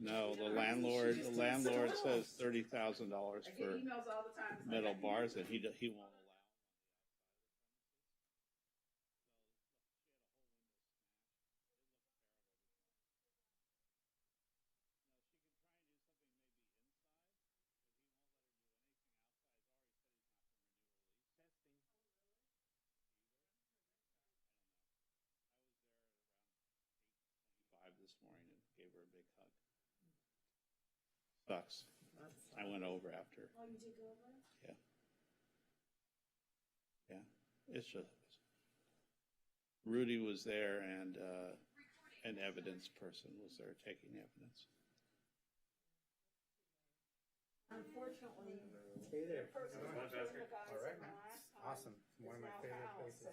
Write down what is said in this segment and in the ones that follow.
No, the landlord says $30,000 for metal bars, and he won't allow. This morning and gave her a big hug. Sucks. I went over after. Oh, you did go over? Yeah. Yeah. It's just Rudy was there, and an evidence person was there taking evidence. Unfortunately, Hey there. all right, man. Awesome. One of my favorite places. So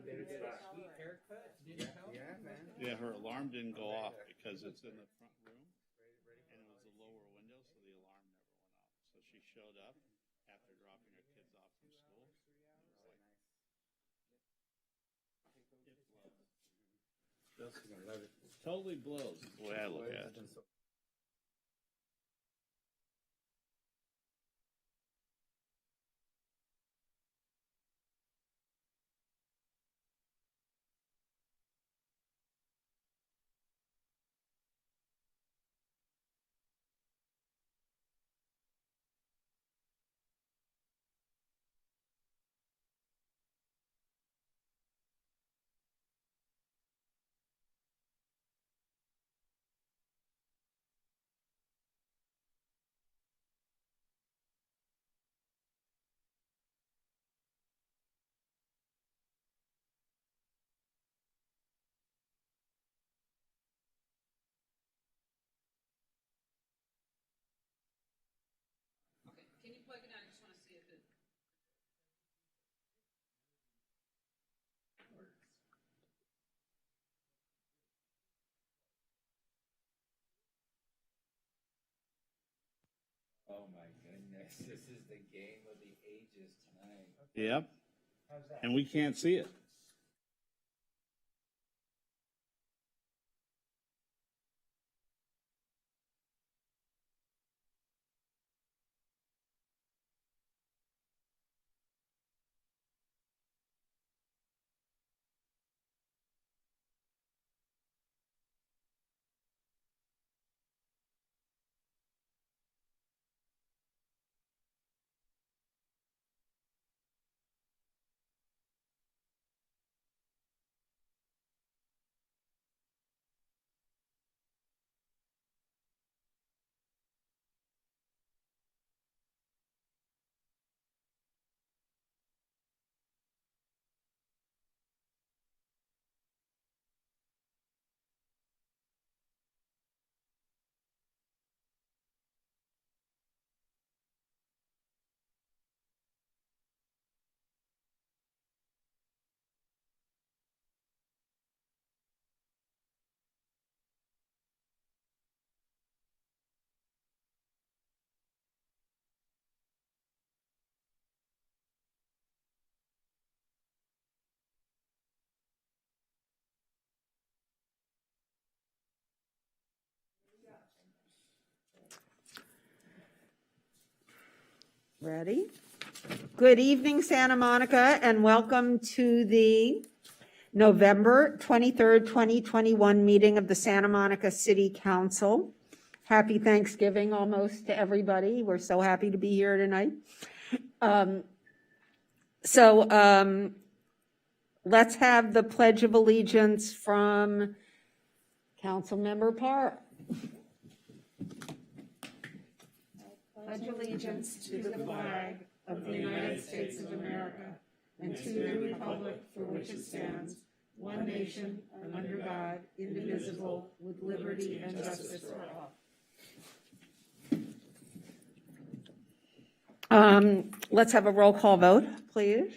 did you get a sweet haircut? Did it help? Yeah, man. Yeah, her alarm didn't go off because it's in the front room, and it was a lower window, so the alarm never went off. So she showed up after dropping her kids off from school. It blows. Totally blows. The way I look at it. Okay, can you plug it in? I just want to see if it works. Oh my goodness, this is the game of the ages tonight. Yep. And we can't see it. Ready? Good evening, Santa Monica, and welcome to the November 23rd, 2021 meeting of the Santa Monica City Council. Happy Thanksgiving almost to everybody. We're so happy to be here tonight. Let's have the Pledge of Allegiance from Councilmember Parr. Pledge allegiance to the flag of the United States of America and to the republic for which it stands, one nation, under God, indivisible, with liberty and justice for all. Let's have a roll call vote, please.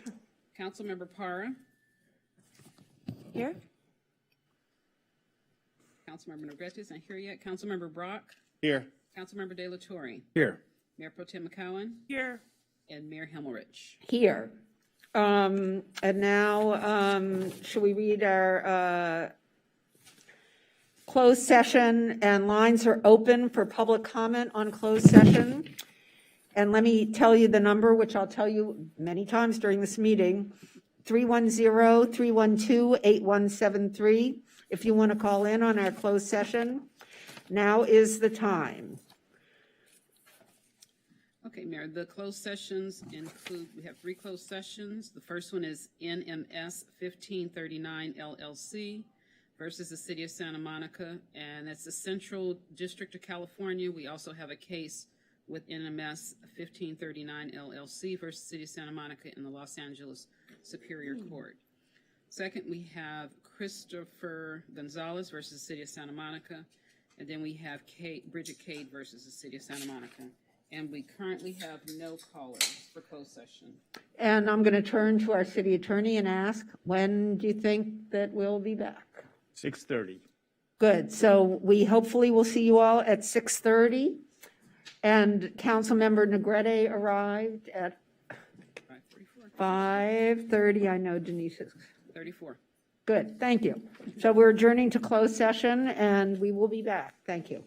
Councilmember Parra. Here. Councilmember Negretti not here yet. Councilmember Brock. Here. Councilmember De La Torre. Here. Mayor Pro Tem McCowen. Here. And Mayor Himmelrich. Here. And now, should we read our closed session, and lines are open for public comment on closed session. And let me tell you the number, which I'll tell you many times during this meeting, 310-312-8173. If you want to call in on our closed session, now is the time. Okay, Mayor, the closed sessions include, we have 3 closed sessions. The first one is NMS 1539 LLC versus the City of Santa Monica, and that's the Central District of California. We also have a case with NMS 1539 LLC versus City of Santa Monica in the Los Angeles Superior Court. Second, we have Christopher Gonzalez versus City of Santa Monica, and then we have Bridget Cade versus the City of Santa Monica. And we currently have no callers for closed session. And I'm going to turn to our city attorney and ask, when do you think that we'll be back? 6:30. Good. So we hopefully will see you all at 6:30. And Councilmember Negrete arrived at 5:30. I know Denise is. 34. Good. Thank you. So we're adjourning to closed session, and we will be back. Thank you.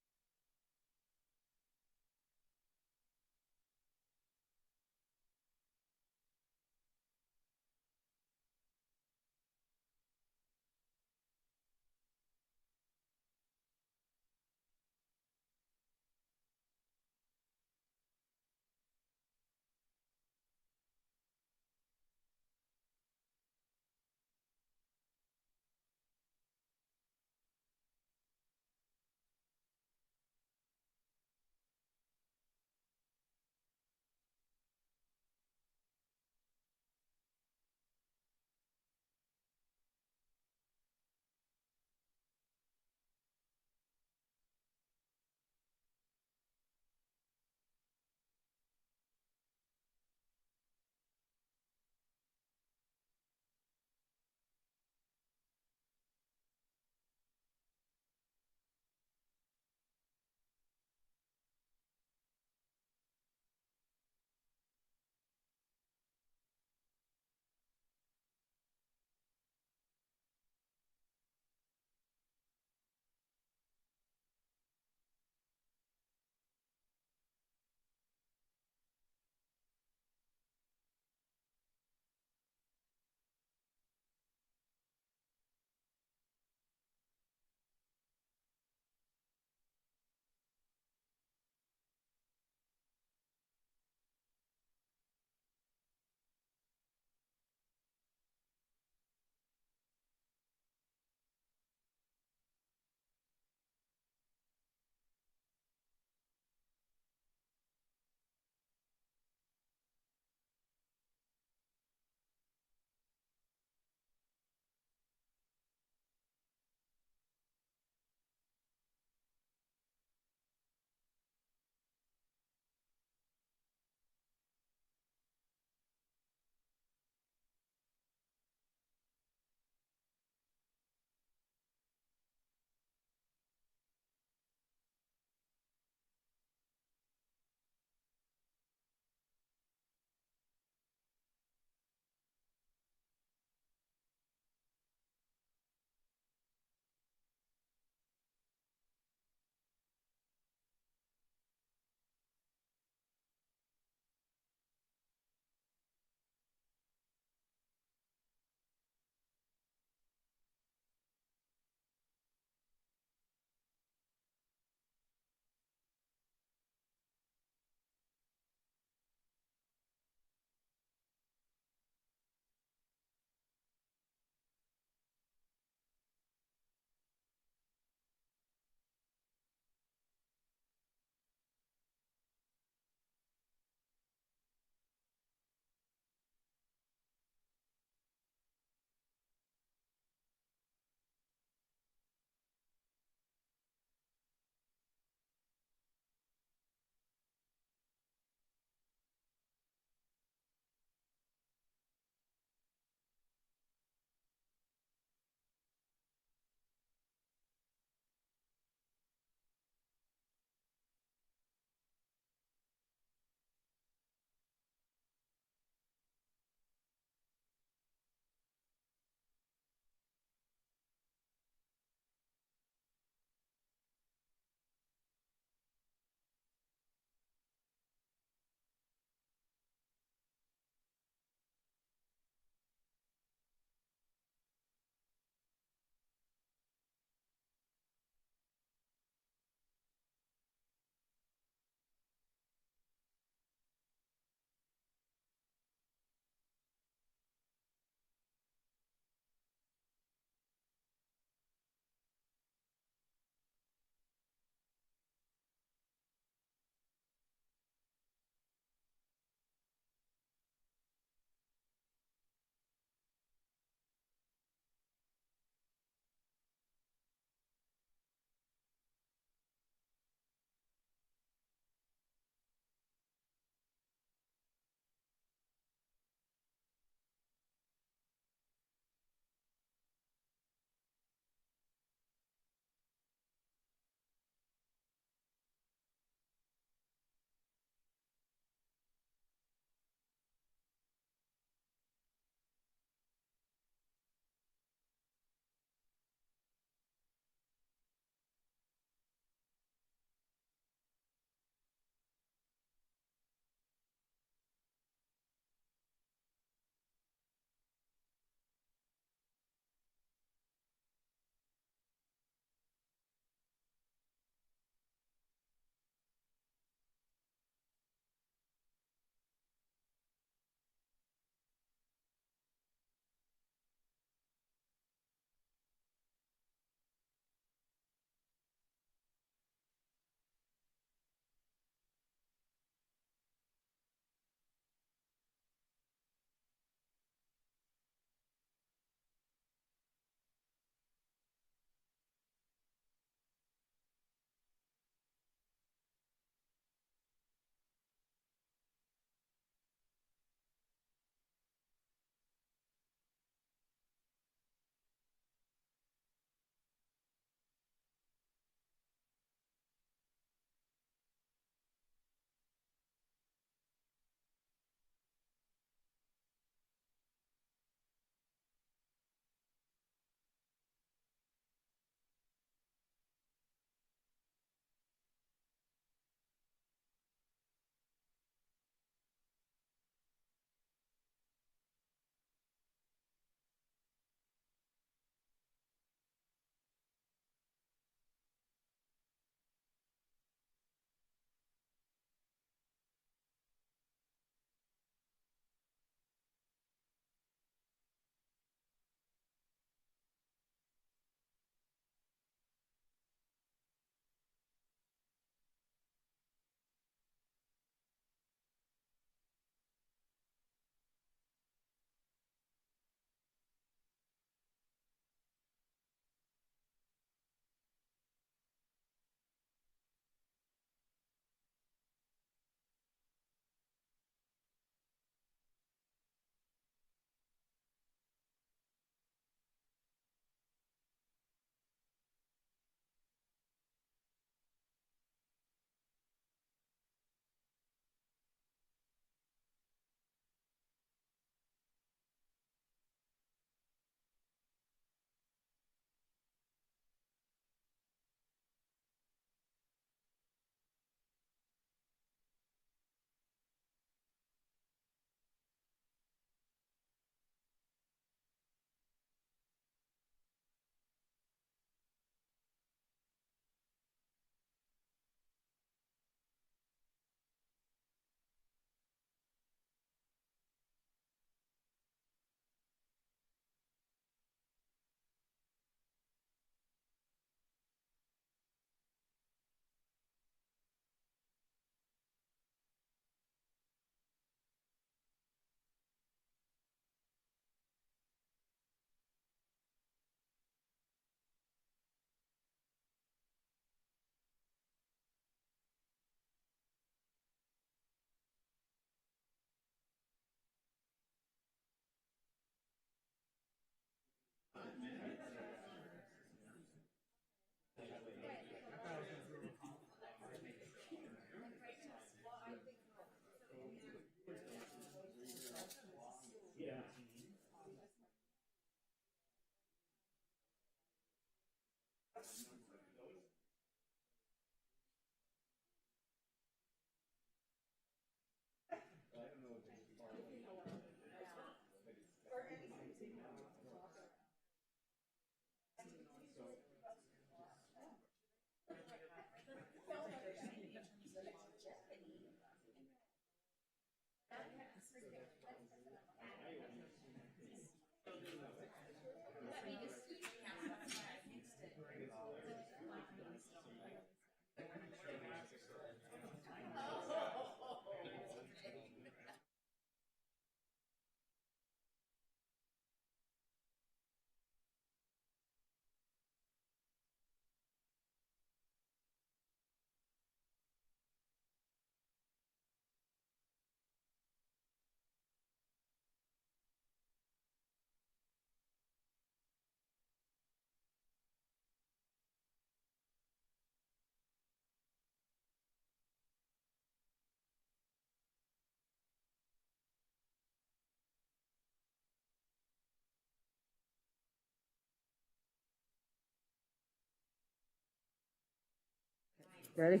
Ready?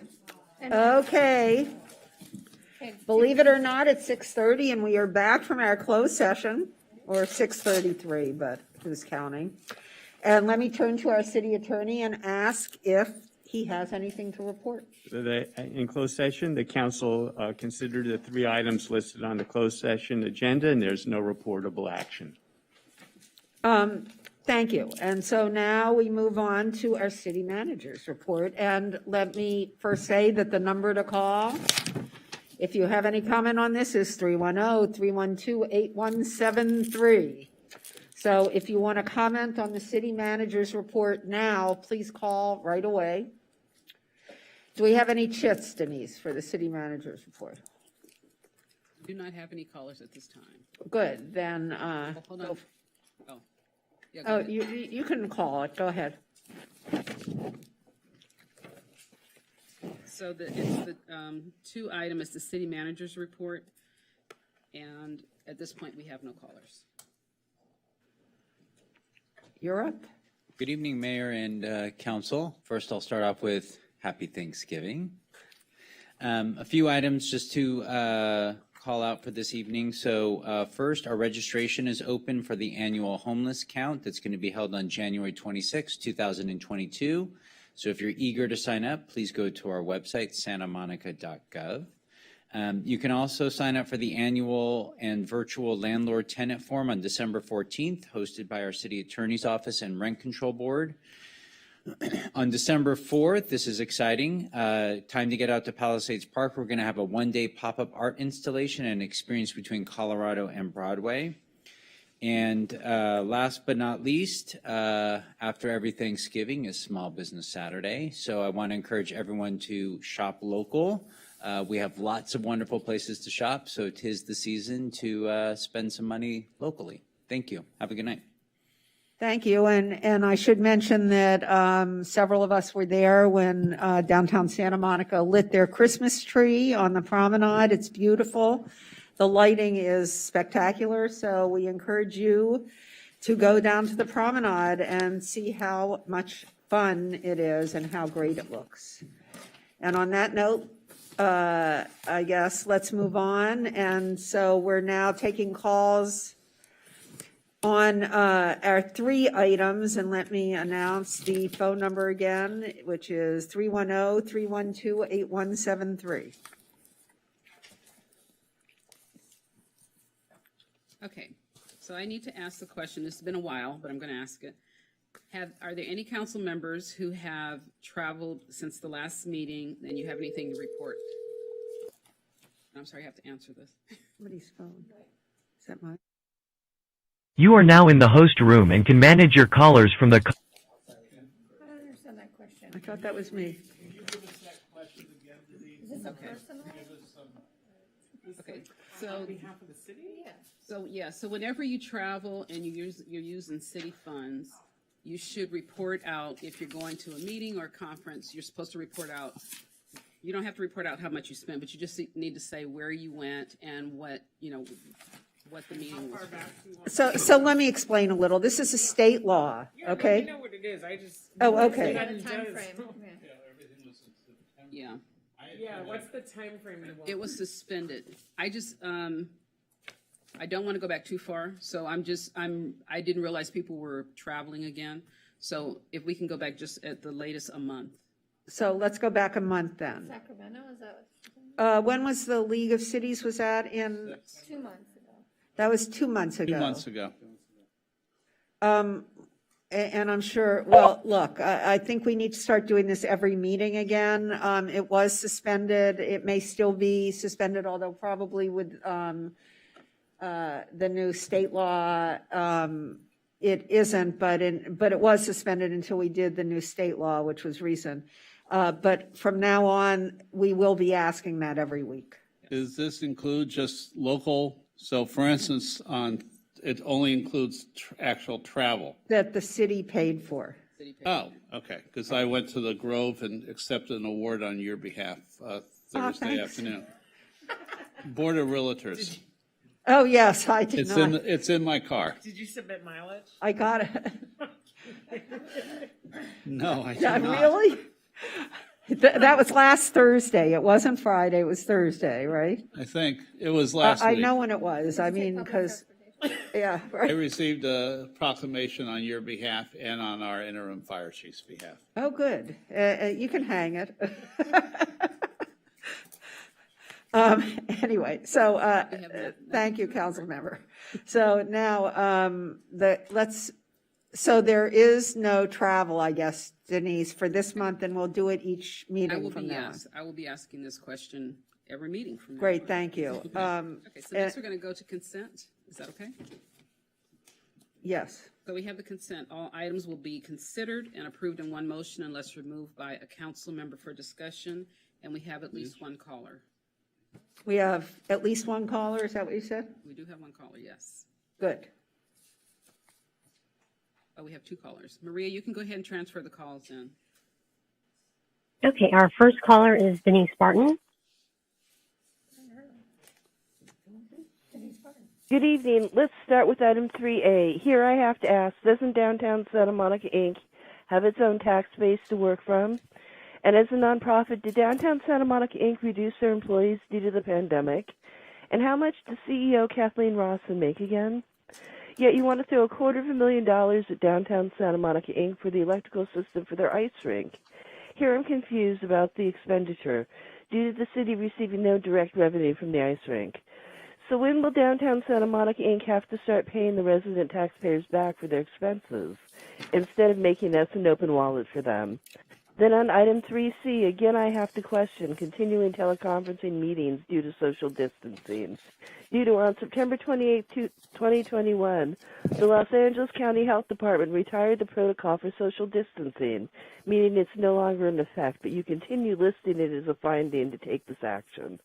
Okay. Believe it or not, it's 6:30 and we are back from our closed session, or 6:33, but who's counting? And let me turn to our city attorney and ask if he has anything to report. In closed session, the council considered the 3 items listed on the closed session agenda, and there's no reportable action. Thank you. And so now we move on to our city manager's report. And let me first say that the number to call, if you have any comment on this, is 310-312-8173. So if you want to comment on the city manager's report now, please call right away. Do we have any chits, Denise, for the city manager's report? Do not have any callers at this time. Good, then, Hold on. Oh. Yeah, go oh, ahead. you can call it, go ahead. So it's the 2 item is the city manager's report, and at this point, we have no callers. You're up. Good evening, Mayor and Council. First, I'll start off with Happy Thanksgiving. A few items just to call out for this evening. So first, our registration is open for the annual homeless count that's going to be held on January 26, 2022. So if you're eager to sign up, please go to our website, santamonica.gov. You can also sign up for the annual and virtual landlord tenant forum on December 14th, hosted by our city attorney's office and rent control board. On December 4th, this is exciting, time to get out to Palisades Park. We're going to have a 1-day pop-up art installation and experience between Colorado and Broadway. And last but not least, after every Thanksgiving is Small Business Saturday. So I want to encourage everyone to shop local. We have lots of wonderful places to shop, so 'tis the season to spend some money locally. Thank you. Have a good night. Thank you, and I should mention that several of us were there when downtown Santa Monica lit their Christmas tree on the promenade. It's beautiful. The lighting is spectacular, so we encourage you to go down to the promenade and see how much fun it is and how great it looks. And on that note, I guess let's move on. And so we're now taking calls on our 3 items, and let me announce the phone number again, which is 310-312-8173. Okay, so I need to ask the question. This has been a while, but I'm going to ask it. Are there any council members who have traveled since the last meeting and you have anything to report? I'm sorry, I have to answer this. Somebody's phone. Is that mine? You are now in the host room and can manage your callers from the... I don't understand that question. I thought that was me. Can you give us that question again, Denise? Is this a personal? Give us some. Okay, so On behalf of the city? Yeah. so whenever you travel and you're using city funds, you should report out if you're going to a meeting or a conference. You're supposed to report out. You don't have to report out how much you spent, but you just need to say where you went and what what the meeting was. So let me explain a little. This is a state law, okay? You know what it is, I just. Oh, okay. Got a time frame. Everything was in September. Yeah, Yeah, what's the time frame you want? it was suspended. I just I don't want to go back too far, so I didn't realize people were traveling again. So if we can go back just at the latest a month. So let's go back a month then. Sacramento, is that When was the League of Cities, was that in? 2 months ago? That was 2 months ago. 2 months ago. And I'm sure, well, look, I think we need to start doing this every meeting again. It was suspended. It may still be suspended, although probably with the new state law, it isn't, but it was suspended until we did the new state law, which was recent. But from now on, we will be asking that every week. Does this include just local? So for instance, it only includes actual travel. That the city paid for. Oh, okay, because I went to the Grove and accepted an award on your behalf Thursday thanks. afternoon. Board of Realtors. Oh, yes, I did not. It's in my car. Did you submit mileage? I got it. No, I did Yeah, not. really? That was last Thursday. It wasn't Friday, it was Thursday, right? I think it was last I week. know when it was. I mean, because, yeah, I right. received a proclamation on your behalf and on our interim fire chief's behalf. Oh, good. You can hang it. Anyway, so, thank you, council member. So now, so there is no travel, I guess, Denise, for this month, and we'll do it each meeting from now on. I will be asking this question every meeting from now on. Great, thank you. Okay, so next we're going to go to consent. Is that okay? Yes. So we have the consent. All items will be considered and approved in one motion unless removed by a council member for discussion, and we have at least one caller. We have at least one caller, is that what you said? We do have one caller, yes. Good. Oh, we have two callers. Maria, you can go ahead and transfer the calls in. Okay, our first caller is Denise Barton. Good evening. Let's start with item 3A. Here I have to ask, doesn't downtown Santa Monica, Inc. have its own tax base to work from? And as a nonprofit, did downtown Santa Monica, Inc. reduce their employees due to the pandemic? And how much does CEO Kathleen Rawson make again? Yet you want to throw $250,000 at downtown Santa Monica, Inc. for the electrical system for their ice rink. Here I'm confused about the expenditure due to the city receiving no direct revenue from the ice rink. So when will downtown Santa Monica, Inc. have to start paying the resident taxpayers back for their expenses instead of making us an open wallet for them? Then on item 3C, again I have to question continuing teleconferencing meetings due to social distancing. Due to on September 28, 2021, the Los Angeles County Health Department retired the protocol for social distancing, meaning it's no longer in effect, but you continue listing it as a finding to take this action,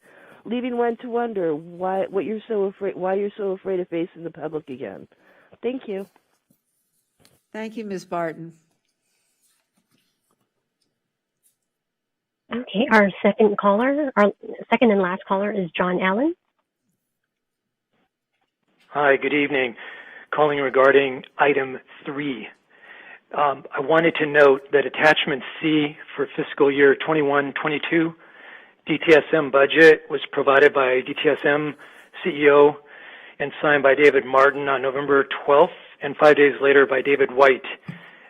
leaving one to wonder why you're so afraid of facing the public again. Thank you. Thank you, Ms. Barton. Okay, our second and last caller is John Allen. Hi, good evening. Calling regarding item 3. I wanted to note that attachment C for fiscal year 21-22 DTSM budget was provided by DTSM CEO and signed by David Martin on November 12th and 5 days later by David White,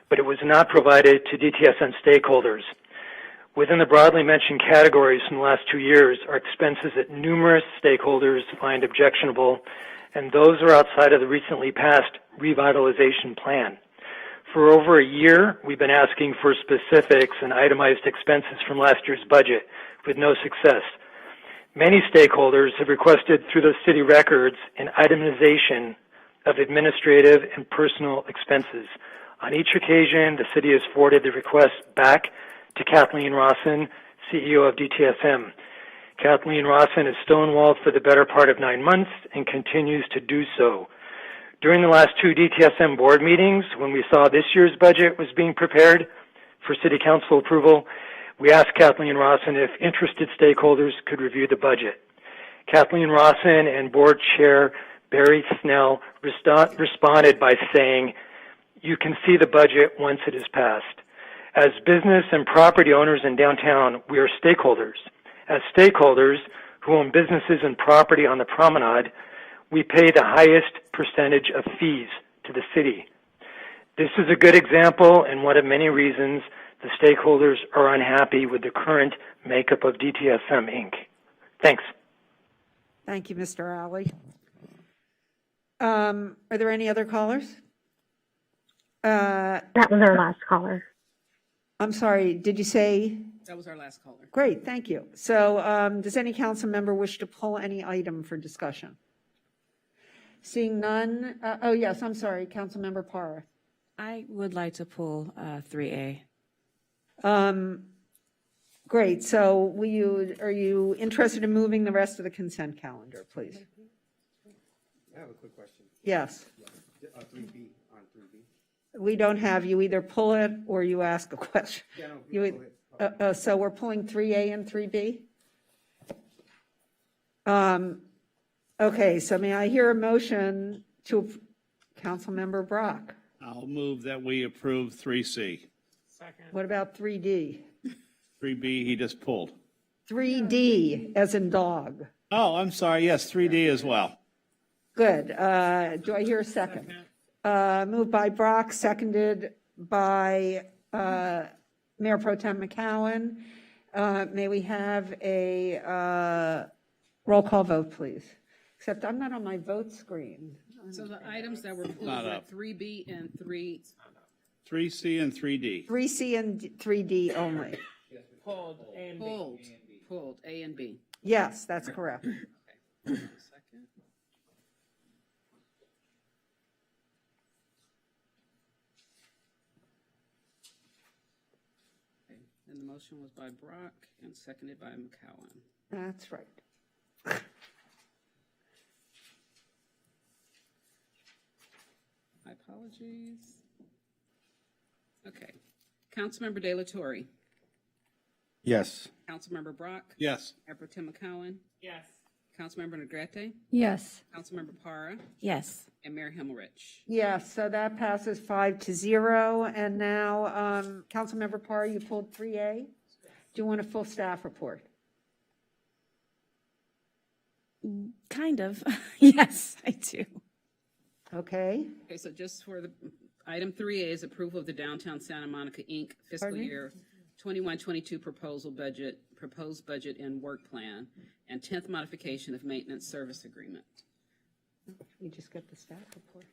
but it was not provided to DTSM stakeholders. Within the broadly mentioned categories from the last 2 years are expenses that numerous stakeholders find objectionable, and those are outside of the recently passed revitalization plan. For over a year, we've been asking for specifics and itemized expenses from last year's budget with no success. Many stakeholders have requested through the city records an itemization of administrative and personal expenses. On each occasion, the city has forwarded the request back to Kathleen Rawson, CEO of DTSM. Kathleen Rawson has stonewalled for the better part of 9 months and continues to do so. During the last 2 DTSM board meetings, when we saw this year's budget was being prepared for City Council approval, we asked Kathleen Rawson if interested stakeholders could review the budget. Kathleen Rawson and Board Chair Barry Snell responded by saying, "You can see the budget once it is passed. As business and property owners in downtown, we are stakeholders. As stakeholders who own businesses and property on the promenade, we pay the highest percentage of fees to the city. This is a good example and one of many reasons the stakeholders are unhappy with the current makeup of DTSM, Inc." Thanks. Thank you, Mr. Alley. Are there any other callers? That was our last caller. I'm sorry, did you say? That was our last caller. Great, thank you. So does any council member wish to pull any item for discussion? Seeing none, oh yes, I'm sorry, Councilmember Parra. I would like to pull 3A. Great, so are you interested in moving the rest of the consent calendar, please? I have a quick question. Yes. 3B, on 3B. We don't have, you either pull it or you ask a question. Yeah, no, pull it. So we're pulling 3A and 3B? Okay, so may I hear a motion to Councilmember Brock? I'll move that we approve 3C. Second. What about 3D? 3B, he just pulled. 3D as in dog. Oh, I'm sorry, yes, 3D as well. Good. Do I hear a second? Moved by Brock, seconded by Mayor Pro Tem McCowan. May we have a roll call vote, please? Except I'm not on my vote screen. So the items that were pulled Not were up. 3B and 3. 3C and 3D. 3C and 3D only. Pulled A and B. Pulled A and B. Yes, that's correct. Second. Okay, and the motion was by Brock and seconded by McCowan. That's right. My apologies. Okay. Councilmember De La Torre. Yes. Councilmember Brock. Yes. Mayor Pro Tem McCowan. Yes. Councilmember Negrete. Yes. Councilmember Para. Yes. And Mayor Himmelrich. Yes, so that passes 5-0. And now, Councilmember Parr, you pulled 3A. Do you want a full staff report? Kind of. Yes, I do. Okay. Okay, so just for the, item 3A is approval of the Downtown Santa Monica, Inc. fiscal Pardon me? year 21-22 proposed budget and work plan, and 10th modification of maintenance service agreement. You just get the staff report.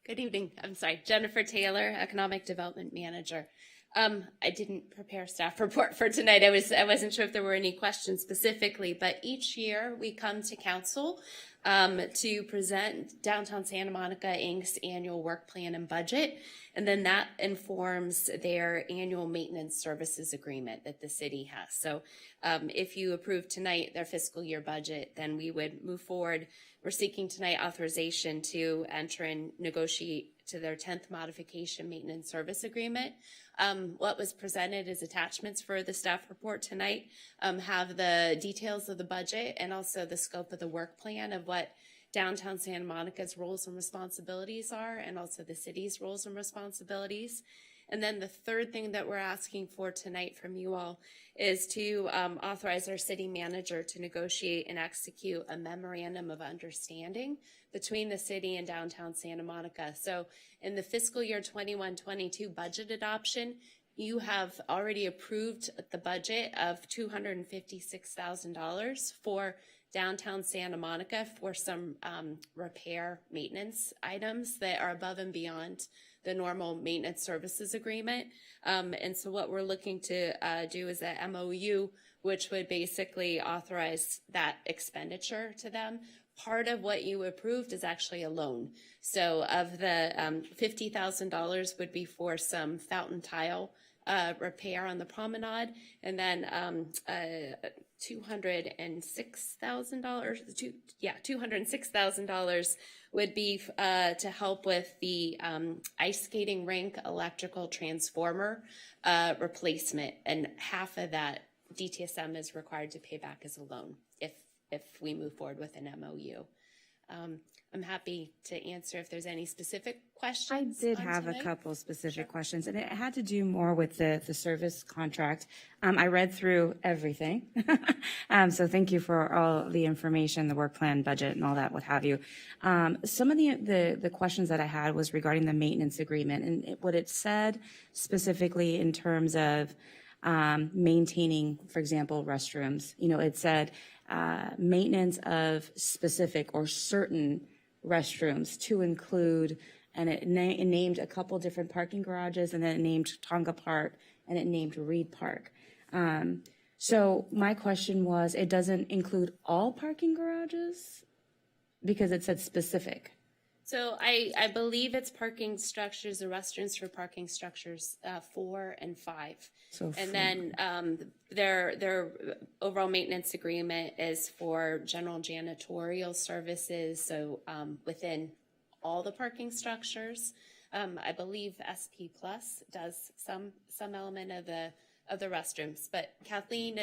Good evening. I'm sorry, Jennifer Taylor, Economic Development Manager. I didn't prepare a staff report for tonight. I wasn't sure if there were any questions specifically, but each year we come to council to present Downtown Santa Monica Inc.'s annual work plan and budget, and then that informs their annual maintenance services agreement that the city has. So if you approve tonight their fiscal year budget, then we would move forward. We're seeking tonight authorization to enter and negotiate to their 10th modification maintenance service agreement. What was presented as attachments for the staff report tonight have the details of the budget and also the scope of the work plan of what Downtown Santa Monica's roles and responsibilities are, and also the city's roles and responsibilities. And then the third thing that we're asking for tonight from you all is to authorize our city manager to negotiate and execute a memorandum of understanding between the city and Downtown Santa Monica. So in the fiscal year 21-22 budget adoption, you have already approved the budget of $256,000 for Downtown Santa Monica for some repair maintenance items that are above and beyond the normal maintenance services agreement. And so what we're looking to do is that MOU, which would basically authorize that expenditure to them. Part of what you approved is actually a loan. So of the $50,000 would be for some fountain tile repair on the promenade, and then $206,000 would be to help with the ice skating rink electrical transformer replacement, and half of that DTSM is required to pay back as a loan if we move forward with an MOU. I'm happy to answer if there's any specific questions. I did on have tonight. a couple specific questions, and it had to do more with the service contract. I read through everything. So thank you for all the information, the work plan, budget, and all that, what have you. Some of the questions that I had was regarding the maintenance agreement, and what it said specifically in terms of maintaining, for example, restrooms. You know, it said maintenance of specific or certain restrooms to include, and it named a couple different parking garages, and then it named Tonga Park, and it named Reed Park. So my question was, it doesn't include all parking garages because it said specific. So I believe it's parking structures, the restrooms for parking structures 4 and 5. So and then their overall maintenance agreement is for general janitorial services. So within all the parking structures, I believe SP Plus does some element of the restrooms. But Kathleen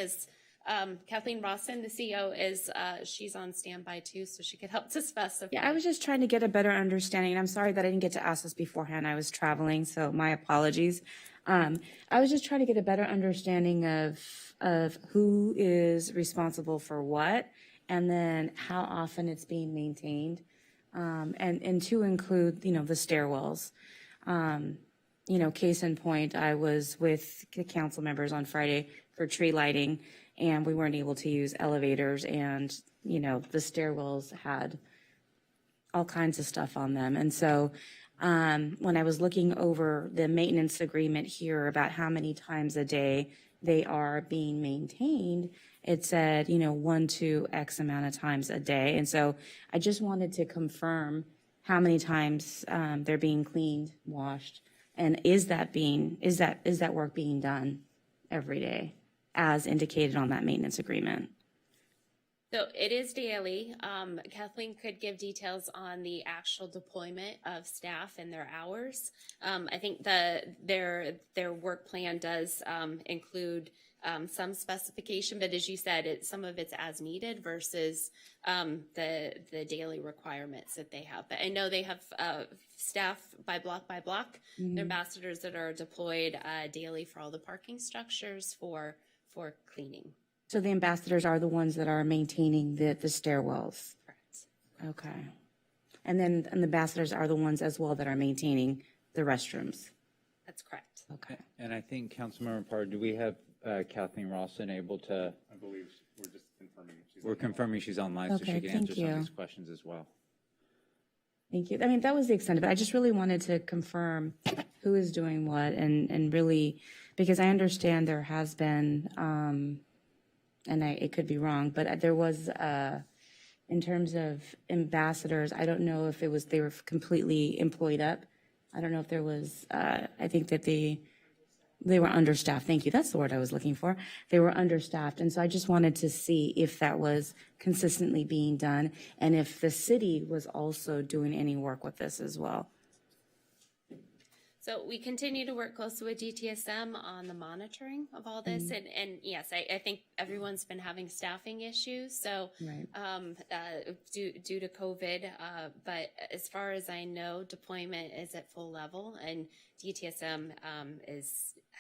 Rawson, the CEO, is she's on standby too, so she could help to specify. Yeah, I was just trying to get a better understanding, and I'm sorry that I didn't get to ask this beforehand. I was traveling, so my apologies. I was just trying to get a better understanding of who is responsible for what, and then how often it's being maintained, and to include, the stairwells. Case in point, I was with the council members on Friday for tree lighting, and we weren't able to use elevators, and, the stairwells had all kinds of stuff on them. And so when I was looking over the maintenance agreement here about how many times a day they are being maintained, it said, 1 to X amount of times a day. And so I just wanted to confirm how many times they're being cleaned, washed, and is that work being done every day as indicated on that maintenance agreement? So it is daily. Kathleen could give details on the actual deployment of staff and their hours. I think their work plan does include some specification, but as you said, some of it's as needed versus the daily requirements that they have. But I know they have staff by block, Mm-hmm. ambassadors that are deployed daily for all the parking structures for cleaning. So the ambassadors are the ones that are maintaining the stairwells? Correct. Okay. And then the ambassadors are the ones as well that are maintaining the restrooms? That's correct. Okay. And I think, Councilmember Parr, do we have Kathleen Ralston able to? I believe we're just confirming. We're confirming she's online, so Okay, she can answer thank some of you. these questions as well. Thank you. I mean, that was the extent of it. I just really wanted to confirm who is doing what, and really, because I understand there has been, it could be wrong, but there was, in terms of ambassadors, I don't know if they were completely employed up. I don't know if there was, I think that they were understaffed. Thank you. That's the word I was looking for. They were understaffed. And so I just wanted to see if that was consistently being done and if the city was also doing any work with this as well. So we continue to work closely with DTSM on the monitoring of all this. Mm-hmm. And yes, I think everyone's been having staffing issues. So Right. due to COVID, but as far as I know, deployment is at full level, and DTSM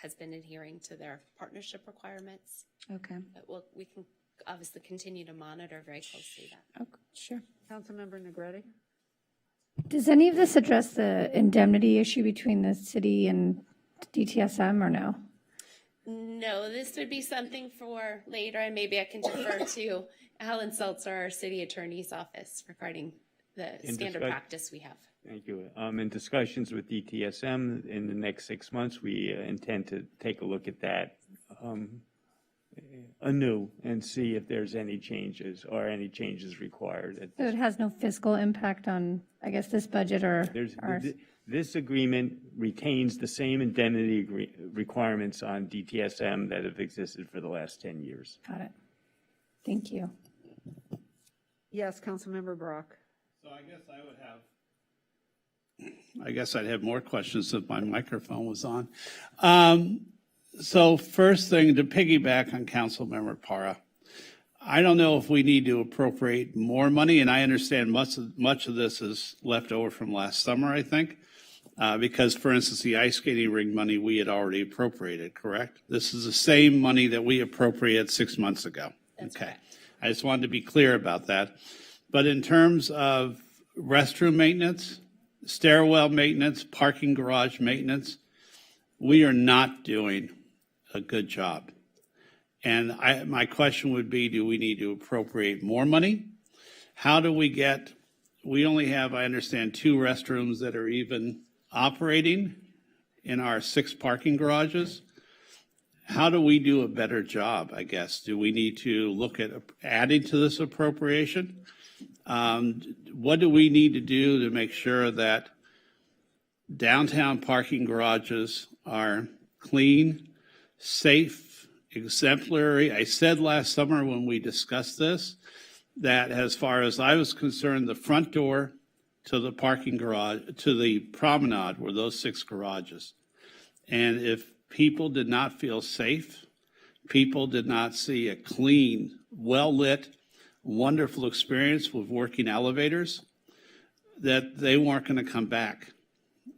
has been adhering to their partnership requirements. Okay. But we can obviously continue to monitor very closely that. Okay. Sure. Councilmember Negretti? Does any of this address the indemnity issue between the city and DTSM or no? No, this would be something for later, and maybe I can defer to Alan Seltzer, our city attorney's office, regarding the standard practice we have. Thank you. In discussions with DTSM in the next 6 months, we intend to take a look at that anew and see if there's any changes or any changes required. So it has no fiscal impact on, I guess, this budget or ours? This agreement retains the same indemnity requirements on DTSM that have existed for the last 10 years. Got it. Thank you. Yes, Councilmember Brock. So I guess I'd have more questions if my microphone was on. So first thing, to piggyback on Councilmember Parra, I don't know if we need to appropriate more money, and I understand much of this is left over from last summer, I think, because, for instance, the ice skating ring money we had already appropriated, correct? This is the same money that we appropriated 6 months ago. That's okay. correct. I just wanted to be clear about that. But in terms of restroom maintenance, stairwell maintenance, parking garage maintenance, we are not doing a good job. And my question would be, do we need to appropriate more money? How do we we only have, I understand, 2 restrooms that are even operating in our 6 parking garages. How do we do a better job, I guess? Do we need to look at adding to this appropriation? What do we need to do to make sure that downtown parking garages are clean, safe, exemplary? I said last summer when we discussed this that as far as I was concerned, the front door to the parking garage, to the promenade, were those 6 garages. And if people did not feel safe, people did not see a clean, well-lit, wonderful experience with working elevators, that they weren't going to come back,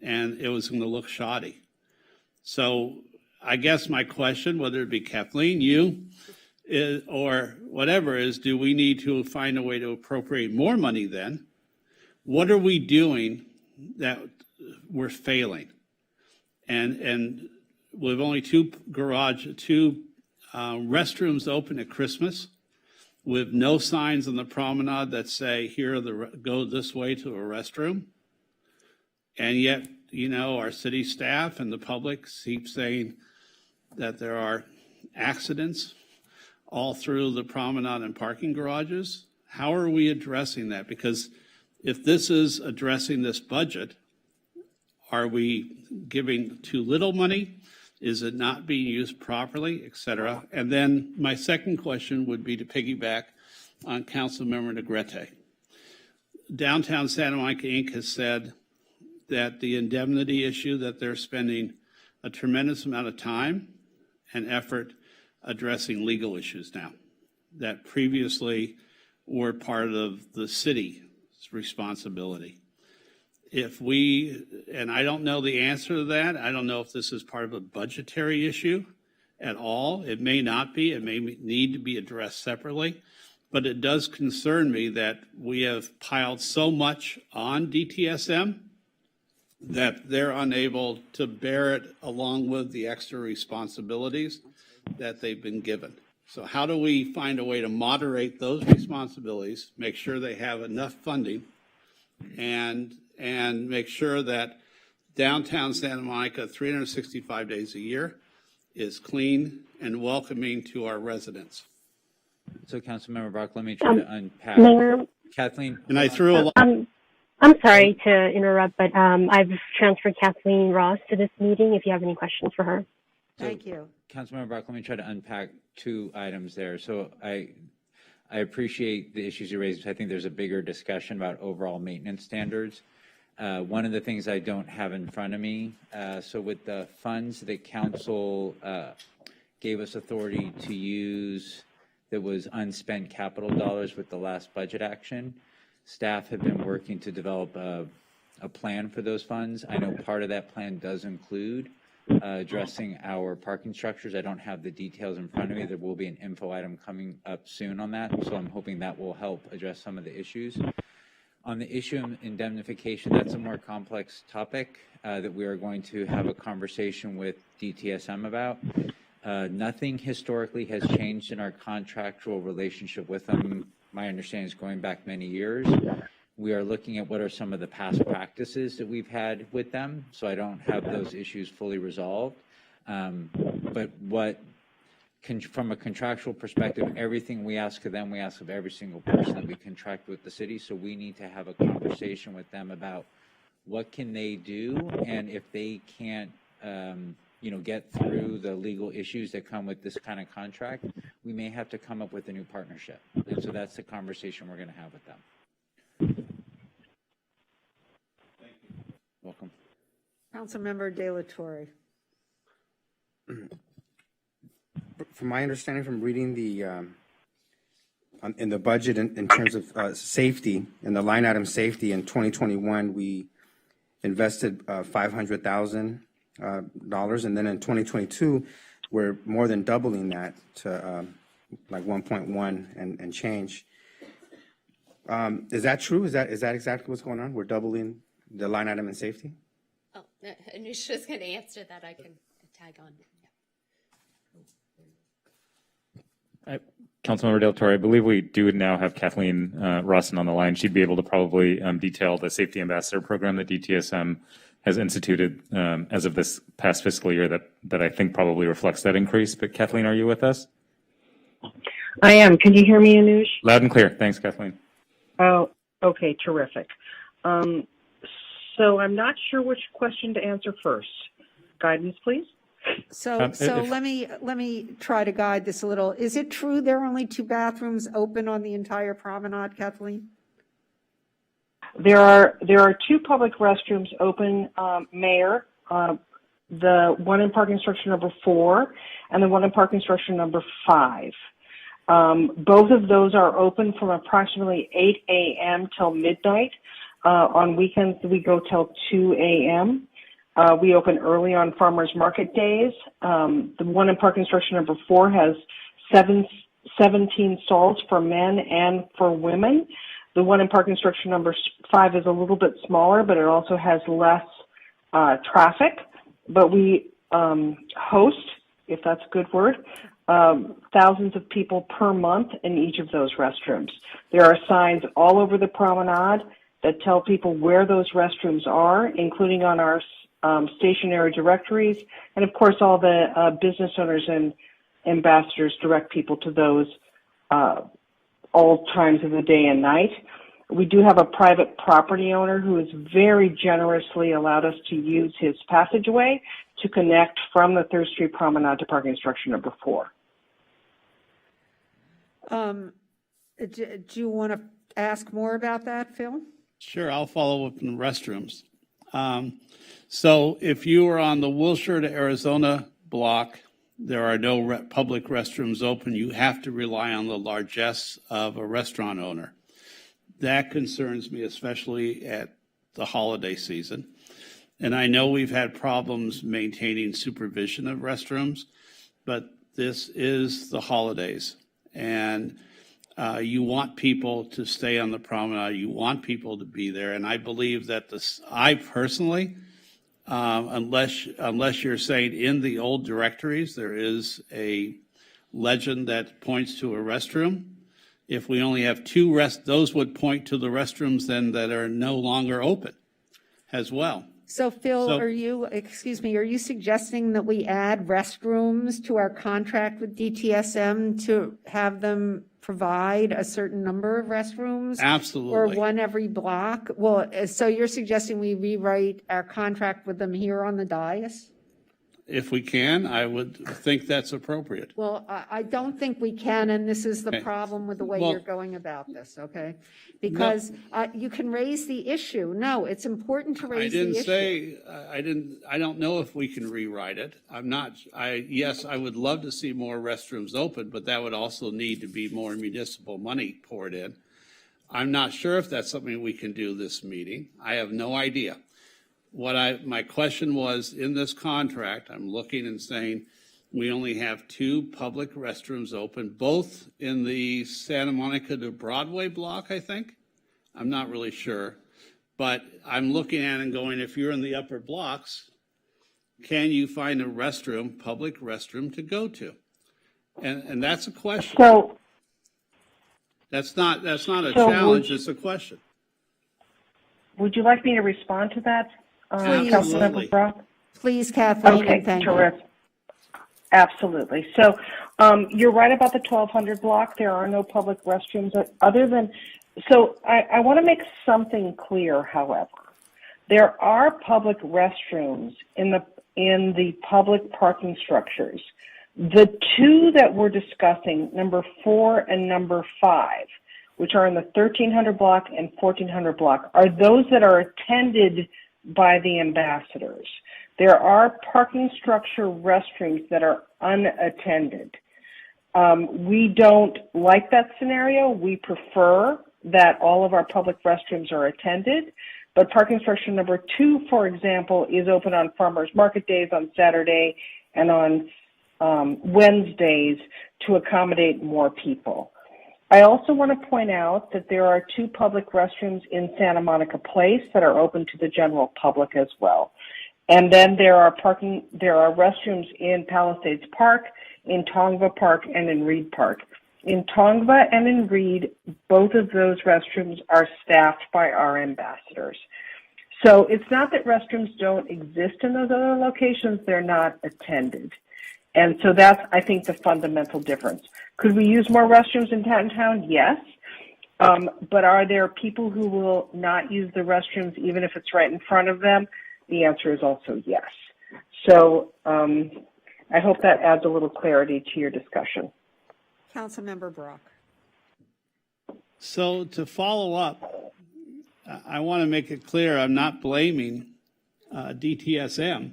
and it was going to look shoddy. So I guess my question, whether it be Kathleen, you, or whatever, is do we need to find a way to appropriate more money then? What are we doing that we're failing? And with only two restrooms open at Christmas, with no signs on the promenade that say, here, go this way to a restroom. And yet, our city staff and the public keep saying that there are accidents all through the promenade and parking garages. How are we addressing that? Because if this is addressing this budget, are we giving too little money? Is it not being used properly, et cetera? And then my second question would be to piggyback on Councilmember Negrete. Downtown Santa Monica Inc. has said that the indemnity issue, that they're spending a tremendous amount of time and effort addressing legal issues now that previously were part of the city's responsibility. And I don't know the answer to that. I don't know if this is part of a budgetary issue at all. It may not be. It may need to be addressed separately. But it does concern me that we have piled so much on DTSM that they're unable to bear it along with the extra responsibilities that they've been given. So how do we find a way to moderate those responsibilities, make sure they have enough funding, and make sure that downtown Santa Monica, 365 days a year, is clean and welcoming to our residents? So, Councilmember Brock, let me try to unpack. Mayor, Kathleen? And I threw a lot. I'm sorry to interrupt, but I've transferred Kathleen Ross to this meeting if you have any questions for her. Thank you. Councilmember Brock, let me try to unpack two items there. So I appreciate the issues you raised. I think there's a bigger discussion about overall maintenance standards. One of the things I don't have in front of me, so with the funds that council gave us authority to use that was unspent capital dollars with the last budget action, staff have been working to develop a plan for those funds. I know part of that plan does include addressing our parking structures. I don't have the details in front of me. There will be an info item coming up soon on that, so I'm hoping that will help address some of the issues. On the issue of indemnification, that's a more complex topic that we are going to have a conversation with DTSM about. Nothing historically has changed in our contractual relationship with them. My understanding is going back many years. We are looking at what are some of the past practices that we've had with them, so I don't have those issues fully resolved. But from a contractual perspective, everything we ask of them, we ask of every single person that we contract with the city, so we need to have a conversation with them about what can they do, and if they can't get through the legal issues that come with this kind of contract, we may have to come up with a new partnership. And so that's the conversation we're going to have with them. Thank you. Welcome. Councilmember De La Torre. From my understanding from reading in the budget in terms of safety, in the line item safety in 2021, we invested $500,000, and then in 2022, we're more than doubling that to like 1.1 and change. Is that true? Is that exactly what's going on? We're doubling the line item in safety? Oh, Anusha's going to answer that. I can tag on. Councilmember Del Torre, I believe we do now have Kathleen Rawson on the line. She'd be able to probably detail the Safety Ambassador program that DTSM has instituted as of this past fiscal year that I think probably reflects that increase. But Kathleen, are you with us? I am. Can you hear me, Anush? Loud and clear. Thanks, Kathleen. Oh, okay, terrific. So I'm not sure which question to answer first. Guidance, please. So let me try to guide this a little. Is it true there are only 2 bathrooms open on the entire promenade, Kathleen? There are 2 public restrooms open, Mayor. The one in parking structure number 4 and the one in parking structure number 5. Both of those are open from approximately 8 a.m. till midnight. On weekends, we go till 2 a.m. We open early on farmers market days. The one in parking structure number 4 has 17 stalls for men and for women. The one in parking structure number 5 is a little bit smaller, but it also has less traffic. But we host, if that's a good word, thousands of people per month in each of those restrooms. There are signs all over the promenade that tell people where those restrooms are, including on our stationary directories. And of course, all the business owners and ambassadors direct people to those all times of the day and night. We do have a private property owner who has very generously allowed us to use his passageway to connect from the 3rd Street Promenade to parking structure number 4. Do you want to ask more about that, Phil? Sure, I'll follow up in the restrooms. So if you are on the Wilshire to Arizona block, there are no public restrooms open. You have to rely on the largesse of a restaurant owner. That concerns me, especially at the holiday season. And I know we've had problems maintaining supervision of restrooms, but this is the holidays. And you want people to stay on the promenade. You want people to be there. And I believe that I personally, unless you're saying in the old directories, there is a legend that points to a restroom. If we only have 2 those would point to the restrooms then that are no longer open as well. So Phil, are you suggesting that we add restrooms to our contract with DTSM to have them provide a certain number of restrooms? Absolutely. Or one every block? Well, so you're suggesting we rewrite our contract with them here on the dais? If we can, I would think that's appropriate. Well, I don't think we can, and this is the Okay. problem with the way Well- you're going about this, okay? Because you can raise the issue. No, it's important to I raise the issue. didn't say, I don't know if we can rewrite it. Yes, I would love to see more restrooms open, but that would also need to be more municipal money poured in. I'm not sure if that's something we can do this meeting. I have no idea. My question was, in this contract, I'm looking and saying, we only have 2 public restrooms open, both in the Santa Monica to Broadway block, I think. I'm not really sure. But I'm looking at it and going, if you're in the upper blocks, can you find a restroom, public restroom to go to? And that's a question. So That's not a challenge, it's a question. would you like me to respond to that, Absolutely. Councilmember Brock? Please, Kathleen, Okay, and thank you. terrific. Absolutely. So you're right about the 1200 block. There are no public restrooms other than, so I want to make something clear, however. There are public restrooms in the public parking structures. The 2 that we're discussing, number 4 and number 5, which are in the 1300 block and 1400 block, are those that are attended by the ambassadors. There are parking structure restrooms that are unattended. We don't like that scenario. We prefer that all of our public restrooms are attended. But parking structure number 2, for example, is open on farmers market days, on Saturday, and on Wednesdays to accommodate more people. I also want to point out that there are 2 public restrooms in Santa Monica Place that are open to the general public as well. And then there are restrooms in Palisades Park, in Tongva Park, and in Reed Park. In Tongva and in Reed, both of those restrooms are staffed by our ambassadors. So it's not that restrooms don't exist in those other locations, they're not attended. And so that's, I think, the fundamental difference. Could we use more restrooms in downtown? Yes. But are there people who will not use the restrooms even if it's right in front of them? The answer is also yes. So I hope that adds a little clarity to your discussion. Councilmember Brock. So to follow up, I want to make it clear I'm not blaming DTSM.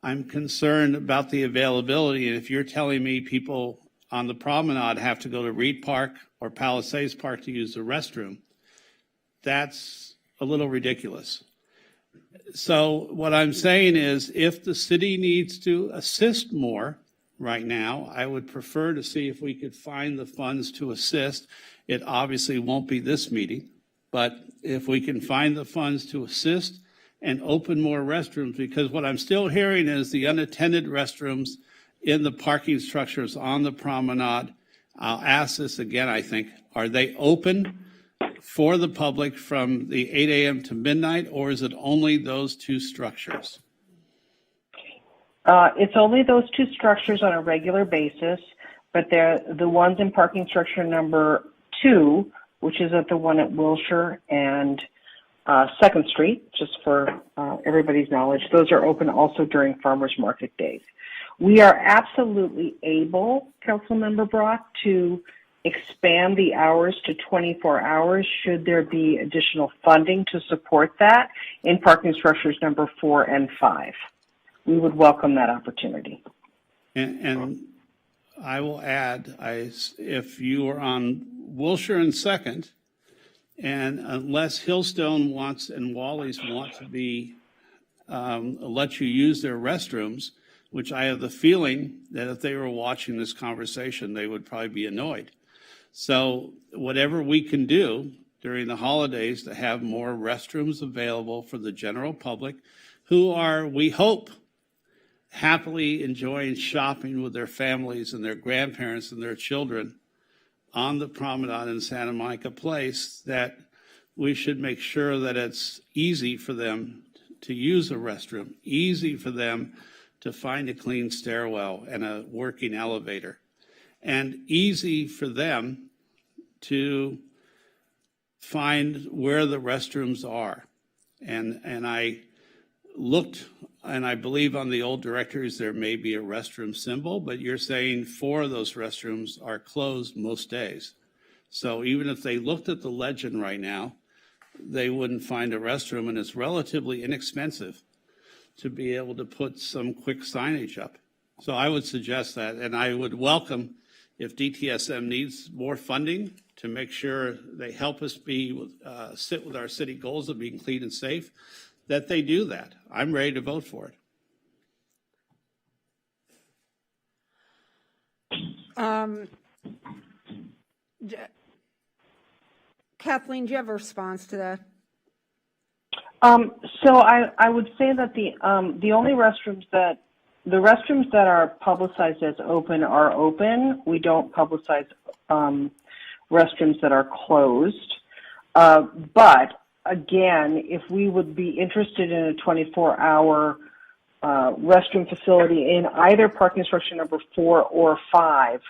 I'm concerned about the availability. And if you're telling me people on the promenade have to go to Reed Park or Palisades Park to use the restroom, that's a little ridiculous. So what I'm saying is if the city needs to assist more right now, I would prefer to see if we could find the funds to assist. It obviously won't be this meeting, but if we can find the funds to assist and open more restrooms, because what I'm still hearing is the unattended restrooms in the parking structures on the promenade. I'll ask this again, I think. Are they open for the public from the 8 a.m. to midnight, or is it only those two structures? It's only those two structures on a regular basis, but they're the ones in parking structure number 2, which is at the one at Wilshire and 2nd Street, just for everybody's knowledge. Those are open also during farmers market days. We are absolutely able, Councilmember Brock, to expand the hours to 24 hours should there be additional funding to support that in parking structures number 4 and 5. We would welcome that opportunity. And I will add, if you are on Wilshire and 2nd, and unless Hillstone wants and Wally's want to be, let you use their restrooms, which I have the feeling that if they were watching this conversation, they would probably be annoyed. So whatever we can do during the holidays to have more restrooms available for the general public who are, we hope, happily enjoying shopping with their families and their grandparents and their children on the promenade in Santa Monica Place, that we should make sure that it's easy for them to use a restroom, easy for them to find a clean stairwell and a working elevator, and easy for them to find where the restrooms are. And I looked, and I believe on the old directories there may be a restroom symbol, but you're saying 4 of those restrooms are closed most days. So even if they looked at the legend right now, they wouldn't find a restroom, and it's relatively inexpensive to be able to put some quick signage up. So I would suggest that, and I would welcome if DTSM needs more funding to make sure they help us sit with our city goals of being clean and safe, that they do that. I'm ready to vote for it. Kathleen, do you have a response to that? So I would say that the only restrooms that are publicized as open are open. We don't publicize restrooms that are closed. But again, if we would be interested in a 24-hour restroom facility in either parking structure number 4 or 5,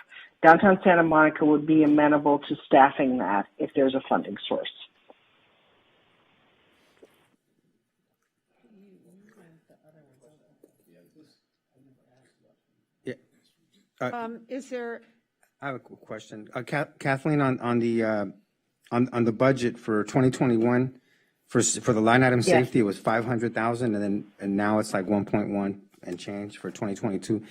downtown Santa Monica would be amenable to staffing that if there's a funding source. Is there? I have a question. Kathleen, on the budget for 2021, for the line item safety, it was 500,000, and now it's like 1.1 and change for 2022.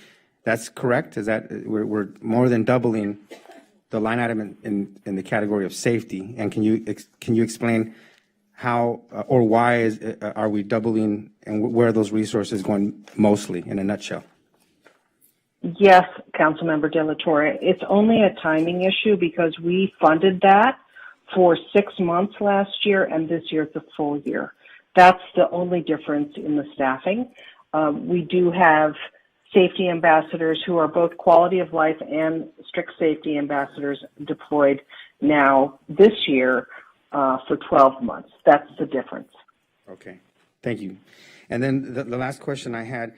That's correct? Is that we're more than doubling the line item in the category of safety? And can you explain how or why are we doubling, and where are those resources going mostly, in a nutshell? Yes, Councilmember De La Torre. It's only a timing issue because we funded that for 6 months last year, and this year it's a full year. That's the only difference in the staffing. We do have safety ambassadors who are both quality of life and strict safety ambassadors deployed now this year for 12 months. That's the difference. Okay, thank you. And then the last question I had,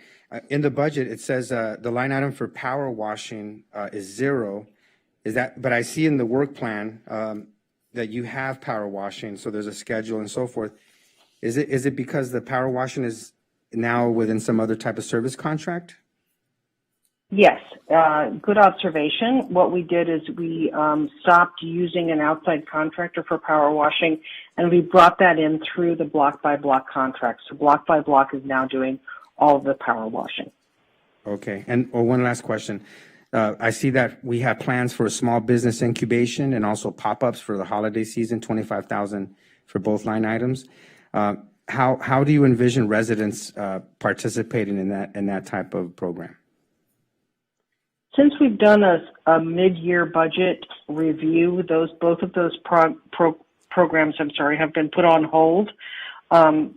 in the budget, it says the line item for power washing is 0. Is that? But I see in the work plan that you have power washing, so there's a schedule and so forth. Is it because the power washing is now within some other type of service contract? Yes, good observation. What we did is we stopped using an outside contractor for power washing, and we brought that in through the block-by-block contract. So block-by-block is now doing all of the power washing. Okay, and one last question. I see that we have plans for a small business incubation and also pop-ups for the holiday season, 25,000 for both line items. how do you envision residents participating in that type of program? Since we've done a mid-year budget review, both of those programs, have been put on hold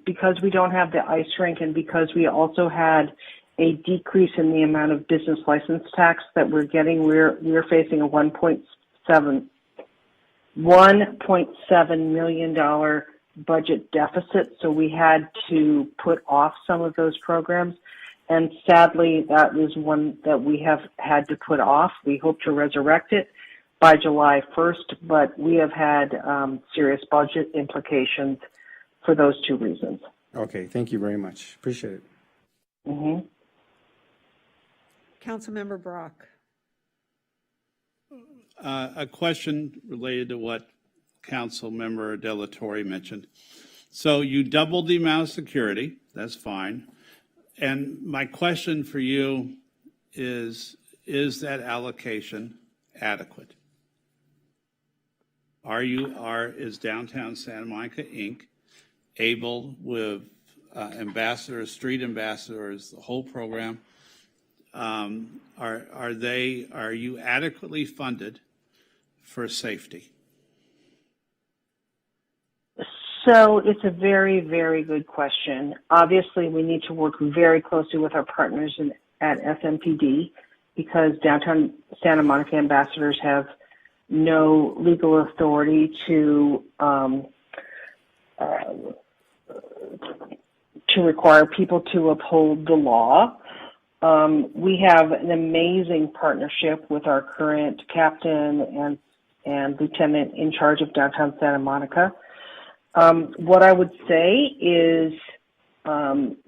because we don't have the ice rink and because we also had a decrease in the amount of business license tax that we're getting. We're facing a $1.7 million budget deficit, so we had to put off some of those programs. And sadly, that is one that we have had to put off. We hope to resurrect it by July 1st, but we have had serious budget implications for those two reasons. Okay, thank you very much. Appreciate it. Mm-hmm. Councilmember Brock. A question related to what Councilmember Delatorre mentioned. So you doubled the amount of security, that's fine. And my question for you is that allocation adequate? Is Downtown Santa Monica, Inc. able with ambassadors, street ambassadors, the whole program, are you adequately funded for safety? So it's a very, very good question. Obviously, we need to work very closely with our partners at SMPD because Downtown Santa Monica ambassadors have no legal authority to require people to uphold the law. We have an amazing partnership with our current captain and lieutenant in charge of Downtown Santa Monica. What I would say is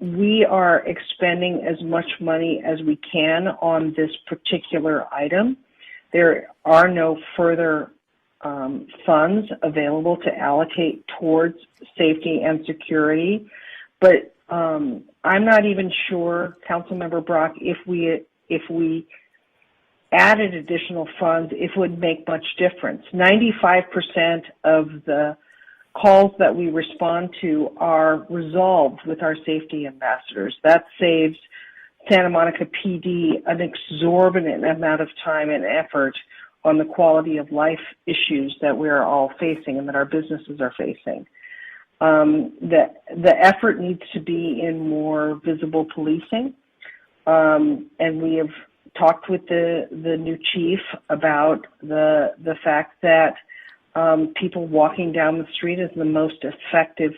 we are expending as much money as we can on this particular item. There are no further funds available to allocate towards safety and security, but I'm not even sure, Councilmember Brock, if we added additional funds, it would make much difference. 95% of the calls that we respond to are resolved with our safety ambassadors. That saves Santa Monica PD an exorbitant amount of time and effort on the quality of life issues that we're all facing and that our businesses are facing. The effort needs to be in more visible policing, and we have talked with the new chief about the fact that people walking down the street is the most effective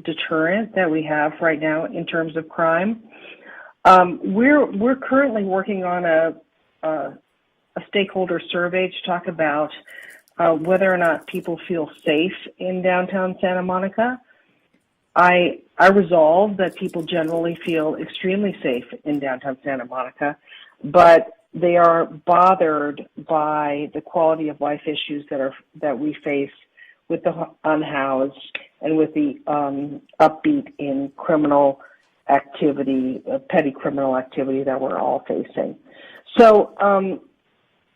deterrent that we have right now in terms of crime. We're currently working on a stakeholder survey to talk about whether or not people feel safe in downtown Santa Monica. I resolve that people generally feel extremely safe in downtown Santa Monica, but they are bothered by the quality of life issues that we face with the unhoused and with the upbeat in criminal activity, petty criminal activity that we're all facing. So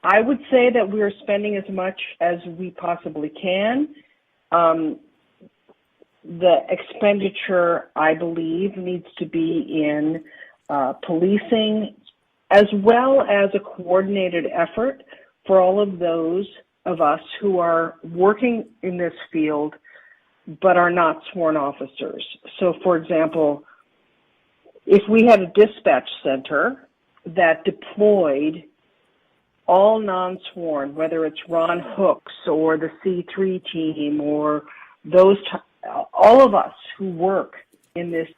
I would say that we are spending as much as we possibly can. The expenditure, I believe, needs to be in policing, as well as a coordinated effort for all of those of us who are working in this field but are not sworn officers. So, for example, if we had a dispatch center that deployed all non-sworn, whether it's Ron Hooks or the C3 team or all of us who work in this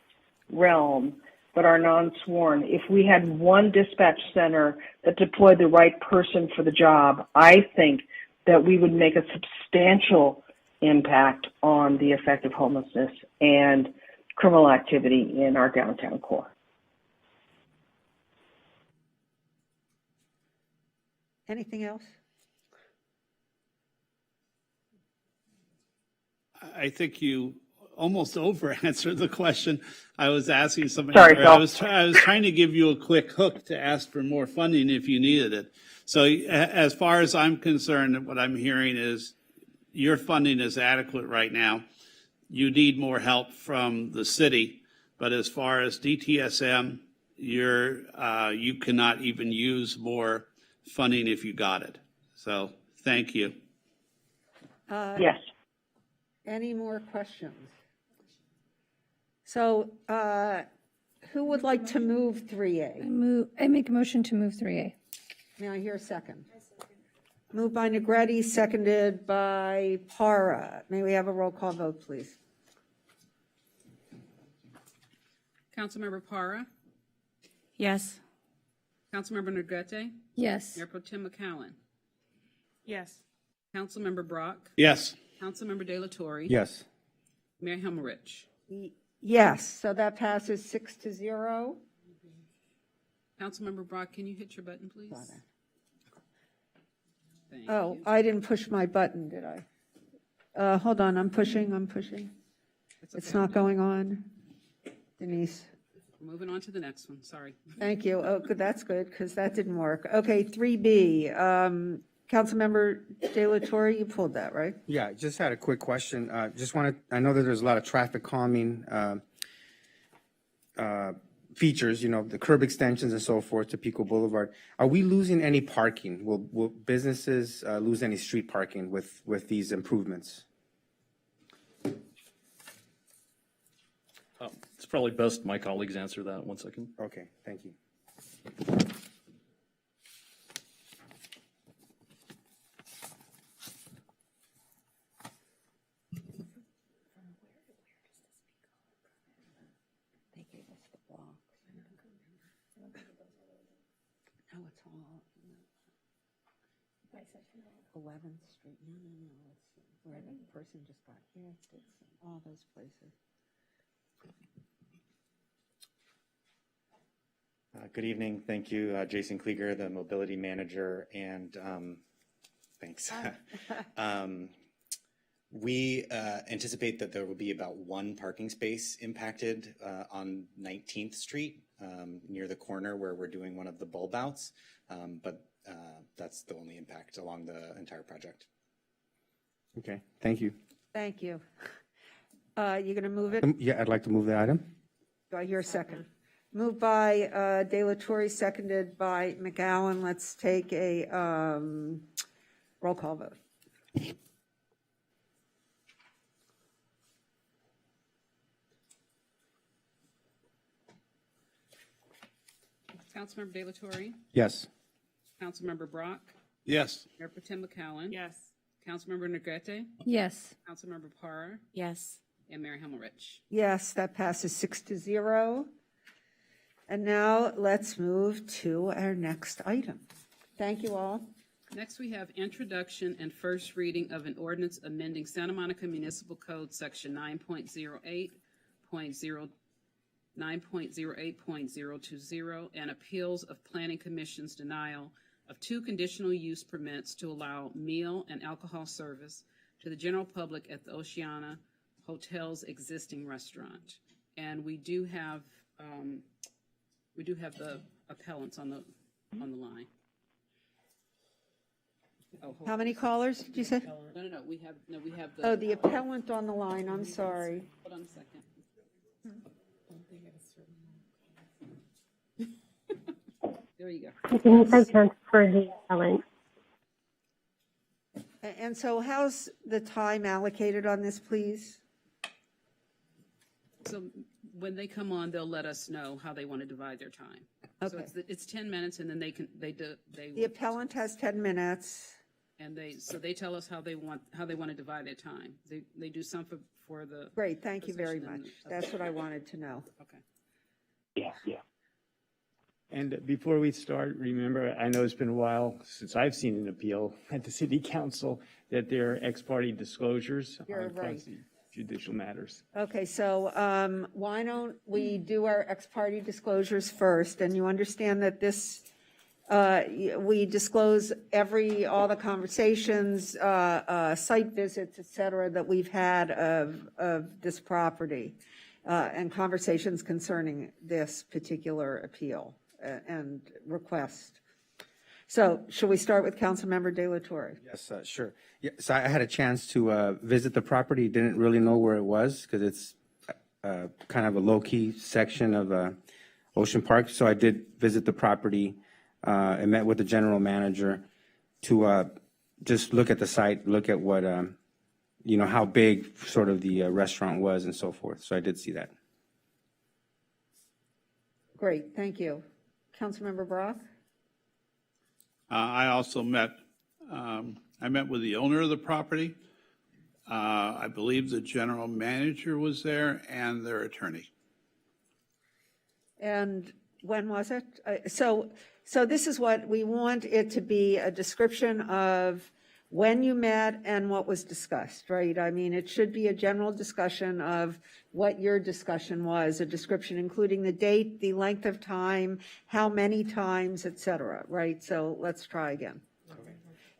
realm but are non-sworn, if we had one dispatch center that deployed the right person for the job, I think that we would make a substantial impact on the effect of homelessness and criminal activity in our downtown core. Anything else? I think you almost over-answered the question I was asking somebody. Sorry, Phil. I was trying to give you a quick hook to ask for more funding if you needed it. So as far as I'm concerned, what I'm hearing is your funding is adequate right now. you need more help from the city. But as far as DTSM, you cannot even use more funding if you got it. So thank you. Yes. Any more questions? So who would like to move 3A? I make a motion to move 3A. May I hear a second? Moved by Negretti, seconded by Para. May we have a roll call vote, please? Councilmember Para, Yes. Councilmember Negrete, Yes. Mayor Pro Tem McCowen, Yes. Councilmember Brock, Yes. Councilmember De La Torre, Yes. Mayor Himmerich. Yes, so that passes 6-0. Councilmember Brock, can you hit your button, please? Thank Oh, you. I didn't push my button, did I? Hold on, I'm pushing. It's not going on. Denise, Moving on to the next one, sorry. thank you. Oh, good, that's good, because that didn't work. Okay, 3B, Councilmember De La Torre, you pulled that, right? Yeah, just had a quick question. I know that there's a lot of traffic calming features, the curb extensions and so forth to Pico Boulevard. Are we losing any parking? Will businesses lose any street parking with these improvements? It's probably best my colleagues answer that. 1 second. Okay, thank you. They gave us the blocks. No, it's all 11th Street. No. It's where the person just got hit. It's all those places. Good evening. Thank you, Jason Klieger, the mobility manager, and thanks. We anticipate that there will be about one parking space impacted on 19th Street near the corner where we're doing one of the bulb outs, but that's the only impact along the entire project. Okay, thank you. Thank you. You going to move it? Yeah, I'd like to move the item. Do I hear a second? Moved by De La Torre, seconded by McGowan. Let's take a roll call vote. Councilmember De La Torre, Yes. Councilmember Brock, Yes. Mayor Pro Tem McCowen. Yes. Councilmember Negrete, Yes. Councilmember Para, Yes. and Mayor Himmerich. Yes, that passes 6-0. And now let's move to our next item. Thank you all. Next, we have introduction and first reading of an ordinance amending Santa Monica Municipal Code, Section 9.08.020, and appeals of Planning Commission's denial of 2 conditional use permits to allow meal and alcohol service to the general public at the Oceana Hotel's existing restaurant. And we do have the appellants on the line. Oh, hold How on. many callers did you say? No, we have the. Oh, the appellant on the line, I'm sorry. Hold on a second. There you go. You can transfer the appellant. And so how's the time allocated on this, please? So when they come on, they'll let us know how they want to divide their time. So Okay. it's 10 minutes, and then they The appellant has 10 minutes. and they tell us how they want to divide their time. They do some for the. Great, thank you very possession much. and- That's what I wanted to know. Okay. Yeah. And before we start, remember, I know it's been a while since I've seen an appeal at the city council, that there are ex parte disclosures You're on right. judicial matters. Okay, so why don't we do our ex parte disclosures first? And you understand that this, we disclose all the conversations, site visits, et cetera, that we've had of this property, and conversations concerning this particular appeal and request. So should we start with Councilmember De La Torre? Yes, sure. Yeah, so I had a chance to visit the property, didn't really know where it was because it's kind of a low-key section of Ocean Park. So I did visit the property and met with the general manager to just look at the site, look at what, how big sort of the restaurant was and so forth. So I did see that. Great, thank you. Councilmember Brock? I also met with the owner of the property. I believe the general manager was there and their attorney. And when was it? So this is what we want it to be, a description of when you met and what was discussed, right? I mean, it should be a general discussion of what your discussion was, a description including the date, the length of time, how many times, et cetera, right? So let's try again.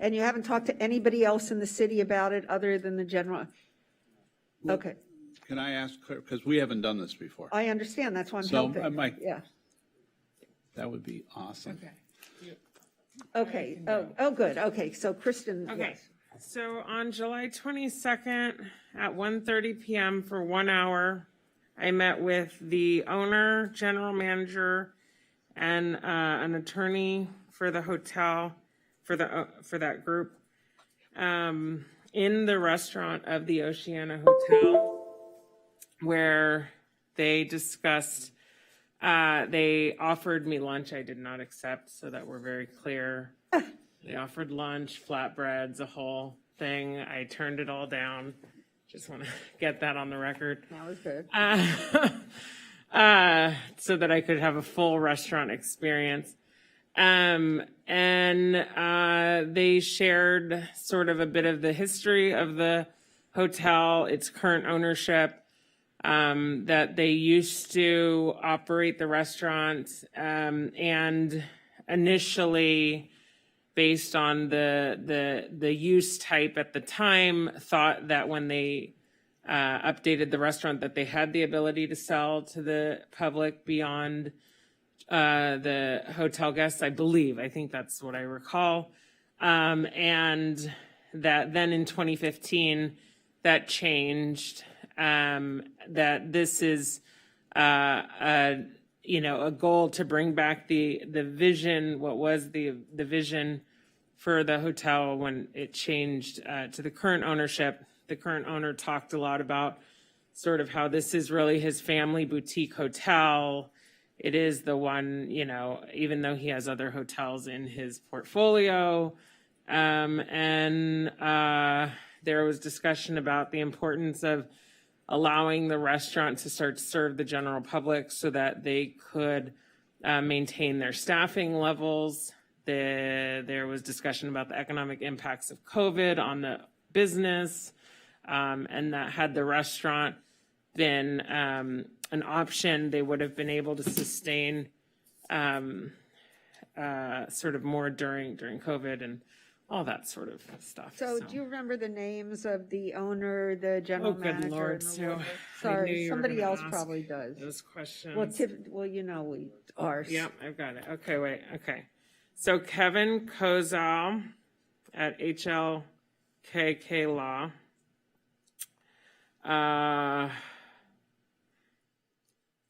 And you haven't talked to anybody else in the city about it other than the general? Okay, Can I ask, because we haven't done this before. I understand, that's why I'm So, helping. Mike, Yeah, that would be awesome. okay, oh, good, okay, so Kristen. Okay, yes. so on July 22nd at 1:30 PM for 1 hour, I met with the owner, general manager, and an attorney for the hotel, for that group, in the restaurant of the Oceana Hotel, where they discussed, they offered me lunch I did not accept, so that we're very clear. They offered lunch, flatbreads, a whole thing. I turned it all down. Just want to get that on the record. That was good. So that I could have a full restaurant experience. And they shared sort of a bit of the history of the hotel, its current ownership, that they used to operate the restaurant, and initially, based on the use type at the time, thought that when they updated the restaurant that they had the ability to sell to the public beyond the hotel guests, I believe. I think that's what I recall. And that then in 2015, that changed, that this is a goal to bring back the vision, what was the vision for the hotel when it changed to the current ownership. The current owner talked a lot about sort of how this is really his family boutique hotel. It is the one, even though he has other hotels in his portfolio. And there was discussion about the importance of allowing the restaurant to start to serve the general public so that they could maintain their staffing levels. There was discussion about the economic impacts of COVID on the business, and that had the restaurant been an option, they would have been able to sustain sort of more during COVID and all that sort of stuff. So do you remember the names of the owner, the general manager? Oh, good Lord, and the Sue. lawyer? I knew Sorry, you were somebody gonna else ask probably does. those questions. Well, we are. Yep, I've got it. Okay, wait, okay. So Kevin Kozal at HLKK Law.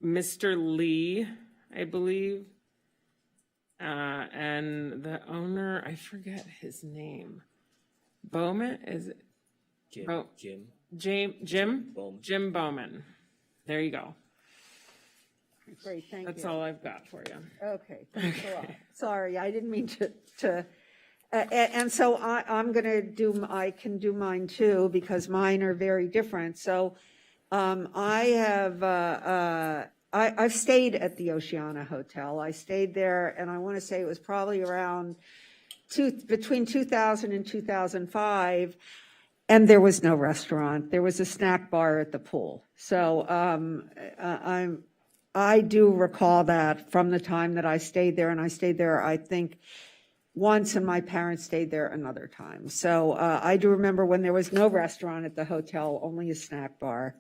Mr. Lee, I believe, and the owner, I forget his name. Bowman, is it? Jim Bowman. There you go. Great, thank you. That's all I've got for you. Okay, thanks a lot. Sorry, I didn't mean to and so I'm going to I can do mine too, because mine are very different. So I've stayed at the Oceana Hotel. I stayed there, and I want to say it was probably around between 2000 and 2005, and there was no restaurant. There was a snack bar at the pool. So I do recall that from the time that I stayed there, and I stayed there, I think, once, and my parents stayed there another time. So I do remember when there was no restaurant at the hotel, only a snack bar.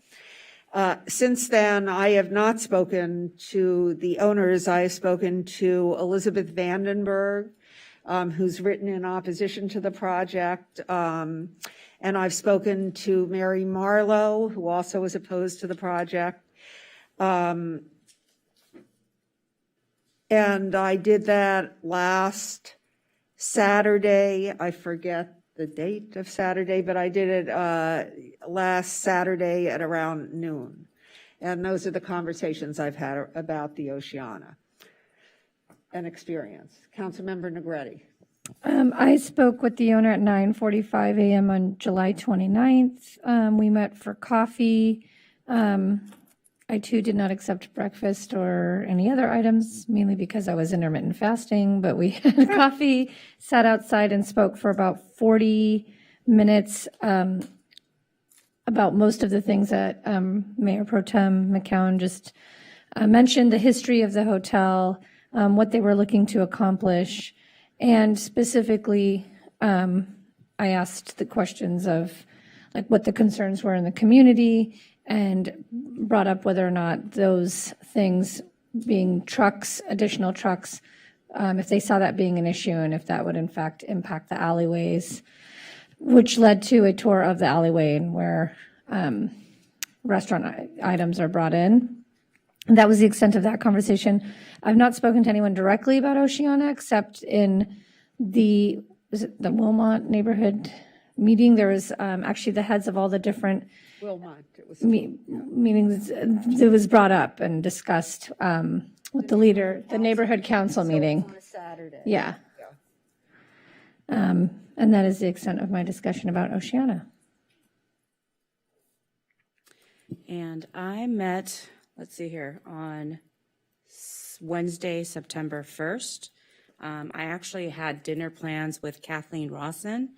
Since then, I have not spoken to the owners. I have spoken to Elizabeth Vandenberg, who's written in opposition to the project. And I've spoken to Mary Marlowe, who also is opposed to the project. And I did that last Saturday. I forget the date of Saturday, but I did it last Saturday at around noon. And those are the conversations I've had about the Oceana and experience. Councilmember Negretti. I spoke with the owner at 9:45 a.m. on July 29th. We met for coffee. I too did not accept breakfast or any other items, mainly because I was intermittent fasting, but we had coffee, sat outside and spoke for about 40 minutes about most of the things that Mayor Pro Tem McCown just mentioned, the history of the hotel, what they were looking to accomplish, and specifically I asked the questions of like what the concerns were in the community, and brought up whether or not those things being trucks, additional trucks, if they saw that being an issue and if that would in fact impact the alleyways, which led to a tour of the alleyway and where restaurant items are brought in. And that was the extent of that conversation. I've not spoken to anyone directly about Oceana except in the Wilmot neighborhood meeting. There was actually the heads of all the different Wilmot. It was meetings that was brought up and discussed with the leader, the neighborhood council meeting. On a Saturday. Yeah. And that is the extent of my discussion about Oceana. And I met, let's see here, on Wednesday, September 1st. I actually had dinner plans with Kathleen Rawson,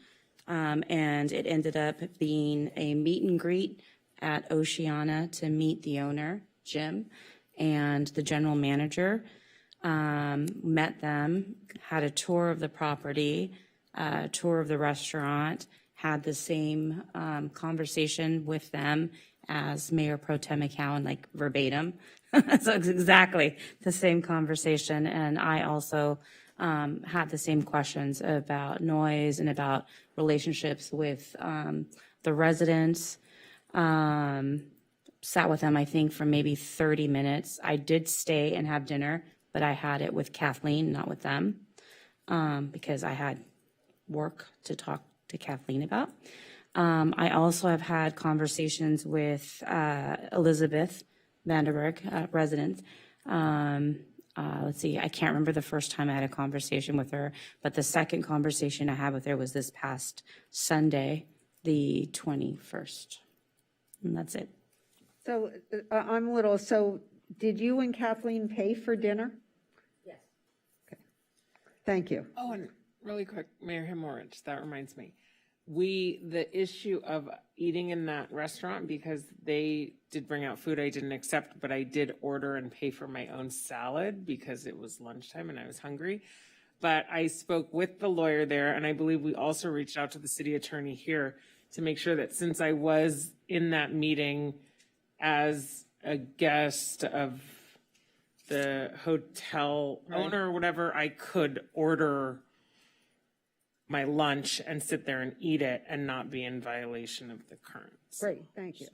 and it ended up being a meet and greet at Oceana to meet the owner, Jim, and the general manager. Met them, had a tour of the property, tour of the restaurant, had the same conversation with them as Mayor Pro Tem McCown, like verbatim. So it's exactly the same conversation. And I also had the same questions about noise and about relationships with the residents. Sat with them, I think, for maybe 30 minutes. I did stay and have dinner, but I had it with Kathleen, not with them, because I had work to talk to Kathleen about. I also have had conversations with Elizabeth Vanderberg, resident. Let's see, I can't remember the first time I had a conversation with her, but the second conversation I had with her was this past Sunday, the 21st. And that's it. So so did you and Kathleen pay for dinner? Yes. Okay. Thank you. Oh, and really quick, Mayor Hemorrhage, that reminds me. The issue of eating in that restaurant, because they did bring out food I didn't accept, but I did order and pay for my own salad because it was lunchtime and I was hungry. But I spoke with the lawyer there, and I believe we also reached out to the city attorney here to make sure that since I was in that meeting as a guest of the hotel owner or whatever, I could order my lunch and sit there and eat it and not be in violation of the current. Great, thank you.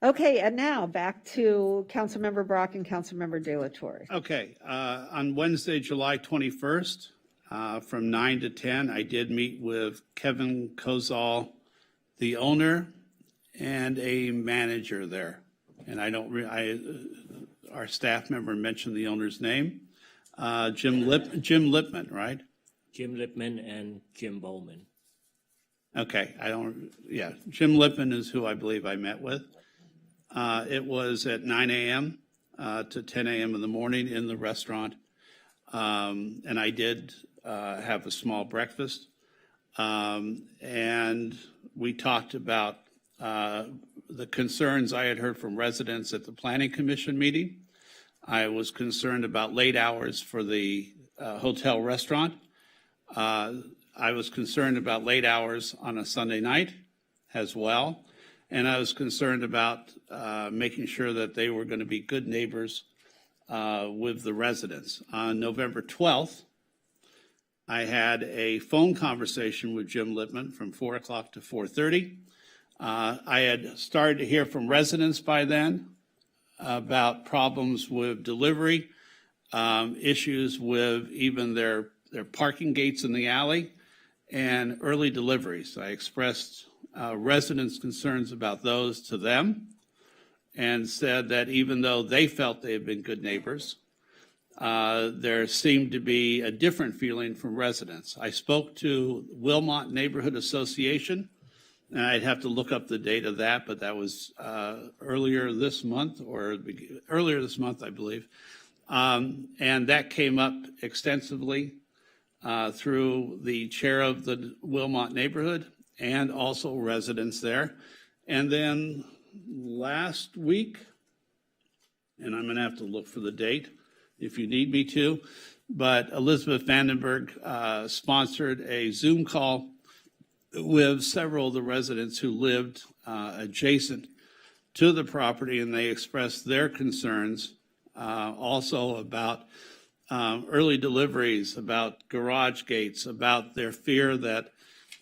Okay, and now back to Councilmember Brock and Councilmember De La Torre. Okay, on Wednesday, July 21st, from 9 to 10, I did meet with Kevin Kozal, the owner, and a manager there. And our staff member mentioned the owner's name, Jim Lipman, right? Jim Lipman and Jim Bowman. Okay, Jim Lipman is who I believe I met with. It was at 9 a.m. To 10 a.m. in the morning in the restaurant. And I did have a small breakfast. And we talked about the concerns I had heard from residents at the Planning Commission meeting. I was concerned about late hours for the hotel restaurant. I was concerned about late hours on a Sunday night as well. And I was concerned about making sure that they were going to be good neighbors with the residents. On November 12th, I had a phone conversation with Jim Lippman from 4 o'clock to 4:30. I had started to hear from residents by then about problems with delivery, issues with even their parking gates in the alley, and early deliveries. I expressed residents' concerns about those to them and said that even though they felt they had been good neighbors, there seemed to be a different feeling from residents. I spoke to Wilmot Neighborhood Association, and I'd have to look up the date of that, but that was earlier this month, I believe. And that came up extensively through the chair of the Wilmot neighborhood and also residents there. And then last week, and I'm going to have to look for the date if you need me to, but Elizabeth Vandenberg sponsored a Zoom call with several of the residents who lived adjacent to the property, and they expressed their concerns also about early deliveries, about garage gates, about their fear that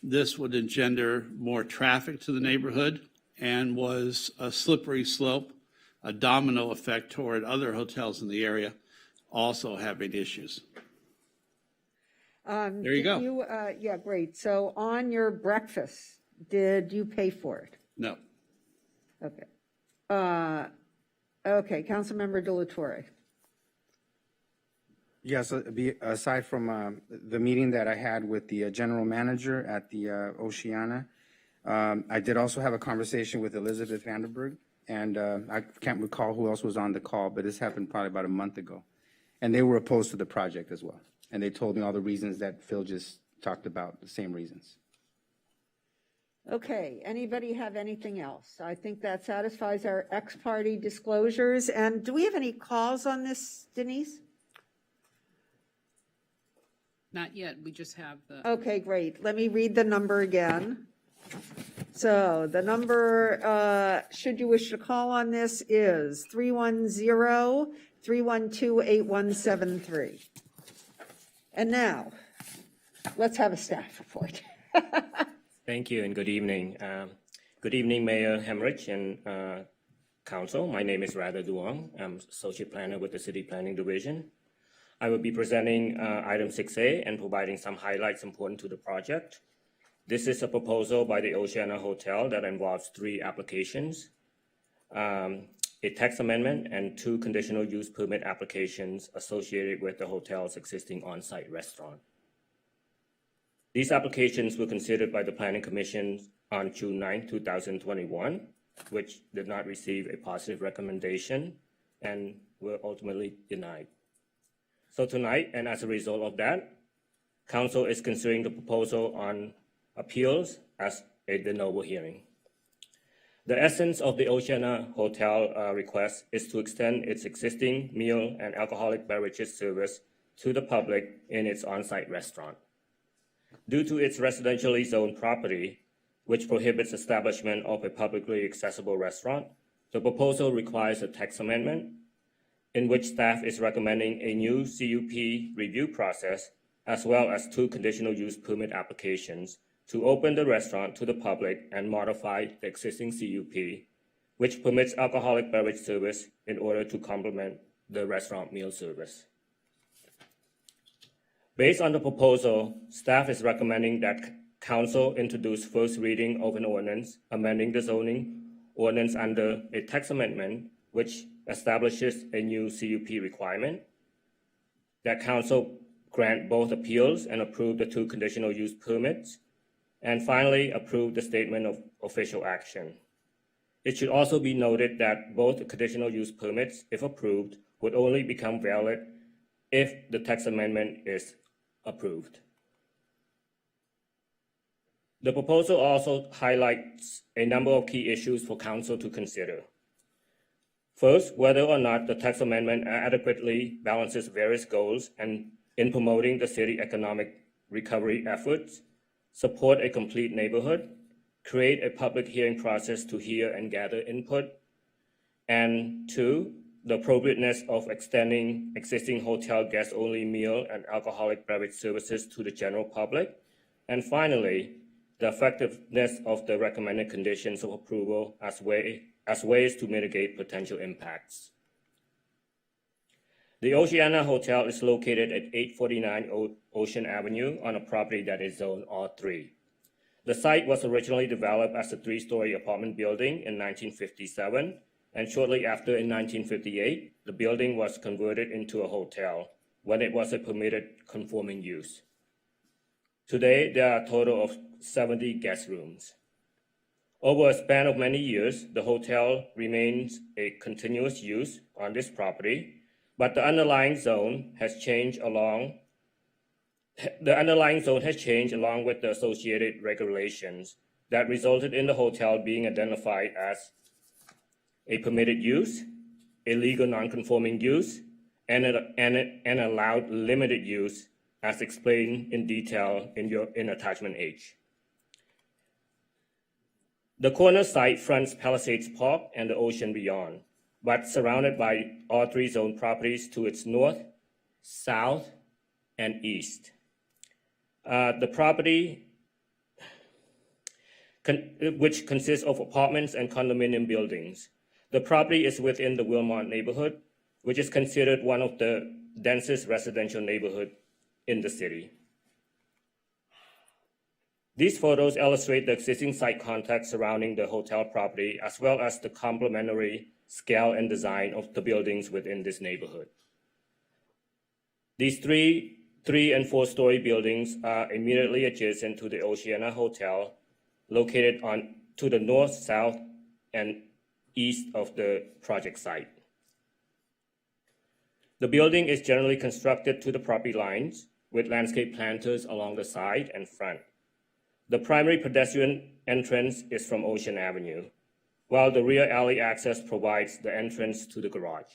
this would engender more traffic to the neighborhood and was a slippery slope, a domino effect toward other hotels in the area also having issues. There you go. Yeah, great. So on your breakfast, did you pay for it? No. Okay. Okay, Councilmember De La Torre. Yes, aside from the meeting that I had with the general manager at the Oceana, I did also have a conversation with Elizabeth Vandenberg, and I can't recall who else was on the call, but this happened probably about a month ago. And they were opposed to the project as well. And they told me all the reasons that Phil just talked about, the same reasons. Okay, anybody have anything else? I think that satisfies our ex-party disclosures. And do we have any calls on this, Denise? Not yet, we just have the. Okay, great. Let me read the number again. So the number, should you wish to call on this, is 310-312-8173. And now, let's have a staff report. Thank you and good evening. Good evening, Mayor Hemrich and Council. My name is Radha Duong. I'm Associate Planner with the City Planning Division. I will be presenting item 6A and providing some highlights important to the project. This is a proposal by the Oceana Hotel that involves 3 applications, a text amendment, and 2 conditional use permit applications associated with the hotel's existing on-site restaurant. These applications were considered by the Planning Commission on June 9, 2021, which did not receive a positive recommendation and were ultimately denied. So tonight, and as a result of that, Council is considering the proposal on appeals as a de novo hearing. The essence of the Oceana Hotel request is to extend its existing meal and alcoholic beverages service to the public in its on-site restaurant. Due to its residentially zoned property, which prohibits establishment of a publicly accessible restaurant, the proposal requires a text amendment in which staff is recommending a new CUP review process as well as 2 conditional use permit applications to open the restaurant to the public and modify the existing CUP, which permits alcoholic beverage service in order to complement the restaurant meal service. Based on the proposal, staff is recommending that Council introduce first reading of an ordinance amending the zoning ordinance under a text amendment which establishes a new CUP requirement, that Council grant both appeals and approve the 2 conditional use permits, and finally approve the statement of official action. It should also be noted that both conditional use permits, if approved, would only become valid if the text amendment is approved. The proposal also highlights a number of key issues for Council to consider. First, whether or not the text amendment adequately balances various goals and in promoting the city economic recovery efforts, support a complete neighborhood, create a public hearing process to hear and gather input, and 2, the appropriateness of extending existing hotel guest-only meal and alcoholic beverage services to the general public. And finally, the effectiveness of the recommended conditions of approval as ways to mitigate potential impacts. The Oceana Hotel is located at 849 Ocean Avenue on a property that is zoned R3. The site was originally developed as a 3-story apartment building in 1957, and shortly after in 1958, the building was converted into a hotel when it was a permitted conforming use. Today, there are a total of 70 guest rooms. Over a span of many years, the hotel remains a continuous use on this property, but the underlying zone has changed along with the associated regulations that resulted in the hotel being identified as a permitted use, a legal non-conforming use, and an allowed limited use, as explained in detail in attachment H. The corner site fronts Palisades Park and the ocean beyond, but surrounded by R3 zone properties to its north, south, and east. The property, which consists of apartments and condominium buildings. The property is within the Wilmot neighborhood, which is considered one of the densest residential neighborhoods in the city. These photos illustrate the existing site context surrounding the hotel property, as well as the complementary scale and design of the buildings within this neighborhood. These three and 4-story buildings are immediately adjacent to the Oceana Hotel, located to the north, south, and east of the project site. The building is generally constructed to the property lines, with landscape planters along the side and front. The primary pedestrian entrance is from Ocean Avenue, while the rear alley access provides the entrance to the garage.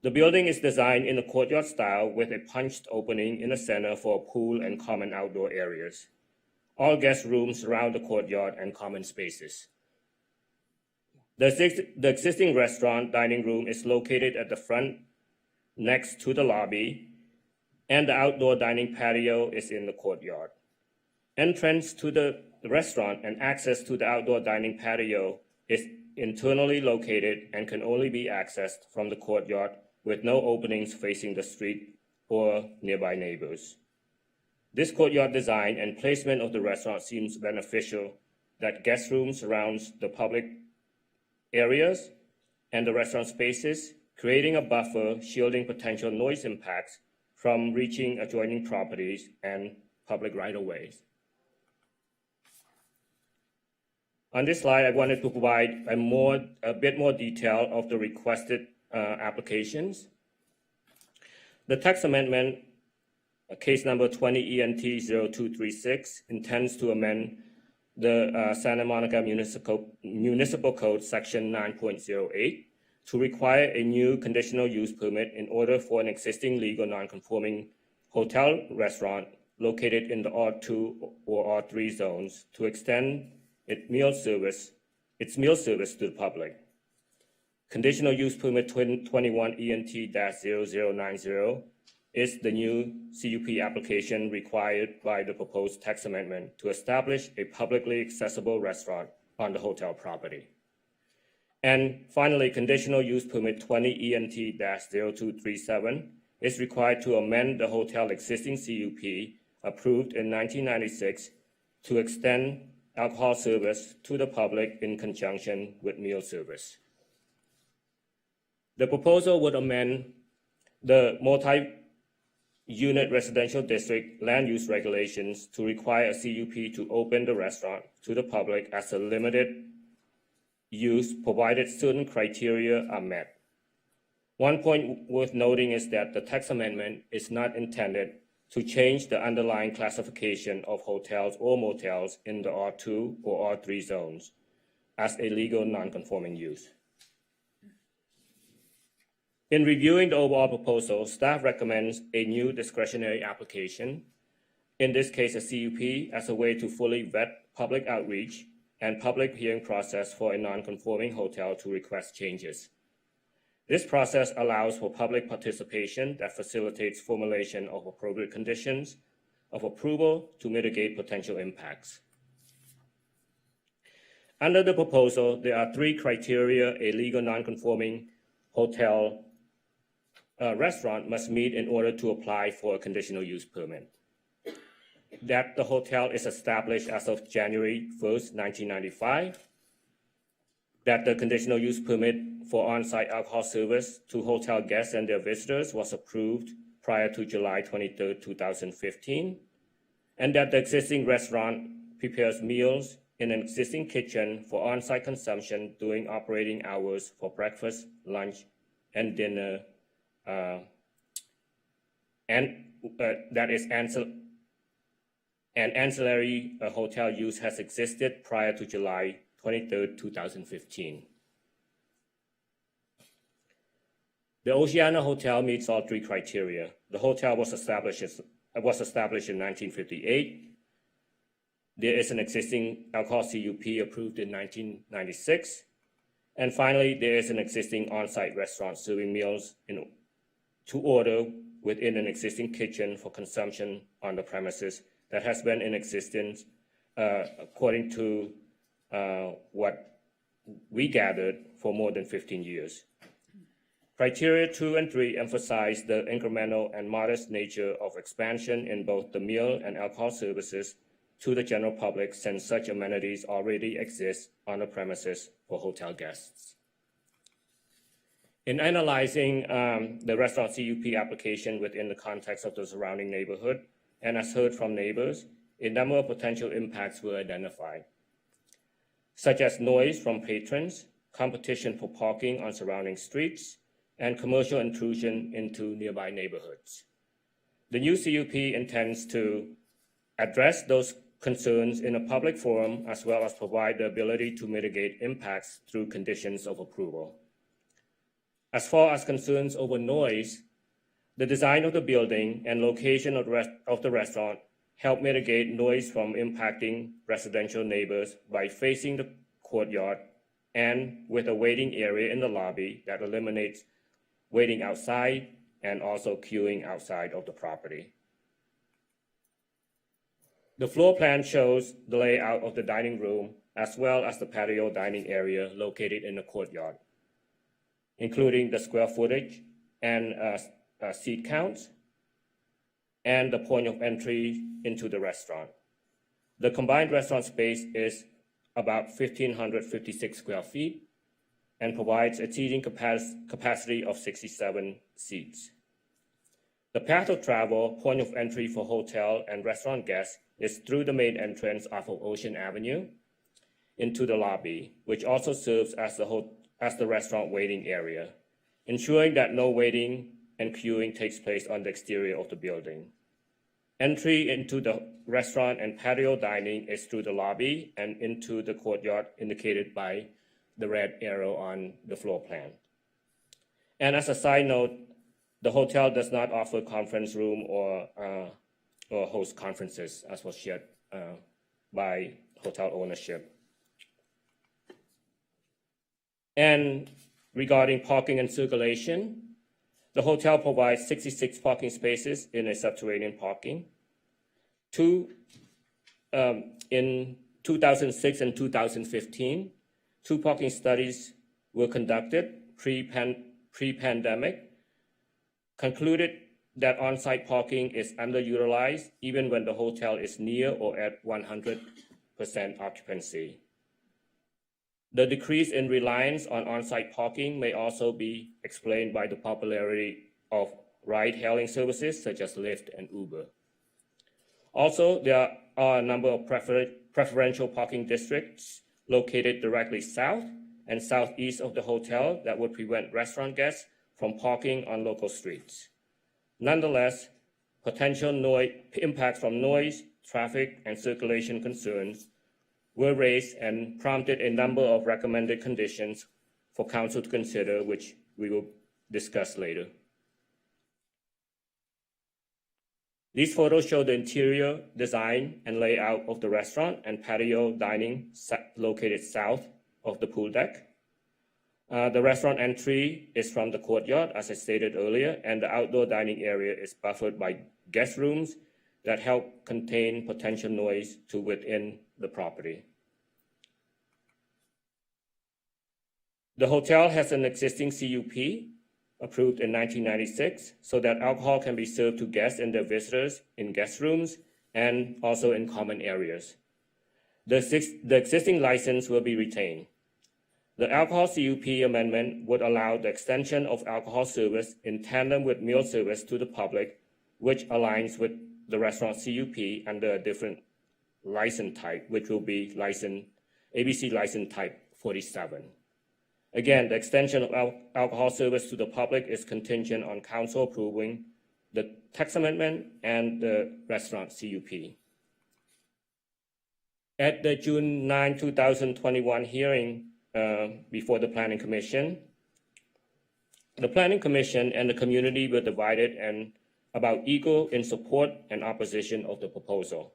The building is designed in a courtyard style with a punched opening in the center for a pool and common outdoor areas. All guest rooms surround the courtyard and common spaces. The existing restaurant dining room is located at the front next to the lobby, and the outdoor dining patio is in the courtyard. Entrance to the restaurant and access to the outdoor dining patio is internally located and can only be accessed from the courtyard with no openings facing the street or nearby neighbors. This courtyard design and placement of the restaurant seems beneficial, that guest rooms surrounds the public areas and the restaurant spaces, creating a buffer shielding potential noise impacts from reaching adjoining properties and public right-of-ways. On this slide, I wanted to provide a bit more detail of the requested applications. The text amendment, case number 20 ENT 0236, intends to amend the Santa Monica Municipal Code section 9.08 to require a new conditional use permit in order for an existing legal non-conforming hotel restaurant located in the R2 or R3 zones to extend its meal service to the public. Conditional use permit 21 ENT-0090 is the new CUP application required by the proposed text amendment to establish a publicly accessible restaurant on the hotel property. And finally, conditional use permit 20 ENT-0237 is required to amend the hotel existing CUP approved in 1996 to extend alcohol service to the public in conjunction with meal service. The proposal would amend the multi-unit residential district land use regulations to require a CUP to open the restaurant to the public as a limited use, provided certain criteria are met. One point worth noting is that the text amendment is not intended to change the underlying classification of hotels or motels in the R2 or R3 zones as a legal non-conforming use. In reviewing the overall proposal, staff recommends a new discretionary application, in this case a CUP, as a way to fully vet public outreach and public hearing process for a non-conforming hotel to request changes. This process allows for public participation that facilitates formulation of appropriate conditions of approval to mitigate potential impacts. Under the proposal, there are 3 criteria a legal non-conforming hotel restaurant must meet in order to apply for a conditional use permit. That the hotel is established as of January 1st, 1995, that the conditional use permit for on-site alcohol service to hotel guests and their visitors was approved prior to July 23rd, 2015, and that the existing restaurant prepares meals in an existing kitchen for on-site consumption during operating hours for breakfast, lunch, and dinner, that is ancillary hotel use has existed prior to July 23rd, 2015. The Oceana Hotel meets all 3 criteria. The hotel was established in 1958. There is an existing alcohol CUP approved in 1996. And finally, there is an existing on-site restaurant serving meals to order within an existing kitchen for consumption on the premises that has been in existence, according to what we gathered, for more than 15 years. Criteria 2 and 3 emphasize the incremental and modest nature of expansion in both the meal and alcohol services to the general public, since such amenities already exist on the premises for hotel guests. In analyzing the restaurant CUP application within the context of the surrounding neighborhood, and as heard from neighbors, a number of potential impacts were identified, such as noise from patrons, competition for parking on surrounding streets, and commercial intrusion into nearby neighborhoods. The new CUP intends to address those concerns in a public forum, as well as provide the ability to mitigate impacts through conditions of approval. As far as concerns over noise, the design of the building and location of the restaurant help mitigate noise from impacting residential neighbors by facing the courtyard and with a waiting area in the lobby that eliminates waiting outside and also queuing outside of the property. The floor plan shows the layout of the dining room as well as the patio dining area located in the courtyard, including the square footage and seat counts and the point of entry into the restaurant. The combined restaurant space is about 1,556 square feet and provides a seating capacity of 67 seats. The path of travel, point of entry for hotel and restaurant guests, is through the main entrance off of Ocean Avenue into the lobby, which also serves as the restaurant waiting area, ensuring that no waiting and queuing takes place on the exterior of the building. Entry into the restaurant and patio dining is through the lobby and into the courtyard indicated by the red arrow on the floor plan. And as a side note, the hotel does not offer conference room or host conferences, as was shared by hotel ownership. And regarding parking and circulation, the hotel provides 66 parking spaces in a subterranean parking. In 2006 and 2015, 2 parking studies were conducted pre-pandemic, concluded that on-site parking is underutilized even when the hotel is near or at 100% occupancy. The decrease in reliance on on-site parking may also be explained by the popularity of ride-hailing services such as Lyft and Uber. Also, there are a number of preferential parking districts located directly south and southeast of the hotel that would prevent restaurant guests from parking on local streets. Nonetheless, potential impacts from noise, traffic, and circulation concerns were raised and prompted a number of recommended conditions for council to consider, which we will discuss later. These photos show the interior design and layout of the restaurant and patio dining located south of the pool deck. The restaurant entry is from the courtyard, as I stated earlier, and the outdoor dining area is buffered by guest rooms that help contain potential noise to within the property. The hotel has an existing CUP approved in 1996 so that alcohol can be served to guests and their visitors in guest rooms and also in common areas. The existing license will be retained. The alcohol CUP amendment would allow the extension of alcohol service in tandem with meal service to the public, which aligns with the restaurant CUP under a different license type, which will be ABC license type 47. Again, the extension of alcohol service to the public is contingent on council approving the tax amendment and the restaurant CUP. At the June 9, 2021 hearing before the Planning Commission, the Planning Commission and the community were divided and about equal in support and opposition of the proposal.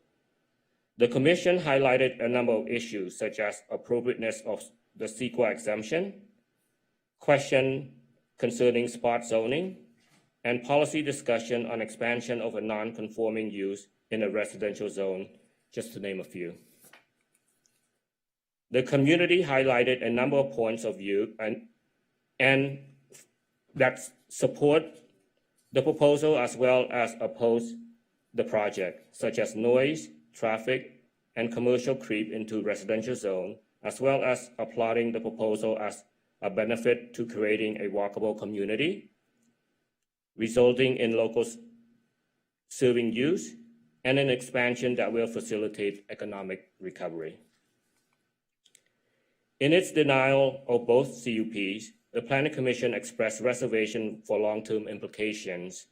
The Commission highlighted a number of issues such as appropriateness of the CEQA exemption, question concerning spot zoning, and policy discussion on expansion of a non-conforming use in a residential zone, just to name a few. The community highlighted a number of points of view and that support the proposal as well as oppose the project, such as noise, traffic, and commercial creep into residential zone, as well as applauding the proposal as a benefit to creating a walkable community, resulting in local serving use, and an expansion that will facilitate economic recovery. In its denial of both CUPs, the Planning Commission expressed reservation for long-term implications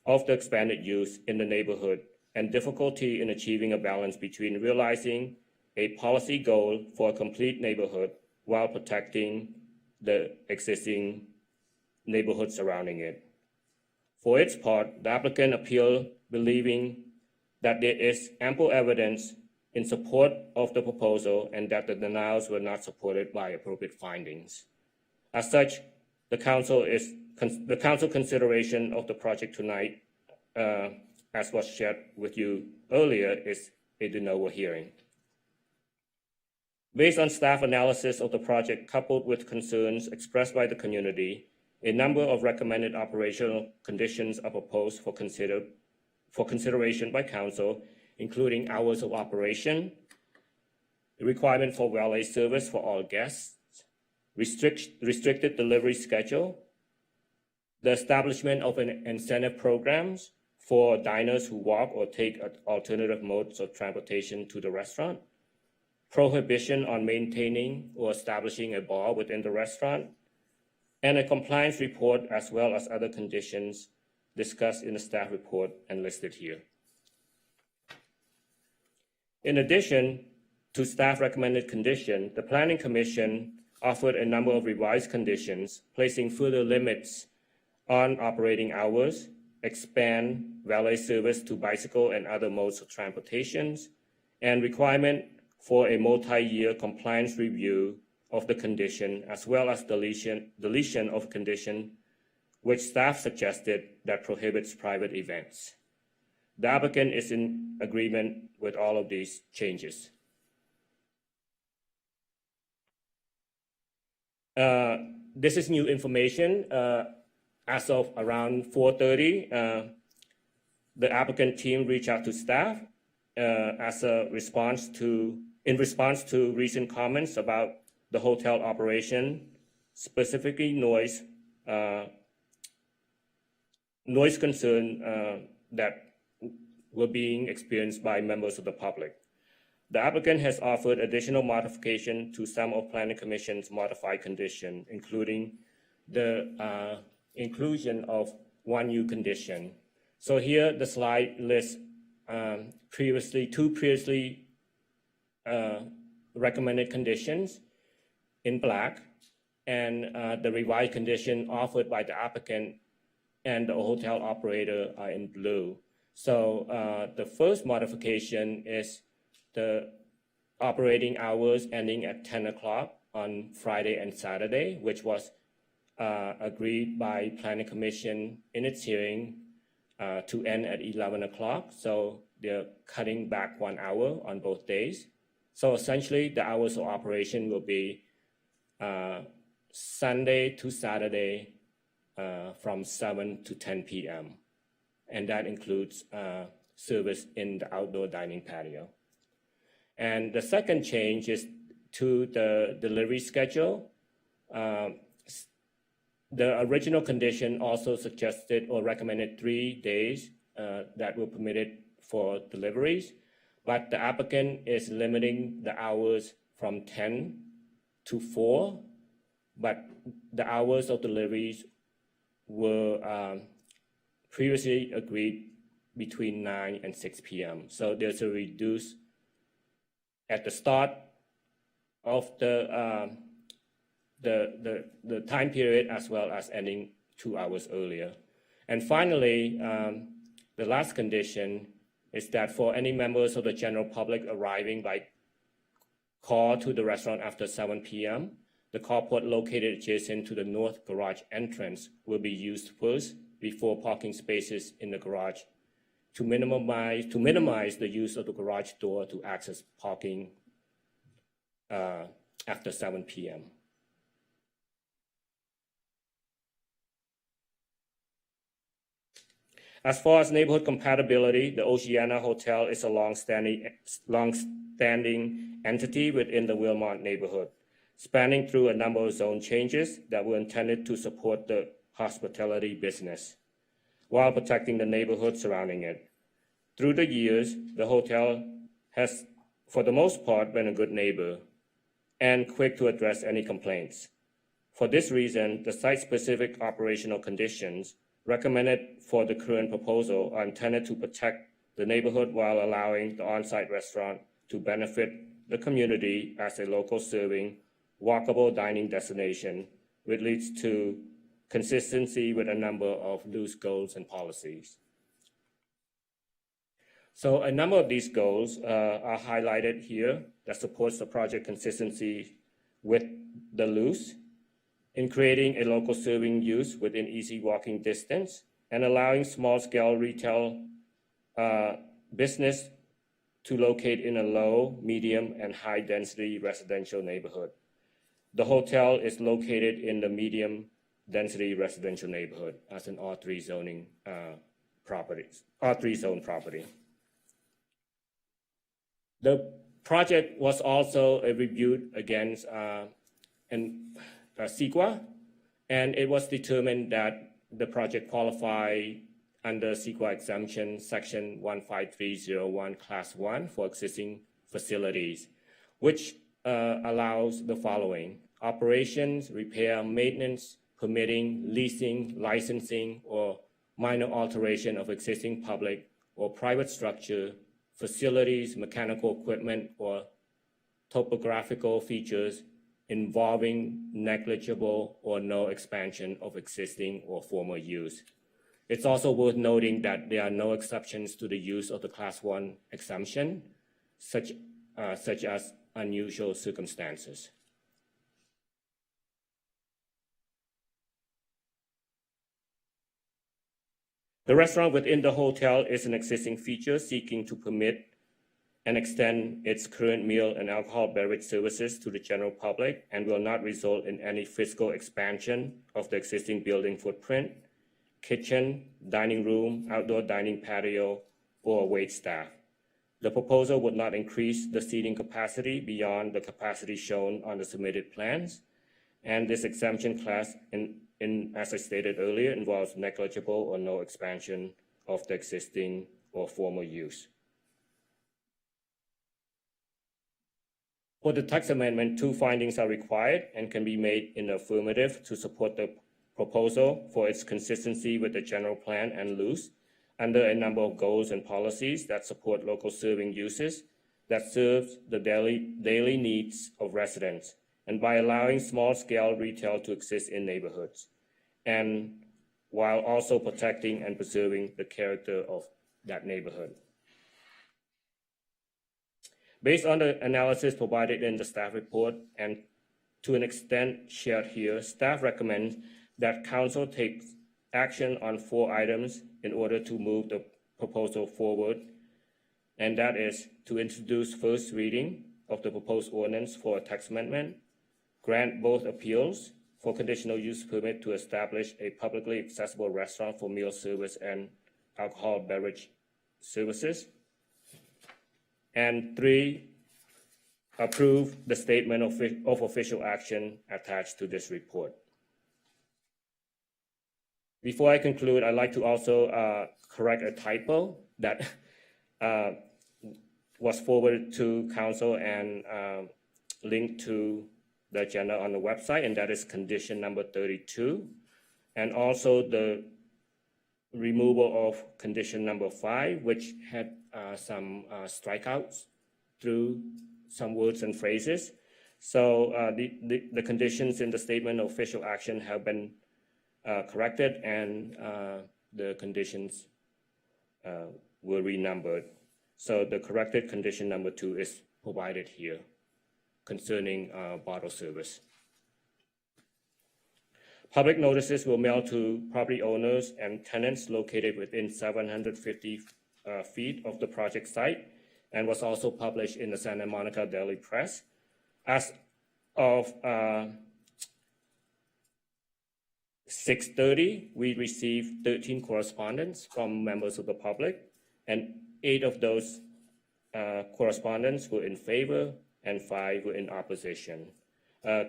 of the expanded use in the neighborhood and difficulty in achieving a balance between realizing a policy goal for a complete neighborhood while protecting the existing neighborhood surrounding it. For its part, the applicant appealed, believing that there is ample evidence in support of the proposal and that the denials were not supported by appropriate findings. As such, the council consideration of the project tonight, as was shared with you earlier, is a de novo hearing. Based on staff analysis of the project coupled with concerns expressed by the community, a number of recommended operational conditions are proposed for consideration by council, including hours of operation, the requirement for valet service for all guests, restricted delivery schedule, the establishment of an incentive programs for diners who walk or take alternative modes of transportation to the restaurant, prohibition on maintaining or establishing a bar within the restaurant, and a compliance report as well as other conditions discussed in the staff report and listed here. In addition to staff recommended condition, the Planning Commission offered a number of revised conditions, placing further limits on operating hours, expand valet service to bicycle and other modes of transportations, and requirement for a multi-year compliance review of the condition, as well as deletion of condition, which staff suggested that prohibits private events. The applicant is in agreement with all of these changes. This is new information. As of around 4:30, the applicant team reached out to staff in response to recent comments about the hotel operation, specifically noise concern that were being experienced by members of the public. The applicant has offered additional modification to some of Planning Commission's modified condition, including the inclusion of one new condition. So here the slide lists two previously recommended conditions in black, and the revised condition offered by the applicant and the hotel operator are in blue. So the first modification is the operating hours ending at 10 o'clock on Friday and Saturday, which was agreed by Planning Commission in its hearing to end at 11 o'clock. So they're cutting back 1 hour on both days. So essentially, the hours of operation will be Sunday to Saturday from 7 to 10 p.m. And that includes service in the outdoor dining patio. And the second change is to the delivery schedule. The original condition also suggested or recommended 3 days that were permitted for deliveries, but the applicant is limiting the hours from 10 to 4, but the hours of deliveries were previously agreed between 9 and 6 p.m. So there's a reduce at the start of the time period as well as ending 2 hours earlier. And finally, the last condition is that for any members of the general public arriving by car to the restaurant after 7 p.m., the carport located adjacent to the north garage entrance will be used first before parking spaces in the garage to minimize the use of the garage door to access parking after 7 p.m. As far as neighborhood compatibility, the Oceana Hotel is a long-standing entity within the Wilmot neighborhood, spanning through a number of zone changes that were intended to support the hospitality business, while protecting the neighborhood surrounding it. Through the years, the hotel has, for the most part, been a good neighbor and quick to address any complaints. For this reason, the site-specific operational conditions recommended for the current proposal are intended to protect the neighborhood while allowing the on-site restaurant to benefit the community as a local serving, walkable dining destination, which leads to consistency with a number of loose goals and policies. So a number of these goals are highlighted here that supports the project consistency with the loose, in creating a local serving use within easy walking distance and allowing small-scale retail business to locate in a low, medium, and high-density residential neighborhood. The hotel is located in the medium-density residential neighborhood as an R3 zoning R3 zone property. The project was also reviewed against CEQA, and it was determined that the project qualified under CEQA exemption section 15301 class 1 for existing facilities, which allows the following: operations, repair, maintenance, permitting, leasing, licensing, or minor alteration of existing public or private structure, facilities, mechanical equipment, or topographical features involving negligible or no expansion of existing or former use. It's also worth noting that there are no exceptions to the use of the Class 1 exemption, such as unusual circumstances. The restaurant within the hotel is an existing feature seeking to permit and extend its current meal and alcohol beverage services to the general public and will not result in any physical expansion of the existing building footprint, kitchen, dining room, outdoor dining patio, or wait staff. The proposal would not increase the seating capacity beyond the capacity shown on the submitted plans, and this exemption class, as I stated earlier, involves negligible or no expansion of the existing or former use. For the text amendment, 2 findings are required and can be made in the affirmative to support the proposal for its consistency with the general plan and loose under a number of goals and policies that support local serving uses that serves the daily needs of residents, and by allowing small-scale retail to exist in neighborhoods, and while also protecting and preserving the character of that neighborhood. Based on the analysis provided in the staff report and to an extent shared here, staff recommends that council takes action on 4 items in order to move the proposal forward, and that is to introduce first reading of the proposed ordinance for a text amendment, grant both appeals for conditional use permit to establish a publicly accessible restaurant for meal service and alcohol beverage services, and 3, approve the statement of official action attached to this report. Before I conclude, I'd like to also correct a typo that was forwarded to council and linked to the agenda on the website, and that is condition number 32. And also the removal of condition number 5, which had some strikeouts through some words and phrases. So the conditions in the statement of official action have been corrected, and the conditions were renumbered. So the corrected condition number 2 is provided here concerning bottle service. Public notices were mailed to property owners and tenants located within 750 feet of the project site, and was also published in the Santa Monica Daily Press. As of 6:30, we received 13 correspondence from members of the public, and 8 of those correspondents were in favor and 5 were in opposition.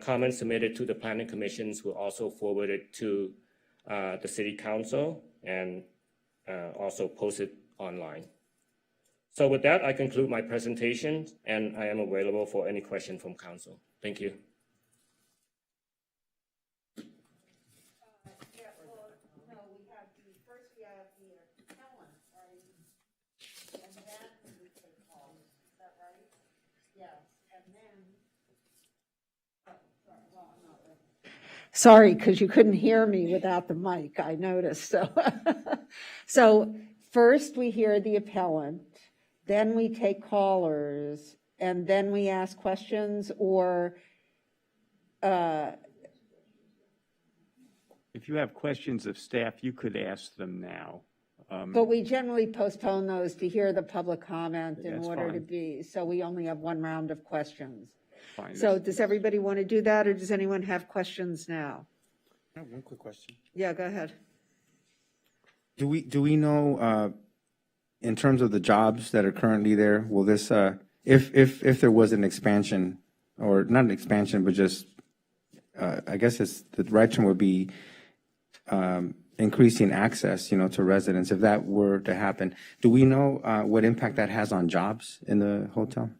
Comments submitted to the planning commissions were also forwarded to the city council and also posted online. So with that, I conclude my presentation, and I am available for any question from council. Thank you. Sorry, because you couldn't hear me without the mic, I noticed. So first we hear the appellant, then we take callers, and then we ask questions, or If you have questions of staff, you could ask them now. but we generally postpone those to hear the public comment in That's order to fine. be, so we only have 1 round of questions. Fine. So does everybody want to do that, or does anyone have questions now? I have one quick question. Yeah, go ahead. Do we know, in terms of the jobs that are currently there, will this, if there was an expansion, or not an expansion, but just, I guess the direction would be increasing access, to residents, if that were to happen, do we know what impact that has on jobs in the hotel?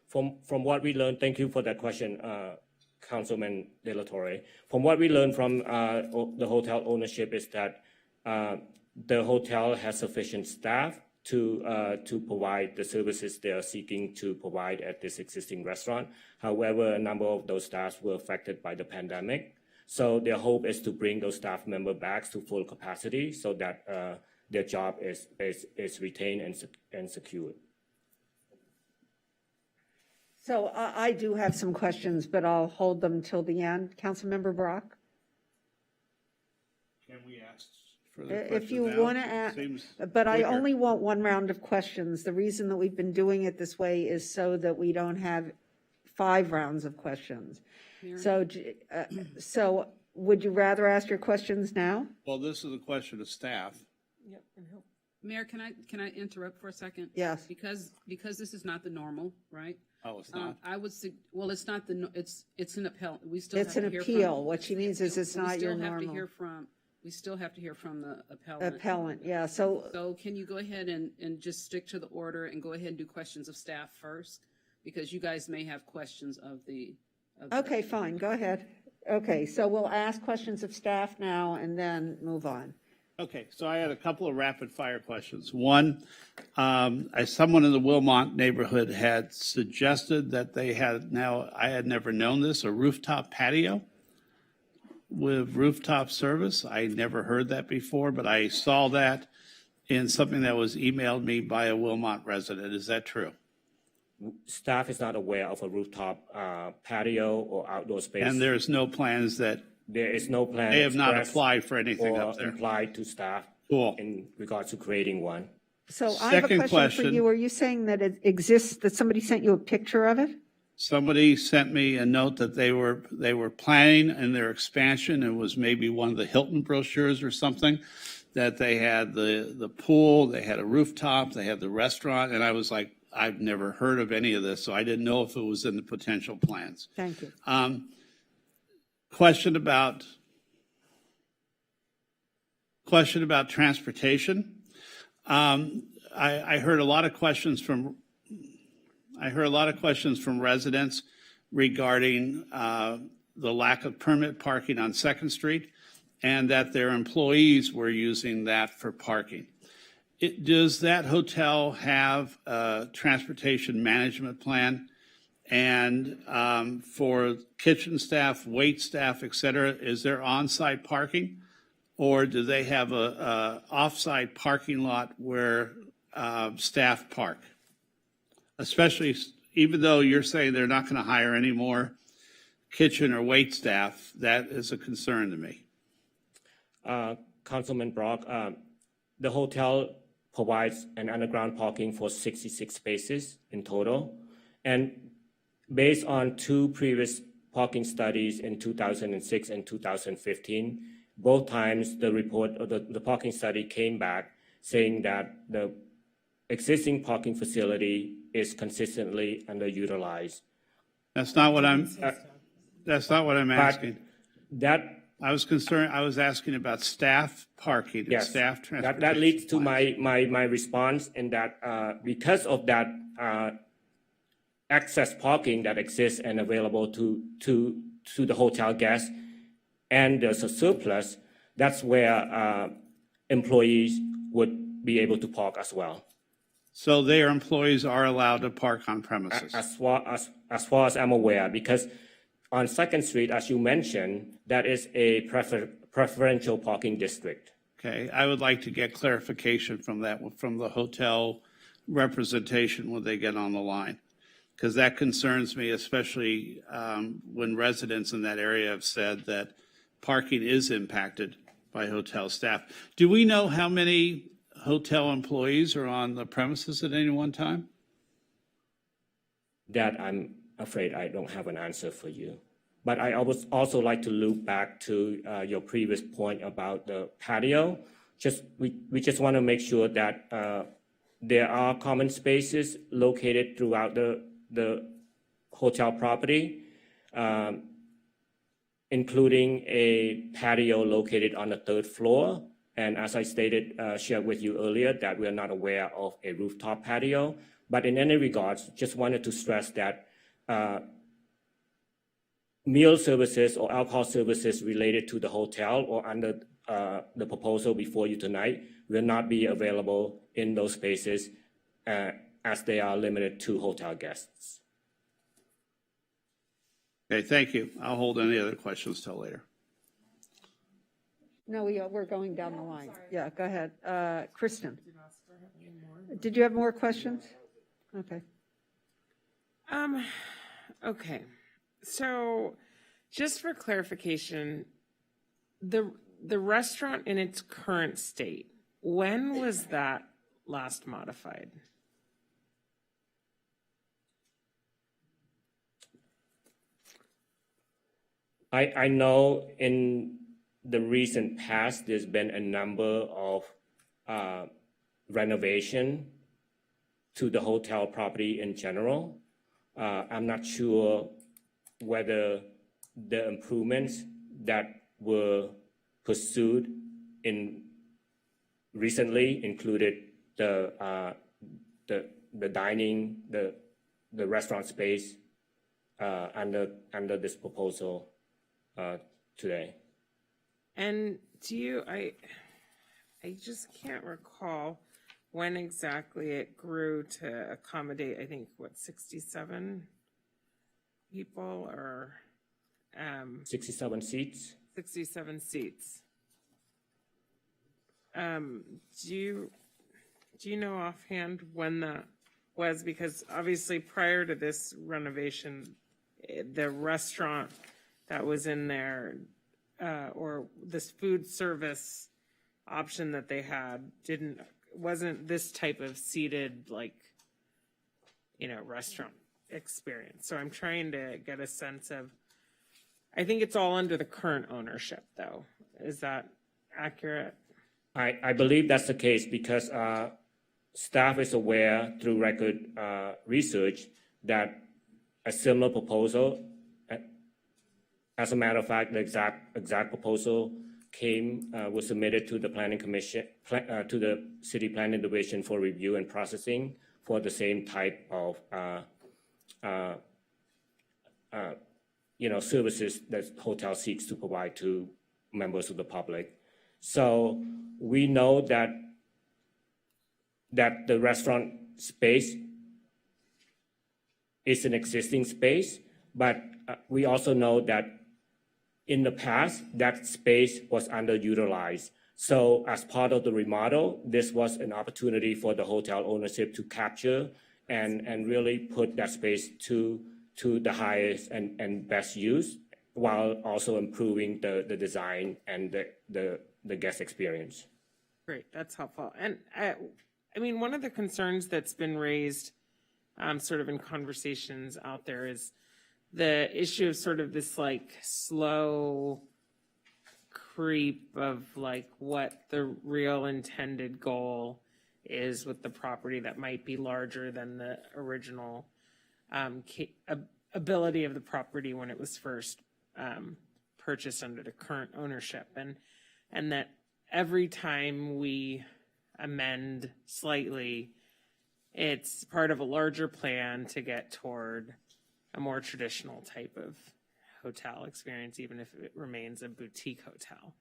From what we learned, thank you for that question, Councilman De La Torre. From what we learned from the hotel ownership is that the hotel has sufficient staff to provide the services they are seeking to provide at this existing restaurant. However, a number of those staffs were affected by the pandemic. So their hope is to bring those staff members back to full capacity so that their job is retained and secured. So I do have some questions, but I'll hold them till the end. Councilmember Brock? Can we ask for the If you question now? want to ask, Seems but I quicker. only want 1 round of questions. The reason that we've been doing it this way is so that we don't have 5 rounds of questions. So would you rather ask your questions now? Well, this is a question of staff. Mayor, can I interrupt for a second? Yes. Because this is not the normal, right? Oh, it's not? I would say, well, it's not it's an appel. We still have It's to an hear appeal. from. What she means is it's not your normal. We still have to hear from the appellant. Appellant, yeah, so can you go ahead and just stick to the order and go ahead and do questions of staff first? Because you guys may have questions of the. okay, fine, go ahead. Okay, so we'll ask questions of staff now and then move on. Okay, so I had a couple of rapid fire questions. One, someone in the Wilmont neighborhood had suggested that they had I had never known this, a rooftop patio with rooftop service. I never heard that before, but I saw that in something that was emailed me by a Wilmont resident. Is that true? staff is not aware of a rooftop patio or outdoor space. And there's no plans that There is no plan. they have not expressed applied for anything or up there. implied to staff Cool. in regards to creating one. So I have a Second question for question. you. Are you saying that it exists, that somebody sent you a picture of it? Somebody sent me a note that they were planning in their expansion. It was maybe one of the Hilton brochures or something, that they had the pool, they had a rooftop, they had the restaurant, and I was like, I've never heard of any of this, so I didn't know if it was in the potential plans. Thank you. Question about transportation. I heard a lot of questions from residents regarding the lack of permit parking on Second Street, and that their employees were using that for parking. Does that hotel have a transportation management plan? And for kitchen staff, wait staff, et cetera, is there on-site parking? Or do they have a off-site parking lot where staff park? Especially, even though you're saying they're not going to hire any more kitchen or wait staff, that is a concern to me. Councilman Brock, the hotel provides an underground parking for 66 spaces in total. And based on 2 previous parking studies in 2006 and 2015, both times the report or the parking study came back saying that the existing parking facility is consistently underutilized. That's not what I'm asking. I was asking about staff parking and Yes, staff transportation. that leads to my response in that because of that excess parking that exists and available to the hotel guests, and there's a surplus, that's where employees would be able to park as well. So their employees are allowed to park on premises? As far as I'm aware, because on Second Street, as you mentioned, that is a preferential parking district. Okay, I would like to get clarification from that, from the hotel representation when they get on the line, because that concerns me, especially when residents in that area have said that parking is impacted by hotel staff. Do we know how many hotel employees are on the premises at any one time? That I'm afraid I don't have an answer for you. But I would also like to loop back to your previous point about the patio. We just want to make sure that there are common spaces located throughout the hotel property, including a patio located on the 3rd floor. And as I shared with you earlier, that we are not aware of a rooftop patio. But in any regards, just wanted to stress that meal services or alcohol services related to the hotel or under the proposal before you tonight will not be available in those spaces as they are limited to hotel guests. Okay, thank you. I'll hold any other questions till later. No, we're going down the line. Yeah, go ahead. Kristen, did you have more questions? Okay. Okay. So just for clarification, the restaurant in its current state, when was that last modified? I know in the recent past, there's been a number of renovation to the hotel property in general. I'm not sure whether the improvements that were pursued recently included the dining, the restaurant space under this proposal today. And I just can't recall when exactly it grew to accommodate, I think, 67 people or 67 seats. 67 seats. Do you know offhand when that was because obviously prior to this renovation, the restaurant that was in there, or this food service option that they had wasn't this type of seated, like, restaurant experience. So I'm trying to get a sense of, I think it's all under the current ownership though. Is that accurate? I believe that's the case because staff is aware through record research that a similar proposal, as a matter of fact, the exact proposal was submitted to the planning commission, to the city planning division for review and processing for the same type of services that hotel seeks to provide to members of the public. So we know that the restaurant space is an existing space, but we also know that in the past, that space was underutilized. So as part of the remodel, this was an opportunity for the hotel ownership to capture and really put that space to the highest and best use, while also improving the design and the guest experience. Great, that's helpful. And I mean, one of the concerns that's been raised sort of in conversations out there is the issue of sort of this like slow creep of like what the real intended goal is with the property that might be larger than the original ability of the property when it was first purchased under the current ownership, and that every time we amend slightly, it's part of a larger plan to get toward a more traditional type of hotel experience, even if it remains a boutique hotel.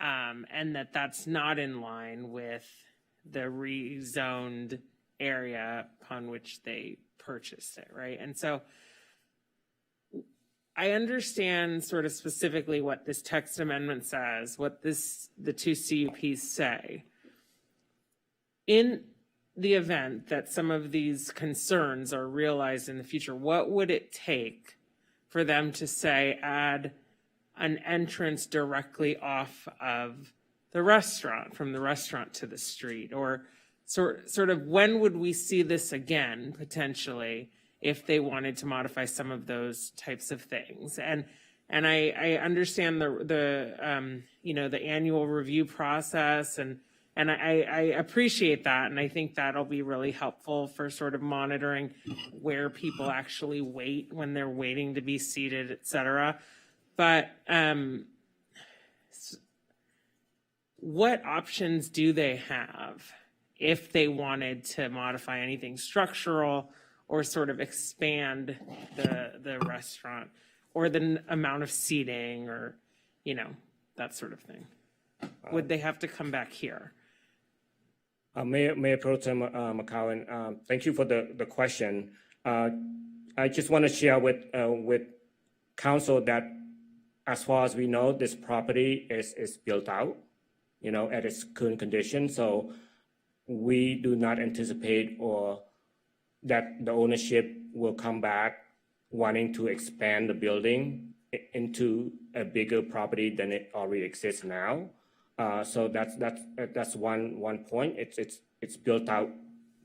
And that's not in line with the rezoned area upon which they purchased it, right? And so I understand sort of specifically what this text amendment says, what the two CUPs say. In the event that some of these concerns are realized in the future, what would it take for them to say add an entrance directly off of the restaurant, from the restaurant to the street? Or sort of when would we see this again, potentially, if they wanted to modify some of those types of things? And I understand the annual review process, and I appreciate that, and I think that'll be really helpful for sort of monitoring where people actually wait when they're waiting to be seated, et cetera. But what options do they have if they wanted to modify anything structural or sort of expand the restaurant or the amount of seating or, that sort of thing? Would they have to come back here? Mayor Pro Tem McCowan, thank you for the question. I just want to share with council that as far as we know, this property is built out, at its current condition. So we do not anticipate or that the ownership will come back wanting to expand the building into a bigger property than it already exists now. So that's one point. It's built out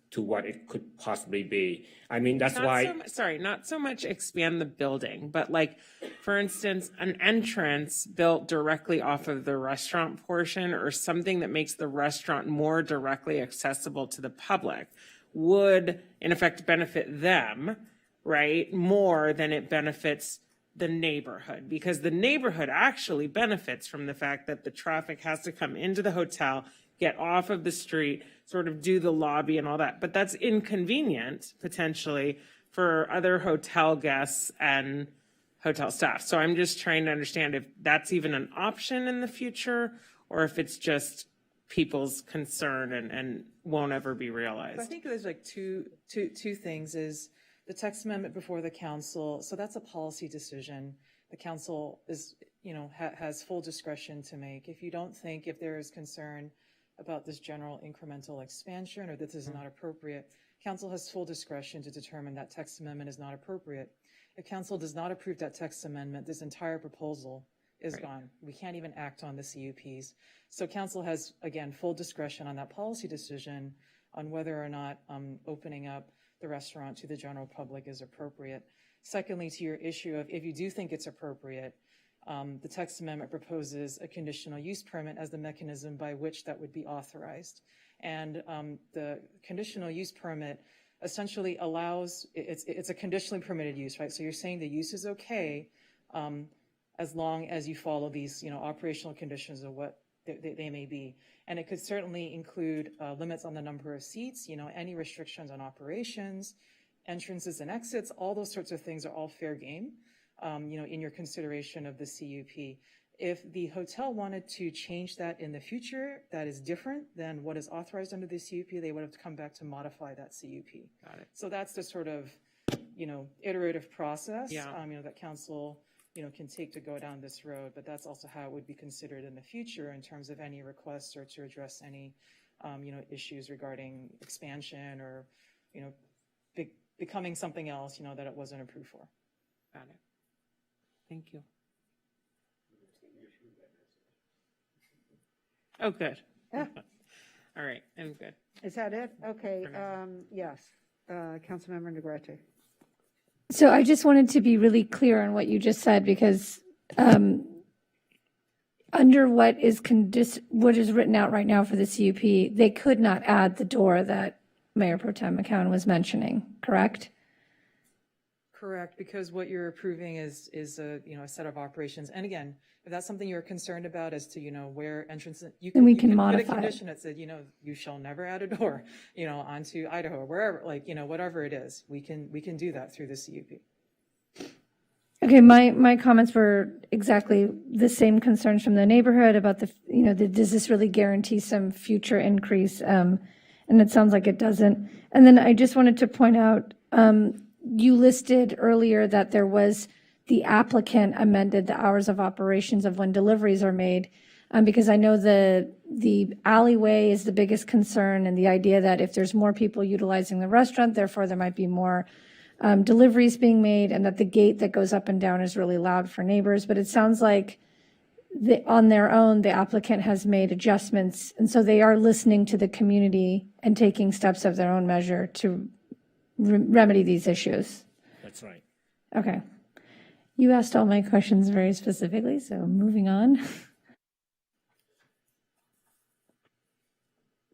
to what it could possibly be. I mean, that's why. Not so much expand the building, but like, for instance, an entrance built directly off of the restaurant portion or something that makes the restaurant more directly accessible to the public would, in effect, benefit them, right, more than it benefits the neighborhood, because the neighborhood actually benefits from the fact that the traffic has to come into the hotel, get off of the street, sort of do the lobby and all that. But that's inconvenient, potentially, for other hotel guests and hotel staff. So I'm just trying to understand if that's even an option in the future, or if it's just people's concern and won't ever be realized. I think there's like two things is the text amendment before the council. So that's a policy decision. The council is, has full discretion to make. If you don't think, if there is concern about this general incremental expansion or that this is not appropriate, council has full discretion to determine that text amendment is not appropriate. If council does not approve that text amendment, this entire proposal is gone. We can't even act on the CUPs. So council has, again, full discretion on that policy decision on whether or not opening up the restaurant to the general public is appropriate. Secondly, to your issue of if you do think it's appropriate, the text amendment proposes a conditional use permit as the mechanism by which that would be authorized. And the conditional use permit essentially allows, it's a conditionally permitted use, right? So you're saying the use is okay as long as you follow these, operational conditions of what they may be. And it could certainly include limits on the number of seats, any restrictions on operations, entrances and exits, all those sorts of things are all fair game, in your consideration of the CUP. If the hotel wanted to change that in the future, that is different than what is authorized under the CUP, they would have to come back to modify that CUP. Got it. So that's the sort of, iterative process, Yeah. That council, can take to go down this road, but that's also how it would be considered in the future in terms of any requests or to address any, issues regarding expansion or, becoming something else, that it wasn't approved for. Got it. Thank you. Oh, good. Yeah. All right, I'm good. Is that it? Okay, yes. Councilmember Negrete. So I just wanted to be really clear on what you just said, because under what is written out right now for the CUP, they could not add the door that Mayor Pro Tem McCown was mentioning, correct? Correct, because what you're approving is a, a set of operations. And again, if that's something you're concerned about as to, where entrance, you Then we can can put a modify it. condition that said, you shall never add a door, onto Idaho, wherever, whatever it is, we can do that through the CUP. Okay, my comments were exactly the same concerns from the neighborhood about does this really guarantee some future increase? And it sounds like it doesn't. And then I just wanted to point out, you listed earlier that there was the applicant amended the hours of operations of when deliveries are made, because I know the alleyway is the biggest concern, and the idea that if there's more people utilizing the restaurant, therefore there might be more deliveries being made, and that the gate that goes up and down is really loud for neighbors. But it sounds like on their own, the applicant has made adjustments, and so they are listening to the community and taking steps of their own measure to remedy these issues. That's right. Okay. You asked all my questions very specifically, so moving on.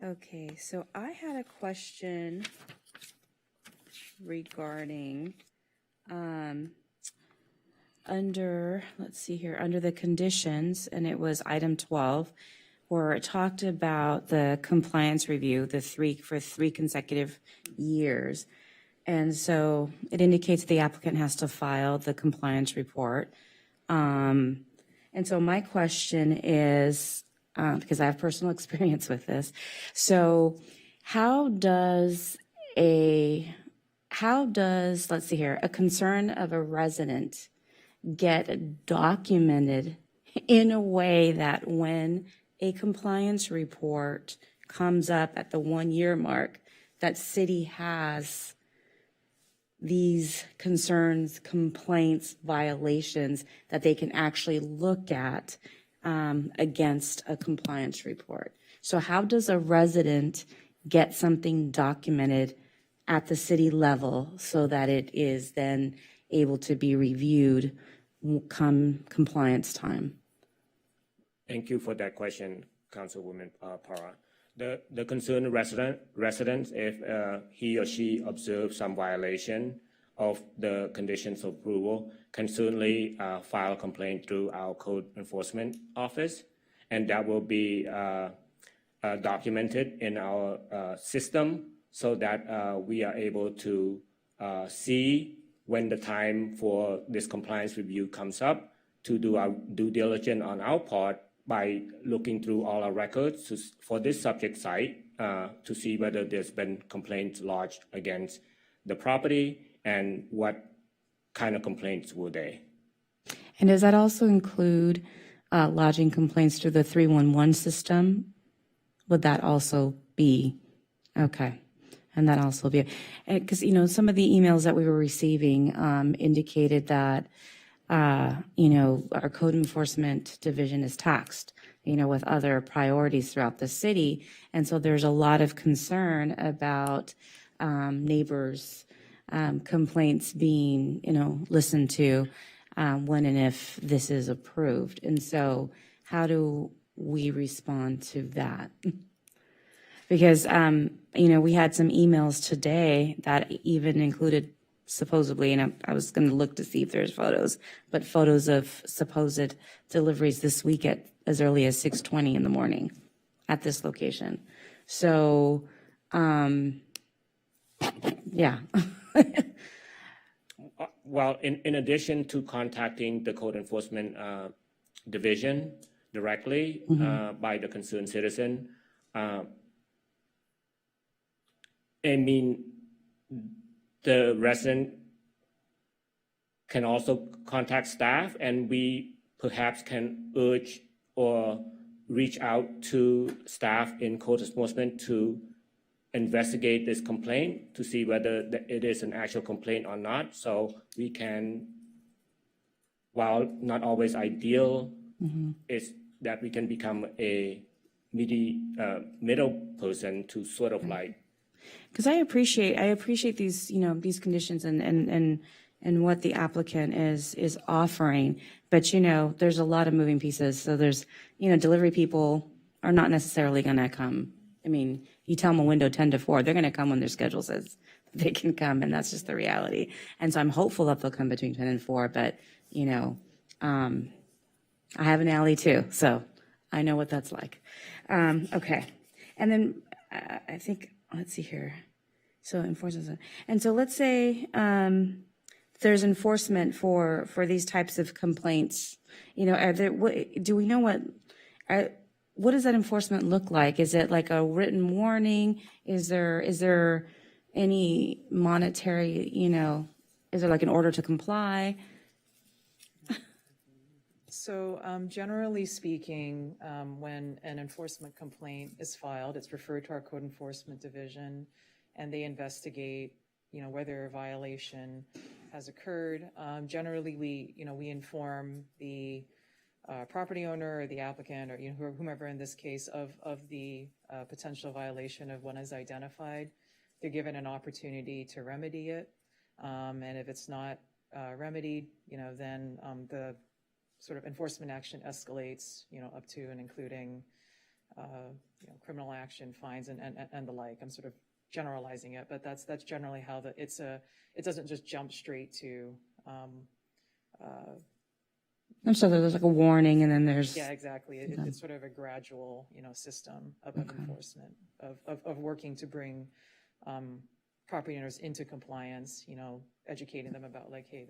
Okay, so I had a question regarding under the conditions, and it was item 12, where it talked about the compliance review, for 3 consecutive years. And so it indicates the applicant has to file the compliance report. And so my question is, because I have personal experience with this, so how does, let's see here, a concern of a resident get documented in a way that when a compliance report comes up at the 1-year mark, that city has these concerns, complaints, violations that they can actually look at against a compliance report? So how does a resident get something documented at the city level so that it is then able to be reviewed come compliance time? Thank you for that question, Councilwoman Para. The concerned resident, if he or she observes some violation of the conditions of approval, can certainly file a complaint through our code enforcement office, and that will be documented in our system so that we are able to see when the time for this compliance review comes up, to do our due diligence on our part by looking through all our records for this subject site to see whether there's been complaints lodged against the property and what kind of complaints were they. And does that also include lodging complaints through the 311 system? Would that also be? Okay. And that also be, because, some of the emails that we were receiving indicated that, our code enforcement division is taxed, with other priorities throughout the city. And so there's a lot of concern about neighbors' complaints being, listened to when and if this is approved. And so how do we respond to that? Because, we had some emails today that even included supposedly, and I was going to look to see if there's photos, but photos of supposed deliveries this week at as early as 6:20 in the morning at this location. So, yeah. Well, in addition to contacting the code enforcement division directly by the concerned citizen, the resident can also contact staff, and we perhaps can urge or reach out to staff in code enforcement to investigate this complaint to see whether it is an actual complaint or not. So we can, while not always ideal, is that we can become a middle person to sort of like. Because I appreciate these, these conditions and what the applicant is offering. But, there's a lot of moving pieces. So there's, delivery people are not necessarily going to come. I mean, you tell them a window 10 to 4, they're going to come when their schedule says they can come, and that's just the reality. And so I'm hopeful that they'll come between 10 and 4, but, I have an alley too, so I know what that's like. Okay. And then I think, let's see here. So enforcement. And so let's say there's enforcement for these types of complaints. Do we know what does that enforcement look like? Is it like a written warning? Is there any monetary, is there like an order to comply? So generally speaking, when an enforcement complaint is filed, it's referred to our code enforcement division, and they investigate, whether a violation has occurred. Generally, we inform the property owner or the applicant or whomever in this case of the potential violation of one is identified. They're given an opportunity to remedy it, and if it's not remedied, then the sort of enforcement action escalates, up to and including, criminal action, fines, and the like. I'm sort of generalizing it, but that's generally how it doesn't just jump straight to. And so there's like a warning, and then there's. Yeah, exactly. It's sort of a gradual, system of enforcement of working to bring property owners into compliance. Educating them about like, hey,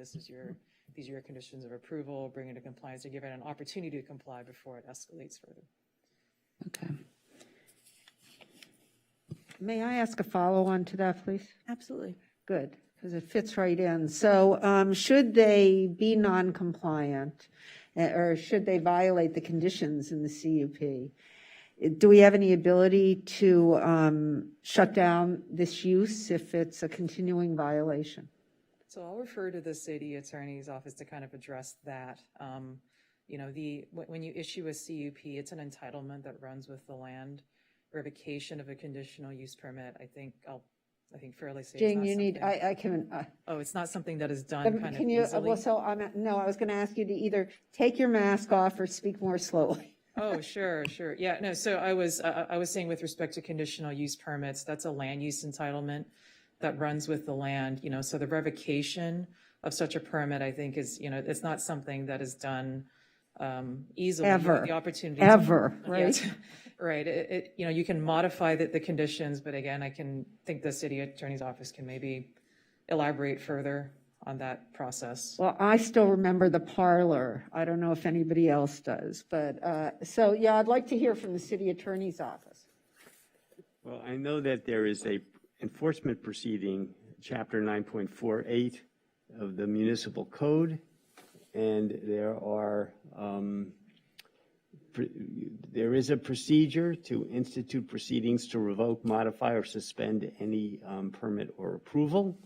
these are your conditions of approval, bring it to compliance, to give it an opportunity to comply before it escalates further. Okay. May I ask a follow-on to that, please? Absolutely. Good, because it fits right in. So should they be non-compliant, or should they violate the conditions in the CUP? Do we have any ability to shut down this use if it's a continuing violation? So I'll refer to the city attorney's office to kind of address that. When you issue a CUP, it's an entitlement that runs with the land. Revocation of a conditional use permit, I think fairly say. Jane, you need, I can. Oh, it's not something that is done kind Can of you, easily? well, so no, I was going to ask you to either take your mask off or speak more slowly. Oh, sure. Yeah, no, so I was saying with respect to conditional use permits, that's a land use entitlement that runs with the land, so the revocation of such a permit, I think is, it's not something that is done easily. Ever. The opportunity. Ever, right? Yeah, right. You can modify the conditions, but again, I think the city attorney's office can maybe elaborate further on that process. Well, I still remember the parlor. I don't know if anybody else does, but so yeah, I'd like to hear from the city attorney's office. Well, I know that there is a enforcement proceeding, Chapter 9.48 of the Municipal Code, and there are there is a procedure to institute proceedings to revoke, modify, or suspend any permit or approval.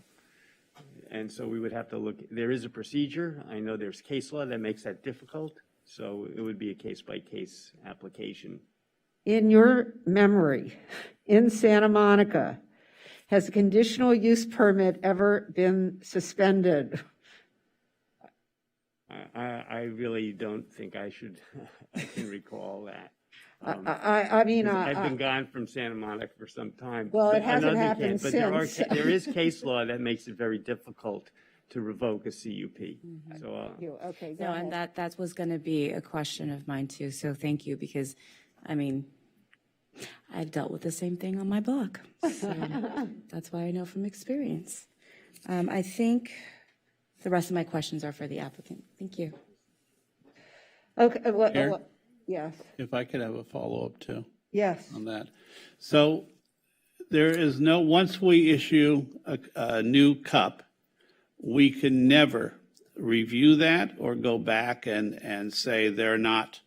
And so we would have to look, there is a procedure. I know there's case law that makes that difficult, so it would be a case-by-case application. In your memory, in Santa Monica, has a conditional use permit ever been suspended? I really don't think I can recall that. I mean, I've been gone from Santa Monica for some time. Well, it But hasn't another happened but since. there is case law that makes it very difficult to revoke a CUP. So, Okay, go No, ahead. and that was going to be a question of mine too. So thank you, because, I mean, I've dealt with the same thing on my block. So that's why I know from experience. I think the rest of my questions are for the applicant. Thank you. Okay, Chair? yes, If I could have a follow-up too yes. on that. So there is no, once we issue a new cup, we can never review that or go back and say they're not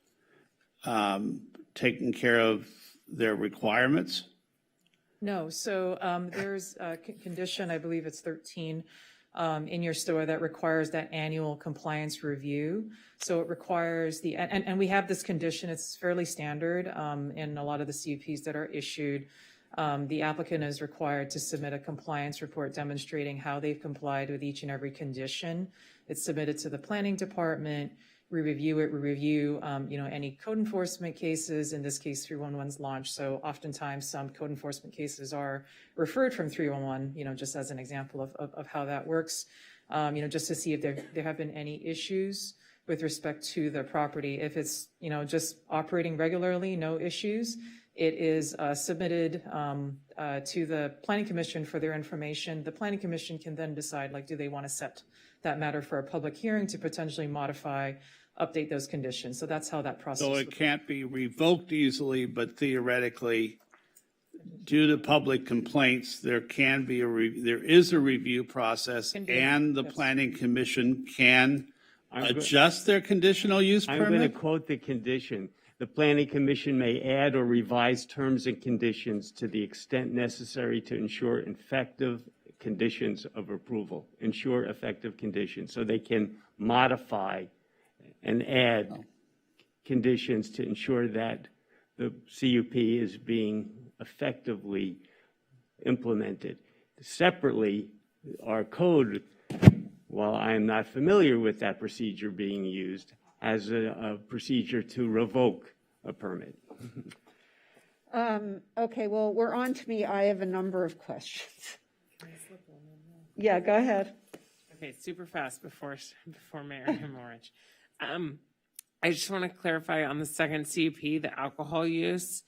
taking care of their requirements? No, so there's a condition, I believe it's 13, in your store that requires that annual compliance review. So it requires and we have this condition, it's fairly standard in a lot of the CUPs that are issued. The applicant is required to submit a compliance report demonstrating how they've complied with each and every condition. It's submitted to the planning department. We review it. We review, any code enforcement cases. In this case, 311's launched. So oftentimes, some code enforcement cases are referred from 311. Just as an example of how that works. Just to see if there have been any issues with respect to the property. If it's just operating regularly, no issues. It is submitted to the Planning Commission for their information. The Planning Commission can then decide, do they want to set that matter for a public hearing to potentially modify, update those conditions. So that's how that process So it can't be revoked easily, but theoretically, due to public complaints, there is a review process, and the Planning Commission can adjust their conditional use I'm going to permit? quote the condition. The Planning Commission may add or revise terms and conditions to the extent necessary to ensure effective conditions of approval, ensure effective conditions. So they can modify and add conditions to ensure that the CUP is being effectively implemented. Separately, our code, while I am not familiar with that procedure being used, has a procedure to revoke a permit. Okay, well, we're on to me. I have a number of questions. Yeah, go ahead. Okay, super fast before Mayor Hemorrhage. I just want to clarify on the second CUP, the alcohol use.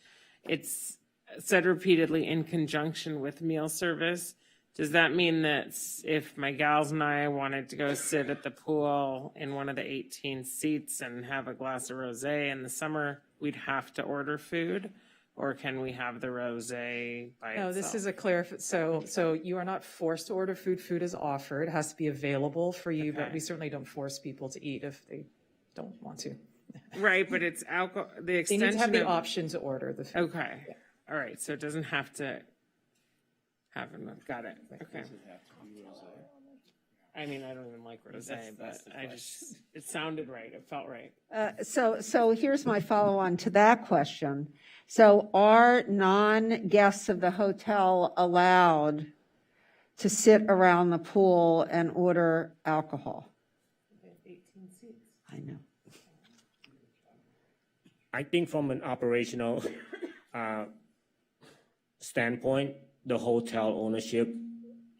It's said repeatedly in conjunction with meal service. Does that mean that if my gals and I wanted to go sit at the pool in one of the 18 seats and have a glass of rosé in the summer, we'd have to order food? Or can we have the rosé by No, itself? this is a so you are not forced to order food. Food is offered. It has to be available for you, but we certainly don't force people to eat if they don't want to. Right, but it's alcohol, the They extension need to have the of- option to order the food. Okay, all right, so it doesn't have to have enough, got it, okay. I mean, I don't even like rosé, but it sounded right, it felt right. So here's my follow-on to that question. So are non-guests of the hotel allowed to sit around the pool and order alcohol? 18 seats. I know. I think from an operational standpoint, the hotel ownership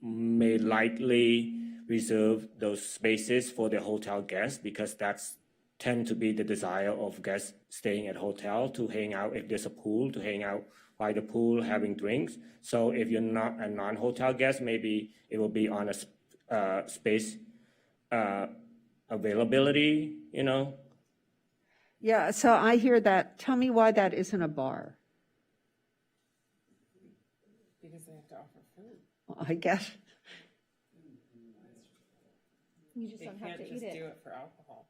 may likely reserve those spaces for the hotel guests because that's tend to be the desire of guests staying at hotel to hang out if there's a pool, to hang out by the pool having drinks. So if you're not a non-hotel guest, maybe it will be on a space availability, Yeah, so I hear that. Tell me why that isn't a bar. Because they have to offer food. Well, I guess. You just They don't have can't to just eat do it. it for alcohol.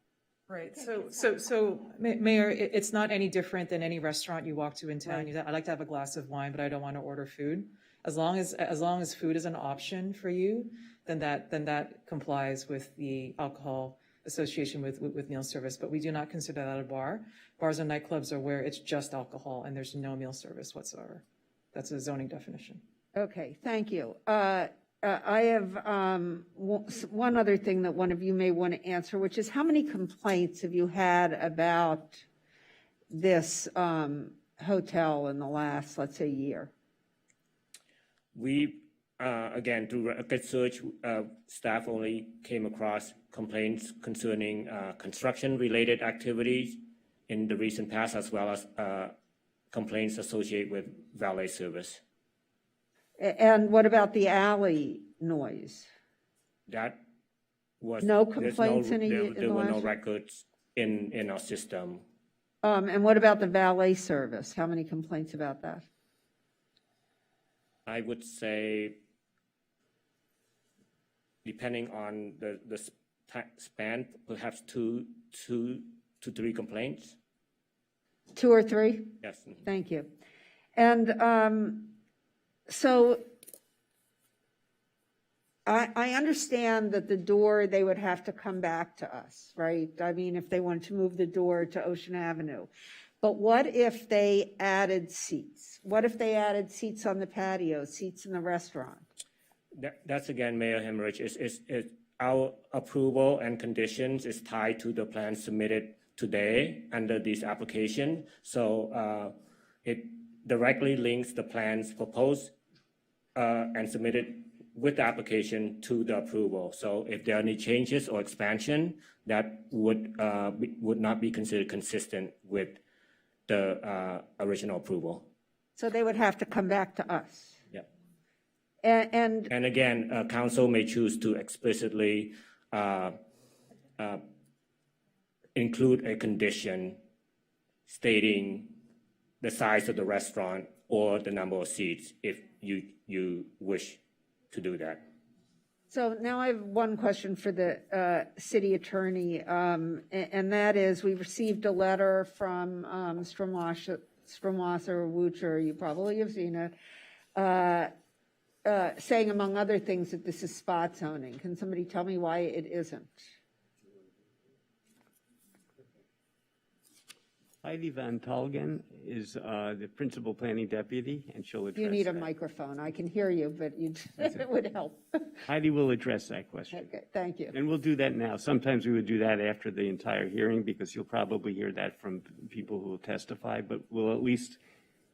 Right. So, Mayor, it's not any different than any restaurant you walk to in town. Right. I like to have a glass of wine, but I don't want to order food. As long as food is an option for you, then that complies with the alcohol association with meal service. But we do not consider that a bar. Bars and nightclubs are where it's just alcohol and there's no meal service whatsoever. That's a zoning definition. Okay, thank you. I have one other thing that one of you may want to answer, which is how many complaints have you had about this hotel in the last, let's say, year? We, again, through record search, staff only came across complaints concerning construction-related activities in the recent past, as well as complaints associated with valet service. And what about the alley noise? That was No there's complaints in there the were no last- records in our system. And what about the valet service? How many complaints about that? I would say, depending on the span, perhaps two to three complaints. 2 or 3? Yes. Thank you. And so I understand that the door, they would have to come back to us, right? I mean, if they wanted to move the door to Ocean Avenue. But what if they added seats? What if they added seats on the patio, seats in the restaurant? That's again, Mayor Hemmerich, is our approval and conditions is tied to the plan submitted today under this application. So it directly links the plans proposed and submitted with the application to the approval. So if there are any changes or expansion, that would not be considered consistent with the original approval. So they would have to come back to us. Yep. And again, council may choose to explicitly include a condition stating the size of the restaurant or the number of seats if you wish to do that. so now I have one question for the city attorney, and that is, we received a letter from Stromwasser, Wucher, you probably have seen it, saying, among other things, that this is spot zoning. Can somebody tell me why it isn't? Heidi Van Talgen is the principal planning deputy, and she'll address You need a that. microphone. I can hear you, but it would help. Heidi will address that question. Okay, thank you. And we'll do that now. Sometimes we would do that after the entire hearing because you'll probably hear that from people who will testify, but we'll at least,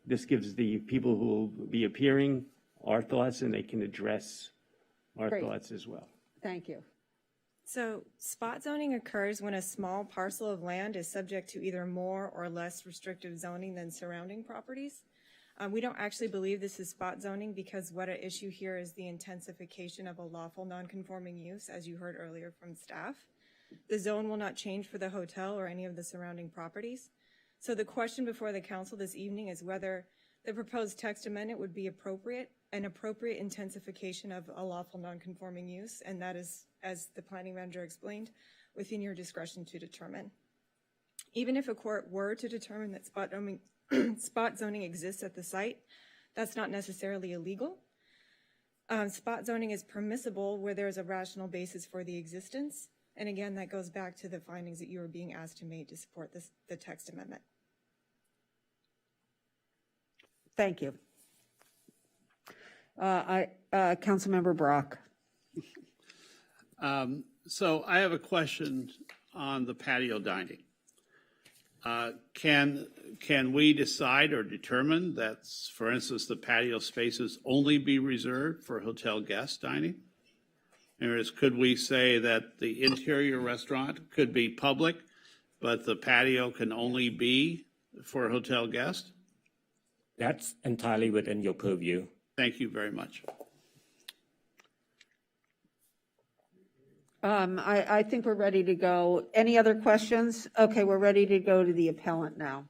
this gives the people who will be appearing our thoughts and they can address our Great. thoughts as well. Thank you. So spot zoning occurs when a small parcel of land is subject to either more or less restrictive zoning than surrounding properties. We don't actually believe this is spot zoning because what at issue here is the intensification of a lawful nonconforming use, as you heard earlier from staff. The zone will not change for the hotel or any of the surrounding properties. So the question before the council this evening is whether the proposed text amendment would be an appropriate intensification of a lawful nonconforming use, and that is, as the planning manager explained, within your discretion to determine. Even if a court were to determine that spot zoning exists at the site, that's not necessarily illegal. Spot zoning is permissible where there is a rational basis for the existence, and again, that goes back to the findings that you were being asked to make to support the text amendment. Thank you. Councilmember Brock. So I have a question on the patio dining. Can we decide or determine that, for instance, the patio spaces only be reserved for hotel guest dining? Whereas could we say that the interior restaurant could be public, but the patio can only be for hotel guests? That's entirely within your purview. Thank you very much. I think we're ready to go. Any other questions? Okay, we're ready to go to the appellant now.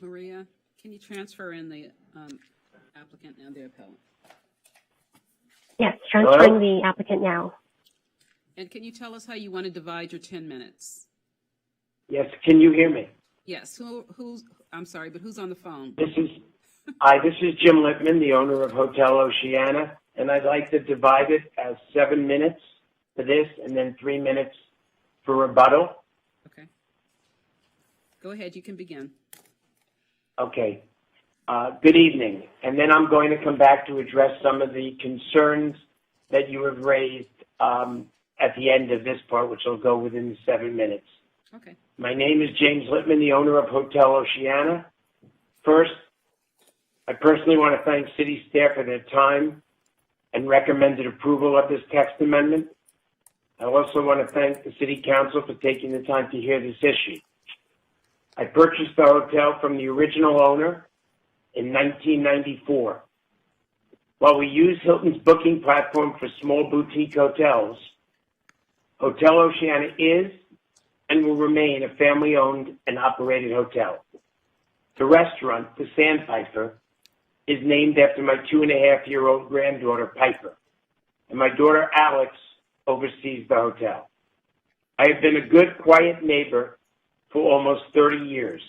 Maria, can you transfer in the applicant and the appellant? Yes, transferring the applicant now. And can you tell us how you want to divide your 10 minutes? Yes, can you hear me? Yes, I'm sorry, but who's on the phone? This is Jim Lippman, the owner of Hotel Oceana, and I'd like to divide it as 7 minutes for this and then 3 minutes for rebuttal. Okay. Go ahead, you can begin. Okay. Good evening. And then I'm going to come back to address some of the concerns that you have raised at the end of this part, which will go within the 7 minutes. Okay. My name is James Lippman, the owner of Hotel Oceana. First, I personally want to thank city staff for their time and recommended approval of this text amendment. I also want to thank the City Council for taking the time to hear this issue. I purchased the hotel from the original owner in 1994. While we use Hilton's booking platform for small boutique hotels, Hotel Oceana is and will remain a family-owned and operated hotel. The restaurant, the Sandpiper, is named after my 2.5-year-old granddaughter, Piper, and my daughter, Alex, oversees the hotel. I have been a good, quiet neighbor for almost 30 years.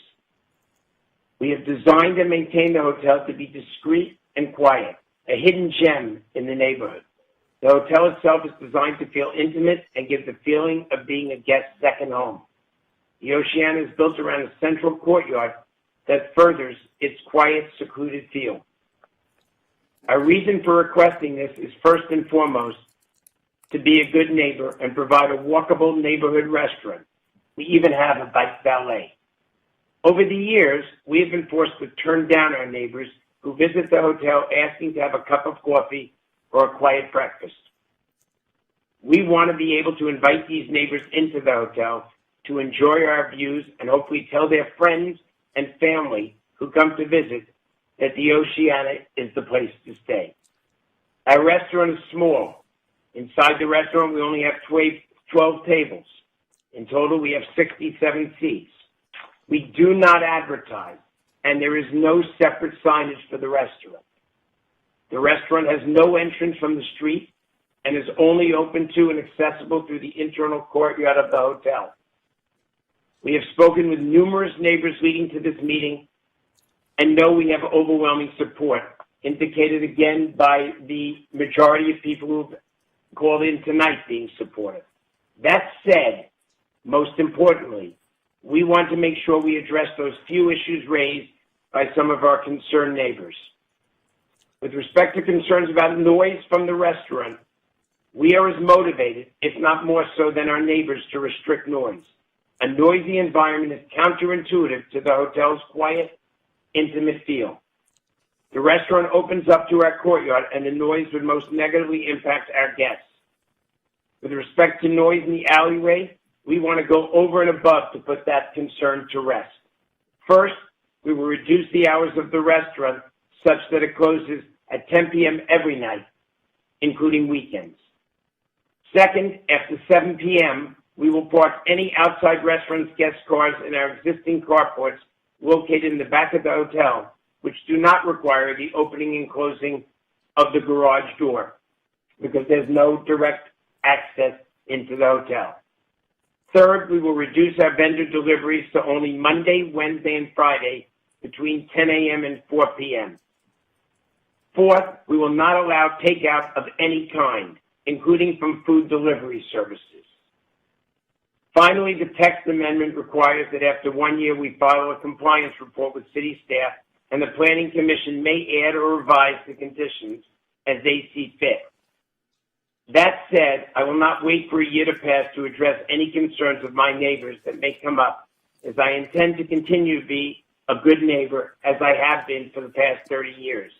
We have designed and maintained the hotel to be discreet and quiet, a hidden gem in the neighborhood. The hotel itself is designed to feel intimate and give the feeling of being a guest's second home. The Oceana is built around a central courtyard that furthers its quiet, secluded feel. Our reason for requesting this is first and foremost to be a good neighbor and provide a walkable neighborhood restaurant. We even have a bike valet. Over the years, we have been forced to turn down our neighbors who visit the hotel asking to have a cup of coffee or a quiet breakfast. We want to be able to invite these neighbors into the hotel to enjoy our views and hopefully tell their friends and family who come to visit that the Oceana is the place to stay. Our restaurant is small. Inside the restaurant, we only have 12 tables. In total, we have 67 seats. We do not advertise, and there is no separate signage for the restaurant. The restaurant has no entrance from the street and is only open to and accessible through the internal courtyard of the hotel. We have spoken with numerous neighbors leading to this meeting and know we have overwhelming support, indicated again by the majority of people who've called in tonight being supportive. That said, most importantly, we want to make sure we address those few issues raised by some of our concerned neighbors. With respect to concerns about noise from the restaurant, we are as motivated, if not more so, than our neighbors to restrict noise. A noisy environment is counterintuitive to the hotel's quiet, intimate feel. The restaurant opens up to our courtyard, and the noise would most negatively impact our guests. With respect to noise in the alleyway, we want to go over and above to put that concern to rest. First, we will reduce the hours of the restaurant such that it closes at 10 p.m. every night, including weekends. Second, after 7 p.m., we will park any outside restaurant's guest cars in our existing carports located in the back of the hotel, which do not require the opening and closing of the garage door, because there's no direct access into the hotel. Third, we will reduce our vendor deliveries to only Monday, Wednesday, and Friday between 10 a.m. and 4 p.m. Fourth, we will not allow takeout of any kind, including from food delivery services. Finally, the text amendment requires that after 1 year, we file a compliance report with city staff, and the Planning Commission may add or revise the conditions as they see fit. That said, I will not wait for a year to pass to address any concerns of my neighbors that may come up, as I intend to continue to be a good neighbor as I have been for the past 30 years.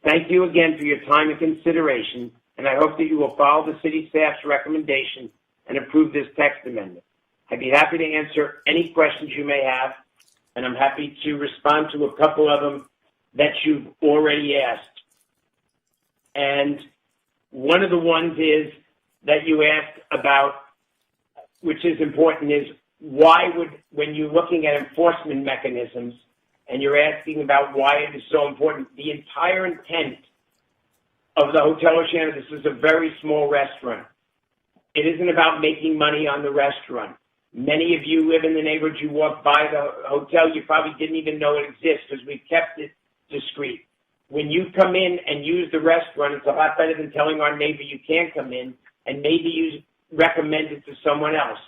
Thank you again for your time and consideration, and I hope that you will follow the city staff's recommendation and approve this text amendment. I'd be happy to answer any questions you may have, and I'm happy to respond to a couple of them that you've already asked. And one of the ones is that you asked about, which is important, is why would, when you're looking at enforcement mechanisms, and you're asking about why it is so important, the entire intent of the Hotel Oceana, this is a very small restaurant. It isn't about making money on the restaurant. Many of you live in the neighborhood, you walk by the hotel, you probably didn't even know it exists because we've kept it discreet. When you come in and use the restaurant, it's a lot better than telling our neighbor you can't come in and maybe you recommend it to someone else.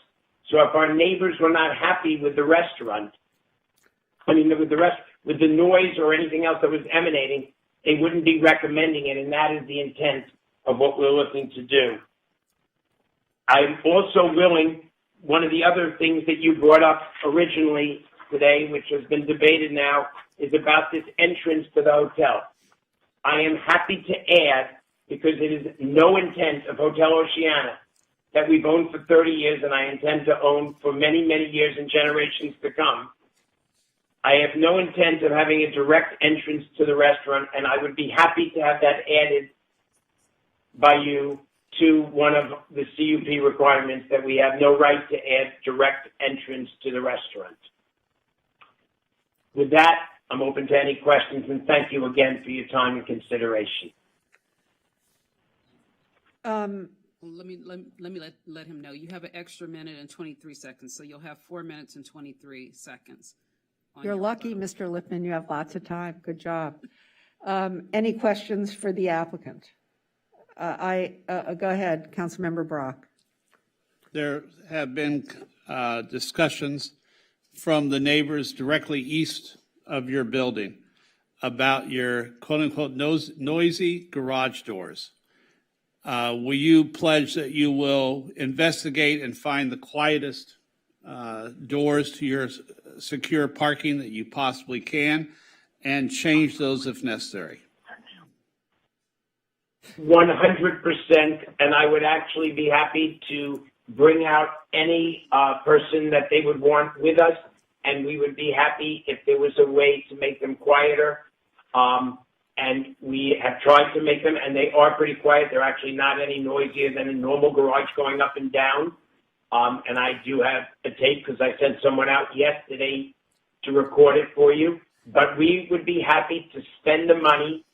So if our neighbors were not happy with the restaurant, with the noise or anything else that was emanating, they wouldn't be recommending it, and that is the intent of what we're looking to do. I'm also willing, one of the other things that you brought up originally today, which has been debated now, is about this entrance to the hotel. I am happy to add, because it is no intent of Hotel Oceana that we've owned for 30 years and I intend to own for many, many years and generations to come. I have no intent of having a direct entrance to the restaurant, and I would be happy to have that added by you to one of the CUP requirements, that we have no right to add direct entrance to the restaurant. With that, I'm open to any questions, and thank you again for your time and consideration. Let me let him know. You have an extra minute and 23 seconds, so you'll have 4 minutes and 23 seconds. You're lucky, Mr. Lippman, you have lots of time. Good job. Any questions for the applicant? Go ahead, Councilmember Brock. There have been discussions from the neighbors directly east of your building about your quote-unquote noisy garage doors. Will you pledge that you will investigate and find the quietest doors to your secure parking that you possibly can, and change those if necessary? 100%, and I would actually be happy to bring out any person that they would want with us, and we would be happy if there was a way to make them quieter. And we have tried to make them, and they are pretty quiet. They're actually not any noisier than a normal garage going up and down. And I do have a tape because I sent someone out yesterday to record it for you. But we would be happy to spend the money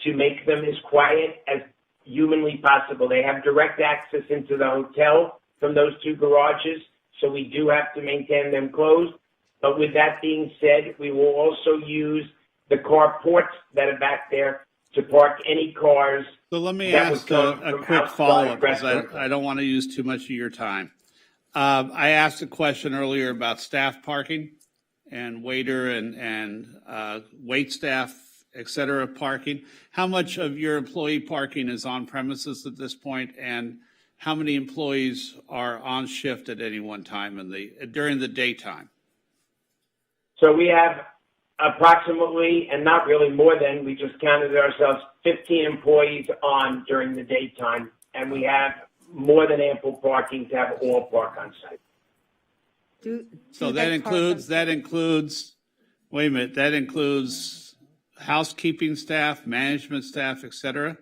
to make them as quiet as humanly possible. They have direct access into the hotel from those two garages, so we do have to maintain them closed. But with that being said, we will also use the carports that are back there to park any cars. So let me ask a quick follow-up, because I don't want to use too much of your time. I asked a question earlier about staff parking and waiter and wait staff, et cetera, parking. How much of your employee parking is on premises at this point, and how many employees are on shift at any one time during the daytime? So we have approximately, and not really more than, we just counted ourselves, 15 employees on during the daytime, and we have more than ample parking to have all park on site. So that includes, wait a minute, that includes housekeeping staff, management staff, et cetera,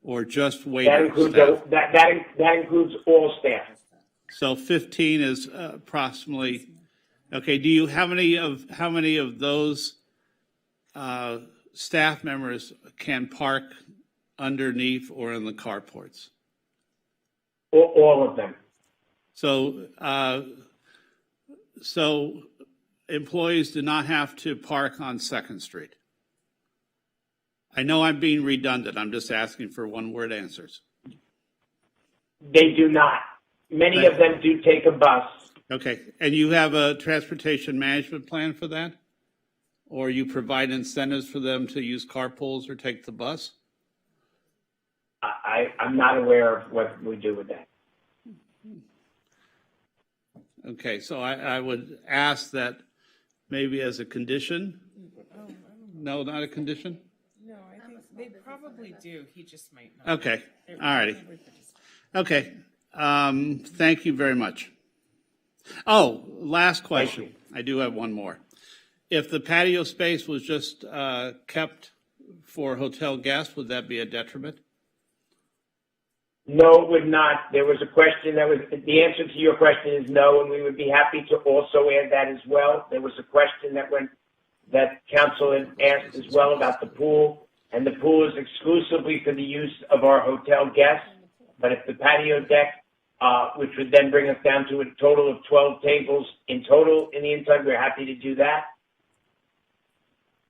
or just waiter staff? That includes all staff. So 15 is approximately, okay, how many of those staff members can park underneath or in the carports? All of them. So employees do not have to park on 2nd Street. I know I'm being redundant. I'm just asking for one-word answers. They do not. Many of them do take a bus. Okay. And you have a transportation management plan for that? Or you provide incentives for them to use carpools or take the bus? I'm not aware of what we do with that. Okay, so I would ask that maybe as a condition. No, not a condition? No, I think they probably do. He just might not. Okay, all righty. Okay, thank you very much. Oh, last question. I do have one more. If the patio space was just kept for hotel guests, would that be a detriment? No, it would not. There was a question the answer to your question is no, and we would be happy to also add that as well. There was a question that council had asked as well about the pool, and the pool is exclusively for the use of our hotel guests. But if the patio deck which would then bring us down to a total of 12 tables in total in the inside. We're happy to do that.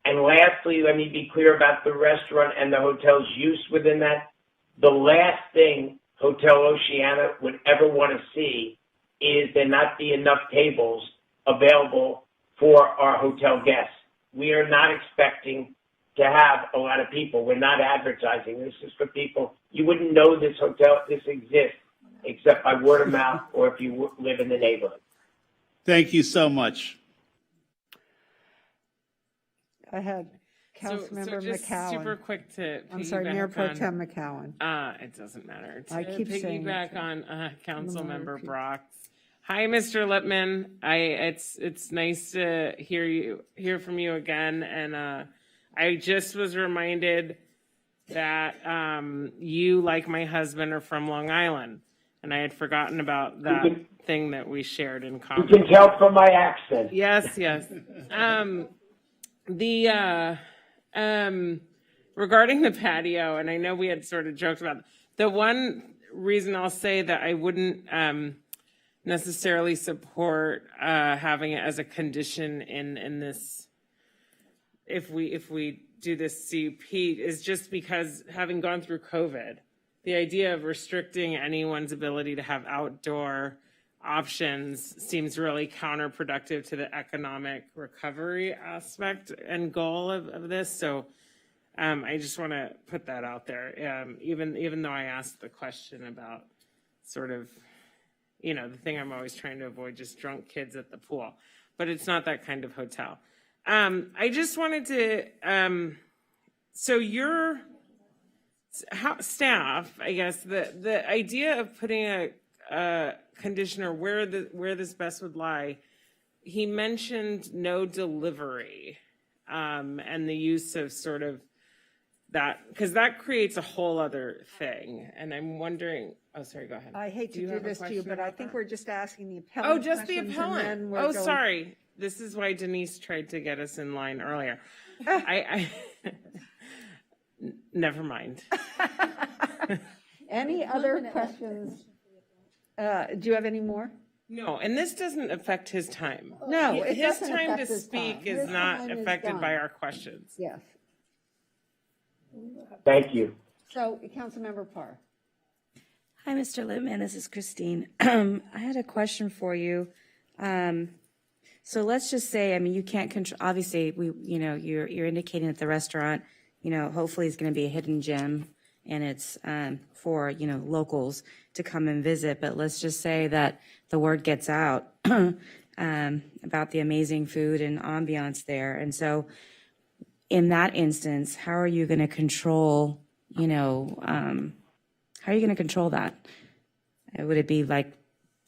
And lastly, let me be clear about the restaurant and the hotel's use within that. The last thing Hotel Oceana would ever want to see is there not be enough tables available for our hotel guests. We are not expecting to have a lot of people. We're not advertising. This is for people. You wouldn't know this exists, except by word of mouth or if you live in the neighborhood. Thank you so much. Go ahead. Councilmember just McCowan. super quick to I'm sorry, piggyback Mayor Pro on- Tem McCowan. It doesn't matter. I To keep saying piggyback it. on Councilmember Brock's. Hi, Mr. Lippman. It's nice to hear from you again, and I just was reminded that you, like my husband, are from Long Island, and I had forgotten about that thing that we shared in common. You can tell from my accent. Yes. Regarding the patio, and I know we had sort of joked about it, the one reason I'll say that I wouldn't necessarily support having it as a condition in this, if we do this CUP, is just because, having gone through COVID, the idea of restricting anyone's ability to have outdoor options seems really counterproductive to the economic recovery aspect and goal of this. So I just want to put that out there, even though I asked the question about sort of, the thing I'm always trying to avoid, just drunk kids at the pool. But it's not that kind of hotel. I just wanted to, so your staff, I guess, the idea of putting a conditioner where this best would lie, he mentioned no delivery, and the use of sort of that, because that creates a whole other thing. And I'm wondering, oh, sorry, go ahead. I hate to do have a this to you, question but I about think that? we're just asking the appellant. Oh, just the questions, and appellant. then we're Oh, going- sorry. This is why Denise tried to get us in line earlier. Never mind. Any other questions? Do you have any more? No, and this doesn't affect his time. No, it His doesn't time affect to his speak time. is His not time is affected done. by our questions. Yes. Thank you. So, Councilmember Parr. Hi, Mr. Lippman. This is Christine. I had a question for you. So let's just say, you can't control. Obviously, you're indicating that the restaurant, hopefully is going to be a hidden gem, and it's for locals to come and visit. But let's just say that the word gets out about the amazing food and ambiance there, and so in that instance, how are you going to control? How are you going to control that? Would it be like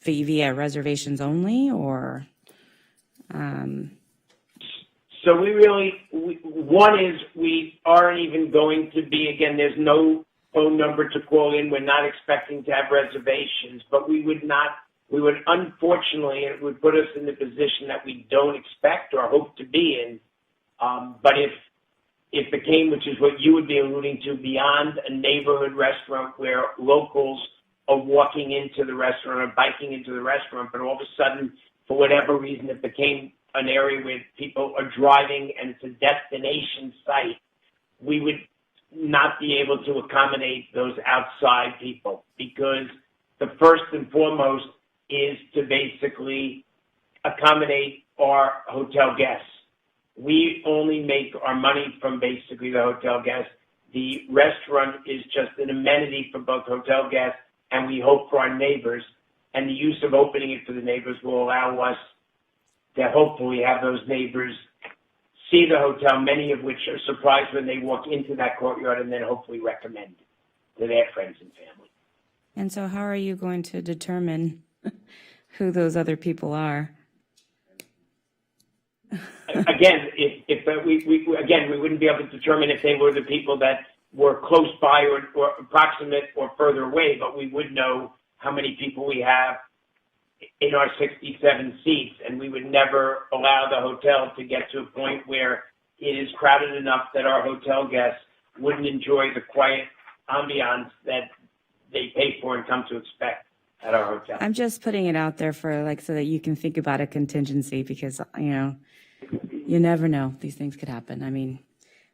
via reservations only, or? So one is we aren't even going to be, again, there's no phone number to call in. We're not expecting to have reservations, but we would unfortunately, it would put us in the position that we don't expect or hope to be in. But if it became, which is what you would be alluding to, beyond a neighborhood restaurant where locals are walking into the restaurant or biking into the restaurant, but all of a sudden, for whatever reason, it became an area where people are driving and it's a destination site, we would not be able to accommodate those outside people, because the first and foremost is to basically accommodate our hotel guests. We only make our money from basically the hotel guests. The restaurant is just an amenity for both hotel guests and we hope for our neighbors. And the use of opening it for the neighbors will allow us to hopefully have those neighbors see the hotel, many of which are surprised when they walk into that courtyard, and then hopefully recommend it to their friends and family. And so how are you going to determine who those other people are? Again, we wouldn't be able to determine if they were the people that were close by or approximate or further away, but we would know how many people we have in our 67 seats, and we would never allow the hotel to get to a point where it is crowded enough that our hotel guests wouldn't enjoy the quiet ambiance that they pay for and come to expect. at our hotel. I'm just putting it out there for like, so that you can think about a contingency because, you never know. These things could happen. I mean,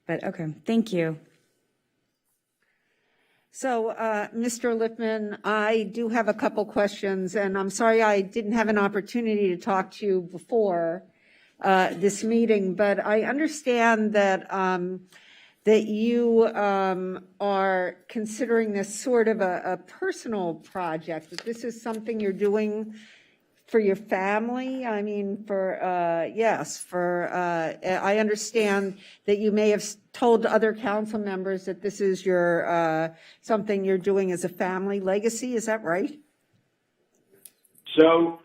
but okay, thank you. So, Mr. Lippman, I do have a couple questions, and I'm sorry I didn't have an opportunity to talk to you before this meeting, but I understand that that you are considering this sort of a personal project, that this is something you're doing for your family. I mean, I understand that you may have told other council members that this is your, something you're doing as a family legacy. Is that right? So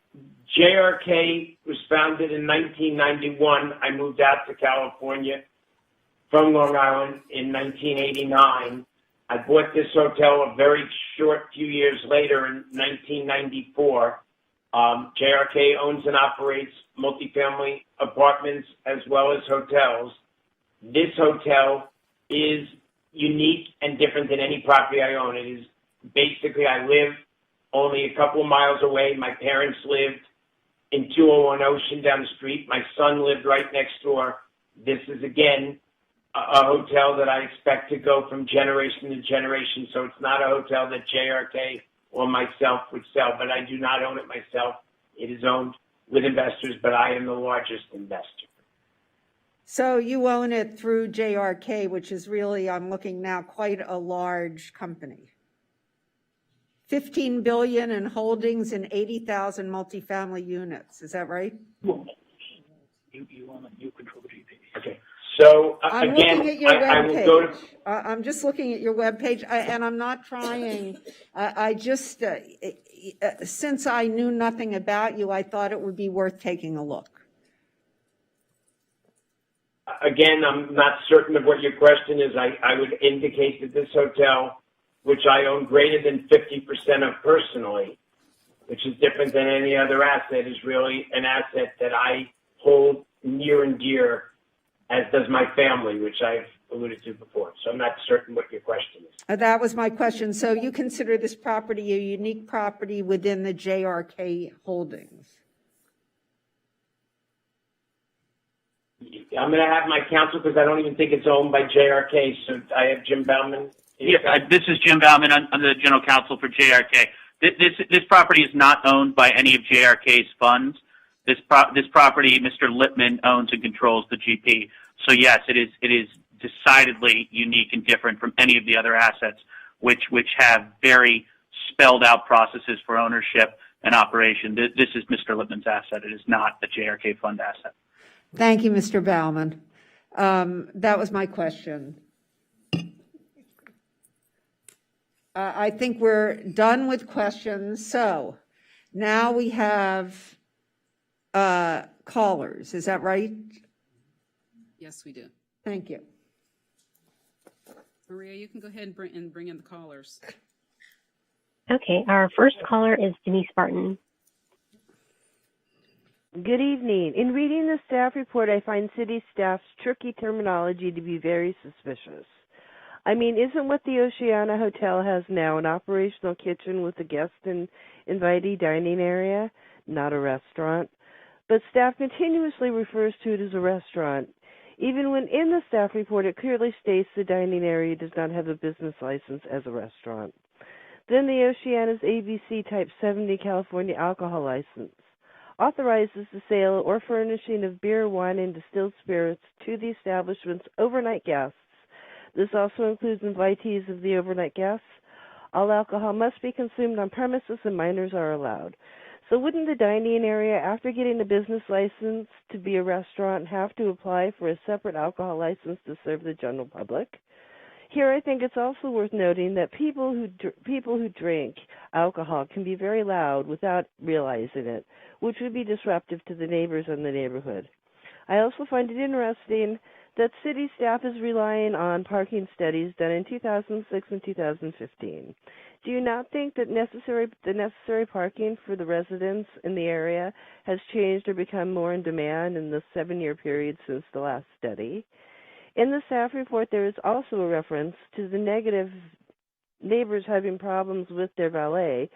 JRK was founded in 1991. I moved out to California from Long Island in 1989. I bought this hotel a very short few years later in 1994. JRK owns and operates multifamily apartments as well as hotels. This hotel is unique and different than any property I own. It is basically, I live only a couple of miles away. My parents lived in 201 Ocean down the street. My son lived right next door. This is, again, a hotel that I expect to go from generation to generation. So it's not a hotel that JRK or myself would sell, but I do not own it myself. It is owned with investors, but I am the largest investor. So you own it through JRK, which is really, I'm looking now, quite a large company. 15 billion in holdings and 80,000 multifamily units. Is that right? You control the GP. Okay. So I'm again, looking at your I will go to. webpage. I'm just looking at your webpage, and I'm not trying. I just, since I knew nothing about you, I thought it would be worth taking a look. Again, I'm not certain of what your question is. I would indicate that this hotel, which I own greater than 50% of personally, which is different than any other asset, is really an asset that I hold near and dear, as does my family, which I've alluded to before. So I'm not certain what your question is. That was my question. So you consider this property a unique property within the JRK holdings? I'm going to have my counsel, because I don't even think it's owned by JRK. So I have Jim Bauman. Yeah, this is Jim Bauman. I'm the general counsel for JRK. This property is not owned by any of JRK's funds. This property, Mr. Lippman owns and controls the GP. So yes, it is decidedly unique and different from any of the other assets, which have very spelled out processes for ownership and operation. This is Mr. Lippman's asset. It is not a JRK fund asset. Thank you, Mr. Bauman. That was my question. I think we're done with questions. So now we have callers. Is that right? Yes, we do. Thank you. Maria, you can go ahead and bring in the callers. Okay, our first caller is Denise Barton. Good evening. In reading the staff report, I find city staff's tricky terminology to be very suspicious. I mean, isn't what the Oceana Hotel has now an operational kitchen with a guest and invitee dining area, not a restaurant? But staff continuously refers to it as a restaurant, even when in the staff report it clearly states the dining area does not have a business license as a restaurant. Then the Oceana's ABC Type 70 California alcohol license authorizes the sale or furnishing of beer, wine, and distilled spirits to the establishment's overnight guests. This also includes invitees of the overnight guests. All alcohol must be consumed on premises and minors are allowed. So wouldn't the dining area, after getting a business license to be a restaurant, have to apply for a separate alcohol license to serve the general public? Here, I think it's also worth noting that people who drink alcohol can be very loud without realizing it, which would be disruptive to the neighbors in the neighborhood. I also find it interesting that city staff is relying on parking studies done in 2006 and 2015. Do you not think that the necessary parking for the residents in the area has changed or become more in demand in the 7-year period since the last study? In the staff report, there is also a reference to the negative neighbors having problems with their valet,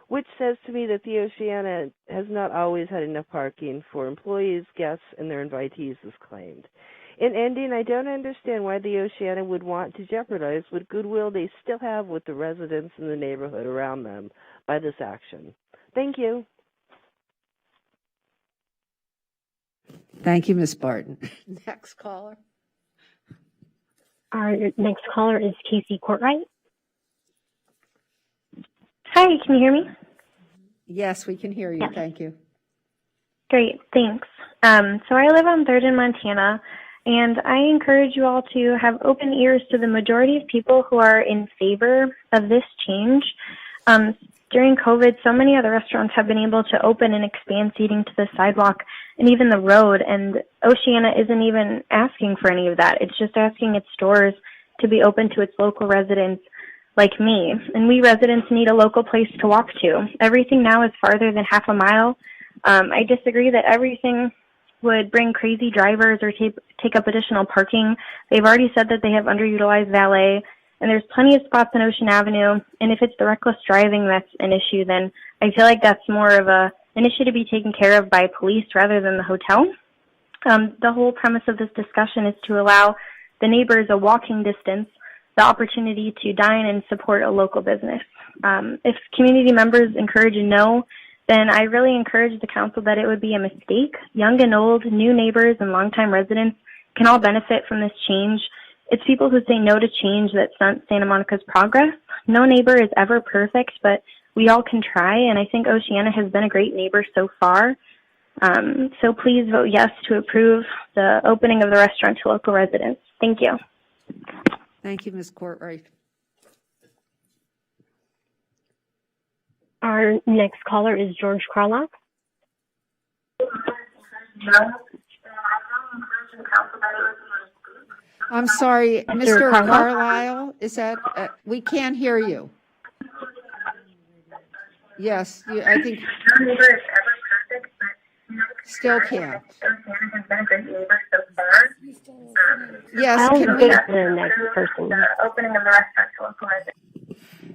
which says to me that the Oceana has not always had enough parking for employees, guests, and their invitees as claimed. In ending, I don't understand why the Oceana would want to jeopardize what goodwill they still have with the residents in the neighborhood around them by this action. Thank you. Thank you, Ms. Barton. Next caller. Our next caller is Casey Courtright. Hi, can you hear me? Yes, we can hear you. Yes. Thank you. Great, thanks. So I live on 3rd in Montana, and I encourage you all to have open ears to the majority of people who are in favor of this change. During COVID, so many other restaurants have been able to open and expand seating to the sidewalk and even the road, and Oceana isn't even asking for any of that. It's just asking its stores to be open to its local residents like me. And we residents need a local place to walk to. Everything now is farther than half a mile. I disagree that everything would bring crazy drivers or take up additional parking. They've already said that they have underutilized valet, and there's plenty of spots on Ocean Avenue. And if it's the reckless driving that's an issue, then I feel like that's more of an issue to be taken care of by police rather than the hotel. The whole premise of this discussion is to allow the neighbors a walking distance, the opportunity to dine and support a local business. If community members encourage a no, then I really encourage the council that it would be a mistake. Young and old, new neighbors, and longtime residents can all benefit from this change. It's people who say no to change that stunt Santa Monica's progress. No neighbor is ever perfect, but we all can try, and I think Oceana has been a great neighbor so far. So please vote yes to approve the opening of the restaurant to local residents. Thank you. Thank you, Ms. Courtright. Our next caller is George Carlock. I'm sorry, Mr. Carlisle, is that, we can't hear you. Yes, I think. Still can't. Yes, can we? The next person. Opening of the restaurant to local residents.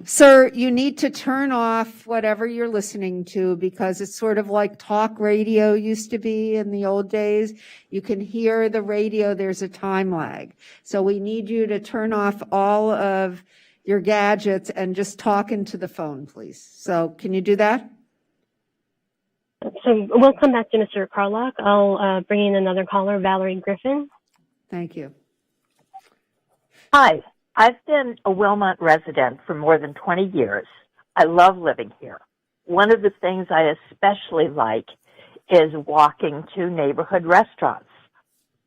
Sir, you need to turn off whatever you're listening to because it's sort of like talk radio used to be in the old days. You can hear the radio, there's a time lag. So we need you to turn off all of your gadgets and just talk into the phone, please. So can you do that? So we'll come back to Mr. Carlock. I'll bring in another caller, Valerie Griffin. Thank you. Hi, I've been a Wilmot resident for more than 20 years. I love living here. One of the things I especially like is walking to neighborhood restaurants.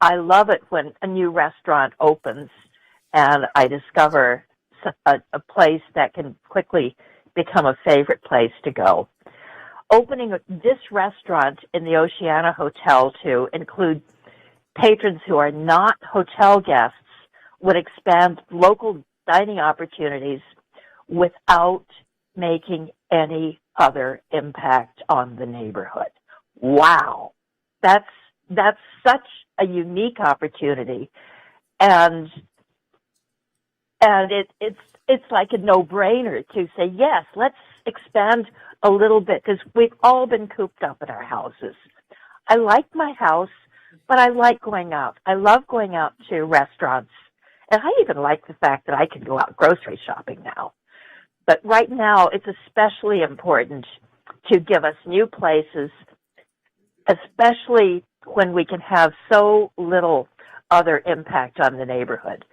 I love it when a new restaurant opens and I discover a place that can quickly become a favorite place to go. Opening this restaurant in the Oceana Hotel to include patrons who are not hotel guests would expand local dining opportunities without making any other impact on the neighborhood. Wow. That's such a unique opportunity. And it's like a no-brainer to say, yes, let's expand a little bit because we've all been cooped up in our houses. I like my house, but I like going out. I love going out to restaurants. And I even like the fact that I can go out grocery shopping now. But right now, it's especially important to give us new places, especially when we can have so little other impact on the neighborhood.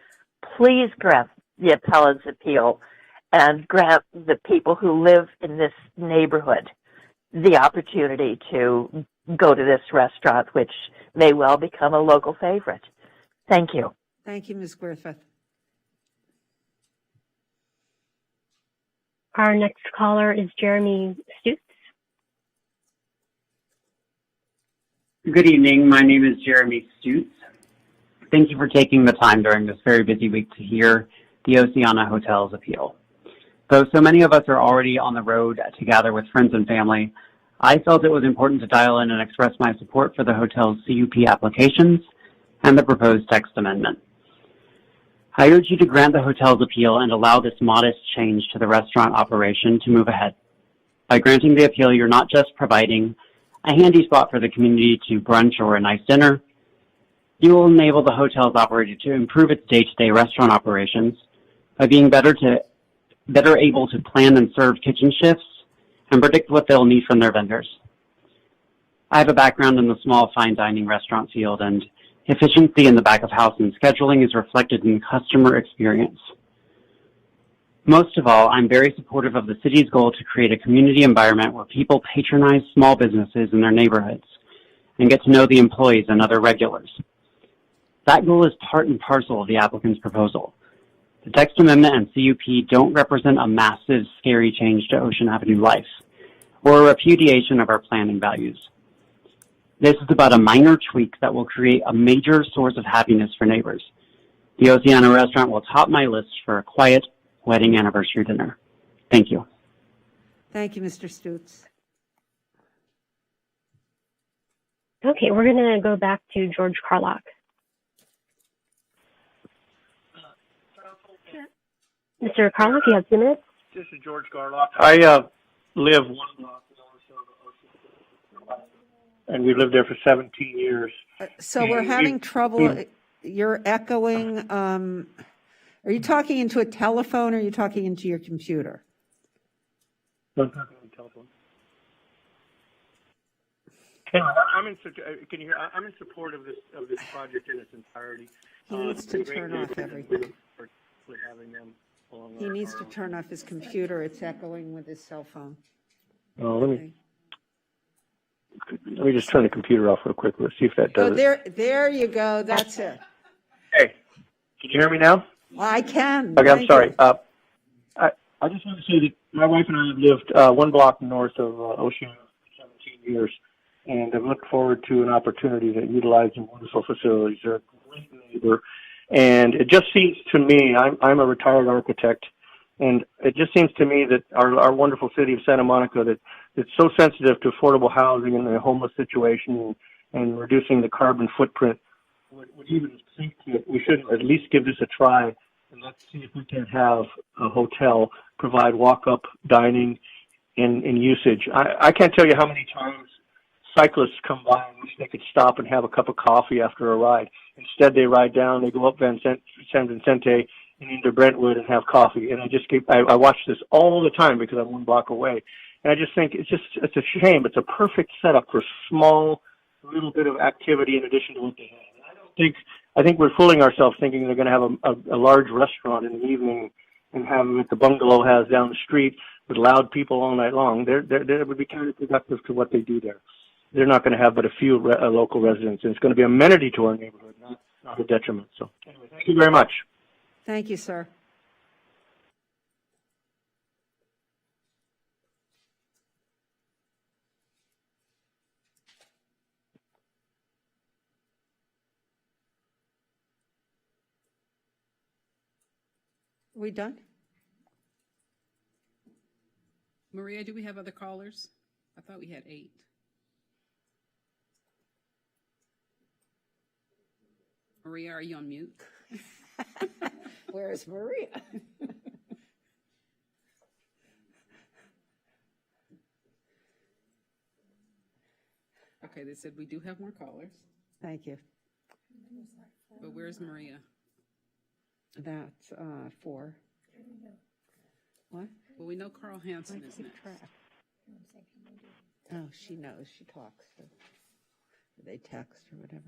Please grant the appellant's appeal and grant the people who live in this neighborhood the opportunity to go to this restaurant, which may well become a local favorite. Thank you. Thank you, Ms. Griffith. Our next caller is Jeremy Stutz. Good evening. My name is Jeremy Stutz. Thank you for taking the time during this very busy week to hear the Oceana Hotel's appeal. Though so many of us are already on the road to gather with friends and family, I felt it was important to dial in and express my support for the hotel's CUP applications and the proposed text amendment. I urge you to grant the hotel's appeal and allow this modest change to the restaurant operation to move ahead. By granting the appeal, you're not just providing a handy spot for the community to brunch or a nice dinner. You will enable the hotel's operator to improve its day-to-day restaurant operations by being better able to plan and serve kitchen shifts and predict what they'll need from their vendors. I have a background in the small fine dining restaurant field, and efficiency in the back of house and scheduling is reflected in customer experience. Most of all, I'm very supportive of the city's goal to create a community environment where people patronize small businesses in their neighborhoods and get to know the employees and other regulars. That goal is part and parcel of the applicant's proposal. The text amendment and CUP don't represent a massive, scary change to Ocean Avenue life or a repudiation of our planning values. This is about a minor tweak that will create a major source of happiness for neighbors. The Oceana restaurant will top my list for a quiet wedding anniversary dinner. Thank you. Thank you, Mr. Stutz. Okay, we're going to go back to George Carlock. Mr. Carlock, you have 2 minutes. This is George Garlock. I live 1 block north of and we've lived there for 17 years. So we're having trouble. You're echoing. Are you talking into a telephone or are you talking into your computer? I'm talking on the telephone. Anyway, can you hear? I'm in support of this project in its entirety. He needs to turn off everything. He needs to turn off his computer. It's echoing with his cell phone. Oh, let me just turn the computer off real quick. Let's see if that does it. There you go. That's it. Hey, can you hear me now? I can. Okay, I'm sorry. I just want to say that my wife and I have lived 1 block north of Oceana for 17 years, and I've looked forward to an opportunity to utilize some wonderful facilities. They're a great neighbor, and it just seems to me, I'm a retired architect, and it just seems to me that our wonderful city of Santa Monica, that it's so sensitive to affordable housing and the homeless situation and reducing the carbon footprint, would even think that we should at least give this a try, and let's see if we can have a hotel provide walk-up dining and usage. I can't tell you how many times cyclists come by and wish they could stop and have a cup of coffee after a ride. Instead, they ride down, they go up San Vicente and into Brentwood and have coffee. And I watch this all the time because I'm 1 block away. And I just think it's a shame. It's a perfect setup for small, little bit of activity in addition to what they have. I think we're fooling ourselves thinking they're going to have a large restaurant in the evening and have what the bungalow has down the street with loud people all night long. That would be counterproductive to what they do there. They're not going to have but a few local residents, and it's going to be an amenity to our neighborhood, not a detriment. So anyway, thank you very much. Thank you, sir. Are we done? Maria, do we have other callers? I thought we had 8. Maria, are you on mute? Where's Maria? Okay, they said we do have more callers. Thank you. But where's Maria? That's 4. What? Well, we know Carl Hansen is next. Oh, she knows. She talks. Or they text or whatever.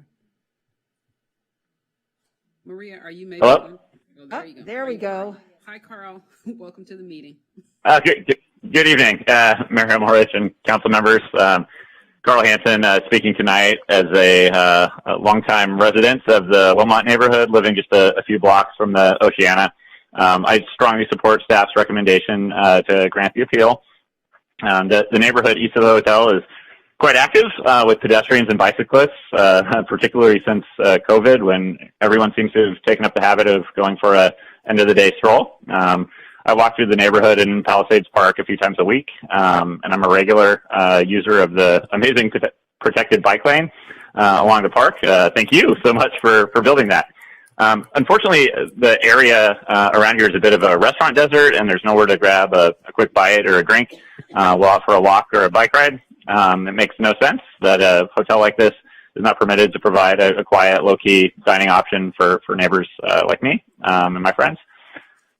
Maria, are you maybe? Hello? Oh, there you go. There we go. Hi, Carl. Welcome to the meeting. Good evening, Mayor Hemorich and council members. Carl Hansen speaking tonight as a longtime resident of the Wilmot neighborhood, living just a few blocks from the Oceana. I strongly support staff's recommendation to grant the appeal. The neighborhood east of the hotel is quite active with pedestrians and bicyclists, particularly since COVID, when everyone seems to have taken up the habit of going for a end-of-the-day stroll. I walk through the neighborhood in Palisades Park a few times a week, and I'm a regular user of the amazing protected bike lane along the park. Thank you so much for building that. Unfortunately, the area around here is a bit of a restaurant desert, and there's nowhere to grab a quick bite or a drink while out for a walk or a bike ride. It makes no sense that a hotel like this is not permitted to provide a quiet, low-key dining option for neighbors like me and my friends,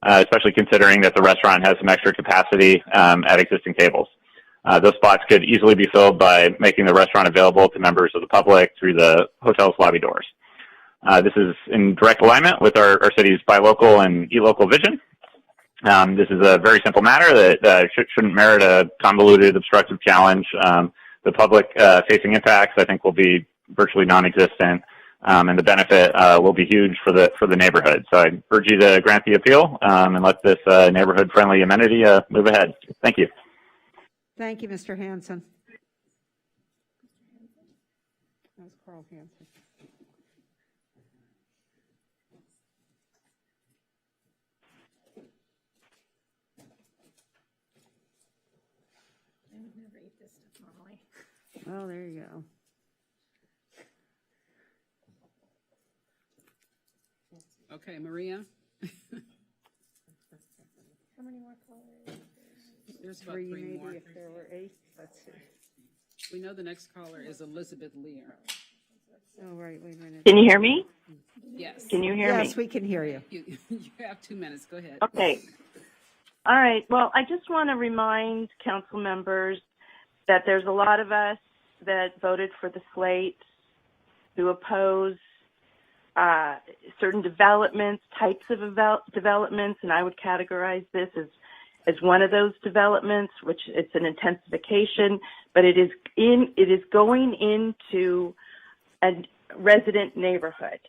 especially considering that the restaurant has some extra capacity at existing tables. Those spots could easily be filled by making the restaurant available to members of the public through the hotel's lobby doors. This is in direct alignment with our city's buy local and eat local vision. This is a very simple matter that shouldn't merit a convoluted, obstructive challenge. The public-facing impacts, I think, will be virtually non-existent, and the benefit will be huge for the neighborhood. So I urge you to grant the appeal and let this neighborhood-friendly amenity move ahead. Thank you. Thank you, Mr. Hanson. That's Carl Hanson. Oh, there you go. Okay, Maria? How many more callers? There's about Three, three maybe, more. if there were 8. Let's see. We know the next caller is Elizabeth Lear. Oh, right, wait a minute. Can you hear me? Yes. Can you hear me? Yes, we can hear you. You have 2 minutes. Go ahead. Okay. All right. Well, I just want to remind council members that there's a lot of us that voted for the slate who oppose certain developments, types of developments, and I would categorize this as one of those developments, which it's an intensification, but it is going into a resident neighborhood.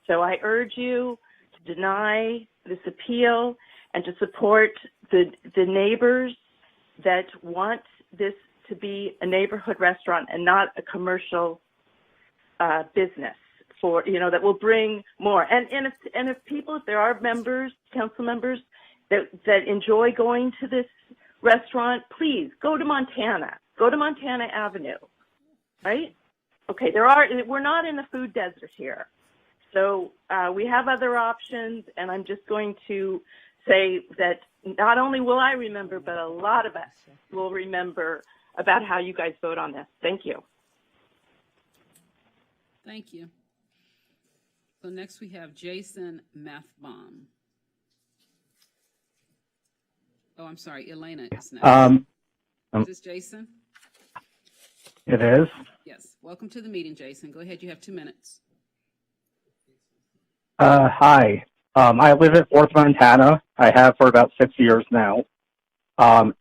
So I urge you to deny this appeal and to support the neighbors that want this to be a neighborhood restaurant and not a commercial business for, that will bring more. And if there are members, council members that enjoy going to this restaurant, please go to Montana. Go to Montana Avenue, right? Okay, we're not in the food desert here. So we have other options, and I'm just going to say that not only will I remember, but a lot of us will remember about how you guys vote on this. Thank you. Thank you. So next we have Jason Mathbaum. Oh, I'm sorry, Elena is next. Is this Jason? It is. Yes. Welcome to the meeting, Jason. Go ahead. You have 2 minutes. Hi. I live in Fort Montana. I have for about 6 years now.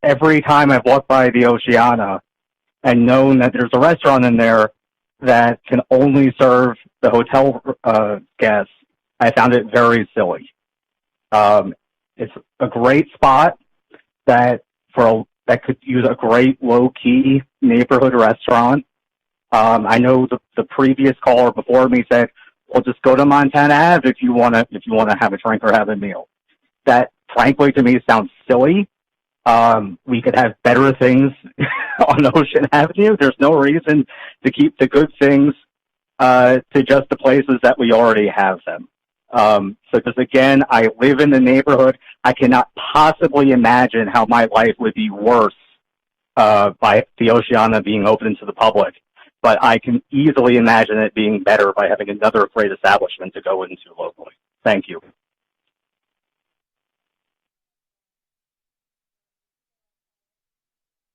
Every time I've walked by the Oceana and known that there's a restaurant in there that can only serve the hotel guests, I found it very silly. It's a great spot that could use a great low-key neighborhood restaurant. I know the previous caller before me said, "Well, just go to Montana Ave if you want to have a drink or have a meal." That, frankly, to me sounds silly. We could have better things on Ocean Avenue. There's no reason to keep the good things to just the places that we already have them. So just again, I live in the neighborhood. I cannot possibly imagine how my life would be worse by the Oceana being open to the public. But I can easily imagine it being better by having another great establishment to go into locally. Thank you.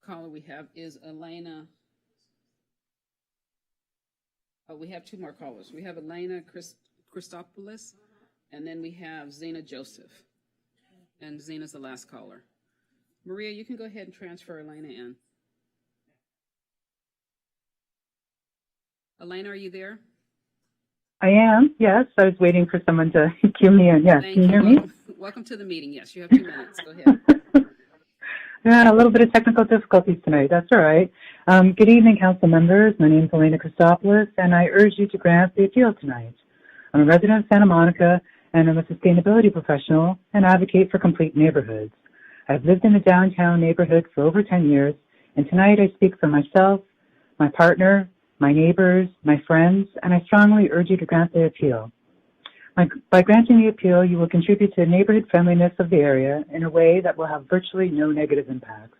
Caller we have is Elena. Oh, we have 2 more callers. We have Elena Christopoulos, and then we have Zena Joseph. And Zena's the last caller. Maria, you can go ahead and transfer Elena in. Elena, are you there? I am, yes. I was waiting for someone to cue me in. Yes, Thank can you hear me? Welcome to the meeting. Yes, you have 2 minutes. Go ahead. Yeah, a little bit of technical difficulties tonight. That's all right. Good evening, council members. My name is Elena Christopoulos, and I urge you to grant the appeal tonight. I'm a resident of Santa Monica, and I'm a sustainability professional and advocate for complete neighborhoods. I've lived in the downtown neighborhood for over 10 years, and tonight I speak for myself, my partner, my neighbors, my friends, and I strongly urge you to grant the appeal. By granting the appeal, you will contribute to the neighborhood friendliness of the area in a way that will have virtually no negative impacts.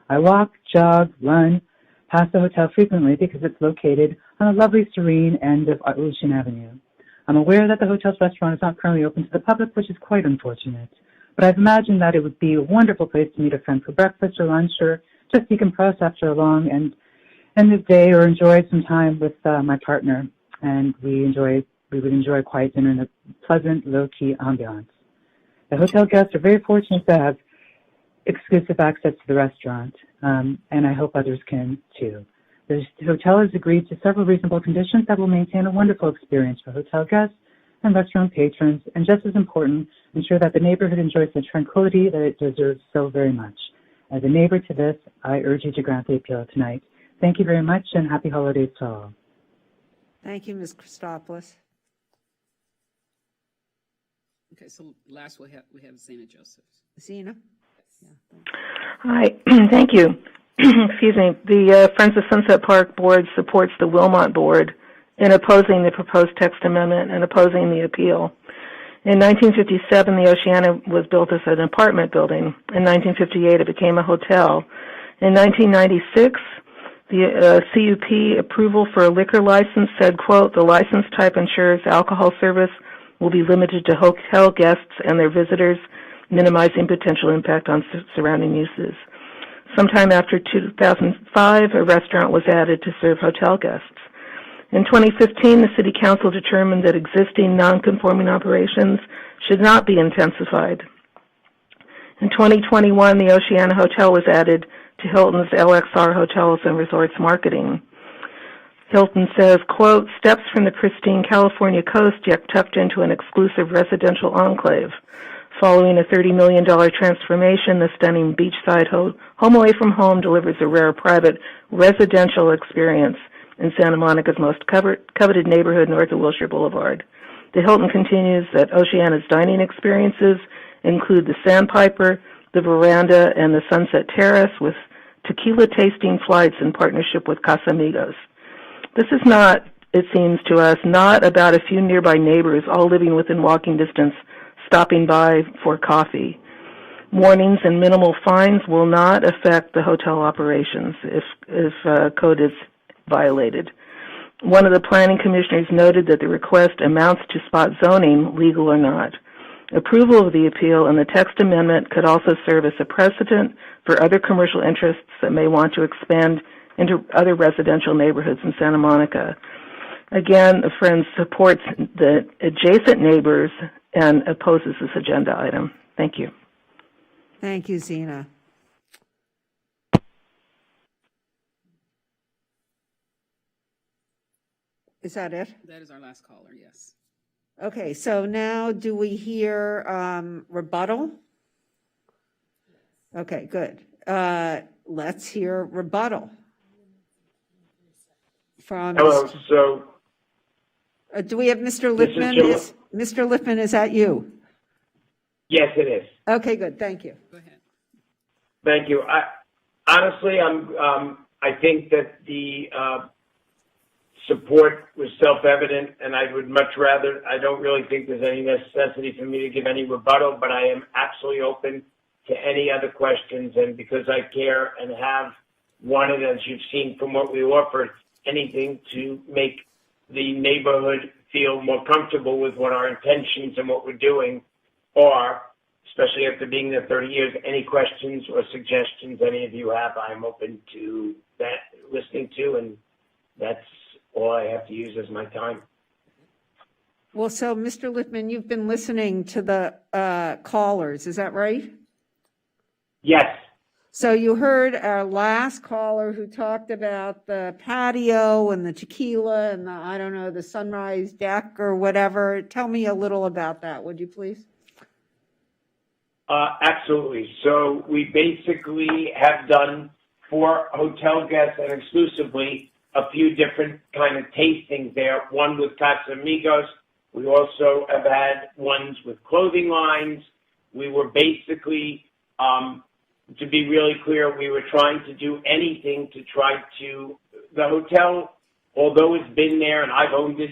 I walk, jog, run past the hotel frequently because it's located on a lovely, serene end of Ocean Avenue. I'm aware that the hotel's restaurant is not currently open to the public, which is quite unfortunate. But I've imagined that it would be a wonderful place to meet a friend for breakfast or lunch, or just decompress after a long end of the day, or enjoy some time with my partner. And we would enjoy a quiet dinner in a pleasant, low-key ambiance. The hotel guests are very fortunate to have exclusive access to the restaurant, and I hope others can too. The hotel has agreed to several reasonable conditions that will maintain a wonderful experience for hotel guests and restaurant patrons, and just as important, ensure that the neighborhood enjoys the tranquility that it deserves so very much. As a neighbor to this, I urge you to grant the appeal tonight. Thank you very much, and happy holidays to all. Thank you, Ms. Christopoulos. Okay, so last we have Zena Joseph. Zena? Hi, thank you. Excuse me. The Friends of Sunset Park Board supports the Wilmot Board in opposing the proposed text amendment and opposing the appeal. In 1957, the Oceana was built as an apartment building. In 1958, it became a hotel. In 1996, the CUP approval for a liquor license said, quote, the license type ensures alcohol service will be limited to hotel guests and their visitors, minimizing potential impact on surrounding uses. Sometime after 2005, a restaurant was added to serve hotel guests. In 2015, the City Council determined that existing non-conforming operations should not be intensified. In 2021, the Oceana Hotel was added to Hilton's LXR Hotels and Resorts marketing. Hilton says, quote, steps from the pristine California coast yet tucked into an exclusive residential enclave. Following a $30 million transformation, the stunning beachside home away from home delivers a rare private residential experience in Santa Monica's most coveted neighborhood north of Wilshire Boulevard. The Hilton continues that Oceana's dining experiences include the Sandpiper, the Veranda, and the Sunset Terrace with tequila tasting flights in partnership with Casamigos. This is not, it seems to us, not about a few nearby neighbors all living within walking distance stopping by for coffee. Warnings and minimal fines will not affect the hotel operations if code is violated. One of the planning commissioners noted that the request amounts to spot zoning, legal or not. Approval of the appeal and the text amendment could also serve as a precedent for other commercial interests that may want to expand into other residential neighborhoods in Santa Monica. Again, the Friends supports the adjacent neighbors and opposes this agenda item. Thank you. Thank you, Zena. Is that it? That is our last caller, yes. Okay, so now do we hear rebuttal? Okay, good. Let's hear rebuttal. From Hello, so... do we have Mr. Lippman? Mr. Lippman, is that you? Yes, it is. Okay, good, thank you. Go ahead. Thank you. Honestly, I think that the support was self-evident, and I would much rather, I don't really think there's any necessity for me to give any rebuttal, but I am absolutely open to any other questions, and because I care and have wanted, as you've seen from what we offered, anything to make the neighborhood feel more comfortable with what our intentions and what we're doing are, especially after being there 30 years. Any questions or suggestions any of you have, I'm open to that, listening to, and that's all I have to use as my time. Well, so Mr. Lippman, you've been listening to the callers, is that right? Yes. So you heard our last caller who talked about the patio and the tequila and the, I don't know, the sunrise deck or whatever. Tell me a little about that, would you please? Absolutely. So we basically have done for hotel guests and exclusively a few different kind of tastings there. One with Casamigos. We also have had ones with clothing lines. We were basically, to be really clear, we were trying to do anything to try to, the hotel, although it's been there and I've owned it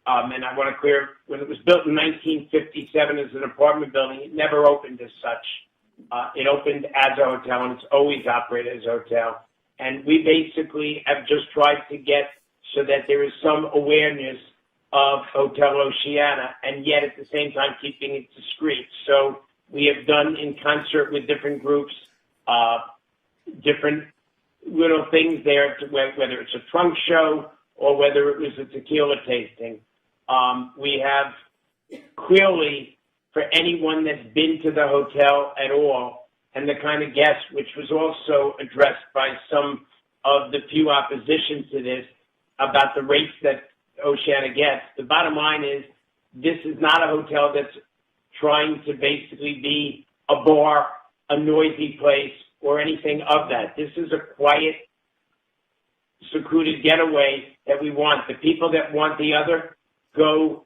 And I want to clear, when it was built in 1957 as an apartment building, it never opened as such. It opened as a hotel, and it's always operated as a hotel. And we basically have just tried to get so that there is some awareness of Hotel Oceana, and yet at the same time keeping it discreet. So we have done in concert with different groups, different little things there, whether it's a trunk show or whether it was a tequila tasting. We have clearly, for anyone that's been to the hotel at all, and the kind of guests, which was also addressed by some of the few opposition to this, about the rates that Oceana gets. The bottom line is, this is not a hotel that's trying to basically be a bar, a noisy place, or anything of that. This is a quiet, secluded getaway that we want. The people that want the other go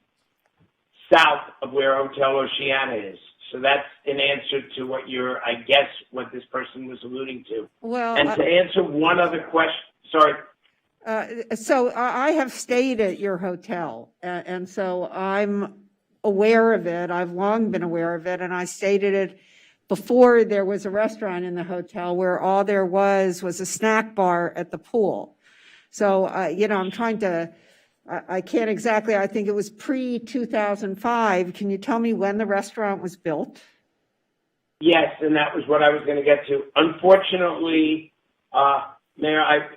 south of where Hotel Oceana is. So that's an answer to what what this person was alluding to. Well, and to answer one other question, sorry. So I have stayed at your hotel, and so I'm aware of it. I've long been aware of it, and I stayed at it before there was a restaurant in the hotel, where all there was a snack bar at the pool. So, I'm trying to, I can't exactly, I think it was pre-2005. Can you tell me when the restaurant was built? Yes, and that was what I was going to get to. Unfortunately, Mayor,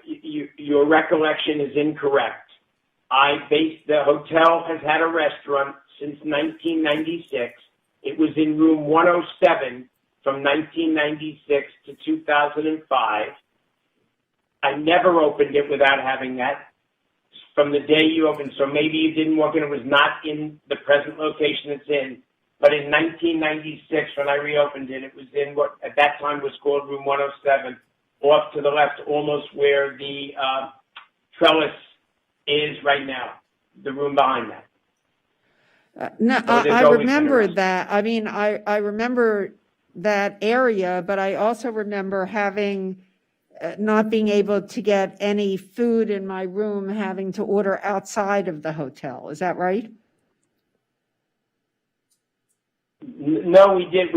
your recollection is incorrect. The hotel has had a restaurant since 1996. It was in room 107 from 1996 to 2005. I never opened it without having that from the day you opened. So maybe you didn't walk in. It was not in the present location it's in. But in 1996, when I reopened it, it was in what at that time was called room 107, off to the left, almost where the trellis is right now, the room behind that. No, So there's I always remember been a that. I mean, I remember that area, but I also remember having, not being able to get any food in my room, having to order outside of the hotel. Is that right? No, we did.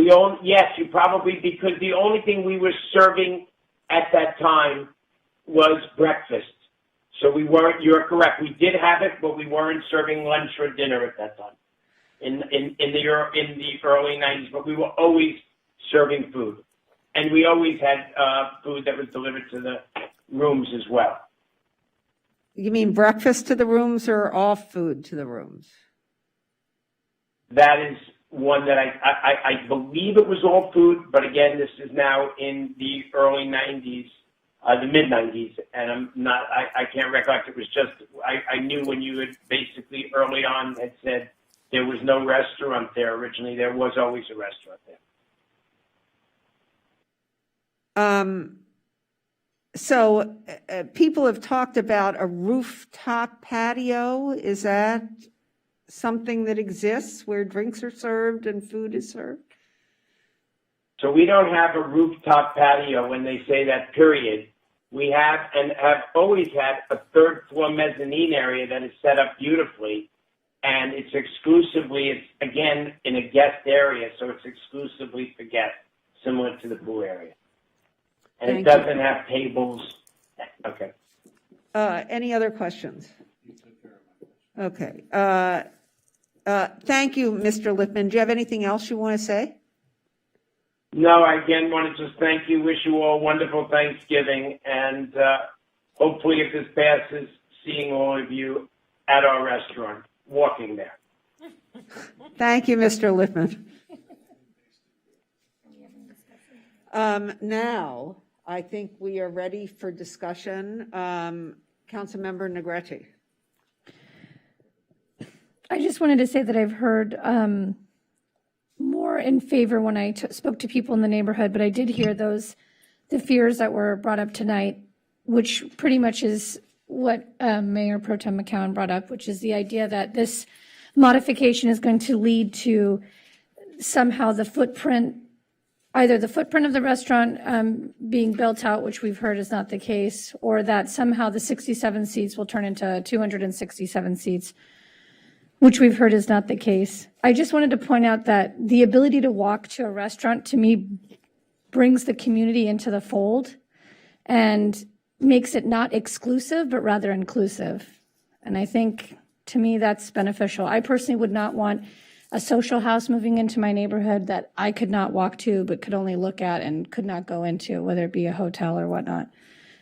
Yes, you probably, because the only thing we were serving at that time was breakfast. So we weren't, you're correct. We did have it, but we weren't serving lunch or dinner at that time in the early 90s, but we were always serving food. And we always had food that was delivered to the rooms as well. You mean breakfast to the rooms or all food to the rooms? That is one that I believe it was all food, but again, this is now in the early 90s, the mid 90s, and I can't recollect. It was just, I knew when you had basically early on had said there was no restaurant there originally. There was always a restaurant there. So people have talked about a rooftop patio. Is that something that exists where drinks are served and food is served? So we don't have a rooftop patio when they say that, period. We have and have always had a third floor mezzanine area that is set up beautifully. And it's again, in a guest area, so it's exclusively for guests, similar to the pool area. And it doesn't have tables. Okay. Any other questions? Okay. Thank you, Mr. Lippman. Do you have anything else you want to say? No, I again want to just thank you, wish you all a wonderful Thanksgiving, and hopefully if this passes, seeing all of you at our restaurant, walking there. Thank you, Mr. Lippman. Now, I think we are ready for discussion. Councilmember Negrete. I just wanted to say that I've heard more in favor when I spoke to people in the neighborhood, but I did hear the fears that were brought up tonight, which pretty much is what Mayor Pro Tem McCowan brought up, which is the idea that this modification is going to lead to somehow either the footprint of the restaurant being built out, which we've heard is not the case, or that somehow the 67 seats will turn into 267 seats. which we've heard is not the case. I just wanted to point out that the ability to walk to a restaurant, to me, brings the community into the fold and makes it not exclusive, but rather inclusive. And I think, to me, that's beneficial. I personally would not want a social house moving into my neighborhood that I could not walk to, but could only look at and could not go into, whether it be a hotel or whatnot.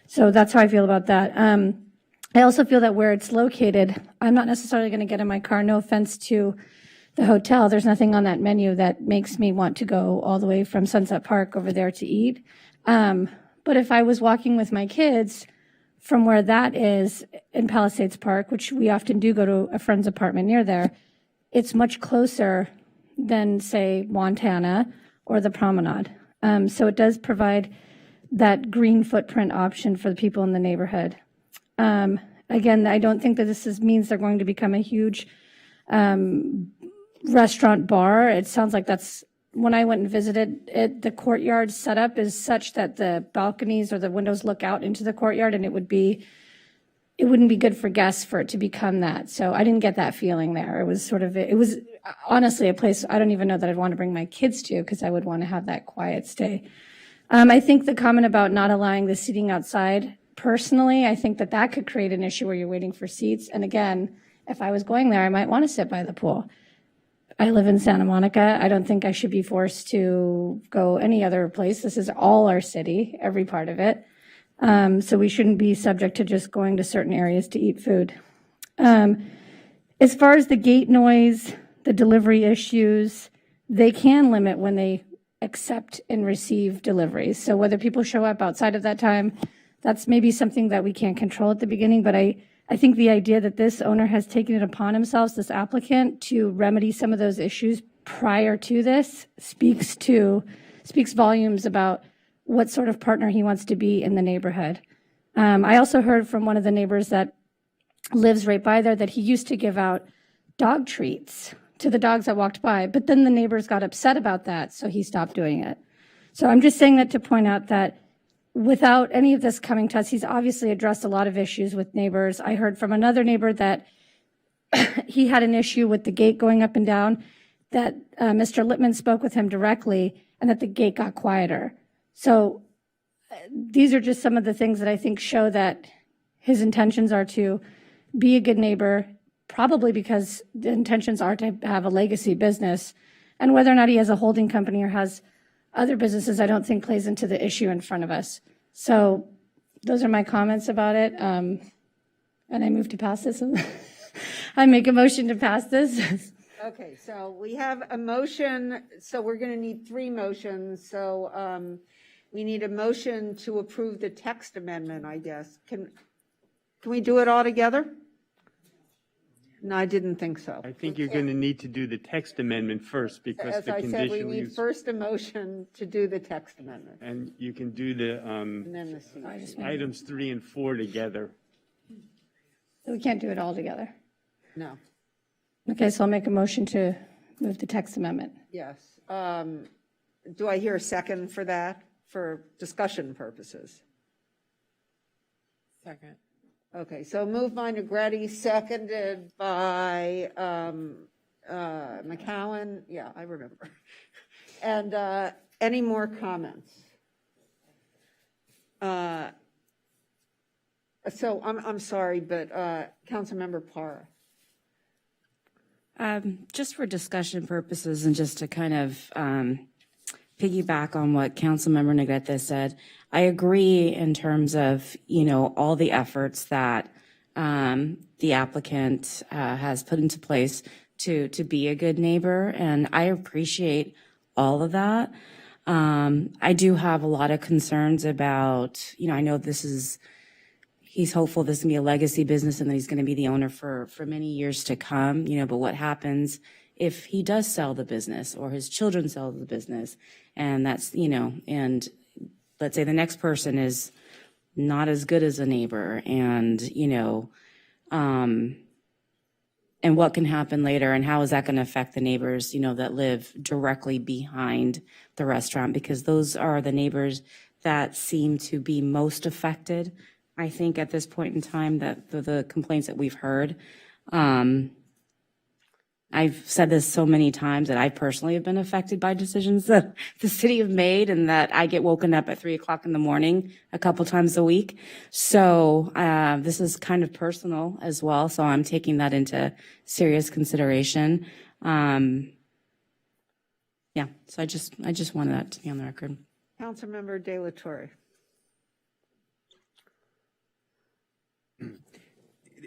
So that's how I feel about that. I also feel that where it's located, I'm not necessarily going to get in my car. No offense to the hotel. There's nothing on that menu that makes me want to go all the way from Sunset Park over there to eat. But if I was walking with my kids from where that is in Palisades Park, which we often do go to a friend's apartment near there, it's much closer than, say, Montana or the Promenade. So it does provide that green footprint option for the people in the neighborhood. Again, I don't think that this means they're going to become a huge restaurant bar. It sounds like that's, when I went and visited it, the courtyard setup is such that the balconies or the windows look out into the courtyard, and it wouldn't be good for guests for it to become that. So I didn't get that feeling there. It was honestly a place I don't even know that I'd want to bring my kids to, because I would want to have that quiet stay. I think the comment about not allowing the seating outside, personally, I think that could create an issue where you're waiting for seats. And again, if I was going there, I might want to sit by the pool. I live in Santa Monica. I don't think I should be forced to go any other place. This is all our city, every part of it. So we shouldn't be subject to just going to certain areas to eat food. As far as the gate noise, the delivery issues, they can limit when they accept and receive deliveries. So whether people show up outside of that time, that's maybe something that we can't control at the beginning. But I think the idea that this owner has taken it upon himself, this applicant, to remedy some of those issues prior to this speaks volumes about what sort of partner he wants to be in the neighborhood. I also heard from one of the neighbors that lives right by there that he used to give out dog treats to the dogs that walked by, but then the neighbors got upset about that, so he stopped doing it. So I'm just saying that to point out that without any of this coming to us, he's obviously addressed a lot of issues with neighbors. I heard from another neighbor that he had an issue with the gate going up and down, that Mr. Lippman spoke with him directly, and that the gate got quieter. So these are just some of the things that I think show that his intentions are to be a good neighbor, probably because the intentions are to have a legacy business. And whether or not he has a holding company or has other businesses, I don't think plays into the issue in front of us. So those are my comments about it. And I move to pass this. I make a motion to pass this. Okay, so we have a motion, so we're going to need three motions. So we need a motion to approve the text amendment, I guess. Can we do it all together? No, I didn't think so. I think you're going to need to do the text amendment first, because As the I said, we conditional need use. first a motion to do the text amendment. And you can do the And then the C. items 3 and 4 together. So we can't do it all together. No, Okay, so I'll make a motion to move the text amendment. yes. Do I hear a second for that, for discussion purposes? Second. Okay, so moved by Negretti, seconded by McCowan. Yeah, I remember. And any more comments? So I'm sorry, but Councilmember Parra. Just for discussion purposes and just to kind of piggyback on what Councilmember Negrete said, I agree in terms of, all the efforts that the applicant has put into place to be a good neighbor, and I appreciate all of that. I do have a lot of concerns about, I know he's hopeful this is going to be a legacy business and that he's going to be the owner for many years to come, but what happens if he does sell the business or his children sell the business, and that's, and let's say the next person is not as good as a neighbor, and, and what can happen later, and how is that going to affect the neighbors, that live directly behind the restaurant, because those are the neighbors that seem to be most affected, I think, at this point in time, that the complaints that we've heard. I've said this so many times that I personally have been affected by decisions that the city have made, and that I get woken up at 3 o'clock in the morning a couple times a week. So this is kind of personal as well. So I'm taking that into serious consideration. Yeah. So I just wanted that to be on the record. Councilmember De La Torre.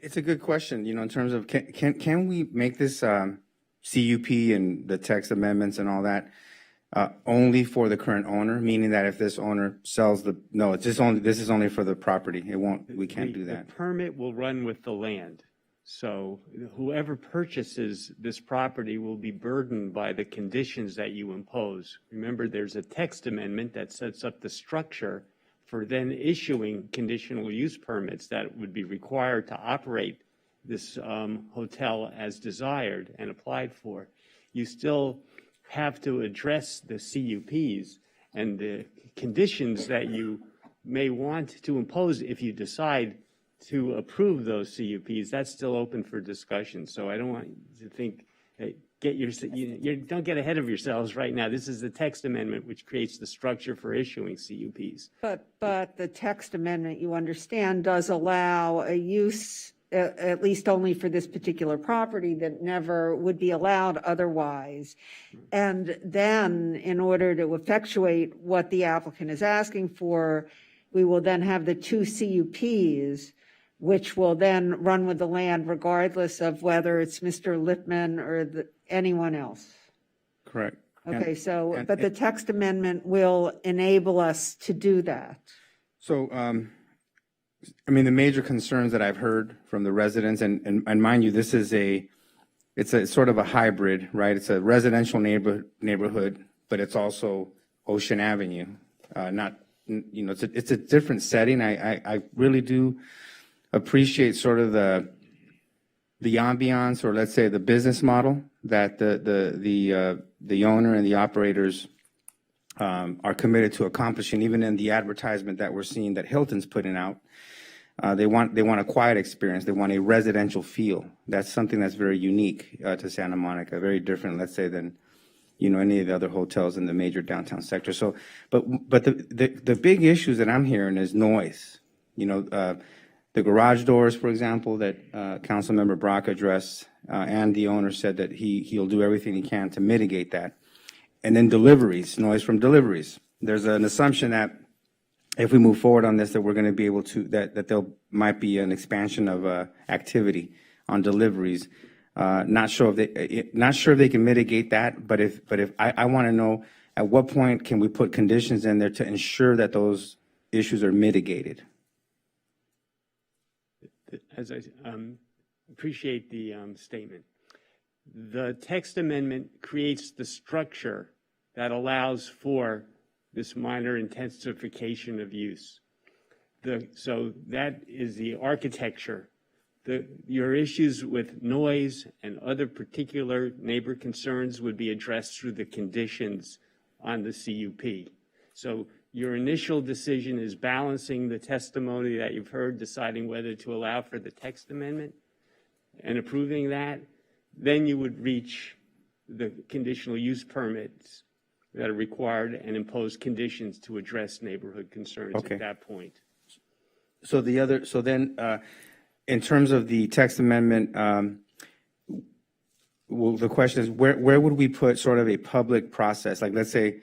It's a good question, in terms of can we make this CUP and the text amendments and all that only for the current owner, meaning that if this owner sells this is only for the property. We can't do that. The permit will run with the land. So whoever purchases this property will be burdened by the conditions that you impose. Remember, there's a text amendment that sets up the structure for then issuing conditional use permits that would be required to operate this hotel as desired and applied for. You still have to address the CUPs and the conditions that you may want to impose if you decide to approve those CUPs. That's still open for discussion. So I don't want you to think, don't get ahead of yourselves right now. This is the text amendment which creates the structure for issuing CUPs. But the text amendment, you understand, does allow a use, at least only for this particular property, that never would be allowed otherwise. And then, in order to effectuate what the applicant is asking for, we will then have the 2 CUPs, which will then run with the land regardless of whether it's Mr. Lippman or anyone else. Correct. Okay, but the text amendment will enable us to do that. So, the major concerns that I've heard from the residents, and mind you, it's a sort of a hybrid, right? It's a residential neighborhood, but it's also Ocean Avenue. It's a different setting. I really do appreciate sort of the ambiance, or let's say the business model that the owner and the operators are committed to accomplishing. Even in the advertisement that we're seeing that Hilton's putting out, they want a quiet experience. They want a residential feel. That's something that's very unique to Santa Monica, very different, let's say, than any of the other hotels in the major downtown sector. So, but the big issues that I'm hearing is noise. The garage doors, for example, that Councilmember Brock addressed, and the owner said that he'll do everything he can to mitigate that. And then deliveries, noise from deliveries. There's an assumption that if we move forward on this, that we're going to be able to, that there might be an expansion of activity on deliveries. Not sure if they can mitigate that, but if I want to know at what point can we put conditions in there to ensure that those issues are mitigated. As I appreciate the statement. The text amendment creates the structure that allows for this minor intensification of use. So that is the architecture. Your issues with noise and other particular neighbor concerns would be addressed through the conditions on the CUP. So your initial decision is balancing the testimony that you've heard, deciding whether to allow for the text amendment and approving that. Then you would reach the conditional use permits that are required and impose conditions to address neighborhood concerns at that point. So then, in terms of the text amendment, the question is where would we put sort of a public process? Like, let's say,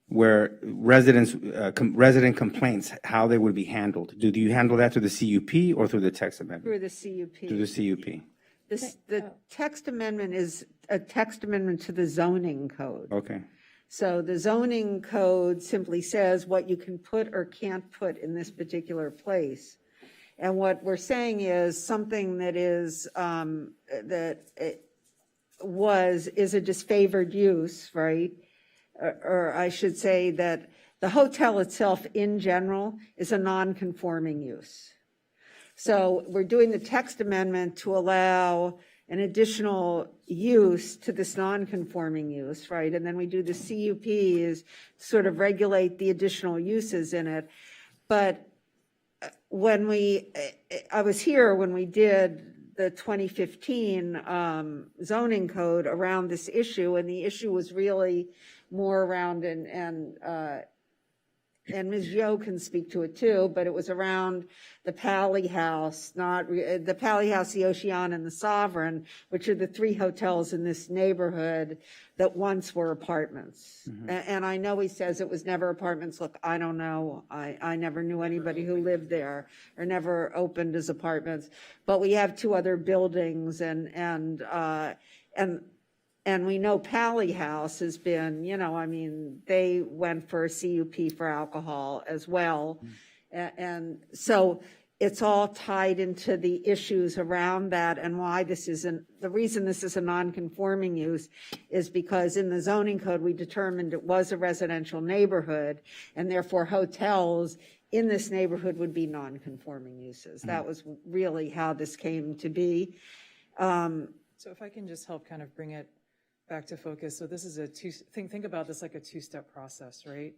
where resident complaints, how they would be handled. Do you handle that through the CUP or through the text amendment? Through the CUP. Through the CUP. The text amendment is a text amendment to the zoning code. Okay. So the zoning code simply says what you can put or can't put in this particular place. And what we're saying is something that is is a disfavored use, right? Or I should say that the hotel itself in general is a non-conforming use. So we're doing the text amendment to allow an additional use to this non-conforming use, right? And then we do the CUP is sort of regulate the additional uses in it. But I was here when we did the 2015 zoning code around this issue, and the issue was really more around, and Ms. Yo can speak to it too, but it was around the Pally House, the Pally House, the Oceana, and the Sovereign, which are the 3 hotels in this neighborhood that once were apartments. And I know he says it was never apartments. Look, I don't know. I never knew anybody who lived there or never opened as apartments. But we have 2 other buildings, and we know Pally House has been, I mean, they went for a CUP for alcohol as well. And so it's all tied into the issues around that, and why this isn't, the reason this is a non-conforming use is because in the zoning code, we determined it was a residential neighborhood, and therefore hotels in this neighborhood would be non-conforming uses. That was really how this came to be. So if I can just help kind of bring it back to focus. So this is think about this like a 2-step process, right?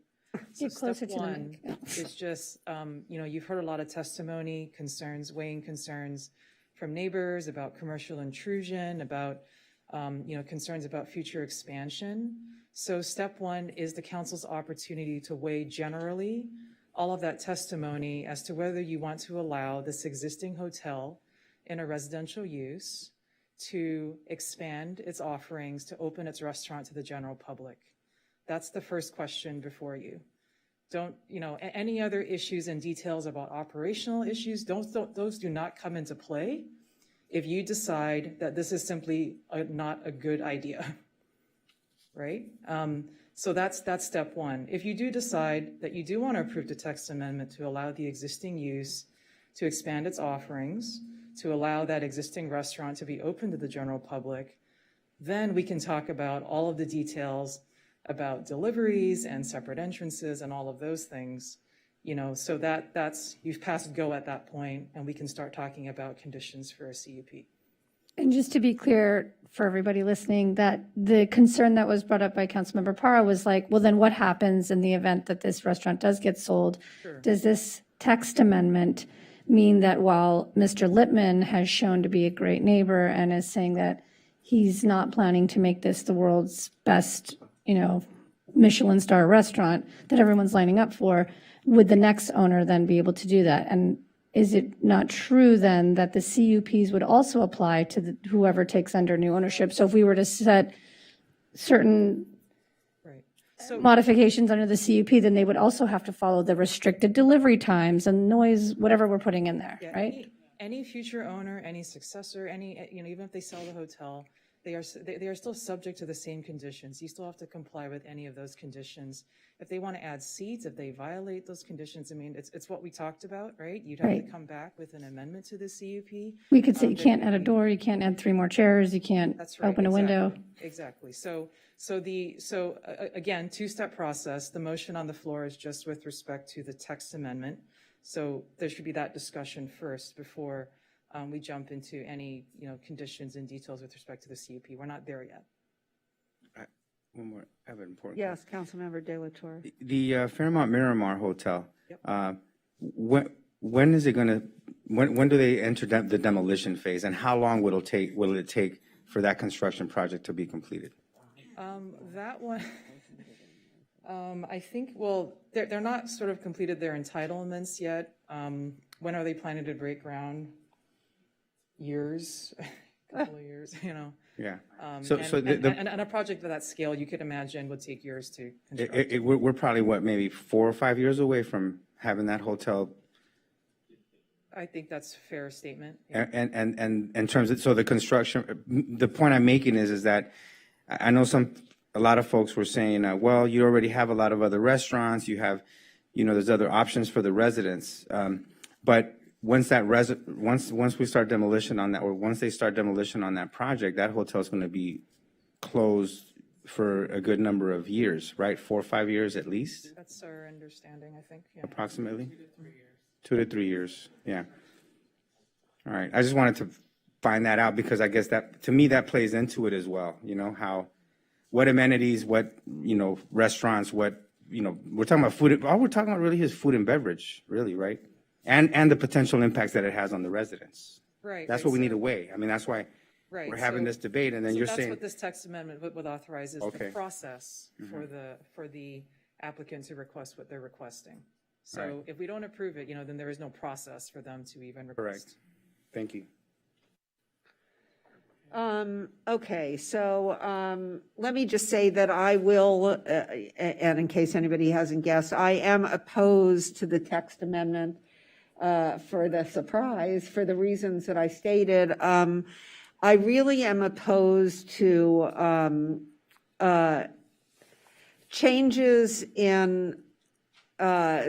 So Get closer step to the one mic. is just, you've heard a lot of testimony, concerns, weighing concerns from neighbors about commercial intrusion, about, concerns about future expansion. So step one is the council's opportunity to weigh generally all of that testimony as to whether you want to allow this existing hotel in a residential use to expand its offerings, to open its restaurant to the general public. That's the first question before you. Don't, any other issues and details about operational issues, those do not come into play if you decide that this is simply not a good idea, right? So that's step one. If you do decide that you do want to approve the text amendment to allow the existing use to expand its offerings, to allow that existing restaurant to be open to the general public, then we can talk about all of the details about deliveries and separate entrances and all of those things, so that's, you've passed go at that point, and we can start talking about conditions for a CUP. And just to be clear for everybody listening, that the concern that was brought up by Councilmember Parra was like, well, then what happens in the event that this restaurant does get sold? Sure. Does this text amendment mean that while Mr. Lippman has shown to be a great neighbor and is saying that he's not planning to make this the world's best, Michelin star restaurant that everyone's lining up for, would the next owner then be able to do that? And is it not true then that the CUPs would also apply to whoever takes under new ownership? So if we were to set certain modifications under the CUP, then they would also have to follow the restricted delivery times and noise, whatever we're putting in there, right? Any future owner, any successor, even if they sell the hotel, they are still subject to the same conditions. You still have to comply with any of those conditions. If they want to add seats, if they violate those conditions, it's what we talked about, right? You'd have to come back with an amendment to the CUP. We could say you can't add a door, you can't add 3 more chairs, you can't open a window. Exactly. So again, 2-step process. The motion on the floor is just with respect to the text amendment. So there should be that discussion first before we jump into any, conditions and details with respect to the CUP. We're not there yet. One more, I have an important. Yes, Councilmember De La Torre. The Fairmont Miramar Hotel, when is it going to, when do they enter the demolition phase, and how long will it take for that construction project to be completed? That one, I think, they're not sort of completed their entitlements yet. When are they planning to break ground? Years, a couple of years, Yeah. And a project of that scale, you could imagine, would take years to construct. We're probably, maybe 4 or 5 years away from having that hotel. I think that's a fair statement. Yeah. And in terms of, so the construction, the point I'm making is that I know a lot of folks were saying, well, you already have a lot of other restaurants, you have, there's other options for the residents. But once we start demolition on that, or once they start demolition on that project, that hotel is going to be closed for a good number of years, right? 4 or 5 years at least? That's our understanding, I think. Yeah. Approximately? 2 to 3 years, yeah. All right, I just wanted to find that out because I guess that, to me, that plays into it as well, what amenities, what, restaurants, what, we're talking about food, all we're talking about really is food and beverage, really, right? And the potential impacts that it has on the residents. Right. That's right, what we so- need to weigh. I mean, that's why Right. we're having so- this debate, and then so you're that's saying, what this text amendment would authorize is the Okay. process Mhm. for the applicant to request what they're requesting. So Right. if we don't approve it, then there is no process for them to even request. correct. Thank you. Okay, so let me just say that I will, and in case anybody hasn't guessed, I am opposed to the text amendment for the surprise, for the reasons that I stated. I really am opposed to changes in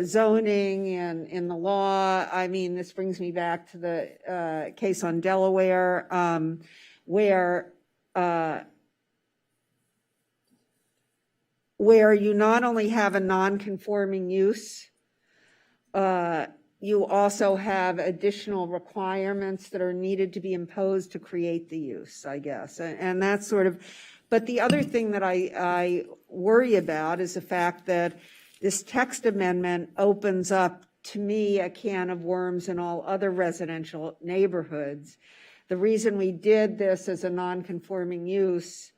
zoning and in the law. I mean, this brings me back to the case on Delaware, where you not only have a non-conforming use, you also have additional requirements that are needed to be imposed to create the use, I guess. And that's sort of, but the other thing that I worry about is the fact that this text amendment opens up, to me, a can of worms in all other residential neighborhoods. The reason we did this as a non-conforming use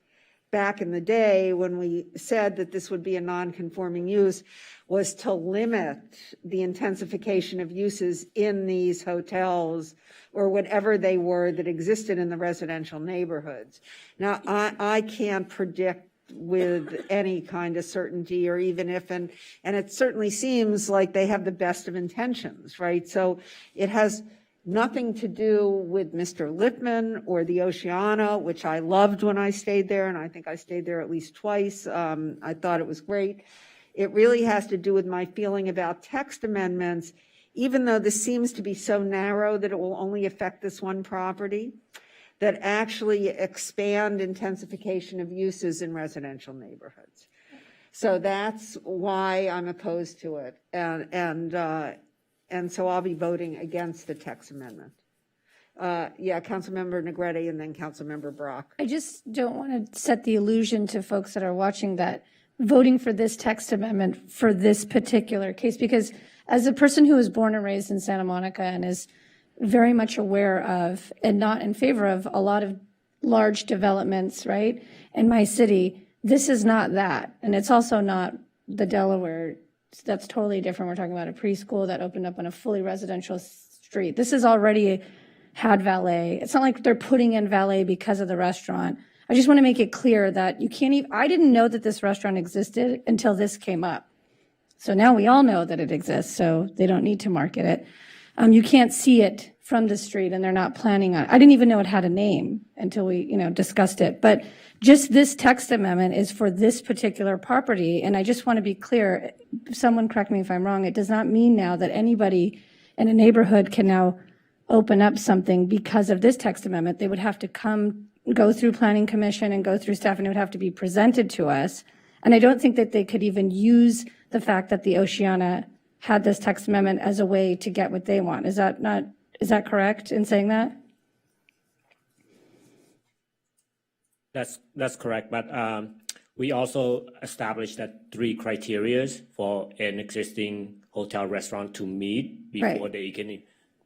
back in the day when we said that this would be a non-conforming use was to limit the intensification of uses in these hotels or whatever they were that existed in the residential neighborhoods. Now, I can't predict with any kind of certainty, or even if, and it certainly seems like they have the best of intentions, right? So it has nothing to do with Mr. Lippman or the Oceana, which I loved when I stayed there, and I think I stayed there at least twice. I thought it was great. It really has to do with my feeling about text amendments, even though this seems to be so narrow that it will only affect this one property, that actually expand intensification of uses in residential neighborhoods. So that's why I'm opposed to it. And so I'll be voting against the text amendment. Yeah, Councilmember Negrete and then Councilmember Brock. I just don't want to set the illusion to folks that are watching that voting for this text amendment for this particular case, because as a person who was born and raised in Santa Monica and is very much aware of and not in favor of a lot of large developments, right, in my city, this is not that. And it's also not the Delaware. That's totally different. We're talking about a preschool that opened up on a fully residential street. This is already had valet. It's not like they're putting in valet because of the restaurant. I just want to make it clear that you can't even, I didn't know that this restaurant existed until this came up. So now we all know that it exists, so they don't need to market it. You can't see it from the street, and they're not planning on it. I didn't even know it had a name until we, discussed it. But just this text amendment is for this particular property, and I just want to be clear. Someone correct me if I'm wrong. It does not mean now that anybody in a neighborhood can now open up something because of this text amendment. They would have to go through Planning Commission and go through staff, and it would have to be presented to us. And I don't think that they could even use the fact that the Oceana had this text amendment as a way to get what they want. Is that correct in saying that? That's correct, but we also established that 3 criteria for an existing hotel restaurant to meet before they can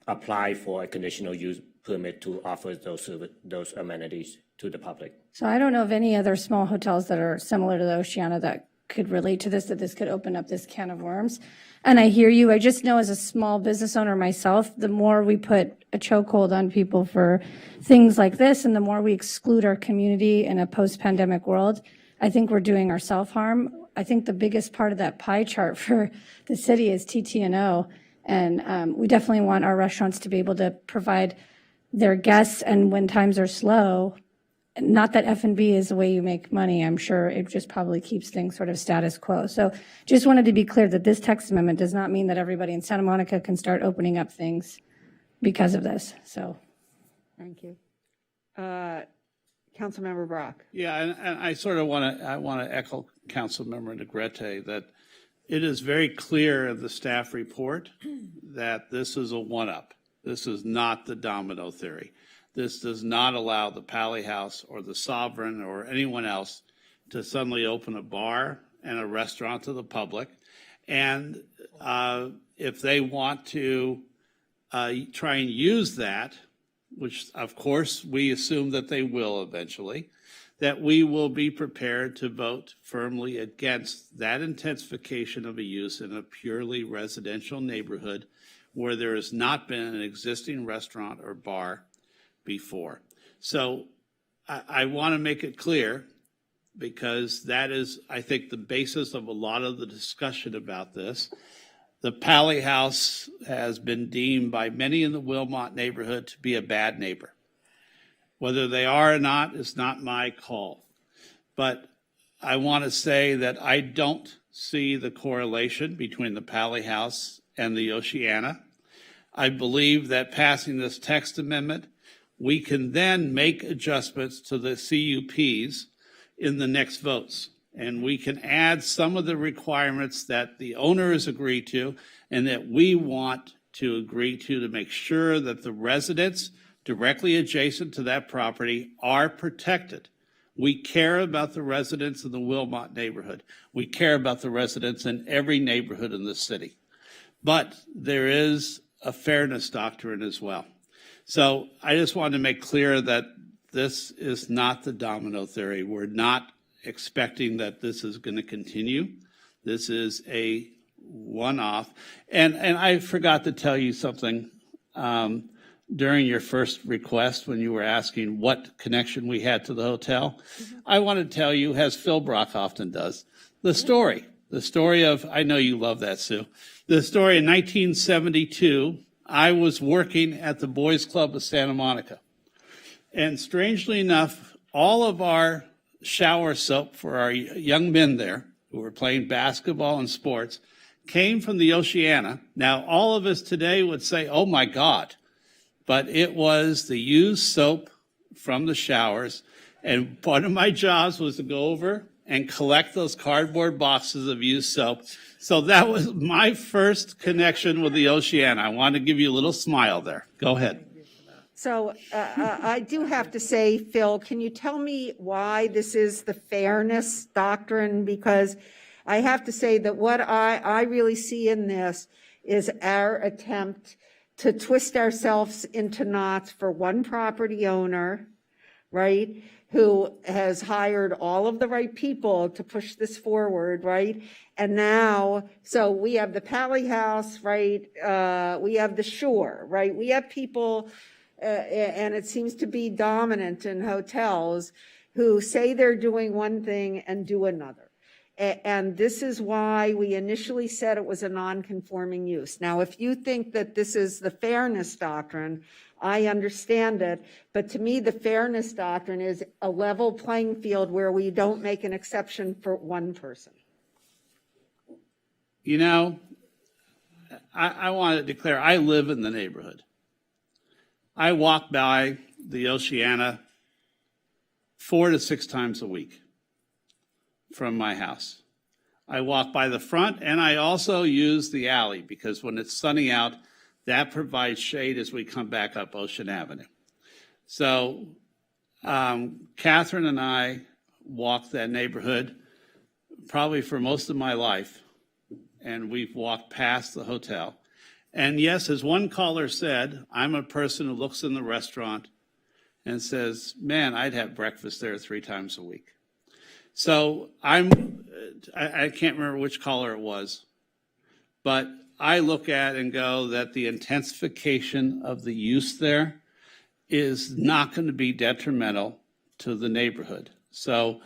apply for a conditional use permit to offer those amenities to the public. So I don't know of any other small hotels that are similar to the Oceana that could relate to this, that this could open up this can of worms. And I hear you. I just know as a small business owner myself, the more we put a chokehold on people for things like this and the more we exclude our community in a post-pandemic world, I think we're doing ourselves harm. I think the biggest part of that pie chart for the city is TT&O. And we definitely want our restaurants to be able to provide their guests, and when times are slow, not that F&B is the way you make money. I'm sure it just probably keeps things sort of status quo. So just wanted to be clear that this text amendment does not mean that everybody in Santa Monica can start opening up things because of this. So. Thank you. Councilmember Brock. Yeah, and I sort of want to echo Councilmember Negrete that it is very clear in the staff report that this is a one-up. This is not the domino theory. This does not allow the Pally House or the Sovereign or anyone else to suddenly open a bar and a restaurant to the public. And if they want to try and use that which of course we assume that they will eventually, that we will be prepared to vote firmly against that intensification of a use in a purely residential neighborhood where there has not been an existing restaurant or bar before. So I want to make it clear, because that is, I think, the basis of a lot of the discussion about this. The Pally House has been deemed by many in the Wilmot neighborhood to be a bad neighbor. Whether they are or not is not my call. But I want to say that I don't see the correlation between the Pally House and the Oceana. I believe that passing this text amendment, we can then make adjustments to the CUPs in the next votes. And we can add some of the requirements that the owners agree to and that we want to agree to make sure that the residents directly adjacent to that property are protected. We care about the residents in the Wilmot neighborhood. We care about the residents in every neighborhood in the city. But there is a fairness doctrine as well. So I just wanted to make clear that this is not the domino theory. We're not expecting that this is going to continue. This is a one-off. And I forgot to tell you something during your first request when you were asking what connection we had to the hotel. I want to tell you, as Phil Brock often does, the story of, I know you love that, Sue, the story in 1972, I was working at the Boys Club of Santa Monica. And strangely enough, all of our shower soap for our young men there who were playing basketball and sports came from the Oceana. Now, all of us today would say, oh my God, but it was the used soap from the showers. And part of my jobs was to go over and collect those cardboard boxes of used soap. So that was my first connection with the Oceana. I want to give you a little smile there. Go ahead. So I do have to say, Phil, can you tell me why this is the fairness doctrine? Because I have to say that what I really see in this is our attempt to twist ourselves into knots for one property owner, right, who has hired all of the right people to push this forward, right? And now, so we have the Pally House, right? We have the Shore, right? We have people, and it seems to be dominant in hotels, who say they're doing one thing and do another. And this is why we initially said it was a non-conforming use. Now, if you think that this is the fairness doctrine, I understand it, but to me, the fairness doctrine is a level playing field where we don't make an exception for one person. You know, I want to declare, I live in the neighborhood. I walk by the Oceana 4 to 6 times a week from my house. I walk by the front, and I also use the alley because when it's sunny out, that provides shade as we come back up Ocean Avenue. So Catherine and I walked that neighborhood probably for most of my life, and we've walked past the hotel. And yes, as one caller said, I'm a person who looks in the restaurant and says, man, I'd have breakfast there 3 times a week. So I can't remember which caller it was, but I look at and go that the intensification of the use there is not going to be detrimental to the neighborhood. So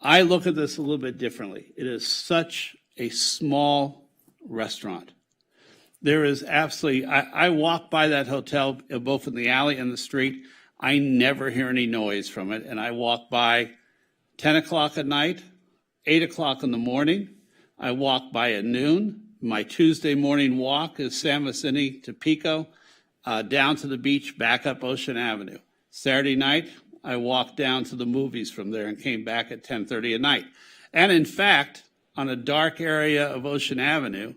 I look at this a little bit differently. It is such a small restaurant. There is absolutely, I walk by that hotel both in the alley and the street. I never hear any noise from it. And I walk by 10 o'clock at night, 8 o'clock in the morning. I walk by at noon. My Tuesday morning walk is San Vicente to Pico, down to the beach, back up Ocean Avenue. Saturday night, I walked down to the movies from there and came back at 10:30 at night. And in fact, on a dark area of Ocean Avenue,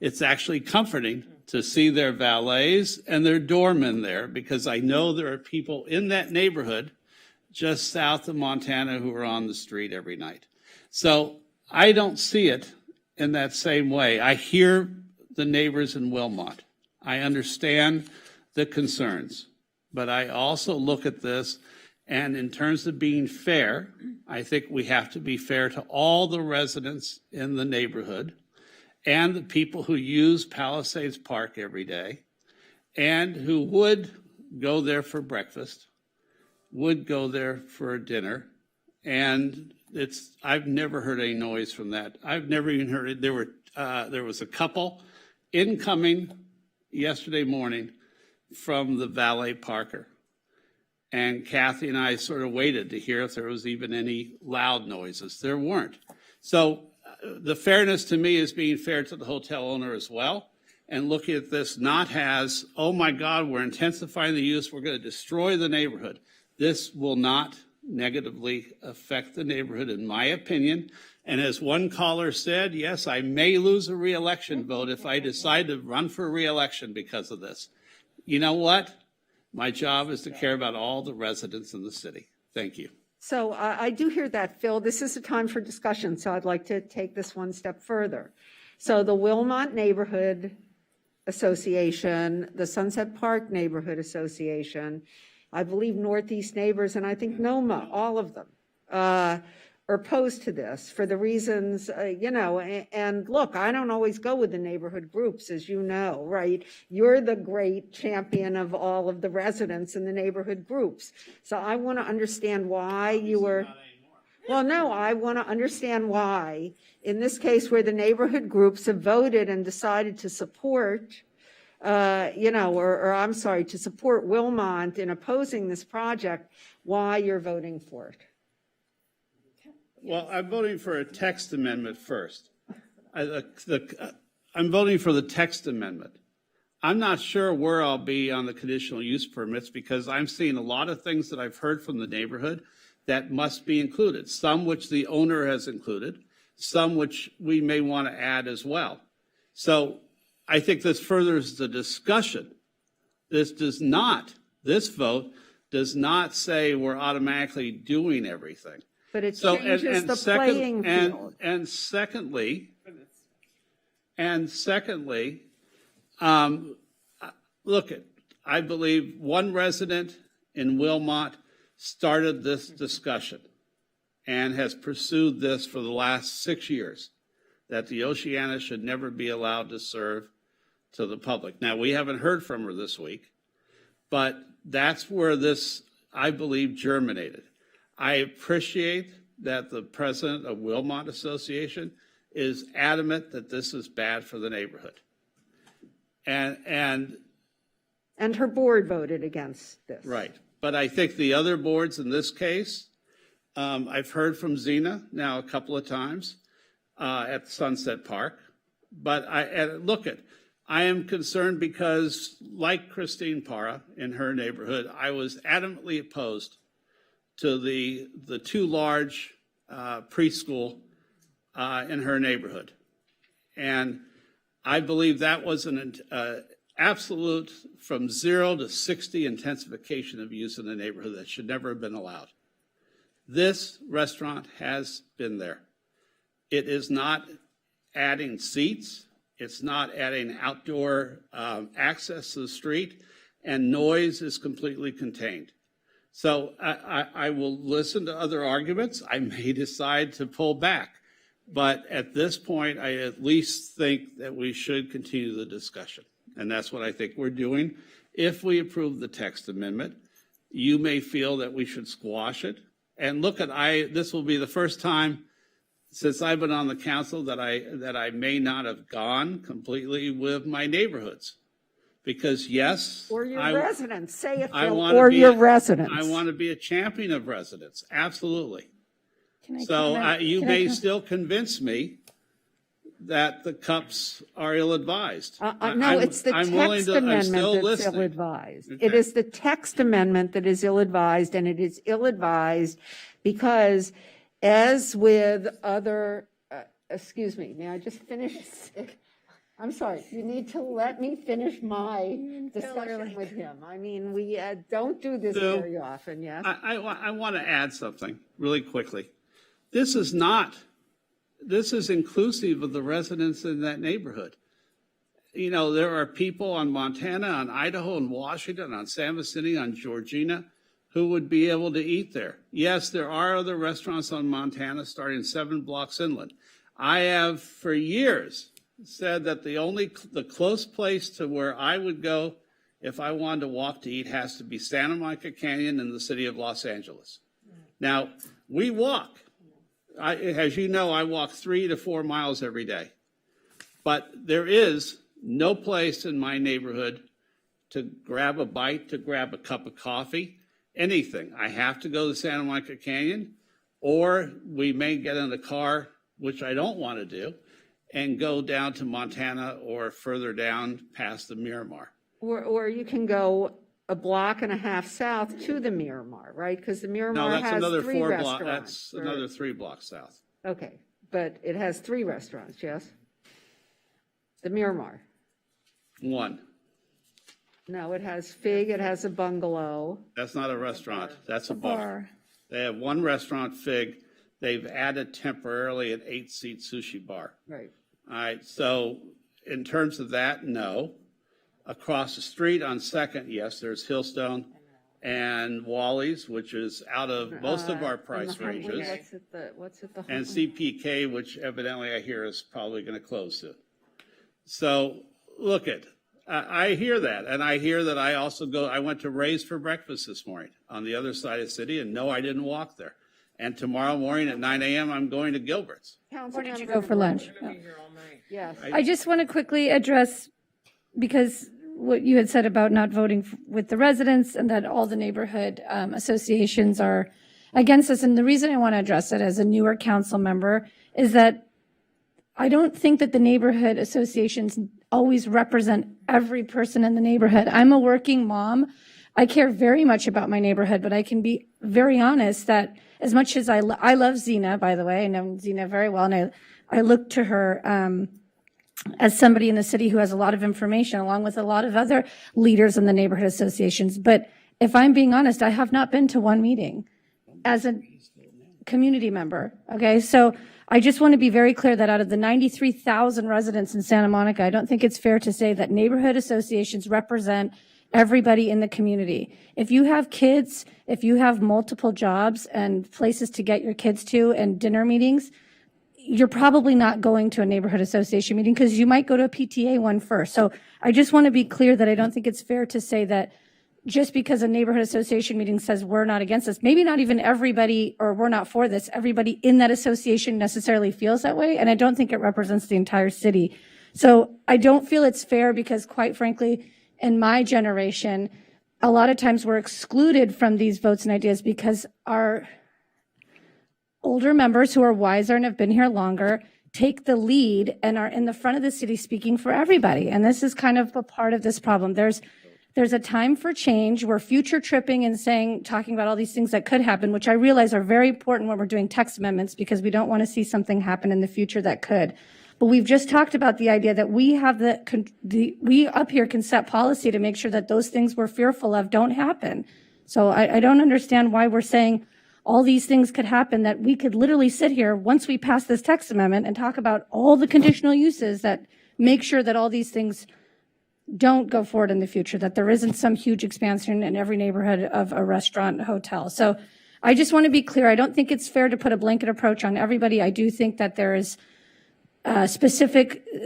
it's actually comforting to see their valets and their doormen there because I know there are people in that neighborhood just south of Montana who are on the street every night. So I don't see it in that same way. I hear the neighbors in Wilmot. I understand the concerns. but I also look at this, and in terms of being fair, I think we have to be fair to all the residents in the neighborhood and the people who use Palisades Park every day and who would go there for breakfast, would go there for dinner, and I've never heard any noise from that. I've never even heard it. There was a couple incoming yesterday morning from the valet parker. And Kathy and I sort of waited to hear if there was even any loud noises. There weren't. So the fairness to me is being fair to the hotel owner as well, and looking at this not as, oh my God, we're intensifying the use, we're going to destroy the neighborhood. This will not negatively affect the neighborhood, in my opinion. And as one caller said, yes, I may lose a reelection vote if I decide to run for reelection because of this. You know what? My job is to care about all the residents in the city. Thank you. So I do hear that, Phil. This is a time for discussion, so I'd like to take this one step further. So the Wilmot Neighborhood Association, the Sunset Park Neighborhood Association, I believe Northeast Neighbors, and I think NOMA, all of them, are opposed to this for the reasons, and look, I don't always go with the neighborhood groups, as you know, right? You're the great champion of all of the residents in the neighborhood groups. So I want to understand why you were, well, no, I want to understand why, in this case where the neighborhood groups have voted and decided to support, to support Wilmot in opposing this project, why you're voting for it. Well, I'm voting for a text amendment first. I'm voting for the text amendment. I'm not sure where I'll be on the conditional use permits because I'm seeing a lot of things that I've heard from the neighborhood that must be included, some which the owner has included, some which we may want to add as well. So I think this furthers the discussion. This vote does not say we're automatically doing everything. But it changes the playing field. And secondly, look, I believe one resident in Wilmot started this discussion and has pursued this for the last 6 years, that the Oceana should never be allowed to serve to the public. Now, we haven't heard from her this week, but that's where this, I believe, germinated. I appreciate that the president of Wilmot Association is adamant that this is bad for the neighborhood. And her board voted against this. Right. But I think the other boards in this case, I've heard from Zena now a couple of times at Sunset Park. But I am concerned because, like Christine Parra in her neighborhood, I was adamantly opposed to the too large preschool in her neighborhood. And I believe that was an absolute from 0 to 60 intensification of use in the neighborhood that should never have been allowed. This restaurant has been there. It is not adding seats. It's not adding outdoor access to the street, and noise is completely contained. So I will listen to other arguments. I may decide to pull back. But at this point, I at least think that we should continue the discussion. And that's what I think we're doing. If we approve the text amendment, you may feel that we should squash it. And this will be the first time since I've been on the council that I may not have gone completely with my neighborhoods. Because yes, or your residents, say it, I Phil, want or to your residents. I want to be a champion of residents, absolutely. You may still convince me that the cups are ill-advised. No, it's the text amendment that's ill-advised. Okay. It is the text amendment that is ill-advised, and it is ill-advised because, as with other, excuse me, may I just finish? I'm sorry, you need to let me finish my discussion with him. I mean, we don't do this very often, yes? I want to add something really quickly. This is inclusive of the residents in that neighborhood. you know, there are people on Montana, on Idaho, and Washington, on San Vicente, on Georgina, who would be able to eat there. Yes, there are other restaurants on Montana starting 7 blocks inland. I have for years said that the close place to where I would go if I wanted to walk to eat has to be Santa Monica Canyon in the city of Los Angeles. Now, we walk. As you know, I walk 3 to 4 miles every day. But there is no place in my neighborhood to grab a bite, to grab a cup of coffee, anything. I have to go to Santa Monica Canyon, or we may get in a car, which I don't want to do, and go down to Montana or further down past the Miramar. Or you can go a block and a half south to the Miramar, right? Because the Miramar No, that's has another 3 4 restaurants. blocks. That's another 3 blocks south. Okay, but it has 3 restaurants, yes? The Miramar. 1. No, it has Fig, it has a bungalow. That's not a restaurant. That's a bar. They have 1 restaurant, Fig. They've added temporarily an 8-seat sushi bar. Right. All right. So in terms of that, no. Across the street on 2nd, yes, there's Hillstone and Wally's, which is out of most of our price ranges. What's at the And CPK, which evidently I hear is probably going to close soon. So look at, I hear that. And I hear that I went to Ray's for breakfast this morning on the other side of the city. And no, I didn't walk there. And tomorrow morning at 9 a.m., I'm going to Gilbert's. Where did you go for lunch? Yes. I just want to quickly address, because what you had said about not voting with the residents and that all the neighborhood associations are against us. And the reason I want to address it as a newer council member is that I don't think that the neighborhood associations always represent every person in the neighborhood. I'm a working mom. I care very much about my neighborhood, but I can be very honest that as much as I love Zena, by the way, I know Zena very well, and I look to her as somebody in the city who has a lot of information, along with a lot of other leaders in the neighborhood associations. But if I'm being honest, I have not been to one meeting as a community member. Okay, so I just want to be very clear that out of the 93,000 residents in Santa Monica, I don't think it's fair to say that neighborhood associations represent everybody in the community. If you have kids, if you have multiple jobs and places to get your kids to and dinner meetings, you're probably not going to a neighborhood association meeting because you might go to a PTA one first. So I just want to be clear that I don't think it's fair to say that just because a neighborhood association meeting says we're not against this, maybe not even everybody, or we're not for this, everybody in that association necessarily feels that way. And I don't think it represents the entire city. So I don't feel it's fair because, quite frankly, in my generation, a lot of times we're excluded from these votes and ideas because our older members who are wiser and have been here longer take the lead and are in the front of the city speaking for everybody. And this is kind of a part of this problem. There's a time for change. We're future tripping and talking about all these things that could happen, which I realize are very important when we're doing text amendments because we don't want to see something happen in the future that could. But we've just talked about the idea that we have we up here can set policy to make sure that those things we're fearful of don't happen. So I don't understand why we're saying all these things could happen, that we could literally sit here once we pass this text amendment and talk about all the conditional uses that make sure that all these things don't go forward in the future, that there isn't some huge expansion in every neighborhood of a restaurant, hotel. So I just want to be clear. I don't think it's fair to put a blanket approach on everybody. I do think that there is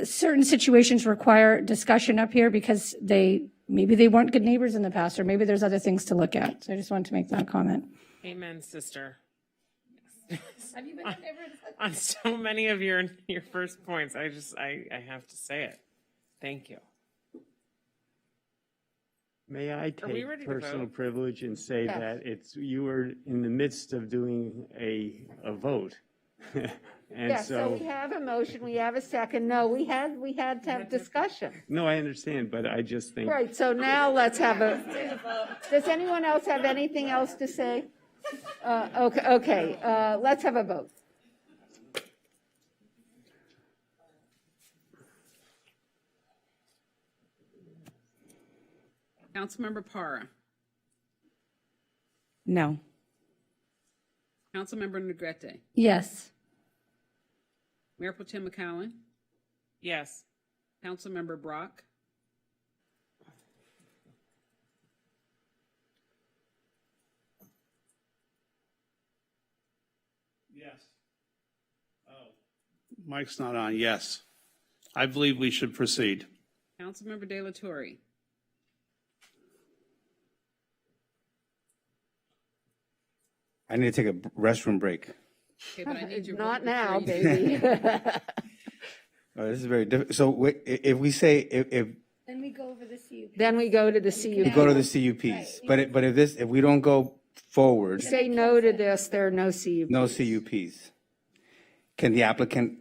certain situations require discussion up here because maybe they weren't good neighbors in the past, or maybe there's other things to look at. So I just wanted to make that comment. Amen, sister. On so many of your first points, I have to say it. Thank you. May I we take ready to personal vote? privilege and say Yes. that you were in the midst of doing a vote. And Yes, so we have a motion, we have a second. No, we had to have discussion. No, I understand, but I just think. Right, so now let's have does anyone else have anything else to say? Okay, let's have a vote. Councilmember Parra. No. Councilmember Negrete. Yes. Mayor Pro Tem McCowen. Yes. Councilmember Brock. Yes. Oh. Mike's not on. Yes. I believe we should proceed. Councilmember De La Torre. I need to take a restroom break. Okay, but I need your Not vote now, before you- baby. Oh, this is very difficult. So if we say, if Then we go over the CUP. Then we go to the we CUP. go to the CUPs, but if we don't go forward, Say no to this, there are no CUPs. no CUPs, can the applicant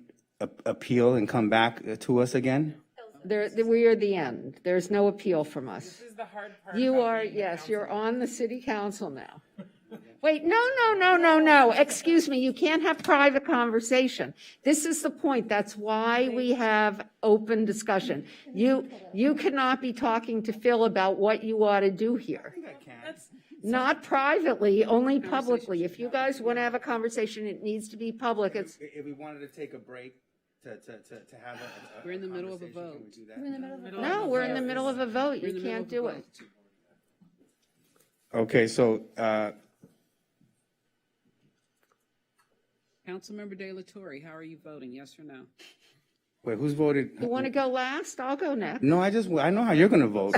appeal and come back to us again? We are the end. There's no appeal from us. This is the hard part. You about are, being the yes, you're council. on the city council now. Wait, no. Excuse me, you can't have private conversation. This is the point. That's why we have open discussion. You cannot be talking to Phil about what you ought to do here. Not privately, only publicly. If you guys want to have a conversation, it needs to be public. It's, If we wanted to take a break to have a. We're in the middle of a vote. no, we're in the middle of a vote. We're in You the middle can't of a do it. vote. Okay, so, Councilmember De La Torre, how are you voting? Yes or no? wait, who's voted? You want to go last? I'll go next. No, I know how you're gonna vote.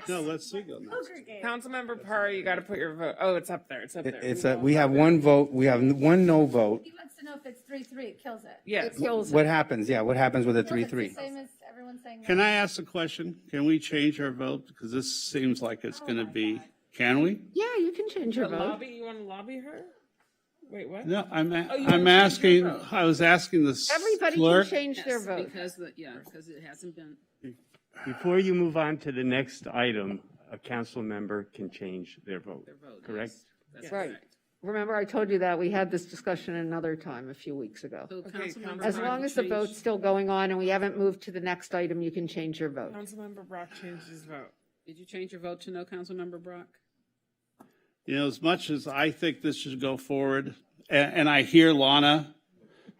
No, let's see. Go next. Councilmember Parr, you got to put your vote. Oh, it's up there. It's up there. We have one vote, we have one no vote. He wants to know if it's 3-3, it kills it. Yes. It kills What it. happens? Yeah, what happens with a Kills it. It's 3-3? the same as everyone saying no. Can I ask a question? Can we change our vote? Because this seems like it's going to be, can we? Yeah, you can change your vote. Lobby? You want to lobby her? Wait, what? No, I'm you wanna I'm change asking, your vote? I was asking the Everybody can clerk. change their Yes, vote. because it hasn't been. Before you move on to the next item, a council member can change their vote, correct? Yes, that's Right. correct. Remember, I told you that we had this discussion another time a few weeks ago. So Councilmember As Brock long as the changed- vote's still going on and we haven't moved to the next item, you can change your vote. Councilmember Brock changed his vote. Did you change your vote to no, Councilmember Brock? You know, as much as I think this should go forward, and I hear Lana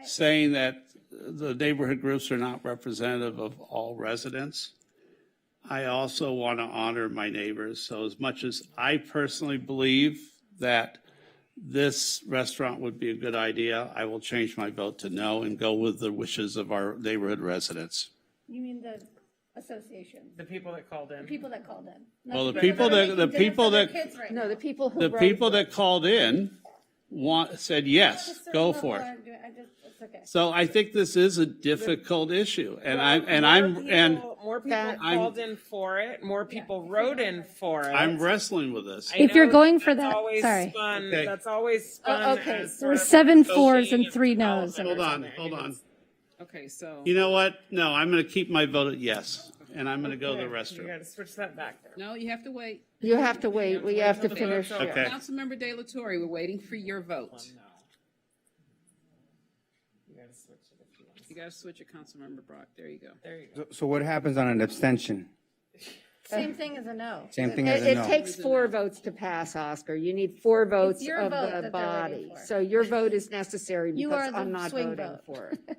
saying that the neighborhood groups are not representative of all residents, I also want to honor my neighbors. So as much as I personally believe that this restaurant would be a good idea, I will change my vote to no and go with the wishes of our neighborhood residents. You mean the association, The people that called in. the people that called in. Not Well, the people that, the people that, No, the people who the wrote. people that called in said, yes, Just go certain for level, it. I'm doing- it's okay. So I think this is a difficult issue, and More people That- called in for it. More people wrote in for it. I'm wrestling with this. I If you're know going for that's that- always sorry. spun- Okay. That's always spun. okay, as There were sort of 7 associating fours and 3 development no's. or Hold on, something. hold on. Okay, so. You know what? No, I'm going to keep my vote at yes, and I'm going to go to the You restroom. got to switch that back there. No, you have to wait. You have to wait. We have to finish. Okay. yeah. Councilmember De La Torre, we're waiting for your vote. You got to switch it if you want. You gotta switch it, Councilmember Brock. There you go. There you go. So what happens on an abstention? Same thing as a no. Same thing as a It no. takes 4 votes to pass, Oscar. You need 4 votes your of vote the that they're waiting body. for. So your vote is necessary You because are the I'm not swing voting vote. for it.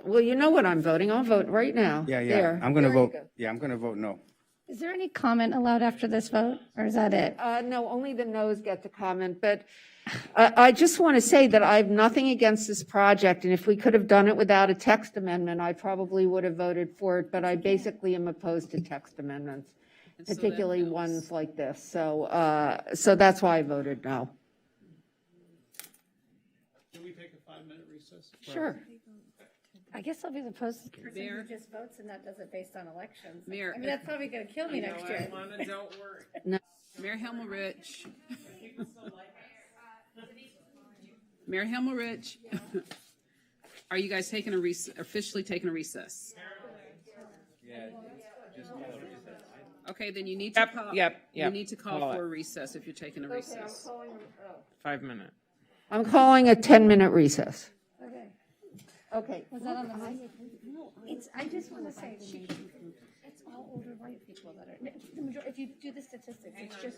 Well, you know what I'm voting. I'll vote right now. Yeah, There. I'm gonna There you vote, go. yeah, I'm gonna vote no. Is there any comment allowed after this vote, or is that it? No, only the noes get to comment, but I just want to say that I have nothing against this project, and if we could have done it without a text amendment, I probably would have voted for it, but I basically am opposed to text amendments, And so that particularly fails. ones like this. So that's why I voted no. Can we take a 5-minute recess? Sure. I guess I'll be the person Mayor? who just votes and that does it based on elections. Mayor, I mean, that's probably gonna kill me next year. Lana, don't worry. Mayor Helmerich. Mayor Helmerich. Are you guys taking officially taking a recess? Okay, then you need to call. Yep. You need to call Call for it. a recess if you're taking a recess. 5 minutes. I'm calling a 10-minute recess. Okay. Okay. Was that on the mic? No, it's, I just want to say, it's all older white people that are, the majority, if you do the statistics, it's just.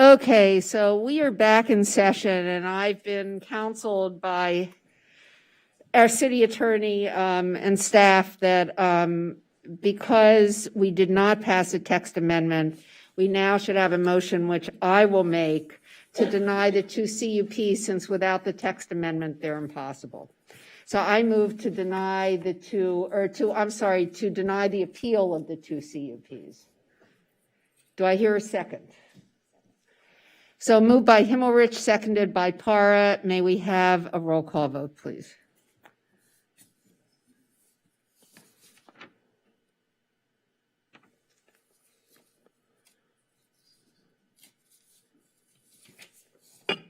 Okay, so we are back in session, and I've been counseled by our city attorney and staff that because we did not pass a text amendment, we now should have a motion, which I will make, to deny the two CUPs, since without the text amendment, they're impossible. So I move to deny the to deny the appeal of the two CUPs. Do I hear a second? So moved by Himmelrich, seconded by Para. May we have a roll call vote, please?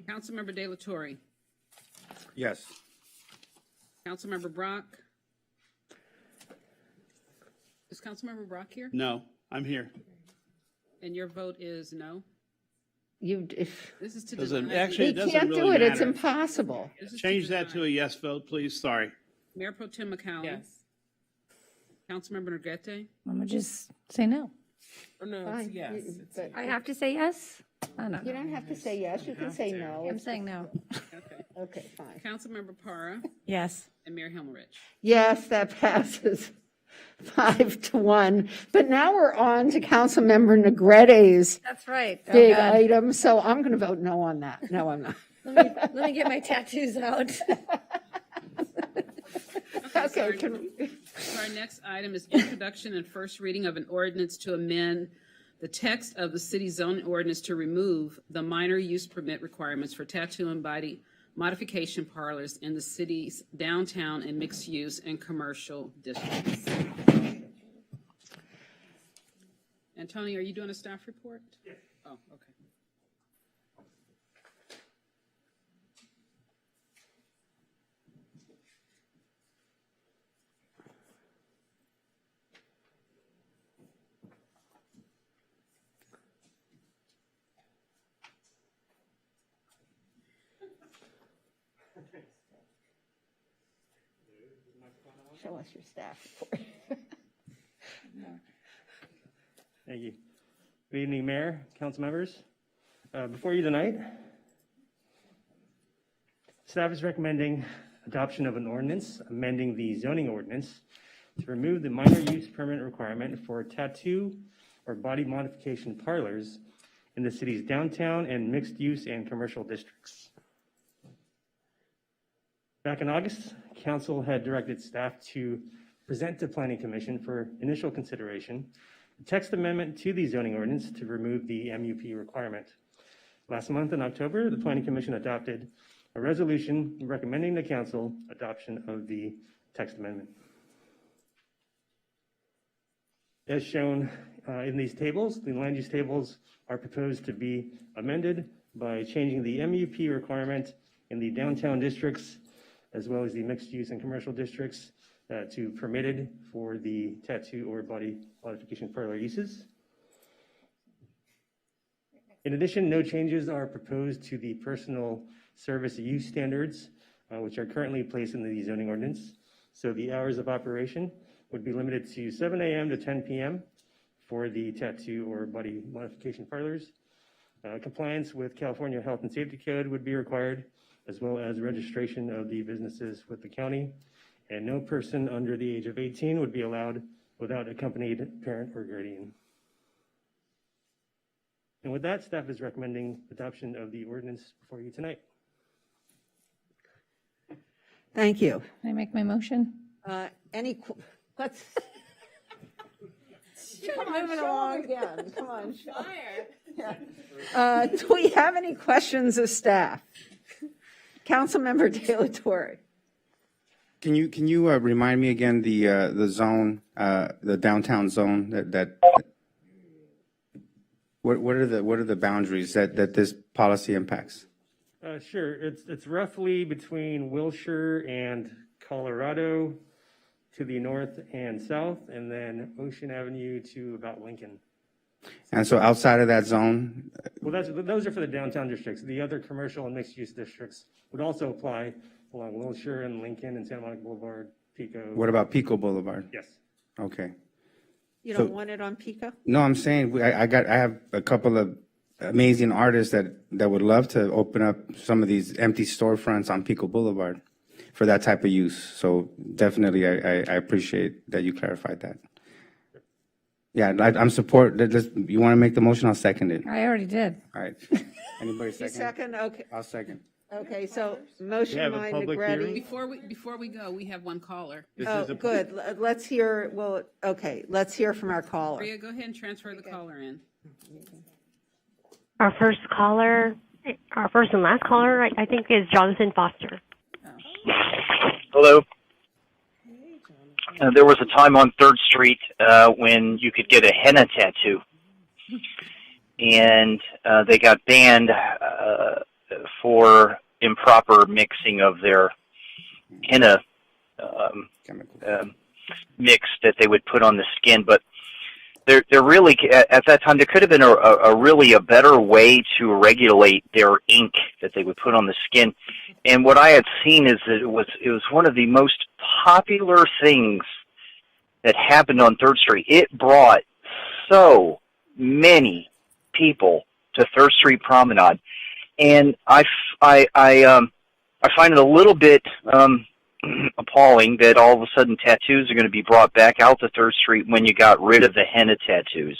Councilmember De La Torre. Yes. Councilmember Brock. Is Councilmember Brock here? No, I'm here. And your vote is no? This is to Actually, it doesn't can't really do it. It's matter. impossible. Change that to a yes vote, please. Sorry. Mayor Pro Tem McCollum. Yes. Councilmember Negrete. I'm gonna just say no. Or no, it's Fine. yes. But I have to say yes? I don't know. you don't have to say yes. You can say no. I'm saying no. Okay. Okay, fine. Councilmember Para Yes. and Mayor Himmelrich. Yes, that passes 5-1. But now we're on to Councilmember Negretti's That's right. Oh, big God. item, so I'm going to vote no on that. No, I'm not. Let me get my tattoos out. Okay, So our next item is introduction and first reading of an ordinance to amend the text of the city zoning ordinance to remove the minor use permit requirements for tattoo and body modification parlors in the city's downtown and mixed use and commercial districts. And Tony, are you doing a staff report? Yes. Oh, okay. Show us your staff report. Thank you. Good evening, Mayor, council members. Before you tonight, staff is recommending adoption of an ordinance amending the zoning ordinance to remove the minor use permit requirement for tattoo or body modification parlors in the city's downtown and mixed use and commercial districts. Back in August, council had directed staff to present to Planning Commission for initial consideration a text amendment to the zoning ordinance to remove the MUP requirement. Last month in October, the Planning Commission adopted a resolution recommending the council adoption of the text amendment. As shown in these tables, the land use tables are proposed to be amended by changing the MUP requirement in the downtown districts as well as the mixed use and commercial districts to permitted for the tattoo or body modification parlor uses. In addition, no changes are proposed to the personal service use standards, which are currently placed in the zoning ordinance. So the hours of operation would be limited to 7 a.m. to 10 p.m. for the tattoo or body modification parlors. Compliance with California Health and Safety Code would be required, as well as registration of the businesses with the county. And no person under the age of 18 would be allowed without accompanied parent or guardian. And with that, staff is recommending adoption of the ordinance before you tonight. Thank you. Can I make my motion? Let's. Come on, along again. Come on. Yeah. Do we have any questions of staff? Councilmember De La Torre. Can you remind me again the zone, the downtown zone that what are the boundaries that this policy impacts? Sure, it's roughly between Wilshire and Colorado to the north and south, and then Ocean Avenue to about Lincoln. And so outside of that zone, Well, those are for the downtown districts. The other commercial and mixed-use districts would also apply along Wilshire and Lincoln and Santa Monica Boulevard, Pico. what about Pico Boulevard? Yes. Okay. You So- don't want it on Pico? No, I'm saying I have a couple of amazing artists that would love to open up some of these empty storefronts on Pico Boulevard for that type of use. So definitely, I appreciate that you clarified that. Yeah, I'm support. You want to make the motion? I'll second it. I already did. All right. Anybody You second? second? Okay. I'll second. Okay, so motion have a by public hearing? Negretti. Before we go, we have one caller. Oh, good. Let's hear, well, okay, let's hear from our caller. Maria, go ahead and transfer the caller in. Our first and last caller, I think, is Jonathan Foster. Hello. There was a time on 3rd Street when you could get a henna tattoo, and they got banned for improper mixing of their henna mix that they would put on the skin. But there really, at that time, there could have been a really better way to regulate their ink that they would put on the skin. And what I had seen is that it was one of the most popular things that happened on 3rd Street. It brought so many people to 3rd Street Promenade, and I find it a little bit appalling that all of a sudden tattoos are going to be brought back out to 3rd Street when you got rid of the henna tattoos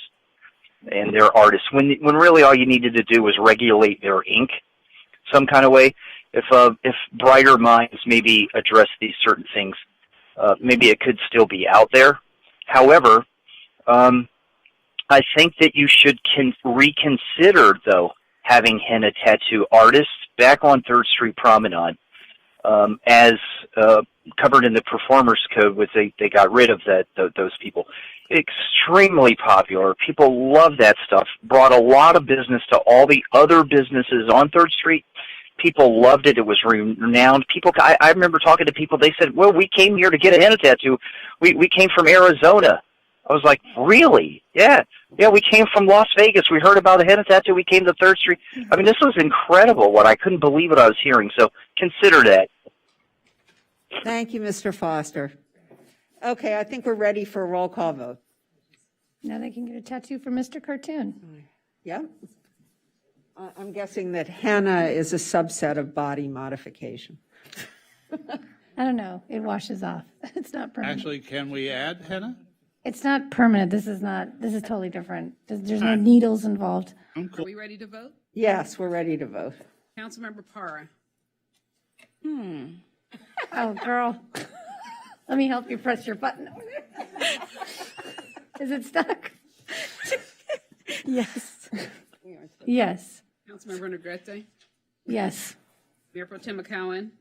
and their artists, when really all you needed to do was regulate their ink some kind of way. If brighter minds maybe address these certain things, maybe it could still be out there. However, I think that you should reconsider, though, having henna tattoo artists back on 3rd Street Promenade, as covered in the Performers Code, which they got rid of those people. Extremely popular. People love that stuff. Brought a lot of business to all the other businesses on 3rd Street. People loved it. It was renowned. I remember talking to people. They said, "Well, we came here to get a henna tattoo. We came from Arizona." I was like, "Really? Yeah, we came from Las Vegas. We heard about a henna tattoo. We came to 3rd Street." I mean, this was incredible. I couldn't believe what I was hearing. So consider that. Thank you, Mr. Foster. Okay, I think we're ready for a roll call vote. Now they can get a tattoo for Mr. Cartoon. Yeah? I'm guessing that henna is a subset of body modification. I don't know. It washes off. It's not permanent. Actually, can we add henna? It's not permanent. This is totally different. There's no needles involved. Are we ready to vote? Yes, we're ready to vote. Councilmember Parra. Oh, girl. Let me help you press your button over there. Is it stuck? Yes. Yes. Councilmember Negrete. Yes. Mayor Pro Tem McCowen.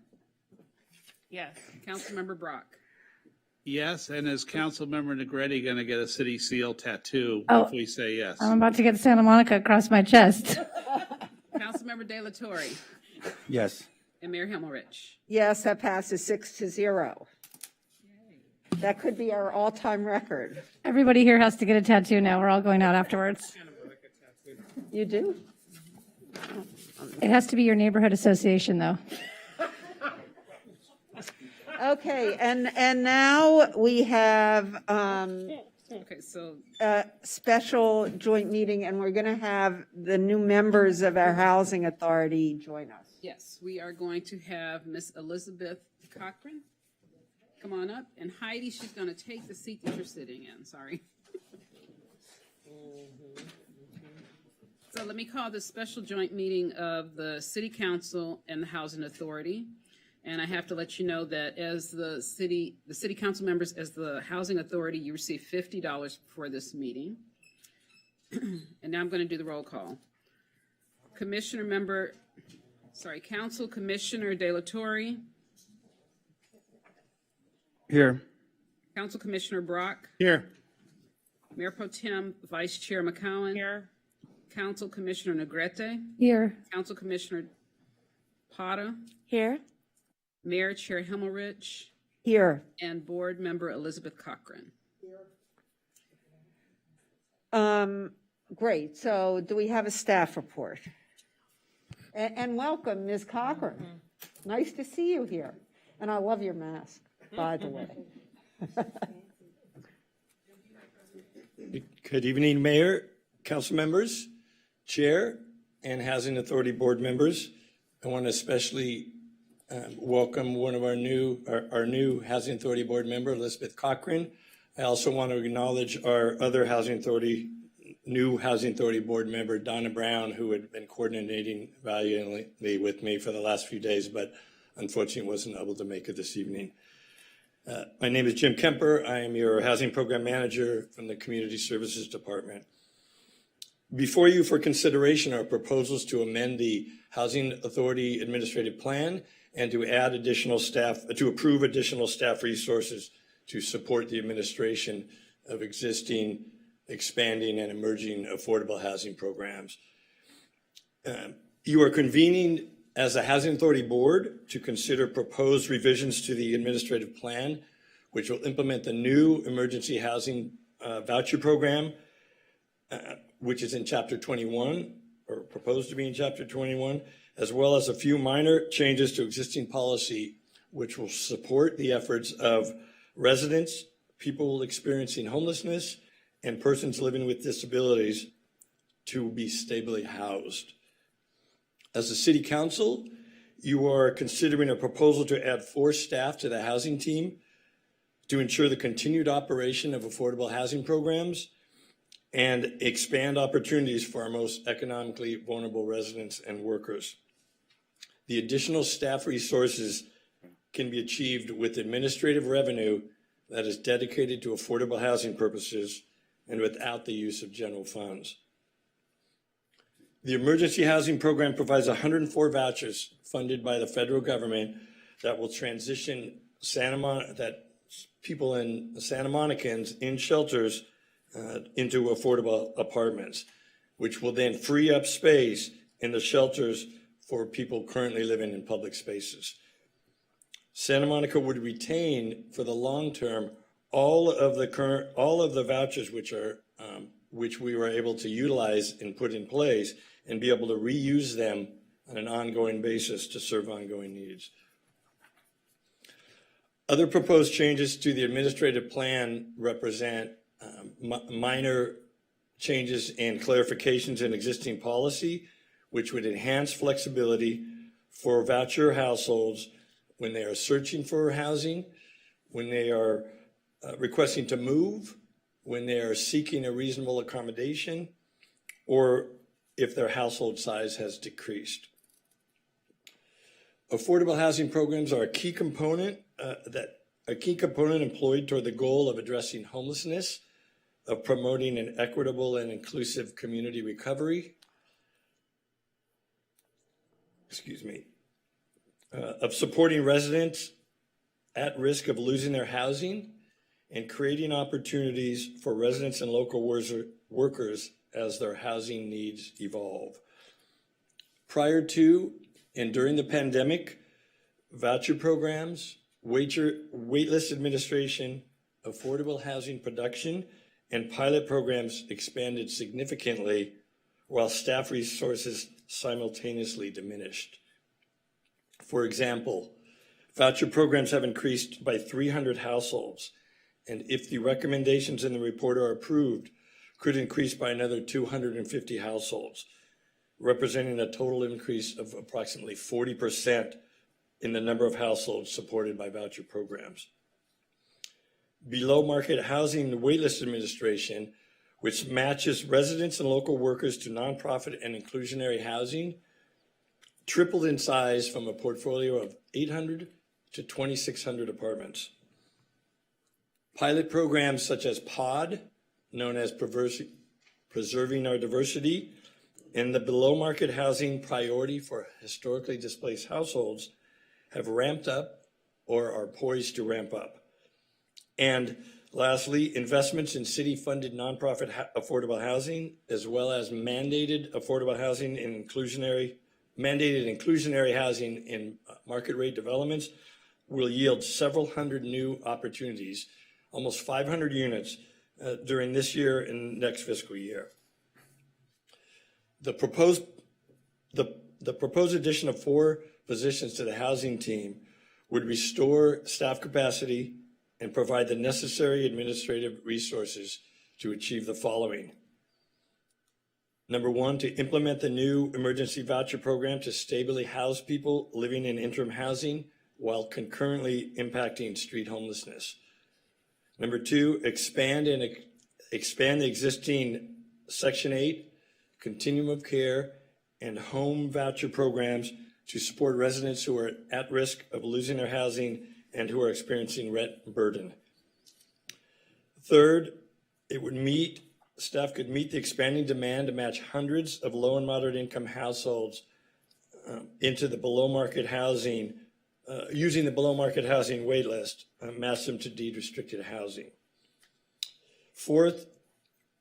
Yes. Councilmember Brock. Yes, and is Councilmember Negretti going to get a city seal tattoo Oh. if we say yes? I'm about to get Santa Monica across my chest. Councilmember De La Torre. Yes. And Mayor Himmelrich. Yes, that passes 6-0. That could be our all-time record. Everybody here has to get a tattoo now. We're all going out afterwards. You do? It has to be your neighborhood association, though. Okay, and now we have Okay, so a special joint meeting, and we're going to have the new members of our housing authority join us. yes, we are going to have Miss Elizabeth Cochran come on up, and Heidi, she's going to take the seat that you're sitting in. Sorry. So let me call this special joint meeting of the City Council and the Housing Authority. And I have to let you know that as the city council members, as the Housing Authority, you receive $50 for this meeting. And now I'm going to do the roll call. Council Commissioner De La Torre. Here. Council Commissioner Brock. Here. Mayor Pro Tem Vice Chair McCowen. Here. Council Commissioner Negrete. Here. Council Commissioner Pata. Here. Mayor Chair Himmelrich. Here. And Board Member Elizabeth Cochran. Great. So do we have a staff report? And welcome, Ms. Cochran. Nice to see you here. And I love your mask, by the way. Good evening, Mayor, council members, Chair, and Housing Authority board members. I want to especially welcome one of our new Housing Authority board member, Elizabeth Cochran. I also want to acknowledge our other new Housing Authority board member, Donna Brown, who had been coordinating valiantly with me for the last few days, but unfortunately wasn't able to make it this evening. My name is Jim Kemper. I am your Housing Program Manager from the Community Services Department. Before you for consideration are proposals to amend the Housing Authority Administrative Plan and to add additional staff, to approve additional staff resources to support the administration of existing, expanding, and emerging affordable housing programs. You are convening as a Housing Authority Board to consider proposed revisions to the administrative plan, which will implement the new emergency housing voucher program, which is in Chapter 21, or proposed to be in Chapter 21, as well as a few minor changes to existing policy, which will support the efforts of residents, people experiencing homelessness, and persons living with disabilities to be stably housed. As a City Council, you are considering a proposal to add 4 staff to the housing team to ensure the continued operation of affordable housing programs and expand opportunities for our most economically vulnerable residents and workers. The additional staff resources can be achieved with administrative revenue that is dedicated to affordable housing purposes and without the use of general funds. The emergency housing program provides 104 vouchers funded by the federal government that will transition people in Santa Monicans in shelters into affordable apartments, which will then free up space in the shelters for people currently living in public spaces. Santa Monica would retain for the long term all of the vouchers which we were able to utilize and put in place and be able to reuse them on an ongoing basis to serve ongoing needs. Other proposed changes to the administrative plan represent minor changes and clarifications in existing policy, which would enhance flexibility for voucher households when they are searching for housing, when they are requesting to move, when they are seeking a reasonable accommodation, or if their household size has decreased. Affordable housing programs are a key component employed toward the goal of addressing homelessness, of promoting an equitable and inclusive community recovery, of supporting residents at risk of losing their housing, and creating opportunities for residents and local workers as their housing needs evolve. Prior to and during the pandemic, voucher programs, waitlist administration, affordable housing production, and pilot programs expanded significantly while staff resources simultaneously diminished. For example, voucher programs have increased by 300 households, and if the recommendations in the report are approved, could increase by another 250 households, representing a total increase of approximately 40% in the number of households supported by voucher programs. Below market housing waitlist administration, which matches residents and local workers to nonprofit and inclusionary housing, tripled in size from a portfolio of 800 to 2,600 apartments. Pilot programs such as POD, known as Preserving Our Diversity, and the below market housing priority for historically displaced households have ramped up or are poised to ramp up. And lastly, investments in city-funded nonprofit affordable housing, as well as mandated affordable housing and inclusionary housing in market rate developments will yield several hundred new opportunities, almost 500 units during this year and next fiscal year. The proposed addition of 4 positions to the housing team would restore staff capacity and provide the necessary administrative resources to achieve the following. Number one, to implement the new emergency voucher program to stably house people living in interim housing while concurrently impacting street homelessness. Number two, expand the existing Section 8 continuum of care and home voucher programs to support residents who are at risk of losing their housing and who are experiencing rent burden. Third, staff could meet the expanding demand to match hundreds of low and moderate income households into the below market housing, using the below market housing wait list, match them to deed restricted housing. Fourth,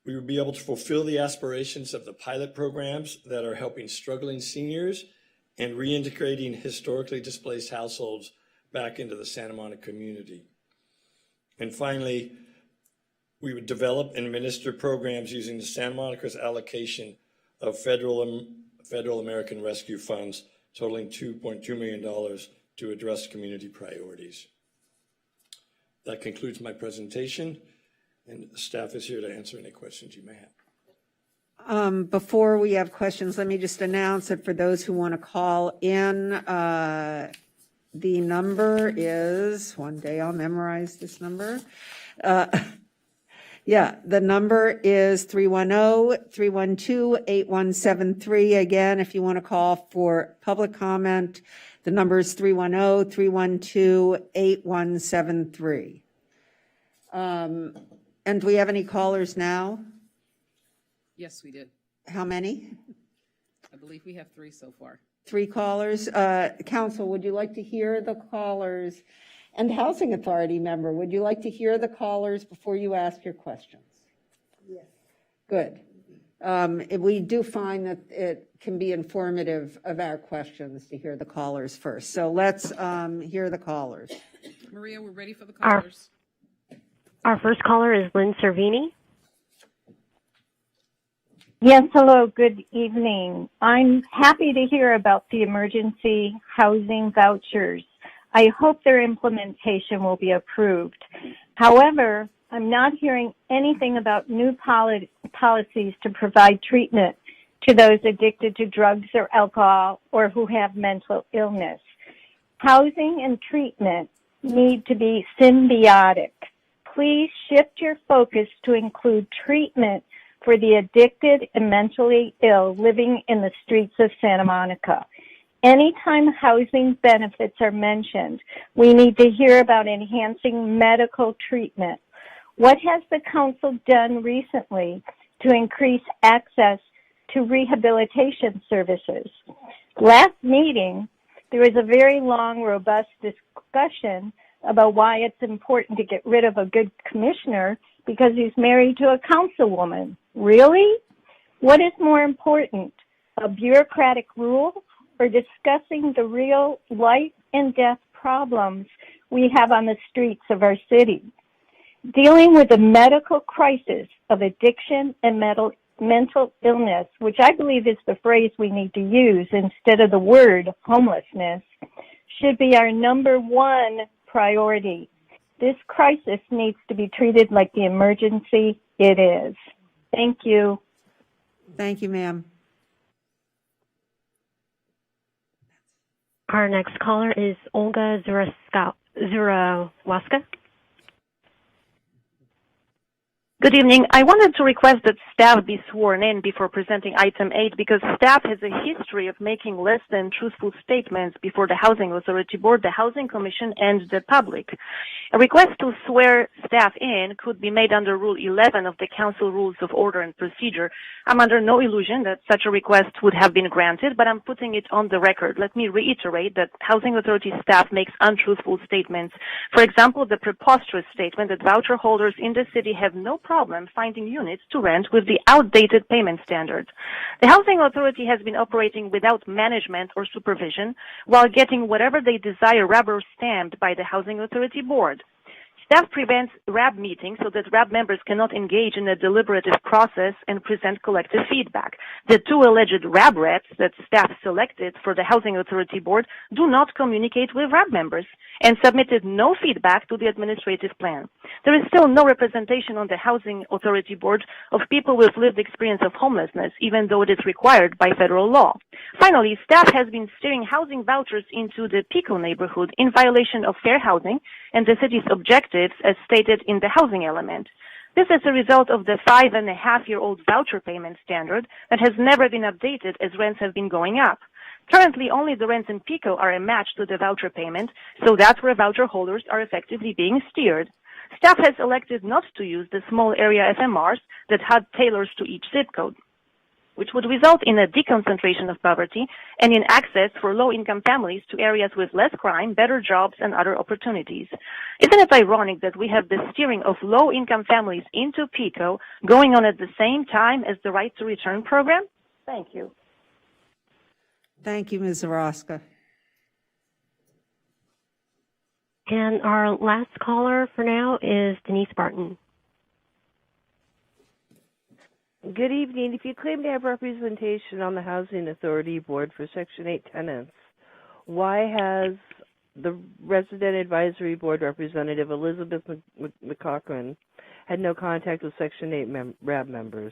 we would be able to fulfill the aspirations of the pilot programs that are helping struggling seniors and reintegrating historically displaced households back into the Santa Monica community. And finally, we would develop and administer programs using the Santa Monica's allocation of federal American Rescue Funds totaling $2.2 million to address community priorities. That concludes my presentation, and staff is here to answer any questions you may have. Before we have questions, let me just announce that for those who want to call in, the number is, one day I'll memorize this number. The number is 310-312-8173. Again, if you want to call for public comment, the number is 310-312-8173. And do we have any callers now? Yes, we did. How many? I believe we have 3 so far. 3 callers. Council, would you like to hear the callers? And Housing Authority member, would you like to hear the callers before you ask your questions? Yes. Good. We do find that it can be informative of our questions to hear the callers first. So let's hear the callers. Maria, we're ready for the callers. Our first caller is Lynn Servini. Yes, hello, good evening. I'm happy to hear about the emergency housing vouchers. I hope their implementation will be approved. However, I'm not hearing anything about new policies to provide treatment to those addicted to drugs or alcohol or who have mental illness. Housing and treatment need to be symbiotic. Please shift your focus to include treatment for the addicted and mentally ill living in the streets of Santa Monica. Anytime housing benefits are mentioned, we need to hear about enhancing medical treatment. What has the council done recently to increase access to rehabilitation services? Last meeting, there was a very long, robust discussion about why it's important to get rid of a good commissioner because he's married to a councilwoman. Really? What is more important, a bureaucratic rule or discussing the real life and death problems we have on the streets of our city? Dealing with the medical crisis of addiction and mental illness, which I believe is the phrase we need to use instead of the word homelessness, should be our number one priority. This crisis needs to be treated like the emergency it is. Thank you. Thank you, ma'am. Our next caller is Olga Zurawaska. Good evening. I wanted to request that staff be sworn in before presenting item 8 because staff has a history of making less than truthful statements before the Housing Authority Board, the Housing Commission, and the public. A request to swear staff in could be made under Rule 11 of the Council Rules of Order and Procedure. I'm under no illusion that such a request would have been granted, but I'm putting it on the record. Let me reiterate that Housing Authority staff makes untruthful statements. For example, the preposterous statement that voucher holders in the city have no problem finding units to rent with the outdated payment standards. The Housing Authority has been operating without management or supervision while getting whatever they desire rubber stamped by the Housing Authority Board. Staff prevents RAB meetings so that RAB members cannot engage in a deliberative process and present collective feedback. The two alleged RAB reps that staff selected for the Housing Authority Board do not communicate with RAB members and submitted no feedback to the administrative plan. There is still no representation on the Housing Authority Board of people with lived experience of homelessness, even though it is required by federal law. Finally, staff has been steering housing vouchers into the Pico neighborhood in violation of fair housing and the city's objectives as stated in the housing element. This is a result of the 5.5-year-old voucher payment standard that has never been updated as rents have been going up. Currently, only the rents in Pico are a match to the voucher payment, so that's where voucher holders are effectively being steered. Staff has elected not to use the small area FMRs that HUD tailors to each zip code, which would result in a deconcentration of poverty and in access for low-income families to areas with less crime, better jobs, and other opportunities. Isn't it ironic that we have the steering of low-income families into Pico going on at the same time as the Right to Return program? Thank you. Thank you, Ms. Zaraska. And our last caller for now is Denise Barton. Good evening. If you claim to have representation on the Housing Authority Board for Section 8 tenants, why has the Resident Advisory Board representative Elizabeth McCochran had no contact with Section 8 RAB members?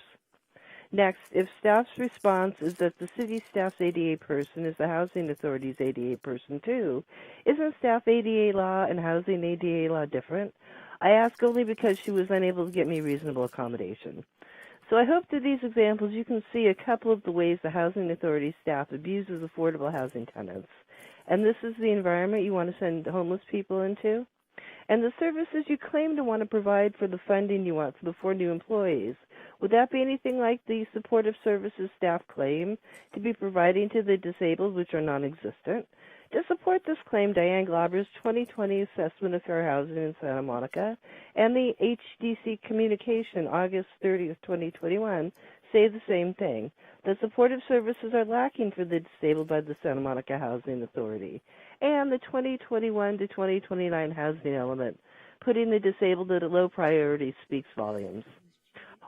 Next, if staff's response is that the city staff's ADA person is the Housing Authority's ADA person too, isn't staff ADA law and housing ADA law different? I ask only because she was unable to get me reasonable accommodation. So I hope through these examples you can see a couple of the ways the Housing Authority staff abuses affordable housing tenants. And this is the environment you want to send homeless people into? And the services you claim to want to provide for the funding you want for the 4 new employees, would that be anything like the supportive services staff claim to be providing to the disabled, which are non-existent? To support this claim, Diane Glauber's 2020 Assessment of Fair Housing in Santa Monica and the HDC Communication August 30th, 2021 say the same thing, that supportive services are lacking for the disabled by the Santa Monica Housing Authority. And the 2021 to 2029 housing element, putting the disabled at a low priority, speaks volumes.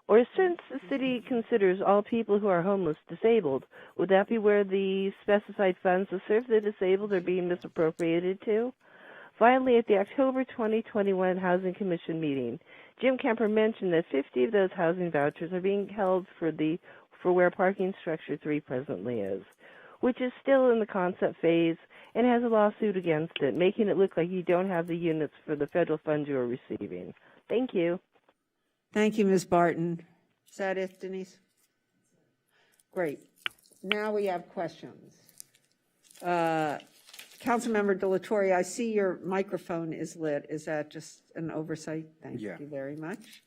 Or since the city considers all people who are homeless disabled, would that be where the specified funds to serve the disabled are being misappropriated to? Finally, at the October 2021 Housing Commission meeting, Jim Kemper mentioned that 50 of those housing vouchers are being held for where parking structure 3 presently is, which is still in the concept phase and has a lawsuit against it, making it look like you don't have the units for the federal funds you are receiving. Thank you. Thank you, Ms. Barton. Is that it, Denise? Great. Now we have questions. Councilmember Delatorre, I see your microphone is lit. Is that just an oversight? Thank you very much.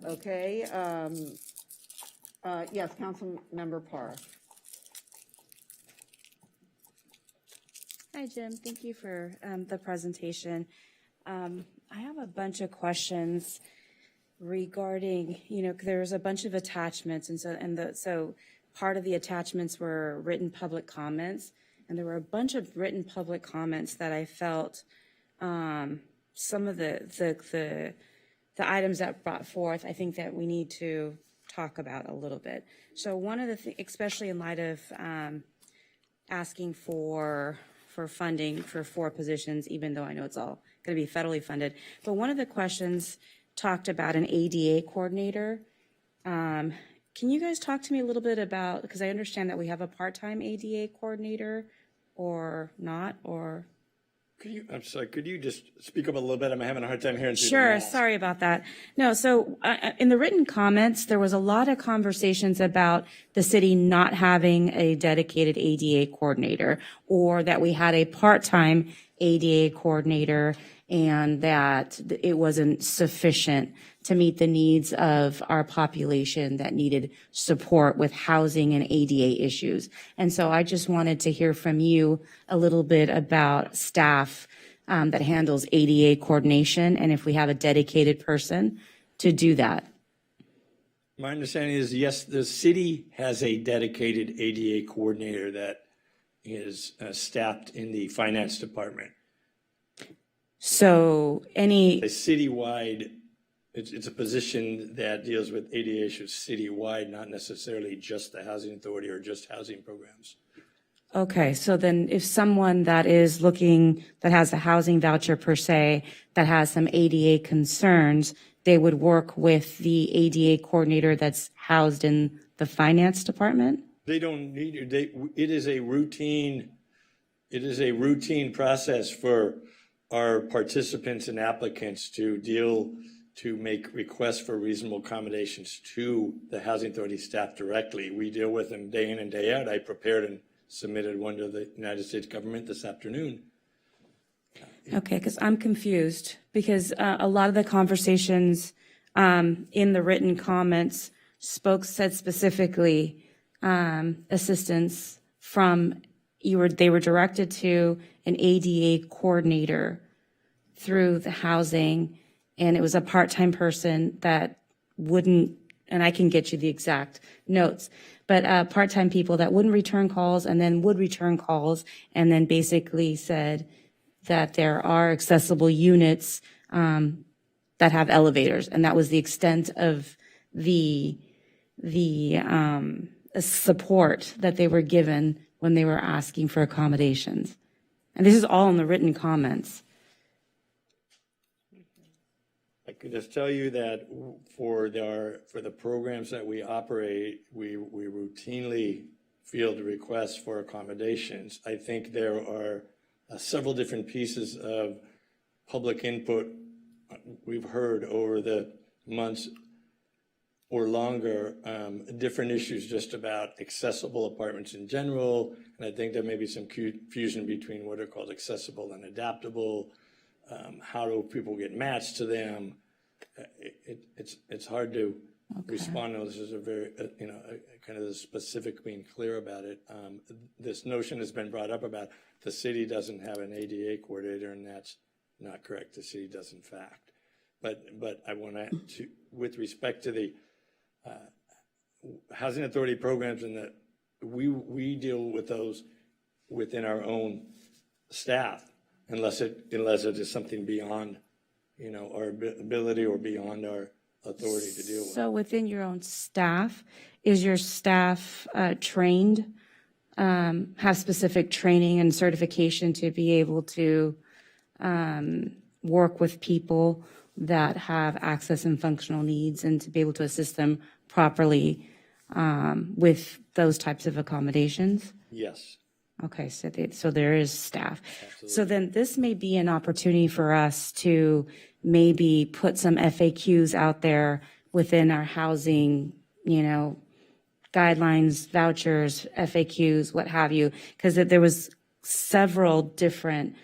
Okay. Yes, Councilmember Parr. Hi, Jim. Thank you for the presentation. I have a bunch of questions regarding, there's a bunch of attachments, and so part of the attachments were written public comments, and there were a bunch of written public comments that I felt some of the items that brought forth, I think that we need to talk about a little bit. So one of the things, especially in light of asking for funding for 4 positions, even though I know it's all going to be federally funded, but one of the questions talked about an ADA coordinator. Can you guys talk to me a little bit about, because I understand that we have a part-time ADA coordinator or not, or? I'm sorry, could you just speak up a little bit? I'm having a hard time hearing. Sure, sorry about that. No, so in the written comments, there was a lot of conversations about the city not having a dedicated ADA coordinator, or that we had a part-time ADA coordinator and that it wasn't sufficient to meet the needs of our population that needed support with housing and ADA issues. And so I just wanted to hear from you a little bit about staff that handles ADA coordination, and if we have a dedicated person to do that. My understanding is, yes, the city has a dedicated ADA coordinator that is staffed in the finance department. So any, A citywide, it's a position that deals with ADA issues citywide, not necessarily just the housing authority or just housing programs. okay, so then if someone that is looking, that has a housing voucher per se, that has some ADA concerns, they would work with the ADA coordinator that's housed in the finance department? They don't need, it is a routine process for our participants and applicants to make requests for reasonable accommodations to the housing authority staff directly. We deal with them day in and day out. I prepared and submitted one to the United States government this afternoon. Okay, because I'm confused, because a lot of the conversations in the written comments said specifically assistance from, they were directed to an ADA coordinator through the housing, and it was a part-time person that wouldn't, and I can get you the exact notes, but part-time people that wouldn't return calls and then would return calls, and then basically said that there are accessible units that have elevators, and that was the extent of the support that they were given when they were asking for accommodations. And this is all in the written comments. I could just tell you that for the programs that we operate, we routinely field requests for accommodations. I think there are several different pieces of public input we've heard over the months or longer, different issues just about accessible apartments in general. And I think there may be some confusion between what are called accessible and adaptable. How do people get matched to them? It's hard to respond to this as a very, kind of the specific being clear about it. This notion has been brought up about the city doesn't have an ADA coordinator, and that's not correct. The city does, in fact. But I want to, with respect to the housing authority programs, and that we deal with those within our own staff, unless it is something beyond, our ability or beyond our authority to deal with. So within your own staff, is your staff trained, have specific training and certification to be able to work with people that have access and functional needs, and to be able to assist them properly with those types of accommodations? Yes. Okay, so there is staff. Absolutely. So then this may be an opportunity for us to maybe put some FAQs out there within our housing, guidelines, vouchers, FAQs, what have you, because there was several different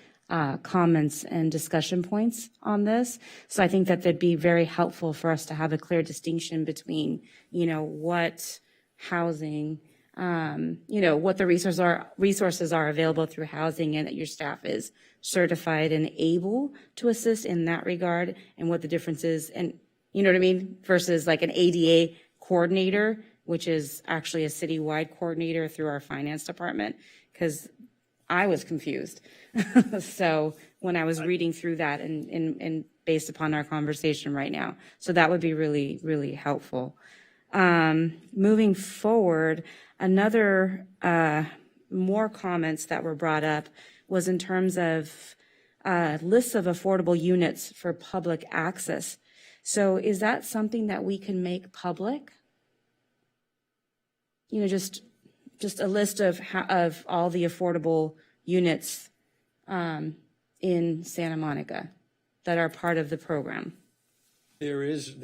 comments and discussion points on this. So I think that that'd be very helpful for us to have a clear distinction between, what housing, what the resources are available through housing, and that your staff is certified and able to assist in that regard, and what the difference is, and you know what I mean, versus like an ADA coordinator, which is actually a citywide coordinator through our finance department, because I was confused. So when I was reading through that and based upon our conversation right now, so that would be really, really helpful. Moving forward, another more comments that were brought up was in terms of lists of affordable units for public access. So is that something that we can make public? Just a list of all the affordable units in Santa Monica that are part of the program. There's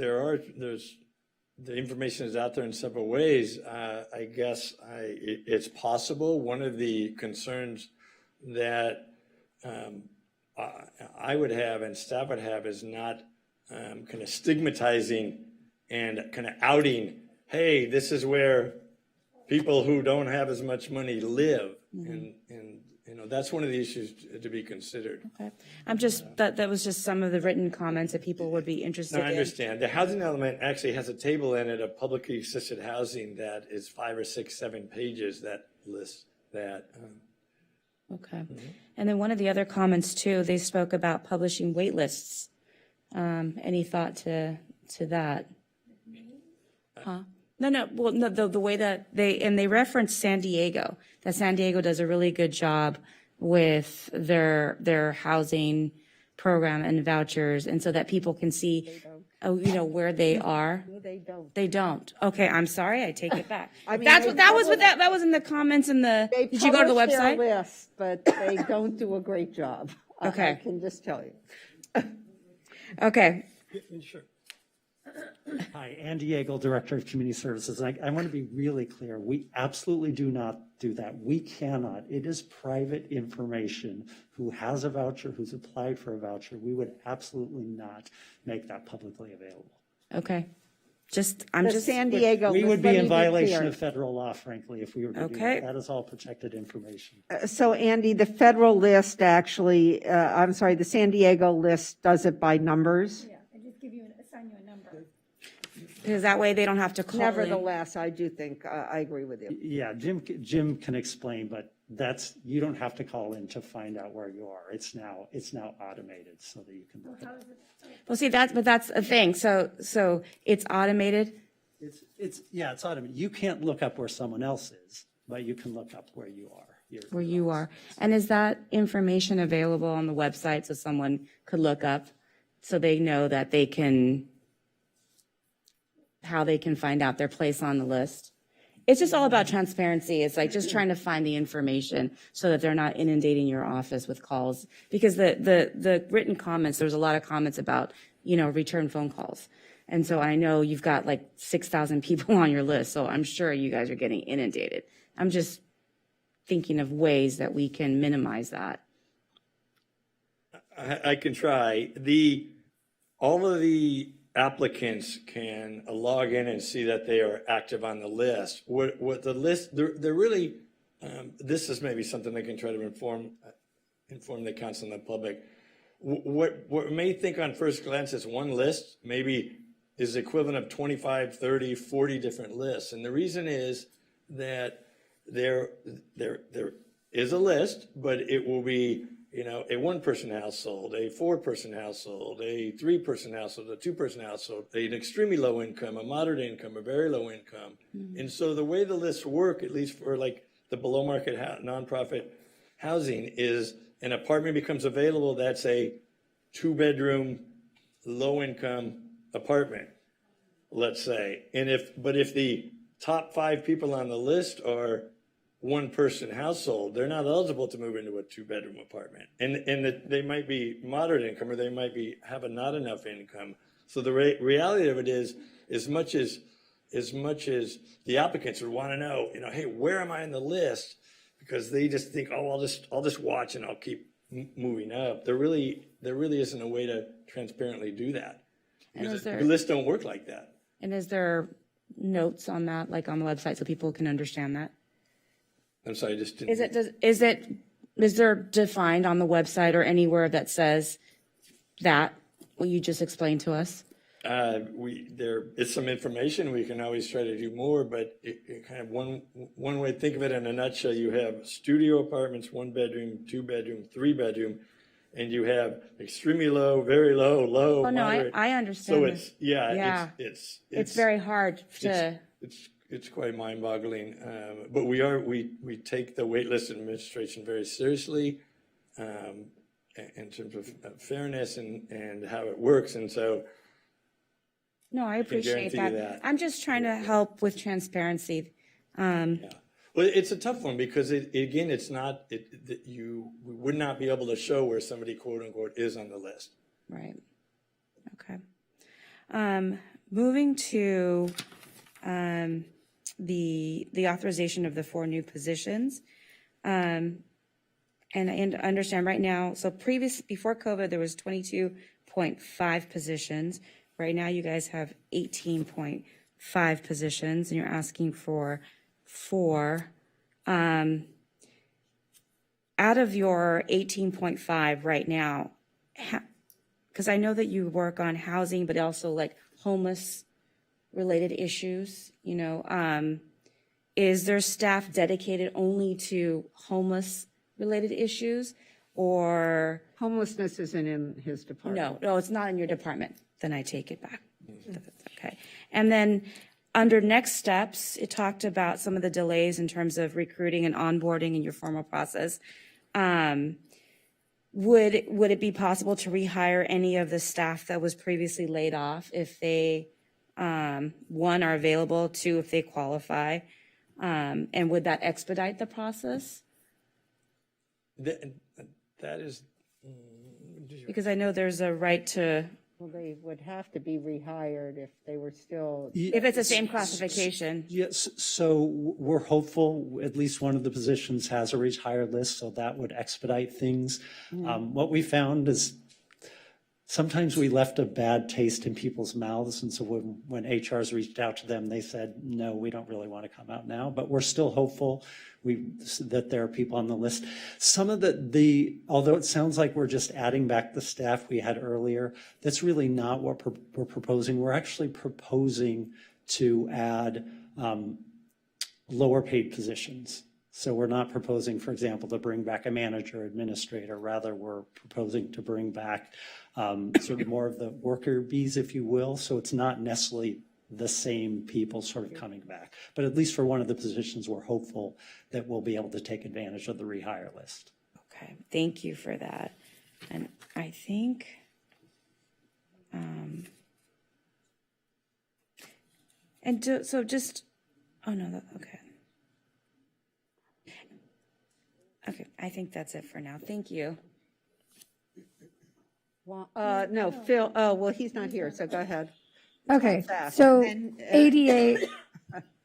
the information is out there in several ways. I guess it's possible. One of the concerns that I would have and staff would have is not kind of stigmatizing and kind of outing, hey, this is where people who don't have as much money live. Mm-hmm. And that's one of the issues to be considered. Okay. I'm just, that was just some of the written comments that people would be interested in. I understand. The housing element actually has a table in it of publicly assisted housing that is 5 or 6, 7 pages that lists that. Okay. And then one of the other comments too, they spoke about publishing wait lists. Any thought to that? Huh? No. Well, no, the way that they referenced San Diego, that San Diego does a really good job with their housing program and vouchers, and so that people can see, where they are. No, they don't. They don't. Okay, I'm sorry. I take it back. I mean, that they was in the comments in the. They Did you go to the publish their website? list, but they don't do a great job. Okay. I can just tell you. Okay. Sure. Hi, Andy Yeagle, Director of Community Services. I want to be really clear. We absolutely do not do that. We cannot. It is private information. Who has a voucher, who's applied for a voucher, we would absolutely not make that publicly available. Okay. San Diego. We list, would let be me in violation clear. of federal law, frankly, if we were to do Okay. that. That is all protected information. So Andy, the federal list actually, the San Diego list does it by numbers. I just assign you a number. Because that way they don't have to call in. Nevertheless, I do think, I agree with you. Yeah, Jim can explain, but you don't have to call in to find out where you are. It's now automated so that you can look it up. Well, see, that's a thing. So it's automated. It's automated. You can't look up where someone else is, but you can look up where you are. Where you are. And is that information available on the website so someone could look up so they know that how they can find out their place on the list? It's just all about transparency. It's like just trying to find the information so that they're not inundating your office with calls. Because the written comments, there was a lot of comments about, return phone calls. And so I know you've got like 6,000 people on your list, so I'm sure you guys are getting inundated. I'm just thinking of ways that we can minimize that. I can try. All of the applicants can log in and see that they are active on the list. What the list, they're really, this is maybe something they can try to inform the council and the public. What we may think on first glance is one list, maybe is equivalent of 25, 30, 40 different lists. And the reason is that there is a list, but it will be, a one-person household, a four-person household, a three-person household, a two-person household, an extremely low income, a moderate income, a very low income. Mm-hmm. And so the way the lists work, at least for like the below market nonprofit housing, is an apartment becomes available that's a two-bedroom, low-income apartment, let's say. And if the top 5 people on the list are one-person household, they're not eligible to move into a two-bedroom apartment, and they might be moderate income, or they might have not enough income. So the reality of it is, as much as the applicants would want to know, hey, where am I in the list? Because they just think, oh, I'll just watch and I'll keep moving up. There really isn't a way to transparently do that. The lists don't work like that. And is there notes on that, like on the website, so people can understand that? I'm sorry, I just didn't. Is there defined on the website or anywhere that says that, what you just explained to us? There is some information. We can always try to do more, but it kind of one way to think of it in a nutshell, you have studio apartments, 1 bedroom, 2 bedroom, 3 bedroom, and you have extremely low, very low, low, moderate. I understand. So it's very hard to. It's quite mind-boggling, but we take the waitlist administration very seriously in terms of fairness and how it works, and so. No, I appreciate that. I'm just trying to help with transparency. Well, it's a tough one because it's not. We would not be able to show where somebody quote unquote is on the list. Right. Okay. Moving to. The authorization of the 4 new positions. And I understand right now, so before COVID, there was 22.5 positions. Right now, you guys have 18.5 positions, and you're asking for 4. Out of your 18.5 right now, because I know that you work on housing, but also like homeless related issues, is there staff dedicated only to homeless related issues, or? Homelessness isn't in his department. No, it's not in your department. Then I take it back. Okay. And then under next steps, it talked about some of the delays in terms of recruiting and onboarding in your formal process. Would it be possible to rehire any of the staff that was previously laid off if they, one, are available, two, if they qualify? And would that expedite the process? That is. Because I know there's a right to. Well, they would have to be rehired if they were still. If it's the same classification. Yes, so we're hopeful at least one of the positions has a rehired list, so that would expedite things. What we found is sometimes we left a bad taste in people's mouths, and so when HR's reached out to them, they said, no, we don't really want to come out now, but we're still hopeful that there are people on the list. Some of although it sounds like we're just adding back the staff we had earlier, that's really not what we're proposing. We're actually proposing to add lower paid positions. So we're not proposing, for example, to bring back a manager, administrator. Rather, we're proposing to bring back sort of more of the worker bees, if you will. So it's not necessarily the same people sort of coming back. But at least for one of the positions, we're hopeful that we'll be able to take advantage of the rehire list. Okay, thank you for that. And I think, okay. Okay, I think that's it for now. Thank you. Well, no, Phil, well, he's not here, so go ahead. Okay, so ADA,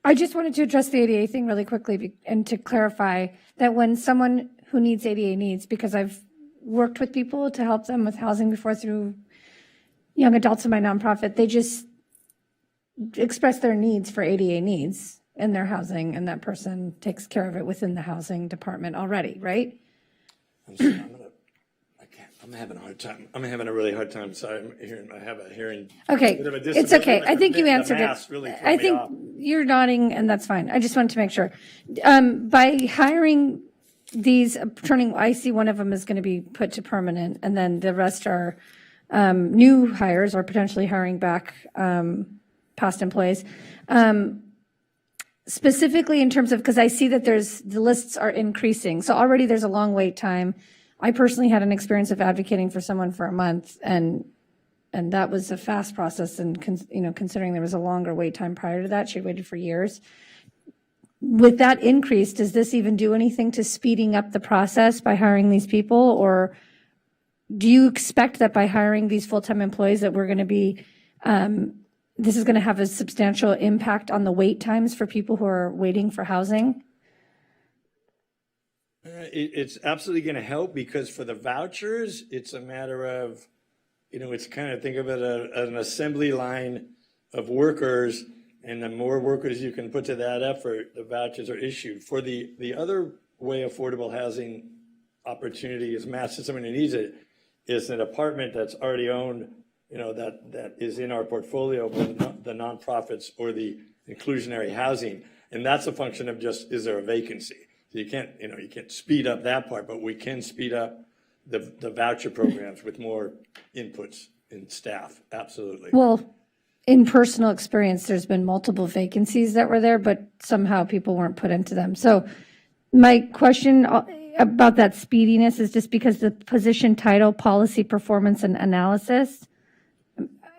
I just wanted to address the ADA thing really quickly and to clarify that when someone who needs ADA needs, because I've worked with people to help them with housing before through young adults in my nonprofit, they just express their needs for ADA needs in their housing, and that person takes care of it within the housing department already, right? I'm having a hard time. I'm having a really hard time. Sorry, I have a hearing. Okay, bit of a it's okay. I think you the answered mask it. really threw I me think off. you're nodding, and that's fine. I just wanted to make sure. By hiring these, I see one of them is going to be put to permanent, and then the rest are new hires or potentially hiring back past employees. Specifically in terms of, because I see that the lists are increasing. So already there's a long wait time. I personally had an experience of advocating for someone for a month, and that was a fast process. And considering there was a longer wait time prior to that, she had waited for years. With that increase, does this even do anything to speeding up the process by hiring these people, or do you expect that by hiring these full-time employees that we're going to be, this is going to have a substantial impact on the wait times for people who are waiting for housing? It's absolutely going to help, because for the vouchers, it's a matter of, it's kind of, think of it as an assembly line of workers, and the more workers you can put to that effort, the vouchers are issued. For the other way affordable housing opportunity is matched to someone who needs it, is an apartment that's already owned, that is in our portfolio, the nonprofits or the inclusionary housing. And that's a function of just, is there a vacancy? So you can't speed up that part, but we can speed up the voucher programs with more inputs in staff. Absolutely. Well, in personal experience, there's been multiple vacancies that were there, but somehow people weren't put into them. So my question about that speediness is just because the position title, policy, performance, and analysis,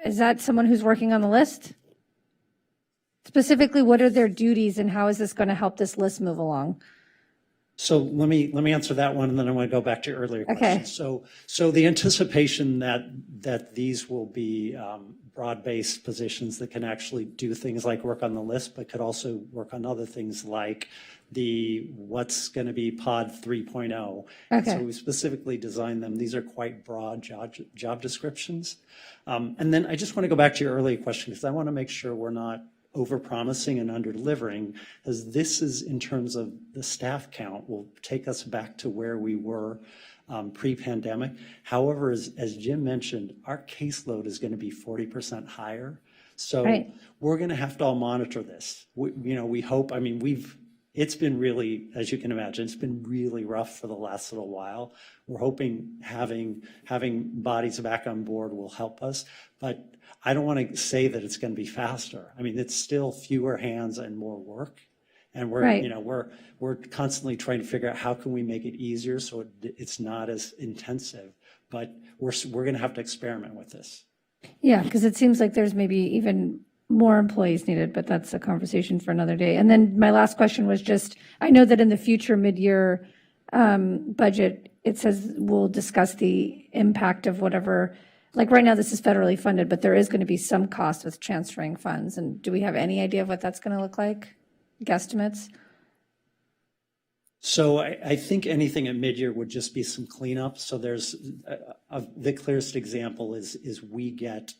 is that someone who's working on the list? Specifically, what are their duties and how is this going to help this list move along? So let me answer that one, and then I want to go back to your earlier question. Okay. So the anticipation that these will be broad-based positions that can actually do things like work on the list, but could also work on other things like what's going to be pod 3.0. Okay. So we specifically designed them. These are quite broad job descriptions. And then I just want to go back to your earlier question, because I want to make sure we're not over-promising and under-delivering, as this is, in terms of the staff count, will take us back to where we were pre-pandemic. However, as Jim mentioned, our caseload is going to be 40% higher. So we're going to have to all monitor this. We hope, it's been really, as you can imagine, it's been really rough for the last little while. We're hoping having bodies back on board will help us, but I don't want to say that it's going to be faster. I mean, it's still fewer hands and more work. And we're, Right. you know, we're constantly trying to figure out how can we make it easier so it's not as intensive, but we're going to have to experiment with this. Yeah, because it seems like there's maybe even more employees needed, but that's a conversation for another day. And then my last question was just, I know that in the future mid-year budget, it says we'll discuss the impact of whatever, like right now this is federally funded, but there is going to be some cost with transferring funds. And do we have any idea of what that's going to look like? Guesstimates? So I think anything at mid-year would just be some cleanup. So there's the clearest example is we get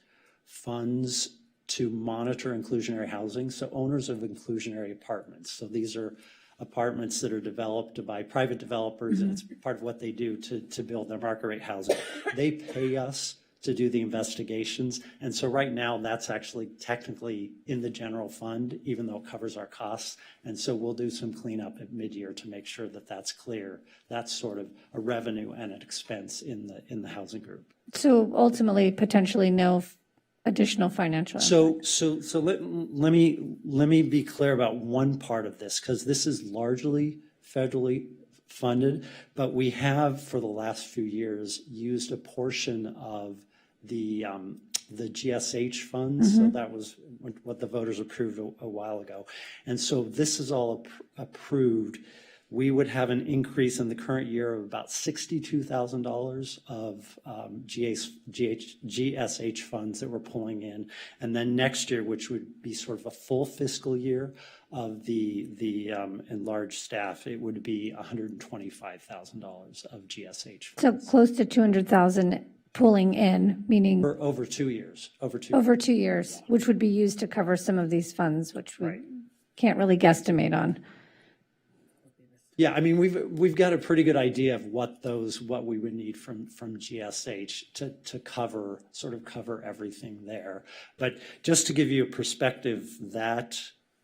funds to monitor inclusionary housing. So owners of inclusionary apartments. So these are apartments that are developed by private developers, and it's part of what they do to build their market rate housing. They pay us to do the investigations. And so right now that's actually technically in the general fund, even though it covers our costs. And so we'll do some cleanup at mid-year to make sure that that's clear. That's sort of a revenue and an expense in the housing group. So ultimately, potentially no additional financial impact. So let me be clear about one part of this, because this is largely federally funded, but we have for the last few years used a portion of the GSH funds. So that was what the voters approved a while ago. And so this is all approved. We would have an increase in the current year of about $62,000 of GSH funds that we're pulling in. And then next year, which would be sort of a full fiscal year of the enlarged staff, it would be $125,000 of GSH funds. So close to 200,000 pulling in, meaning For over 2 years. Over 2 years, which would be used to cover some of these funds, which we can't really guesstimate on. Yeah, I mean, we've got a pretty good idea of what we would need from GSH to cover everything there. But just to give you a perspective, that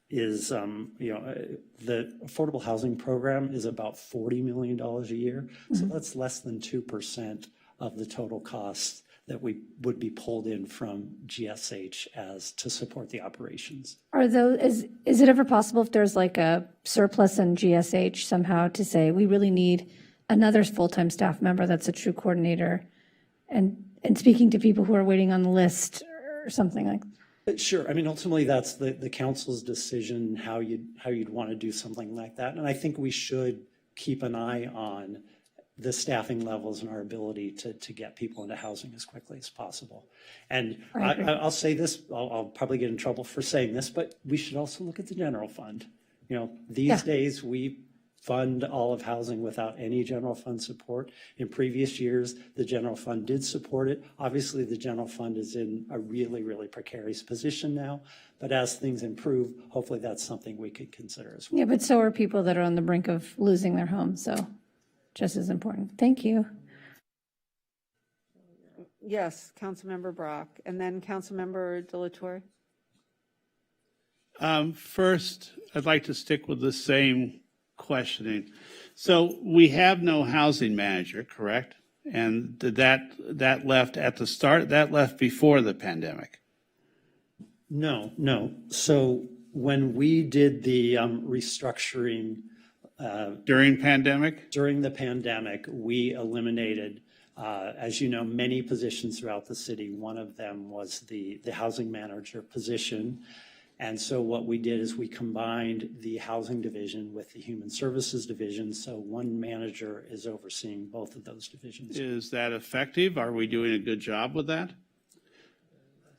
is, the affordable housing program is about $40 million a year. So that's less than 2% of the total costs that we would be pulled in from GSH as to support the operations. Are those, is it ever possible if there's like a surplus in GSH somehow to say, we really need another full-time staff member that's a true coordinator and speaking to people who are waiting on the list or something like that? Sure. I mean, ultimately, that's the council's decision how you'd want to do something like that. And I think we should keep an eye on the staffing levels and our ability to get people into housing as quickly as possible. And I'll say this, I'll probably get in trouble for saying this, but we should also look at the general fund. These days we fund all of housing without any general fund support. In previous years, the general fund did support it. Obviously, the general fund is in a really, really precarious position now. But as things improve, hopefully that's something we could consider as well. Yeah, but so are people that are on the brink of losing their home, so just as important. Thank you. Yes, Councilmember Brock, and then Councilmember Delatorre. First, I'd like to stick with the same questioning. So we have no housing manager, correct? And that left at the start, that left before the pandemic? No. So when we did the restructuring during pandemic? During the pandemic, we eliminated, as you know, many positions throughout the city. One of them was the housing manager position. And so what we did is we combined the housing division with the human services division. So one manager is overseeing both of those divisions. Is that effective? Are we doing a good job with that?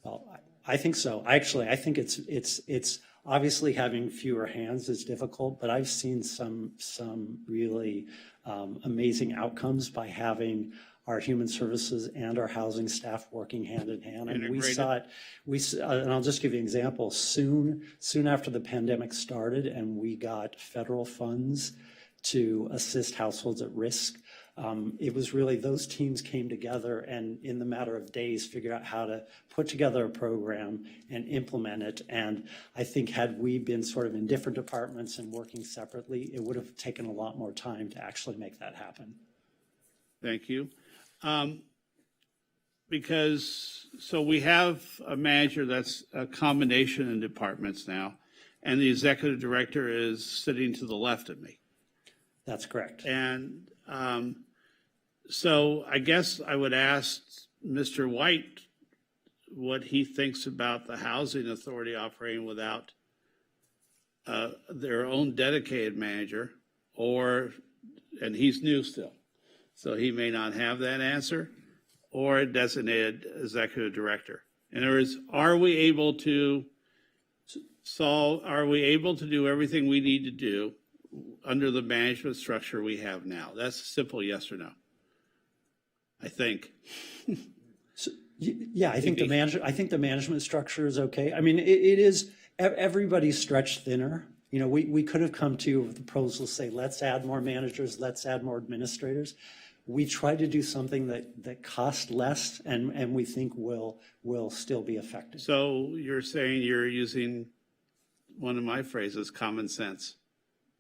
Well, I think so. Actually, I think it's obviously having fewer hands is difficult, but I've seen some really amazing outcomes by having our human services and our housing staff working hand in hand. And we saw it, and I'll just give you an example. Soon after the pandemic started and we got federal funds to assist households at risk, It was really those teams came together and in the matter of days figured out how to put together a program and implement it. And I think had we been sort of in different departments and working separately, it would have taken a lot more time to actually make that happen. Thank you. So we have a manager that's a combination in departments now, and the executive director is sitting to the left of me. That's correct. And so I guess I would ask Mr. White what he thinks about the housing authority operating without their own dedicated manager, and he's new still, so he may not have that answer, or a designated executive director. In other words, are we able to do everything we need to do under the management structure we have now? That's a simple yes or no, I think. Yeah, I think the management structure is okay. I mean, it is, everybody's stretched thinner. You know, we could have come to you with a proposal, say, let's add more managers, let's add more administrators. We try to do something that costs less and we think will still be effective. So you're saying you're using one of my phrases, common sense,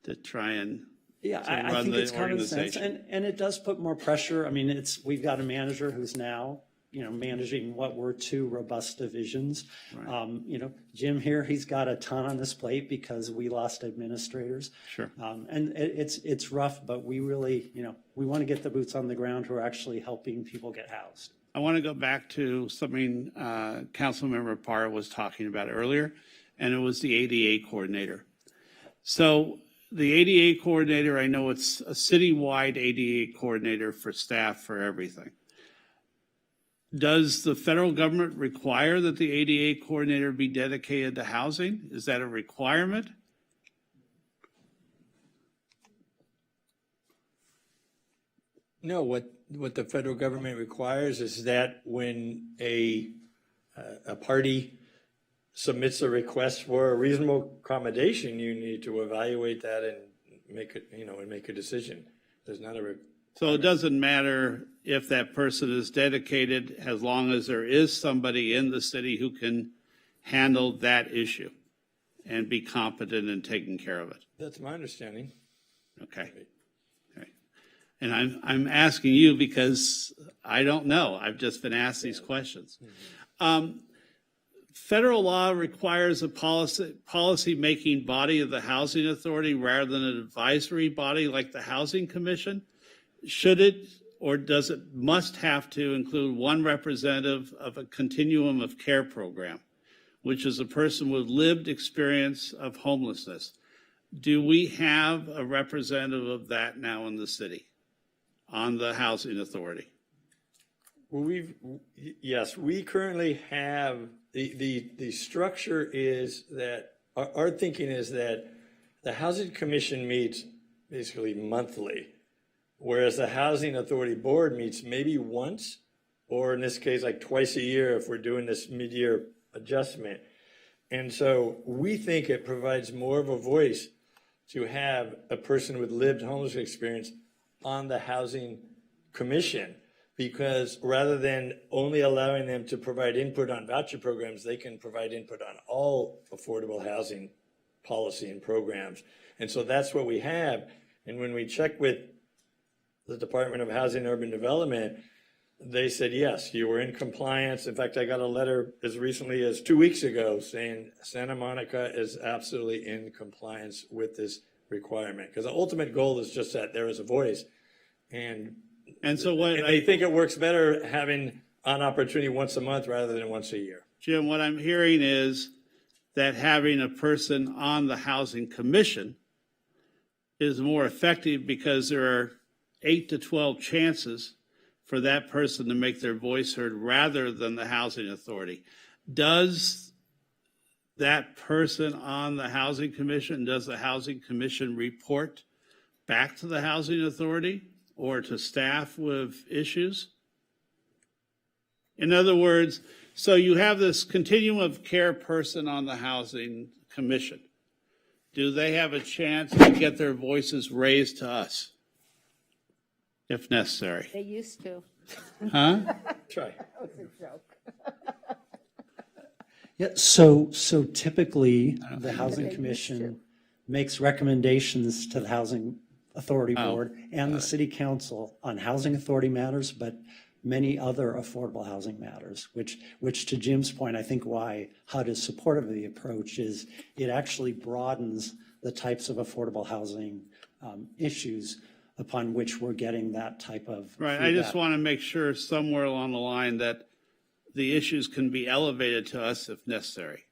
to try and I think it's common sense, and it does put more pressure. I mean, we've got a manager who's now, you know, managing what were two robust divisions. Right. You know, Jim here, he's got a ton on his plate because we lost administrators. Sure. And it's rough, but we really, you know, we want to get the boots on the ground who are actually helping people get housed. I want to go back to something Councilmember Parr was talking about earlier, and it was the ADA coordinator. So the ADA coordinator, I know it's a citywide ADA coordinator for staff for everything. Does the federal government require that the ADA coordinator be dedicated to housing? Is that a requirement? No, what the federal government requires is that when a party submits a request for a reasonable accommodation, you need to evaluate that and make it, and make a decision. There's not a So it doesn't matter if that person is dedicated as long as there is somebody in the city who can handle that issue and be competent in taking care of it. That's my understanding. Okay. And I'm asking you because I don't know. I've just been asked these questions. Federal law requires a policy-making body of the Housing Authority rather than an advisory body like the Housing Commission. Should it, or does it must have to include one representative of a continuum of care program, which is a person with lived experience of homelessness? Do we have a representative of that now in the city on the Housing Authority? Well, yes, we currently have, the structure is that, our thinking is that the Housing Commission meets basically monthly, whereas the Housing Authority Board meets maybe once, or in this case, like twice a year if we're doing this mid-year adjustment. And so we think it provides more of a voice to have a person with lived homeless experience on the Housing Commission, because rather than only allowing them to provide input on voucher programs, they can provide input on all affordable housing policy and programs. And so that's what we have. And when we check with the Department of Housing and Urban Development, they said, yes, you were in compliance. In fact, I got a letter as recently as 2 weeks ago saying Santa Monica is absolutely in compliance with this requirement. Because the ultimate goal is just that there is a voice. And so I think it works better having an opportunity once a month rather than once a year. Jim, what I'm hearing is that having a person on the Housing Commission is more effective because there are 8 to 12 chances for that person to make their voice heard rather than the Housing Authority. Does that person on the Housing Commission, does the Housing Commission report back to the Housing Authority or to staff with issues? In other words, so you have this continuum of care person on the Housing Commission. Do they have a chance to get their voices raised to us? if necessary. They used to. Huh? Try. That was a joke. Yeah, so typically, the Housing Commission makes recommendations to the Housing Authority Board and the City Council on housing authority matters, but many other affordable housing matters, which to Jim's point, I think why HUD is supportive of the approach is it actually broadens the types of affordable housing issues upon which we're getting that type of Right. feedback. I just want to make sure somewhere along the line that the issues can be elevated to us if necessary,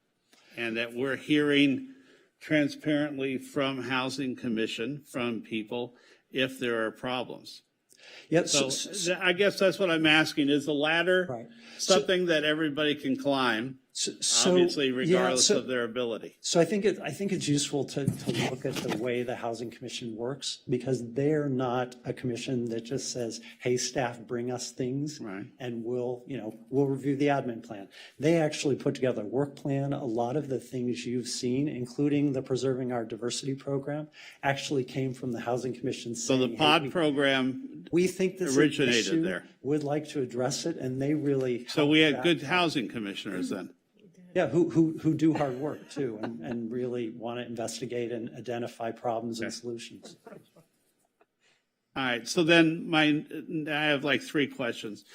and that we're hearing transparently from Housing Commission, from people, if there are problems. Yeah, So I guess that's what I'm asking. Is the ladder something that everybody can climb, obviously regardless of their ability? So I think it's useful to look at the way the Housing Commission works, because they're not a commission that just says, hey, staff, bring us things, and we'll review the admin plan. They actually put together a work plan. A lot of the things you've seen, including the Preserving Our Diversity program, actually came from the Housing Commission saying, So the POD program we think this originated issue, there. would like to address it, and they really So we had good housing commissioners then. Yeah, who do hard work too, and really want to investigate and identify problems and solutions. All right, so then I have like 3 questions.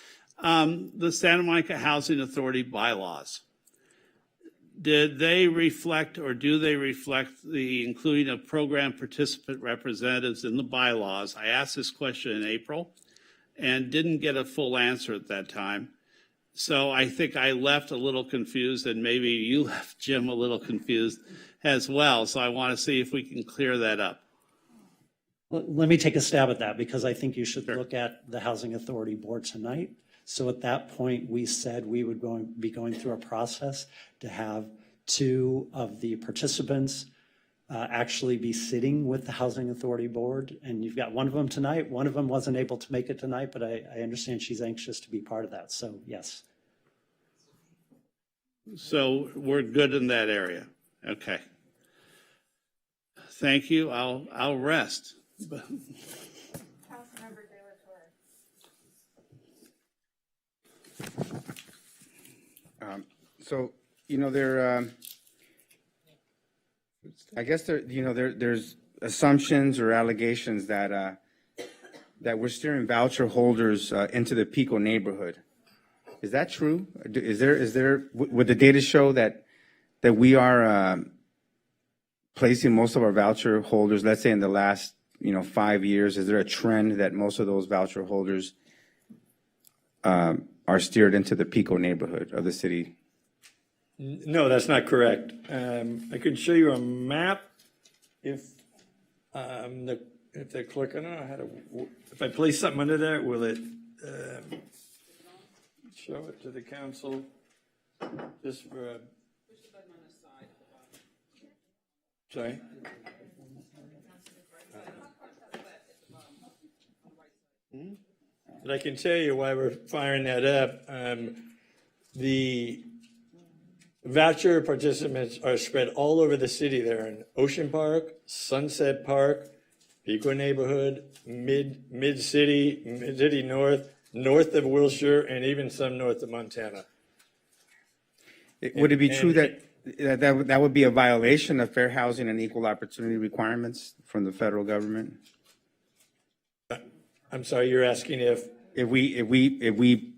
The Santa Monica Housing Authority bylaws, did they reflect, or do they reflect, the including of program participant representatives in the bylaws? I asked this question in April and didn't get a full answer at that time. So I think I left a little confused, and maybe you left, Jim, a little confused as well. So I want to see if we can clear that up. Let me take a stab at that, because I think you should look at the Housing Authority Board tonight. So at that point, we said we would be going through a process to have 2 of the participants actually be sitting with the Housing Authority Board. And you've got one of them tonight. One of them wasn't able to make it tonight, but I understand she's anxious to be part of that. So yes. So we're good in that area. Okay. Thank you. I'll rest. So, I guess there's assumptions or allegations that we're steering voucher holders into the Pico neighborhood. Is that true? Would the data show that we are placing most of our voucher holders, let's say in the last 5 years, is there a trend that most of those voucher holders are steered into the Pico neighborhood of the city? No, that's not correct. I could show you a map if they're clicking. I don't know how to. If I place something under there, will it show it to the council? Just for. Sorry. But I can tell you why we're firing that up. The voucher participants are spread all over the city. They're in Ocean Park, Sunset Park, Pico neighborhood, mid-city, mid-city north of Wilshire, and even some north of Montana. Would it be true that would be a violation of fair housing and equal opportunity requirements from the federal government? I'm sorry, you're asking if we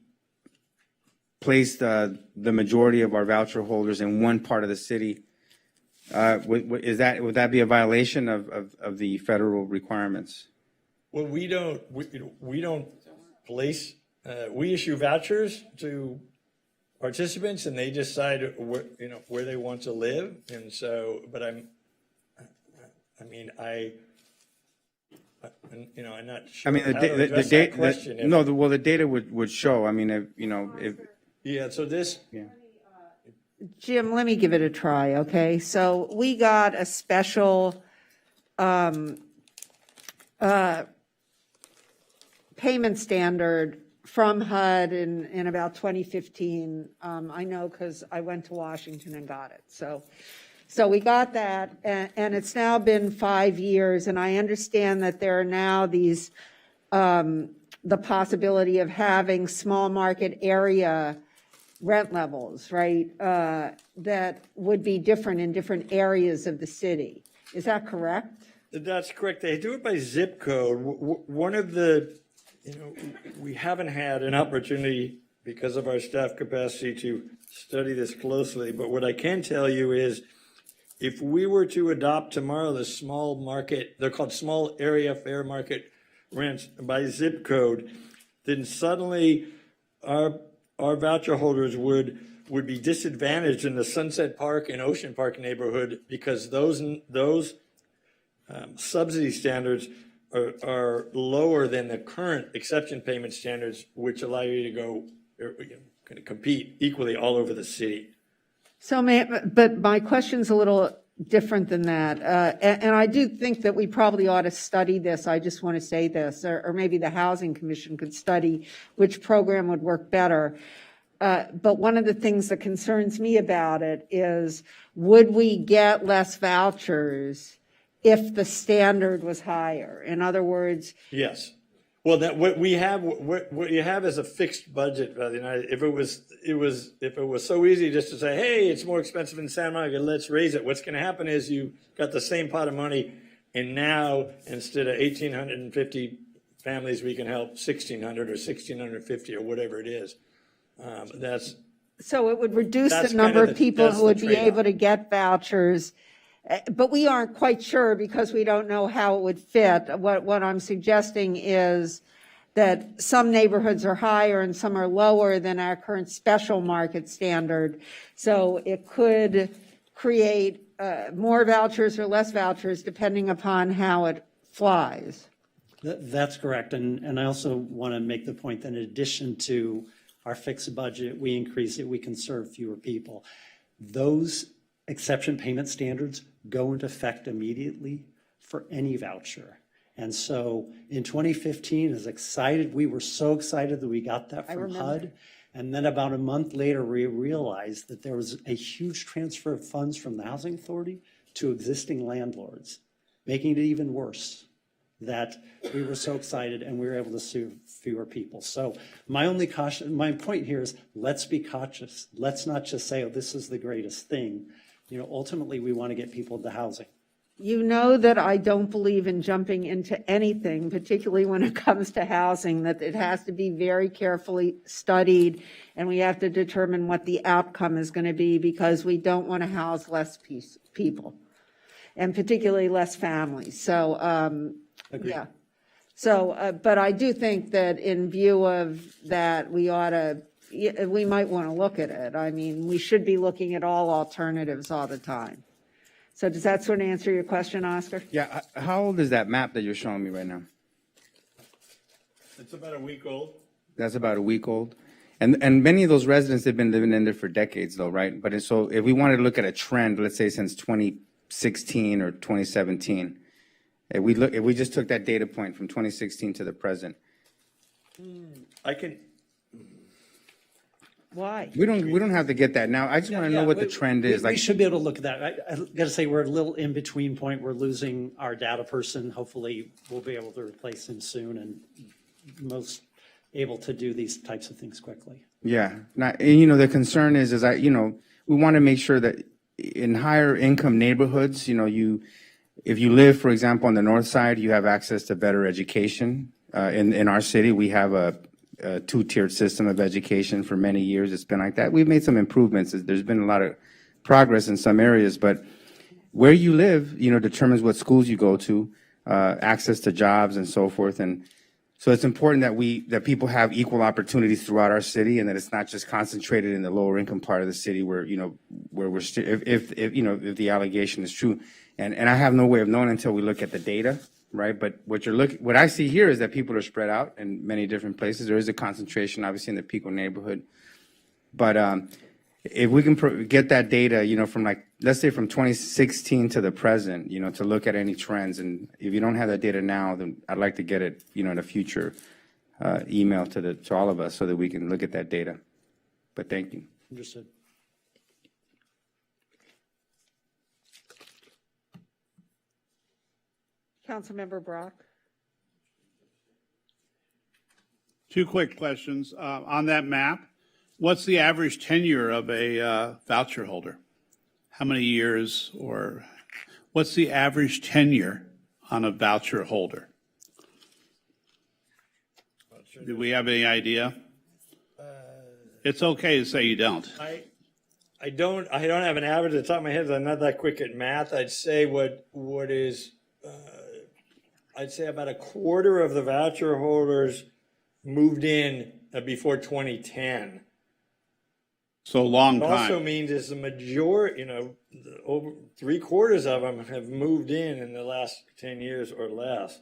place the majority of our voucher holders in one part of the city, would that be a violation of the federal requirements? Well, we don't place. We issue vouchers to participants, and they decide where they want to live. And so, but I'm not sure. I mean, the data. The data would show. I mean, if. Yeah. So this. Yeah. Jim, let me give it a try, okay? So we got a special payment standard from HUD in about 2015. I know because I went to Washington and got it. So we got that, and it's now been 5 years, and I understand that there are now these the possibility of having small market area rent levels, right, that would be different in different areas of the city. Is that correct? That's correct. They do it by zip code. One of the, we haven't had an opportunity because of our staff capacity to study this closely, but what I can tell you is if we were to adopt tomorrow the small market, they're called small area fair market rents by zip code, then suddenly our voucher holders would be disadvantaged in the Sunset Park and Ocean Park neighborhood because those subsidy standards are lower than the current exception payment standards, which allow you to go kind of compete equally all over the city. So, but my question's a little different than that. And I do think that we probably ought to study this. I just want to say this, or maybe the Housing Commission could study which program would work better. But one of the things that concerns me about it is, would we get less vouchers if the standard was higher? In other words, yes. Well, that what you have is a fixed budget by the United. If it was so easy just to say, hey, it's more expensive in Santa Monica, let's raise it. What's going to happen is you got the same pot of money, and now instead of 1,850 families, we can help 1,600 or 1,650 or whatever it is. So it would reduce the number of people who would be able to get vouchers. But we aren't quite sure because we don't know how it would fit. What I'm suggesting is that some neighborhoods are higher and some are lower than our current special market standard. So it could create more vouchers or less vouchers depending upon how it flies. That's correct. And I also want to make the point that in addition to our fixed budget, we increase it, we can serve fewer people. Those exception payment standards go into effect immediately for any voucher. And so in 2015, we were so excited that we got that from HUD. And then about a month later, we realized that there was a huge transfer of funds from the Housing Authority to existing landlords, making it even worse that we were so excited and we were able to serve fewer people. So my point here is, let's be cautious. Let's not just say, oh, this is the greatest thing. Ultimately, we want to get people into housing. You know that I don't believe in jumping into anything, particularly when it comes to housing, that it has to be very carefully studied, and we have to determine what the outcome is going to be because we don't want to house less people, and particularly less families. So, yeah. So, but I do think that in view of that, we might want to look at it. I mean, we should be looking at all alternatives all the time. So does that sort of answer your question, Oscar? Yeah. How old is that map that you're showing me right now? It's about a week old. That's about a week old. And many of those residents have been living in there for decades, though, right? But so if we wanted to look at a trend, let's say since 2016 or 2017, if we just took that data point from 2016 to the present. I can. Why? We don't have to get that now. I just want to know what the trend is. We should be able to look at that. I got to say, we're a little in between point. We're losing our data person. Hopefully, we'll be able to replace him soon and most able to do these types of things quickly. Yeah. The concern is we want to make sure that in higher income neighborhoods, if you live, for example, on the north side, you have access to better education. In our city, we have a two-tiered system of education for many years. It's been like that. We've made some improvements. There's been a lot of progress in some areas, but where you live, determines what schools you go to, access to jobs and so forth. And so it's important that people have equal opportunities throughout our city, and that it's not just concentrated in the lower income part of the city where we're if the allegation is true. And I have no way of knowing until we look at the data. Right, but what I see here is that people are spread out in many different places. There is a concentration, obviously, in the Pico neighborhood. But if we can get that data, from let's say from 2016 to the present, to look at any trends. And if you don't have that data now, then I'd like to get it, in a future email to all of us so that we can look at that data. But thank you. Understood. Councilmember Brock? Two quick questions. On that map, what's the average tenure of a voucher holder? How many years, or what's the average tenure on a voucher holder? Do we have any idea? It's okay to say you don't. I don't have an average at the top of my head. I'm not that quick at math. I'd say I'd say about a quarter of the voucher holders moved in before 2010. So a long It time. also means is the majority, over 3/4 of them have moved in the last 10 years or less.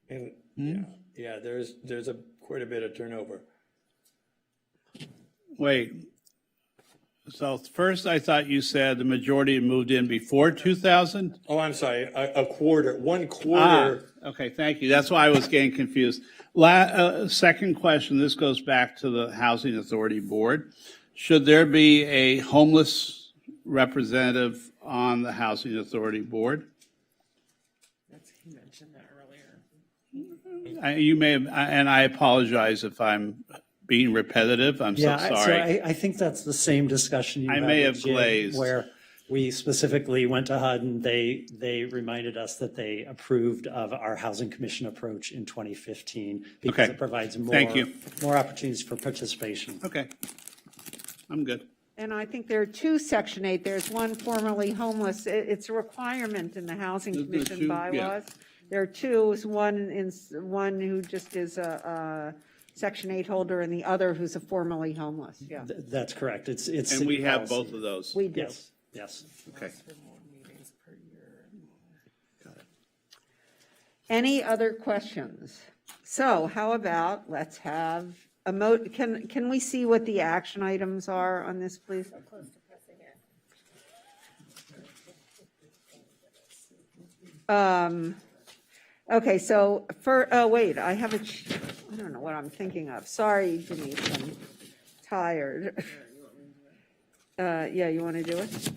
And yeah, there's quite a bit of turnover. Wait. So first I thought you said the majority moved in before 2000? Oh, I'm sorry, a quarter, 1/4. Okay, thank you. That's why I was getting confused. Second question, this goes back to the Housing Authority Board. Should there be a homeless representative on the Housing Authority Board? He mentioned that earlier. You may have, and I apologize if I'm being repetitive. I'm so sorry. So I think that's the same discussion you I had may with have Jim, glazed. where we specifically went to HUD and they reminded us that they approved of our Housing Commission approach in 2015 because Okay. it provides Thank you. more opportunities for participation. Okay. I'm good. And I think there are two Section 8. There's one formerly homeless. It's a requirement in the Housing The Commission two, bylaws. yeah. There are two, one who just is a Section 8 holder and the other who's a formerly homeless, yeah. That's correct. It's And city we have policy. both of those. We do. Yes. Okay. Any other questions? So how about, let's have can we see what the action items are on this, please? Okay, so wait, I don't know what I'm thinking of. Sorry, Denise, I'm tired. Yeah, you want to do it?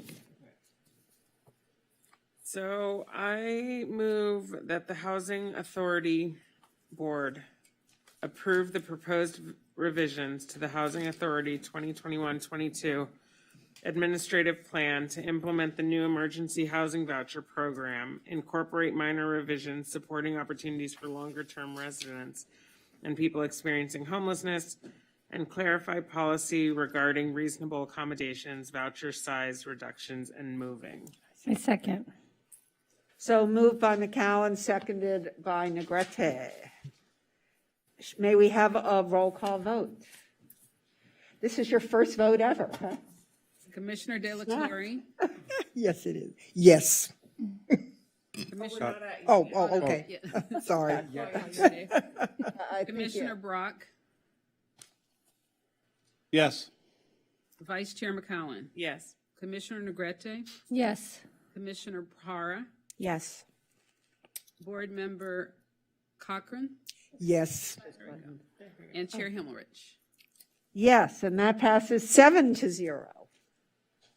So I move that the Housing Authority Board approve the proposed revisions to the Housing Authority 2021-22 administrative plan to implement the new emergency housing voucher program, incorporate minor revisions supporting opportunities for longer-term residents and people experiencing homelessness, and clarify policy regarding reasonable accommodations, voucher size reductions, and moving. I second. So moved by McCowan, seconded by Negrete. May we have a roll call vote? This is your first vote ever, huh? Commissioner De La Torre. Yes, it is. Yes. Commissioner. Okay. Sorry. Commissioner Brock. Yes. Vice Chair McCowan. Yes. Commissioner Negrete. Yes. Commissioner Para. Yes. Board Member Cochran. Yes. And Chair Himmelrich. Yes, and that passes 7-0.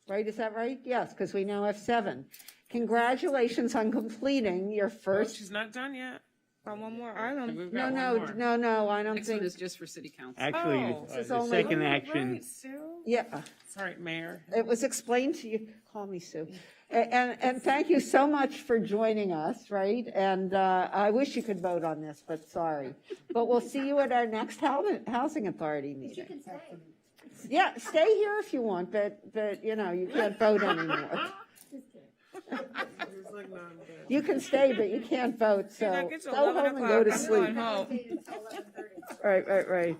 Right, is that right? Yes, because we now have 7. Congratulations on completing your first. She's not done yet. Got one more item. We've No, got no, one more. no, I don't Next one think. is just for City Council. Actually, This is the only- second action, Right, Sue? Yeah, Sorry, Mayor. it was explained to you. Call me Sue. And thank you so much for joining us, right? And I wish you could vote on this, but sorry. But we'll see you at our next Housing Authority meeting. Yeah, stay here if you want, but you can't vote anymore. You can stay, but you can't vote, so go home and go to sleep. Right.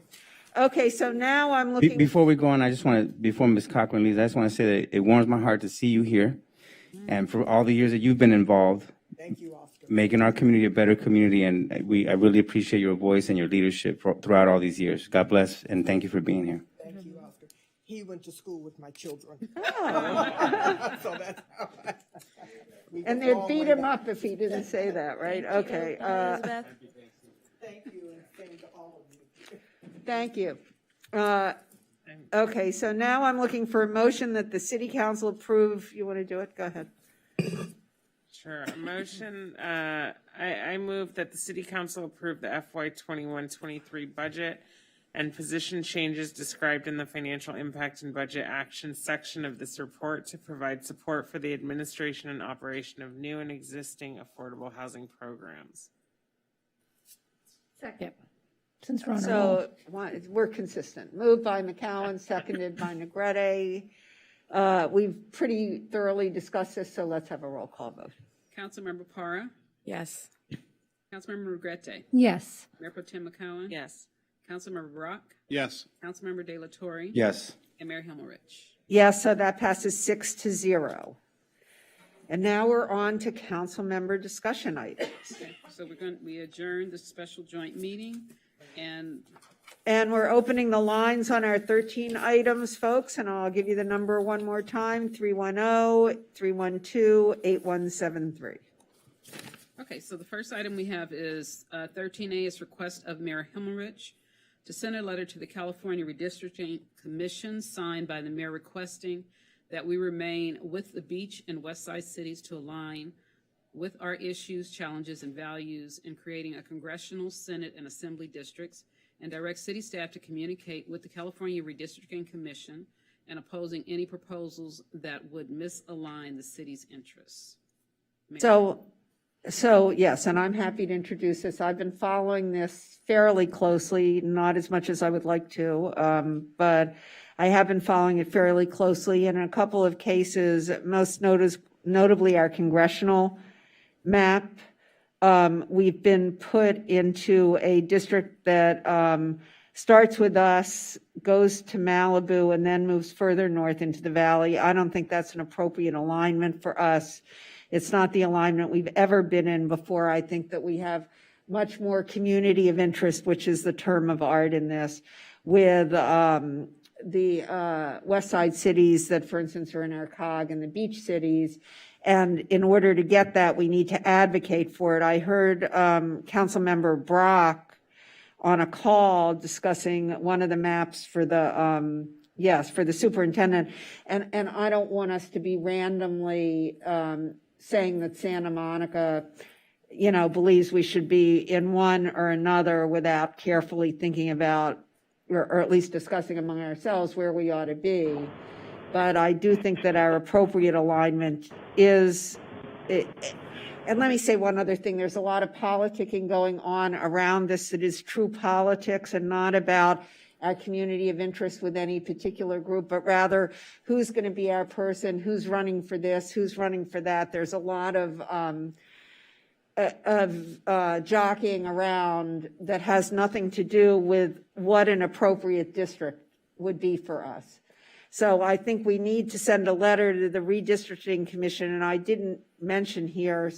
Okay, so now I'm looking. Before we go on, I just want to, before Ms. Cochran leaves, I just want to say that it warms my heart to see you here. And for all the years that you've been involved, making our community a better community, and I really appreciate your voice and your leadership throughout all these years. God bless, and thank you for being here. Thank you, Oscar. He went to school with my children. Oh. So that's how And they'd beat him up if he didn't say that, right? Okay. Thank you, and same to all of you. Thank you. Okay, so now I'm looking for a motion that the city council approve. You want to do it? Go ahead. Sure. A motion, I move that the city council approve the FY 21-23 budget and position changes described in the financial impact and budget action section of this report to provide support for the administration and operation of new and existing affordable housing programs. Second. Since we're on a roll. So we're consistent. Moved by McCowan, seconded by Negrete. We've pretty thoroughly discussed this, so let's have a roll call vote. Councilmember Para, Yes. Councilmember Negrete, Yes. Mayor Pro Tem McCowen. Yes. Councilmember Brock, Yes. Councilmember De La Torre. Yes. And Mayor Himmelrich. Yes, so that passes 6-0. And now we're on to council member discussion items. Okay, so we adjourn the special joint meeting, and And we're opening the lines on our 13 items, folks, and I'll give you the number one more time, 310-312-8173. okay, so the first item we have is 13A is request of Mayor Himmelrich to send a letter to the California Redistricting Commission signed by the mayor requesting that we remain with the beach and west side cities to align with our issues, challenges, and values in creating a congressional, Senate, and Assembly districts, and direct city staff to communicate with the California Redistricting Commission and opposing any proposals that would misalign the city's interests. Mayor. So yes, and I'm happy to introduce this. I've been following this fairly closely, not as much as I would like to, but I have been following it fairly closely. And in a couple of cases, most notably our congressional map, we've been put into a district that starts with us, goes to Malibu, and then moves further north into the valley. I don't think that's an appropriate alignment for us. It's not the alignment we've ever been in before. I think that we have much more community of interest, which is the term of art in this, with the west side cities that, for instance, are in our COG, and the beach cities. And in order to get that, we need to advocate for it. I heard Councilmember Brock on a call discussing one of the maps for the, for the superintendent. And I don't want us to be randomly saying that Santa Monica, believes we should be in one or another without carefully thinking about, or at least discussing among ourselves where we ought to be. But I do think that our appropriate alignment is, and let me say one other thing. There's a lot of politicking going on around this. It is true politics and not about our community of interest with any particular group, but rather who's going to be our person, who's running for this, who's running for that. There's a lot of jockeying around that has nothing to do with what an appropriate district would be for us. So I think we need to send a letter to the Redistricting Commission, and I didn't mention here,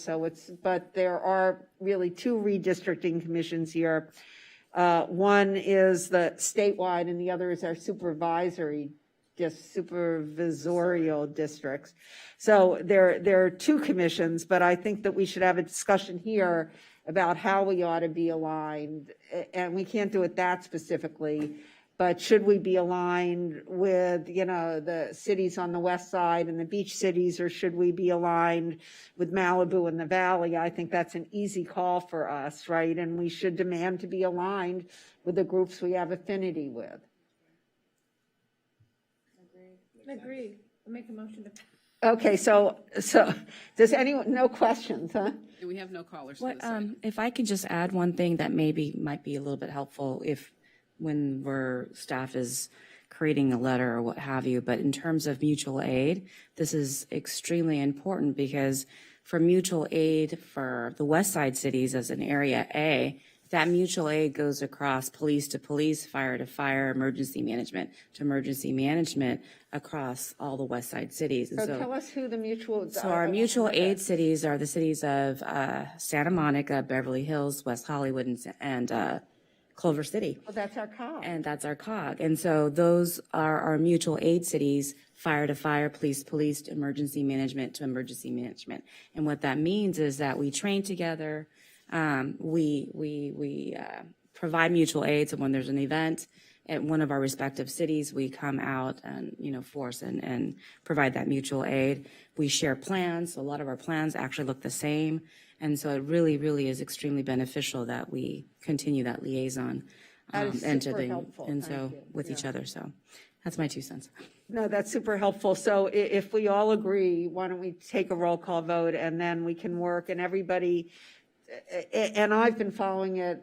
but there are really two redistricting commissions here. One is the statewide, and the other is our supervisorial districts. So there are two commissions, but I think that we should have a discussion here about how we ought to be aligned, and we can't do it that specifically. But should we be aligned with, the cities on the west side and the beach cities, or should we be aligned with Malibu and the valley? I think that's an easy call for us, right? And we should demand to be aligned with the groups we have affinity with. Agree. I'll make a motion to. Okay, so does anyone, no questions, huh? And we have no callers. What, if I could just add one thing that might be a little bit helpful when staff is creating a letter or what have you, but in terms of mutual aid, this is extremely important because for mutual aid for the west side cities as an area A, that mutual aid goes across police to police, fire to fire, emergency management to emergency management across all the west side cities. And So tell us who the mutual. So our mutual aid cities are the cities of Santa Monica, Beverly Hills, West Hollywood, and Culver City. Well, that's our COG. And that's our COG. And so those are our mutual aid cities, fire to fire, police to police, emergency management to emergency management. And what that means is that we train together, we provide mutual aid. So when there's an event, at one of our respective cities, we come out and, force and provide that mutual aid. We share plans. So a lot of our plans actually look the same. And so it really, really is extremely beneficial that we continue that liaison That is and super helpful. and Thank so you. with each other. So that's my 2 cents. No, that's super helpful. So if we all agree, why don't we take a roll call vote and then we can work and everybody, and I've been following it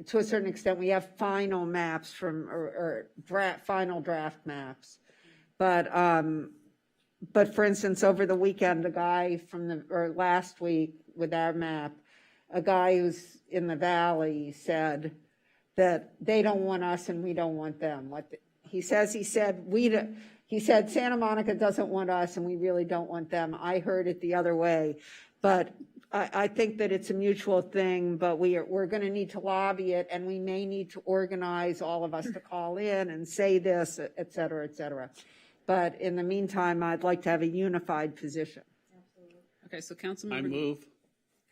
to a certain extent. We have final maps or final draft maps. But for instance, over the weekend, a guy or last week with our map, a guy who's in the valley said that they don't want us and we don't want them. He said Santa Monica doesn't want us and we really don't want them. I heard it the other way, but I think that it's a mutual thing, but we're going to need to lobby it, and we may need to organize all of us to call in and say this, et cetera, et cetera. But in the meantime, I'd like to have a unified position. Okay, so Councilmember. I move.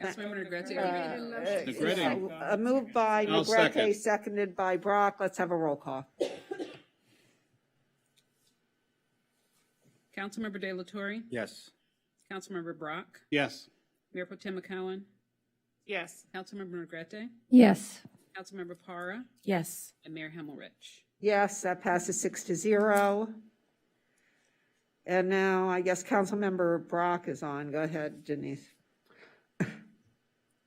Councilmember Negrete. A move by I'll Negrete, second. seconded by Brock. Let's have a roll call. Councilmember De La Torre. Yes. Councilmember Brock. Yes. Mayor Pro Tem McCowen. Yes. Councilmember Negrete. Yes. Councilmember Para. Yes. And Mayor Himmelrich. Yes, that passes 6-0. And now I guess Councilmember Brock is on. Go ahead, Denise.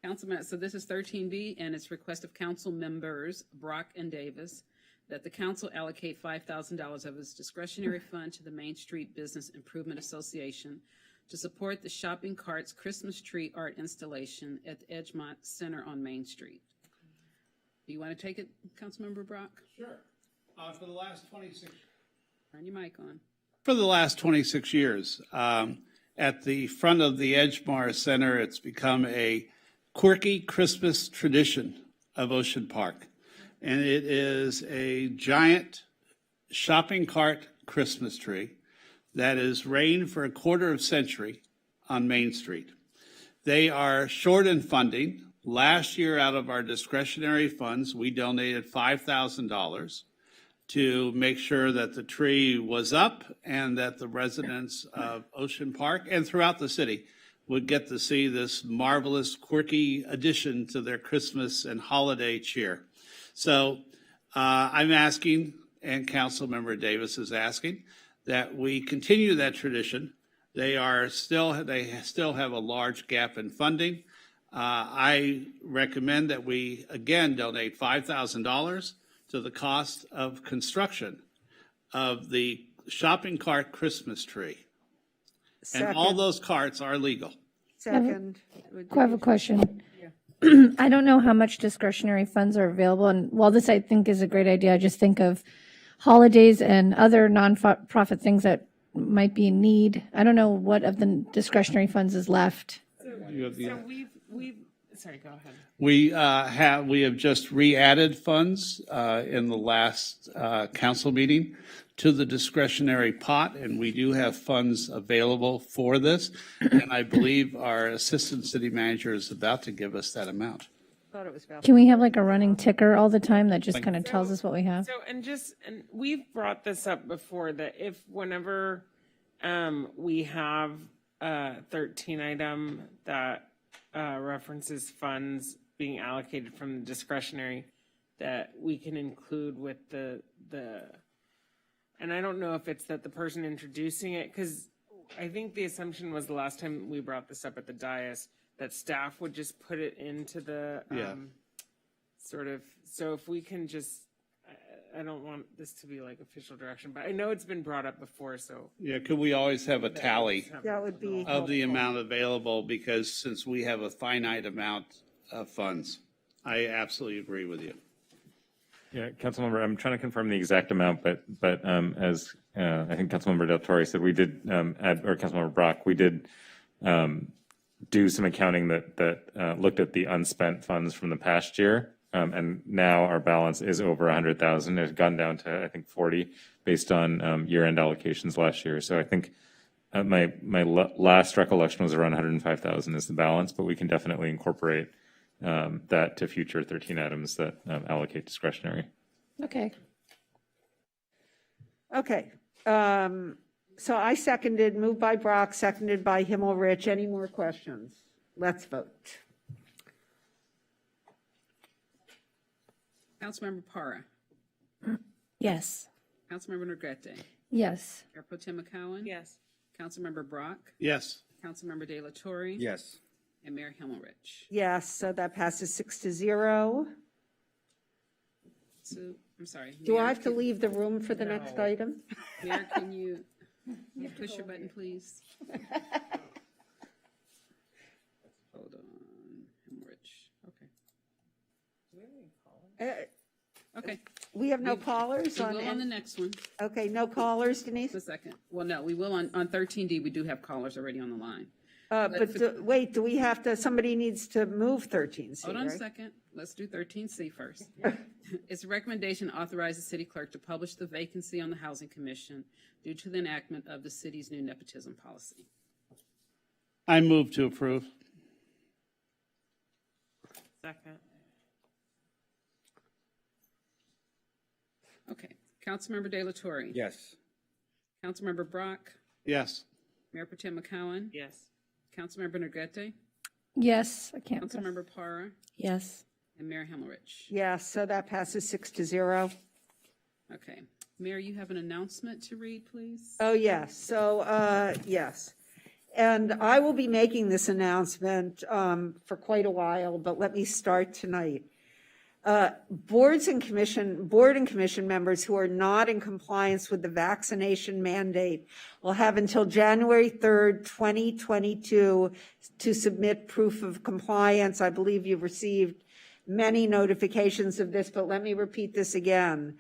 Councilman, so this is 13B, and it's request of council members Brock and Davis that the council allocate $5,000 of its discretionary fund to the Main Street Business Improvement Association to support the shopping carts Christmas tree art installation at the Edgemont Center on Main Street. Do you want to take it, Councilmember Brock? Sure. For the last 26. Turn your mic on. For the last 26 years, at the front of the Edgemont Center, it's become a quirky Christmas tradition of Ocean Park. And it is a giant shopping cart Christmas tree that has reigned for a quarter of a century on Main Street. They are short in funding. Last year, out of our discretionary funds, we donated $5,000 to make sure that the tree was up and that the residents of Ocean Park and throughout the city would get to see this marvelous, quirky addition to their Christmas and holiday cheer. So I'm asking, and Councilmember Davis is asking, that we continue that tradition. They still have a large gap in funding. I recommend that we again donate $5,000 to the cost of construction of the shopping cart Christmas tree. Second. And all those carts are legal. Second. I have a question. I don't know how much discretionary funds are available, and while this I think is a great idea, I just think of holidays and other nonprofit things that might be in need. I don't know what of the discretionary funds is left. So we've sorry, go ahead. We have just re-added funds in the last council meeting to the discretionary pot, and we do have funds available for this. And I believe our assistant city manager is about to give us that amount. Thought it was about. Can we have like a running ticker all the time that just kind of tells us what we have? So, and we've brought this up before, that if whenever we have a 13 item that references funds being allocated from the discretionary, that we can include with the and I don't know if it's that the person introducing it, because I think the assumption was the last time we brought this up at the dais that staff would just put it into the sort of, so if we can just, I don't want this to be like official direction, but I know it's been brought up before, so. Yeah, could we always have a tally That would be of the helpful. amount available, because since we have a finite amount of funds. I absolutely agree with you. Yeah, Councilmember, I'm trying to confirm the exact amount, but as I think Councilmember Del Torre said, we did or Councilmember Brock, we did do some accounting that looked at the unspent funds from the past year, and now our balance is over 100,000. It's gone down to I think 40 based on year-end allocations last year. So I think my last recollection was around 105,000 is the balance, but we can definitely incorporate that to future 13 items that allocate discretionary. Okay. Okay. So I seconded, moved by Brock, seconded by Himmelrich. Any more questions? Let's vote. Councilmember Para. Yes. Councilmember Negrete. Yes. Mayor Pro Tem McCowen. Yes. Councilmember Brock. Yes. Councilmember De La Torre. Yes. And Mayor Himmelrich. Yes, so that passes 6-0. So, I'm sorry. Do I Mayor, have to leave the room for the next item? Mayor, can you push your button, please? Hold on. Hemorrhage. Okay. Okay. We have no callers We on. will on the next one. Okay, no callers, Denise? Just a second. Well, no, we will on 13D. We do have callers already on the line. Wait, do we have to, somebody needs to move 13C, Hold on a right? second. Let's do 13C first. It's a recommendation to authorize the city clerk to publish the vacancy on the Housing Commission due to the enactment of the city's new nepotism policy. I move to approve. Second. Okay. Councilmember De La Torre. Yes. Councilmember Brock. Yes. Mayor Pro Tem McCowen. Yes. Councilmember Negrete. Yes, I can't. Councilmember Para. Yes. And Mayor Himmelrich. Yes, so that passes 6-0. Okay. Mayor, you have an announcement to read, please? Oh, yes. So, yes. And I will be making this announcement for quite a while, but let me start tonight. Board and commission members who are not in compliance with the vaccination mandate will have until January 3rd, 2022 to submit proof of compliance. I believe you've received many notifications of this, but let me repeat this again,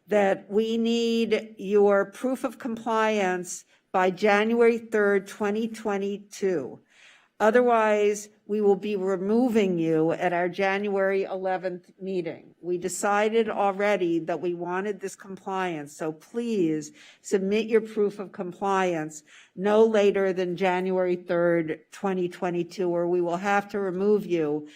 that we need your proof of compliance by January 3rd, 2022. Otherwise, we will be removing you at our January 11th meeting. We decided already that we wanted this compliance, so please submit your proof of compliance no later than January 3rd, 2022, or we will have to remove you.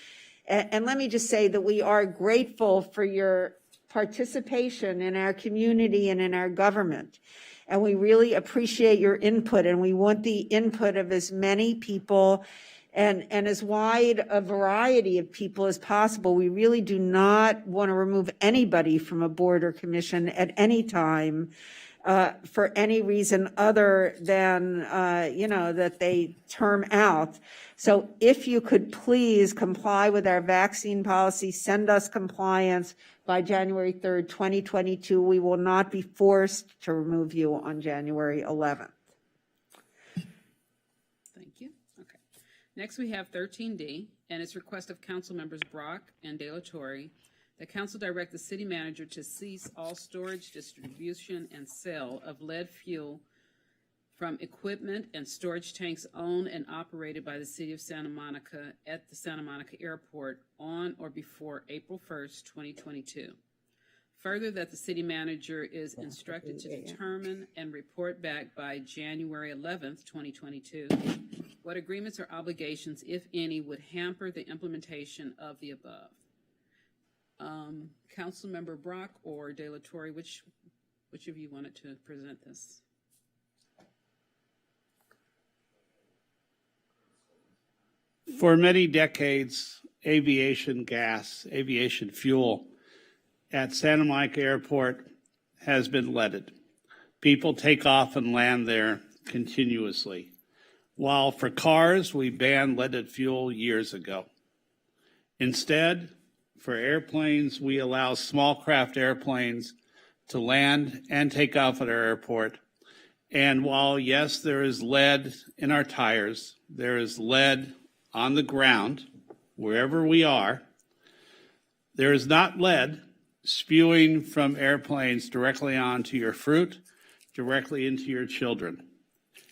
And let me just say that we are grateful for your participation in our community and in our government. And we really appreciate your input, and we want the input of as many people and as wide a variety of people as possible. We really do not want to remove anybody from a board or commission at any time for any reason other than, that they term out. So if you could please comply with our vaccine policy, send us compliance by January 3rd, 2022. We will not be forced to remove you on January 11th. Thank you. Okay. Next, we have 13D, and it's request of council members Brock and De La Torre that council direct the city manager to cease all storage, distribution, and sale of lead fuel from equipment and storage tanks owned and operated by the city of Santa Monica at the Santa Monica Airport on or before April 1st, 2022. Further, that the city manager is instructed to determine and report back by January 11th, 2022, what agreements or obligations, if any, would hamper the implementation of the above. Councilmember Brock or De La Torre, which of you wanted to present this? For many decades, aviation gas, aviation fuel at Santa Monica Airport has been leaded. People take off and land there continuously. While for cars, we banned leaded fuel years ago. Instead, for airplanes, we allow small craft airplanes to land and take off at our airport. And while, yes, there is lead in our tires, there is lead on the ground, wherever we are, there is not lead spewing from airplanes directly onto your fruit, directly into your children.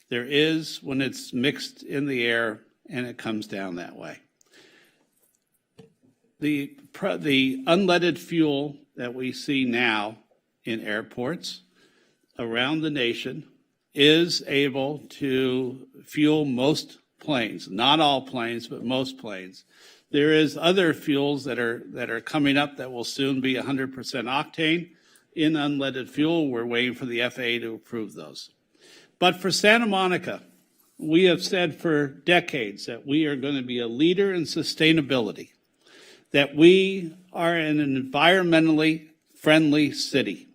There is when it's mixed in the air and it comes down that way. The unleaded fuel that we see now in airports around the nation is able to fuel most planes, not all planes, but most planes. There is other fuels that are coming up that will soon be 100% octane in unleaded fuel. We're waiting for the FAA to approve those. But for Santa Monica, we have said for decades that we are going to be a leader in sustainability, that we are an environmentally friendly city,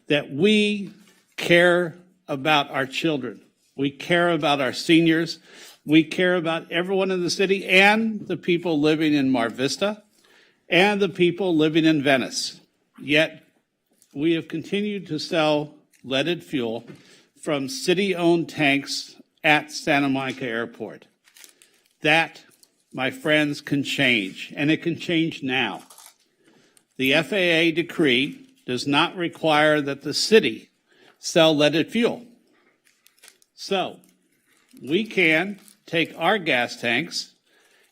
that we care about our children, we care about our seniors, we care about everyone in the city and the people living in Mar Vista and the people living in Venice. Yet we have continued to sell leaded fuel from city-owned tanks at Santa Monica Airport. That, my friends, can change, and it can change now. The FAA decree does not require that the city sell leaded fuel. So we can take our gas tanks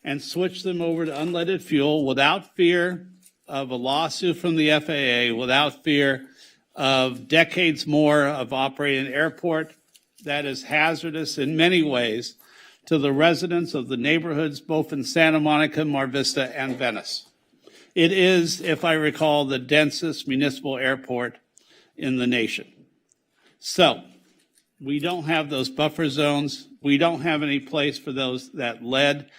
and switch them over to unleaded fuel without fear of a lawsuit from the FAA, without fear of decades more of operating an airport that is hazardous in many ways to the residents of the neighborhoods, both in Santa Monica, Mar Vista, and Venice. It is, if I recall, the densest municipal airport in the nation. So we don't have those buffer zones. We don't have any place for those that lead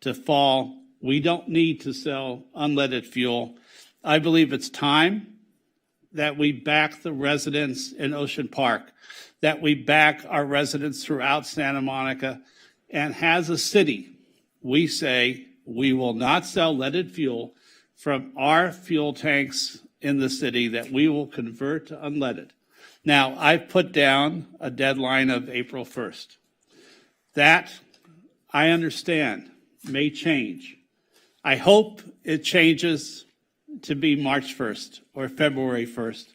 to fall. We don't need to sell unleaded fuel. I believe it's time that we back the residents in Ocean Park, that we back our residents throughout Santa Monica, and as a city, we say we will not sell leaded fuel from our fuel tanks in the city, that we will convert to unleaded. Now, I've put down a deadline of April 1st. That, I understand, may change. I hope it changes to be March 1st or February 1st.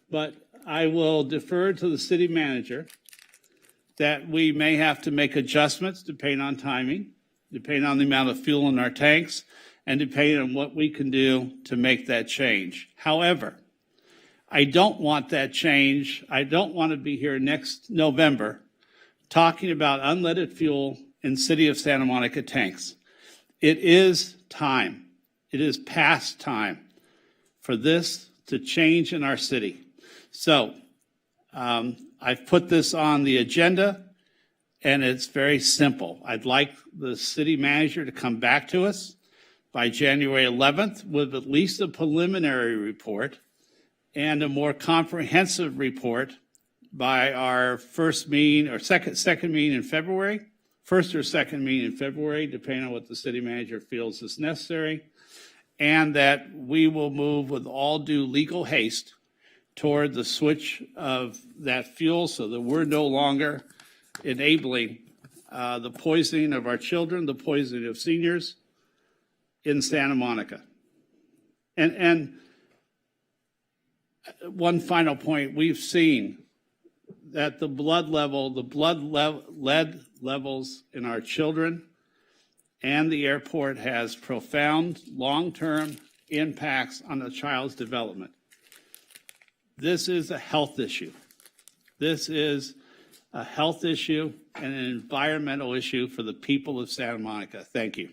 But I will defer to the city manager that we may have to make adjustments depending on timing, depending on the amount of fuel in our tanks, and depending on what we can do to make that change. However, I don't want that change. I don't want to be here next November talking about unleaded fuel in City of Santa Monica tanks. It is time. It is past time for this to change in our city. So I've put this on the agenda, and it's very simple. I'd like the city manager to come back to us by January 11th with at least a preliminary report and a more comprehensive report by our first meeting or second meeting in February, first or second meeting in February, depending on what the city manager feels is necessary, and that we will move with all due legal haste toward the switch of that fuel so that we're no longer enabling the poisoning of our children, the poisoning of seniors in Santa Monica. And one final point, we've seen that the lead levels in our children and the airport has profound long-term impacts on a child's development. This is a health issue. This is a health issue and an environmental issue for the people of Santa Monica. Thank you.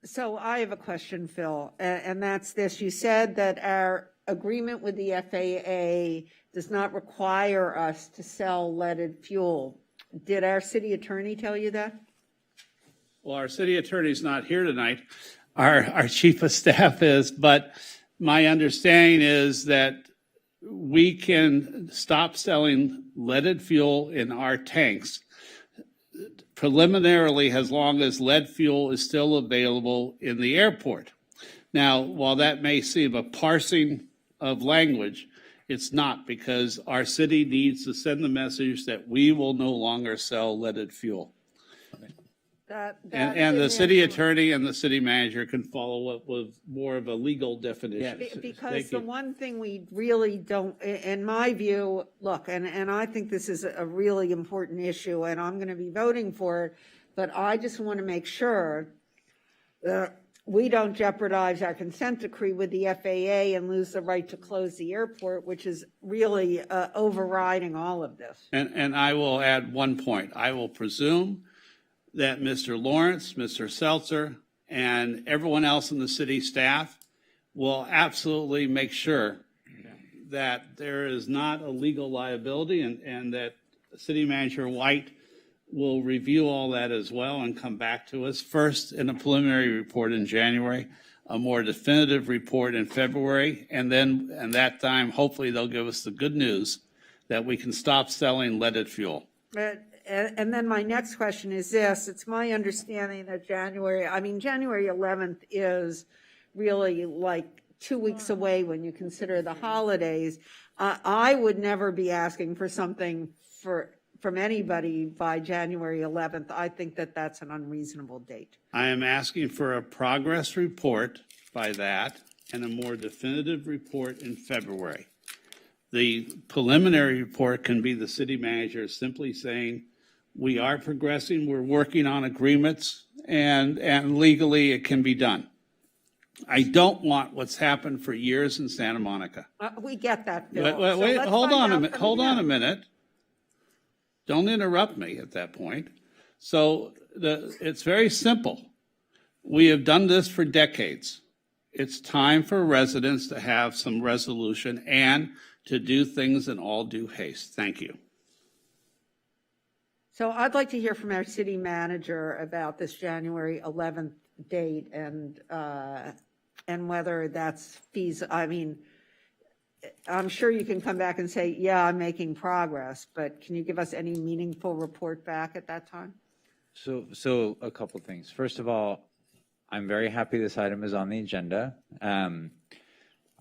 So I have a question, Phil, and that's this. You said that our agreement with the FAA does not require us to sell leaded fuel. Did our city attorney tell you that? Well, our city attorney's not here tonight. Our chief of staff is, but my understanding is that we can stop selling leaded fuel in our tanks preliminarily as long as lead fuel is still available in the airport. Now, while that may seem a parsing of language, it's not, because our city needs to send the message that we will no longer sell leaded fuel. And the city attorney and the city manager can follow up with more of a legal definition. Because the one thing we really don't, in my view, look, and I think this is a really important issue, and I'm going to be voting for it, but I just want to make sure that we don't jeopardize our consent decree with the FAA and lose the right to close the airport, which is really overriding all of this. And I will add one point. I will presume that Mr. Lawrence, Mr. Seltzer, and everyone else in the city staff will absolutely make sure that there is not a legal liability, and that City Manager White will review all that as well and come back to us first in a preliminary report in January, a more definitive report in February, and then at that time, hopefully they'll give us the good news that we can stop selling leaded fuel. And then my next question is this. It's my understanding that January 11th is really like 2 weeks away when you consider the holidays. I would never be asking for something from anybody by January 11th. I think that that's an unreasonable date. I am asking for a progress report by that and a more definitive report in February. The preliminary report can be the city manager simply saying, we are progressing, we're working on agreements, and legally it can be done. I don't want what's happened for years in Santa Monica. We get that, Bill. Wait, hold on a minute. Don't interrupt me at that point. So it's very simple. We have done this for decades. It's time for residents to have some resolution and to do things in all due haste. Thank you. So I'd like to hear from our city manager about this January 11th date and whether that's feasible. I mean, I'm sure you can come back and say, yeah, I'm making progress, but can you give us any meaningful report back at that time? So a couple things. First of all, I'm very happy this item is on the agenda.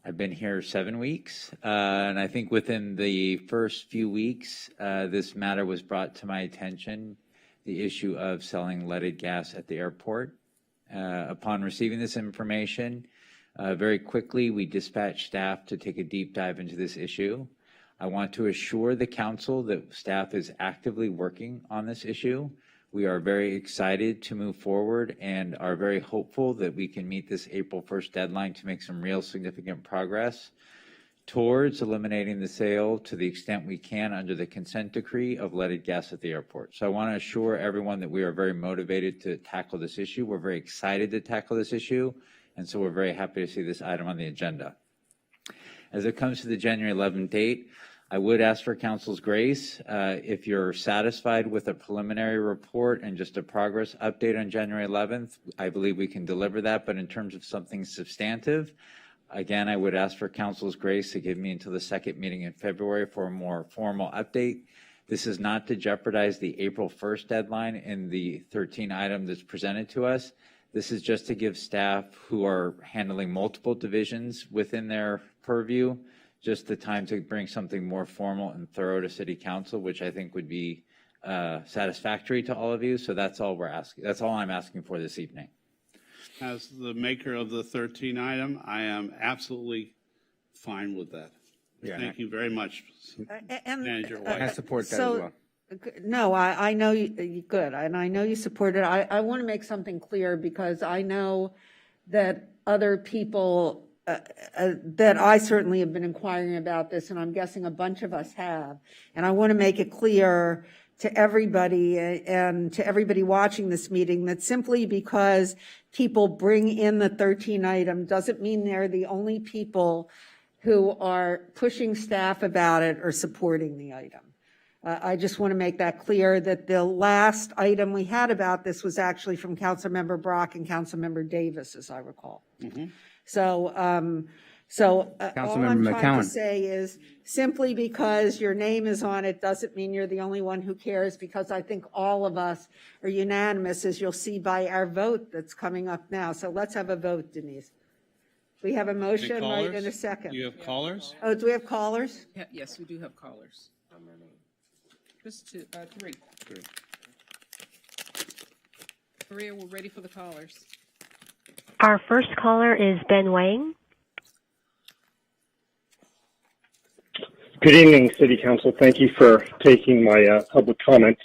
I've been here 7 weeks, and I think within the first few weeks, this matter was brought to my attention, the issue of selling leaded gas at the airport. Upon receiving this information, very quickly we dispatched staff to take a deep dive into this issue. I want to assure the council that staff is actively working on this issue. We are very excited to move forward and are very hopeful that we can meet this April 1st deadline to make some real significant progress towards eliminating the sale to the extent we can under the consent decree of leaded gas at the airport. So I want to assure everyone that we are very motivated to tackle this issue. We're very excited to tackle this issue, and so we're very happy to see this item on the agenda. As it comes to the January 11th date, I would ask for council's grace. If you're satisfied with a preliminary report and just a progress update on January 11th, I believe we can deliver that. But in terms of something substantive, again, I would ask for council's grace to give me until the second meeting in February for a more formal update. This is not to jeopardize the April 1st deadline in the 13 item that's presented to us. This is just to give staff who are handling multiple divisions within their purview just the time to bring something more formal and thorough to City Council, which I think would be satisfactory to all of you. So that's all we're asking. That's all I'm asking for this evening. As the maker of the 13 item, I am absolutely fine with that. Yeah. Thank you very much, Manager White. I support that as well. No, I know you good, and I know you support it. I want to make something clear because I know that other people that I certainly have been inquiring about this, and I'm guessing a bunch of us have. And I want to make it clear to everybody and to everybody watching this meeting that simply because people bring in the 13 item doesn't mean they're the only people who are pushing staff about it or supporting the item. I just want to make that clear that the last item we had about this was actually from Councilmember Brock and Councilmember Davis, as I recall. Mm-hmm. So all I'm trying to say is simply because your name is on it doesn't mean you're the only one who cares, because I think all of us are unanimous, as you'll see by our vote that's coming up now. So let's have a vote, Denise. We have a motion right in a second. Do you have callers? Oh, do we have callers? Yeah, yes, we do have callers. Just three. Maria, we're ready for the callers. Our first caller is Ben Wang. Good evening, City Council. Thank you for taking my public comment.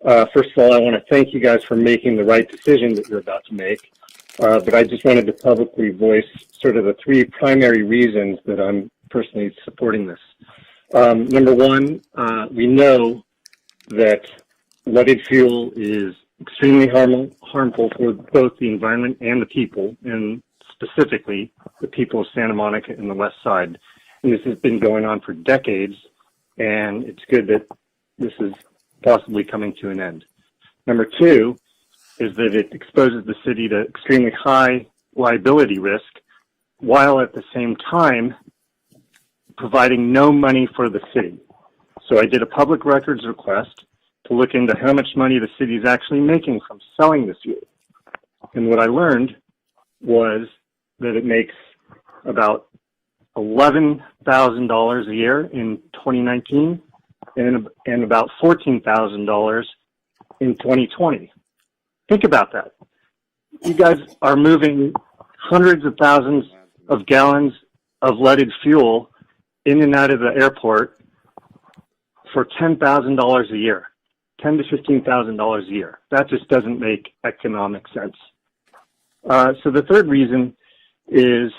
First of all, I want to thank you guys for making the right decision that you're about to make. But I just wanted to publicly voice sort of the three primary reasons that I'm personally supporting this. Number one, we know that leaded fuel is extremely harmful for both the environment and the people, and specifically the people of Santa Monica and the West Side. And this has been going on for decades, and it's good that this is possibly coming to an end. Number two is that it exposes the city to extremely high liability risk, while at the same time providing no money for the city. So I did a public records request to look into how much money the city is actually making from selling this fuel. And what I learned was that it makes about $11,000 a year in 2019 and about $14,000 in 2020. Think about that. You guys are moving hundreds of thousands of gallons of leaded fuel in and out of the airport for $10,000 a year, $10,000 to $15,000 a year. That just doesn't make economic sense. So the third reason is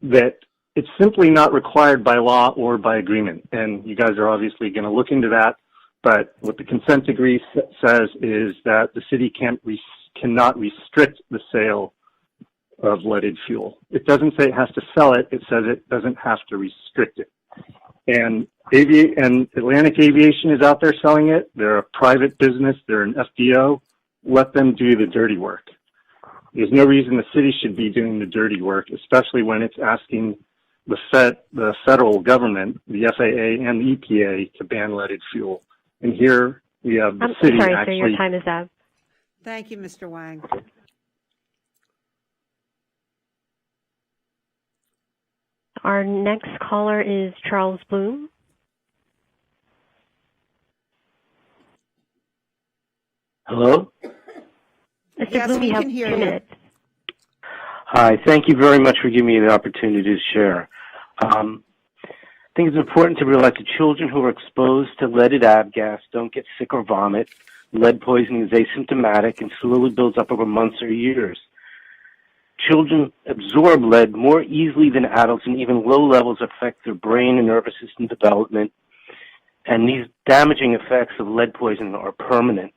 that it's simply not required by law or by agreement. And you guys are obviously going to look into that. But what the consent decree says is that the city cannot restrict the sale of leaded fuel. It doesn't say it has to sell it. It says it doesn't have to restrict it. And Atlantic Aviation is out there selling it. They're a private business. They're an FBO. Let them do the dirty work. There's no reason the city should be doing the dirty work, especially when it's asking the federal government, the FAA and the EPA, to ban leaded fuel. And here we have the city sorry, actually. sir, your time is up. Thank you, Mr. Wang. Our next caller is Charles Bloom. Hello? Mr. Yes, Bloom, we you have can hear 2 you. minutes. Hi, thank you very much for giving me the opportunity to share. I think it's important to realize that children who are exposed to leaded avgas don't get sick or vomit. Lead poisoning is asymptomatic and slowly builds up over months or years. Children absorb lead more easily than adults, and even low levels affect their brain and nervous system development. And these damaging effects of lead poisoning are permanent.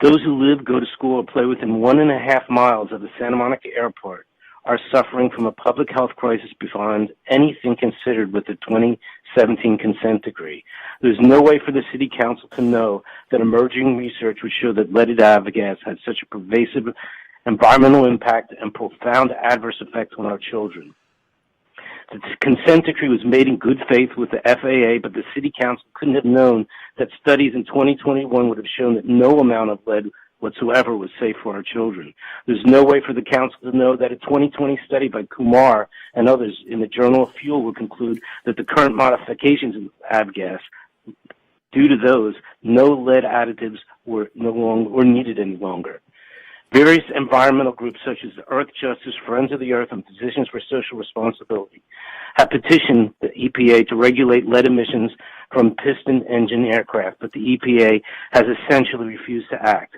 Those who live, go to school, or play within 1.5 miles of the Santa Monica airport are suffering from a public health crisis beyond anything considered with the 2017 consent decree. There's no way for the City Council to know that emerging research would show that leaded avgas had such a pervasive environmental impact and profound adverse effects on our children. The consent decree was made in good faith with the FAA, but the City Council couldn't have known that studies in 2021 would have shown that no amount of lead whatsoever was safe for our children. There's no way for the Council to know that a 2020 study by Kumar and others in the Journal of Fuel would conclude that the current modifications in avgas, due to those, no lead additives were needed any longer. Various environmental groups such as the Earth Justice, Friends of the Earth, and Physicians for Social Responsibility have petitioned the EPA to regulate lead emissions from piston engine aircraft, but the EPA has essentially refused to act.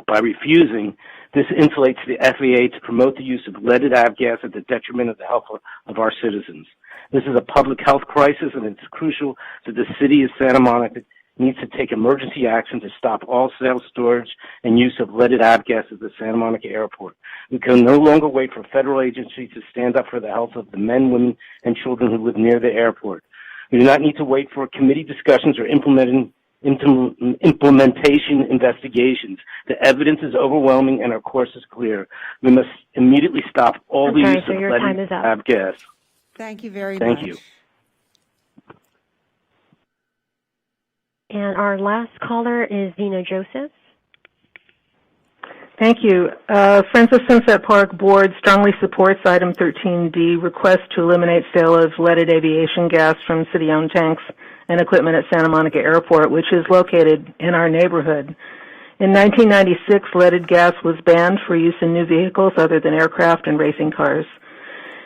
By refusing, this insulates the FAA to promote the use of leaded avgas at the detriment of the health of our citizens. This is a public health crisis, and it's crucial that the city of Santa Monica needs to take emergency action to stop all sales, storage, and use of leaded avgas at the Santa Monica airport. We can no longer wait for federal agencies to stand up for the health of the men, women, and children who live near the airport. We do not need to wait for committee discussions or implementation investigations. The evidence is overwhelming and our course is clear. We must immediately stop all the use of leaded avgas. Thank you very much. Thank you. And our last caller is Zena Joseph. Thank you. Friends of Sunset Park Board strongly supports item 13D, request to eliminate sale of leaded aviation gas from city-owned tanks and equipment at Santa Monica Airport, which is located in our neighborhood. In 1996, leaded gas was banned for use in new vehicles other than aircraft and racing cars.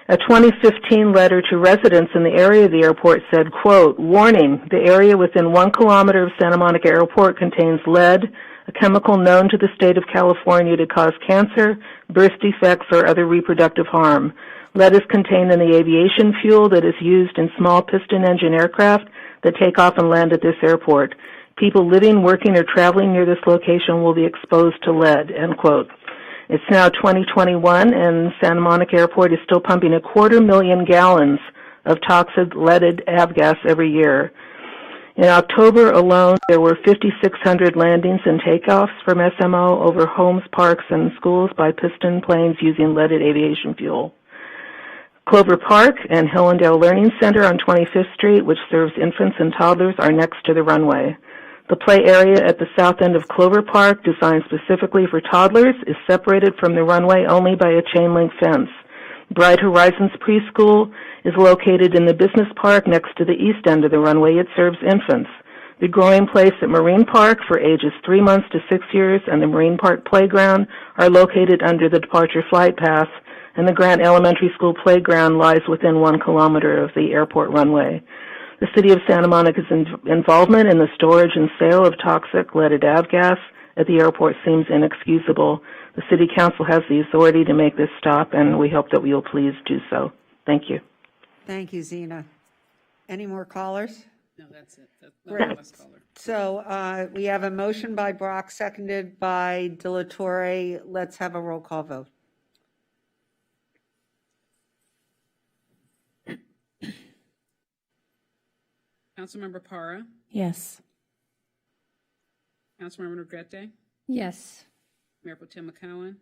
A 2015 letter to residents in the area of the airport said, quote, "Warning, the area within 1 kilometer of Santa Monica Airport contains lead, a chemical known to the state of California to cause cancer, birth defects, or other reproductive harm. Lead is contained in the aviation fuel that is used in small piston engine aircraft that take off and land at this airport. People living, working, or traveling near this location will be exposed to lead, end quote. It's now 2021, and Santa Monica Airport is still pumping 250,000 gallons of toxic leaded avgas every year. In October alone, there were 5,600 landings and takeoffs from SMO over homes, parks, and schools by piston planes using leaded aviation fuel. Clover Park and Hillendale Learning Center on 25th Street, which serves infants and toddlers, are next to the runway. The play area at the south end of Clover Park, designed specifically for toddlers, is separated from the runway only by a chain-link fence. Bright Horizons Preschool is located in the business park next to the east end of the runway. It serves infants. The growing place at Marine Park for ages 3 months to 6 years and the Marine Park Playground are located under the departure flight path, and the Grant Elementary School playground lies within 1 kilometer of the airport runway. The City of Santa Monica's involvement in the storage and sale of toxic leaded avgas at the airport seems inexcusable. The City Council has the authority to make this stop, and we hope that you'll please do so. Thank you. Thank you, Zena. Any more callers? No, that's it. That's Great. the last caller. So we have a motion by Brock, seconded by De La Torre. Let's have a roll call vote. Councilmember Para, Yes. Councilmember Negrete, Yes. Mayor Pro Tem McCowen,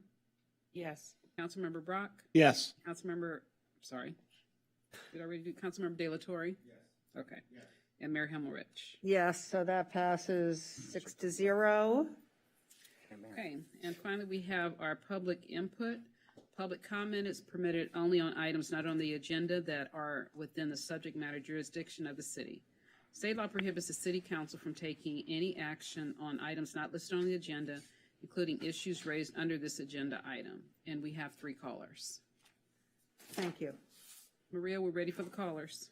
Yes. Councilmember Brock, Yes. Councilmember, sorry, did I already do Councilmember De La Torre? Yes. Okay. Yes. And Mayor Himmelrich. Yes, so that passes 6-0. Okay, and finally, we have our public input. Public comment is permitted only on items not on the agenda that are within the subject matter jurisdiction of the city. State law prohibits the city council from taking any action on items not listed on the agenda, including issues raised under this agenda item. And we have 3 callers. Thank you. Maria, we're ready for the callers.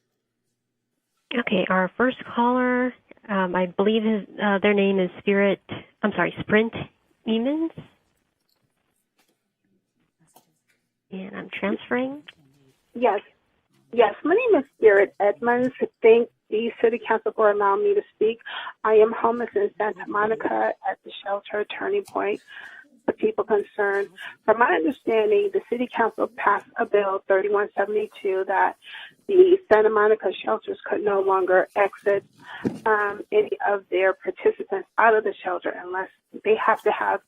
Okay, our first caller, I believe their name is Sprint Emens. And I'm transferring. Yes. My name is Spirit Edmonds. Thank the City Council for allowing me to speak. I am homeless in Santa Monica at the shelter Turning Point for people concerned. From my understanding, the City Council passed a bill 3172 that the Santa Monica shelters could no longer exit any of their participants out of the shelter unless they have to have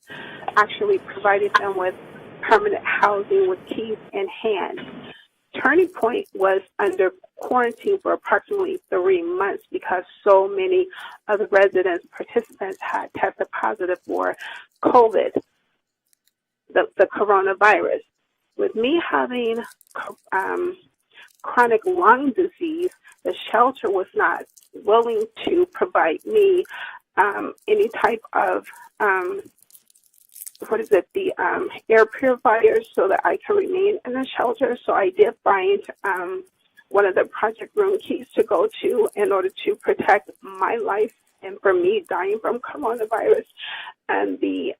actually provided them with permanent housing with keys in hand. Turning Point was under quarantine for approximately 3 months because so many of the residents, participants had tested positive for COVID, the coronavirus. With me having chronic lung disease, the shelter was not willing to provide me any type of the air purifiers so that I can remain in the shelter. So I did find one of the project room keys to go to in order to protect my life and for me dying from coronavirus. And the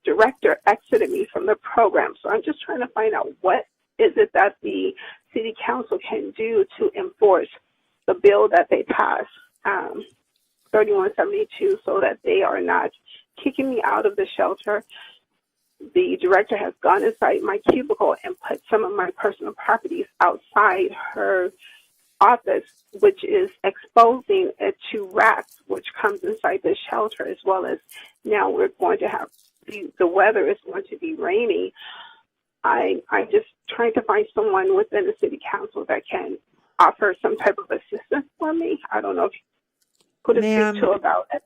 director exited me from the program. So I'm just trying to find out what is it that the city council can do to enforce the bill that they passed, 3172, so that they are not kicking me out of the shelter. The director has gone inside my cubicle and put some of my personal properties outside her office, which is exposing it to rats, which comes inside the shelter, as well as now we're going to have the weather is going to be rainy. I'm just trying to find someone within the city council that can offer some type of assistance for me. I don't know if you could speak to about it.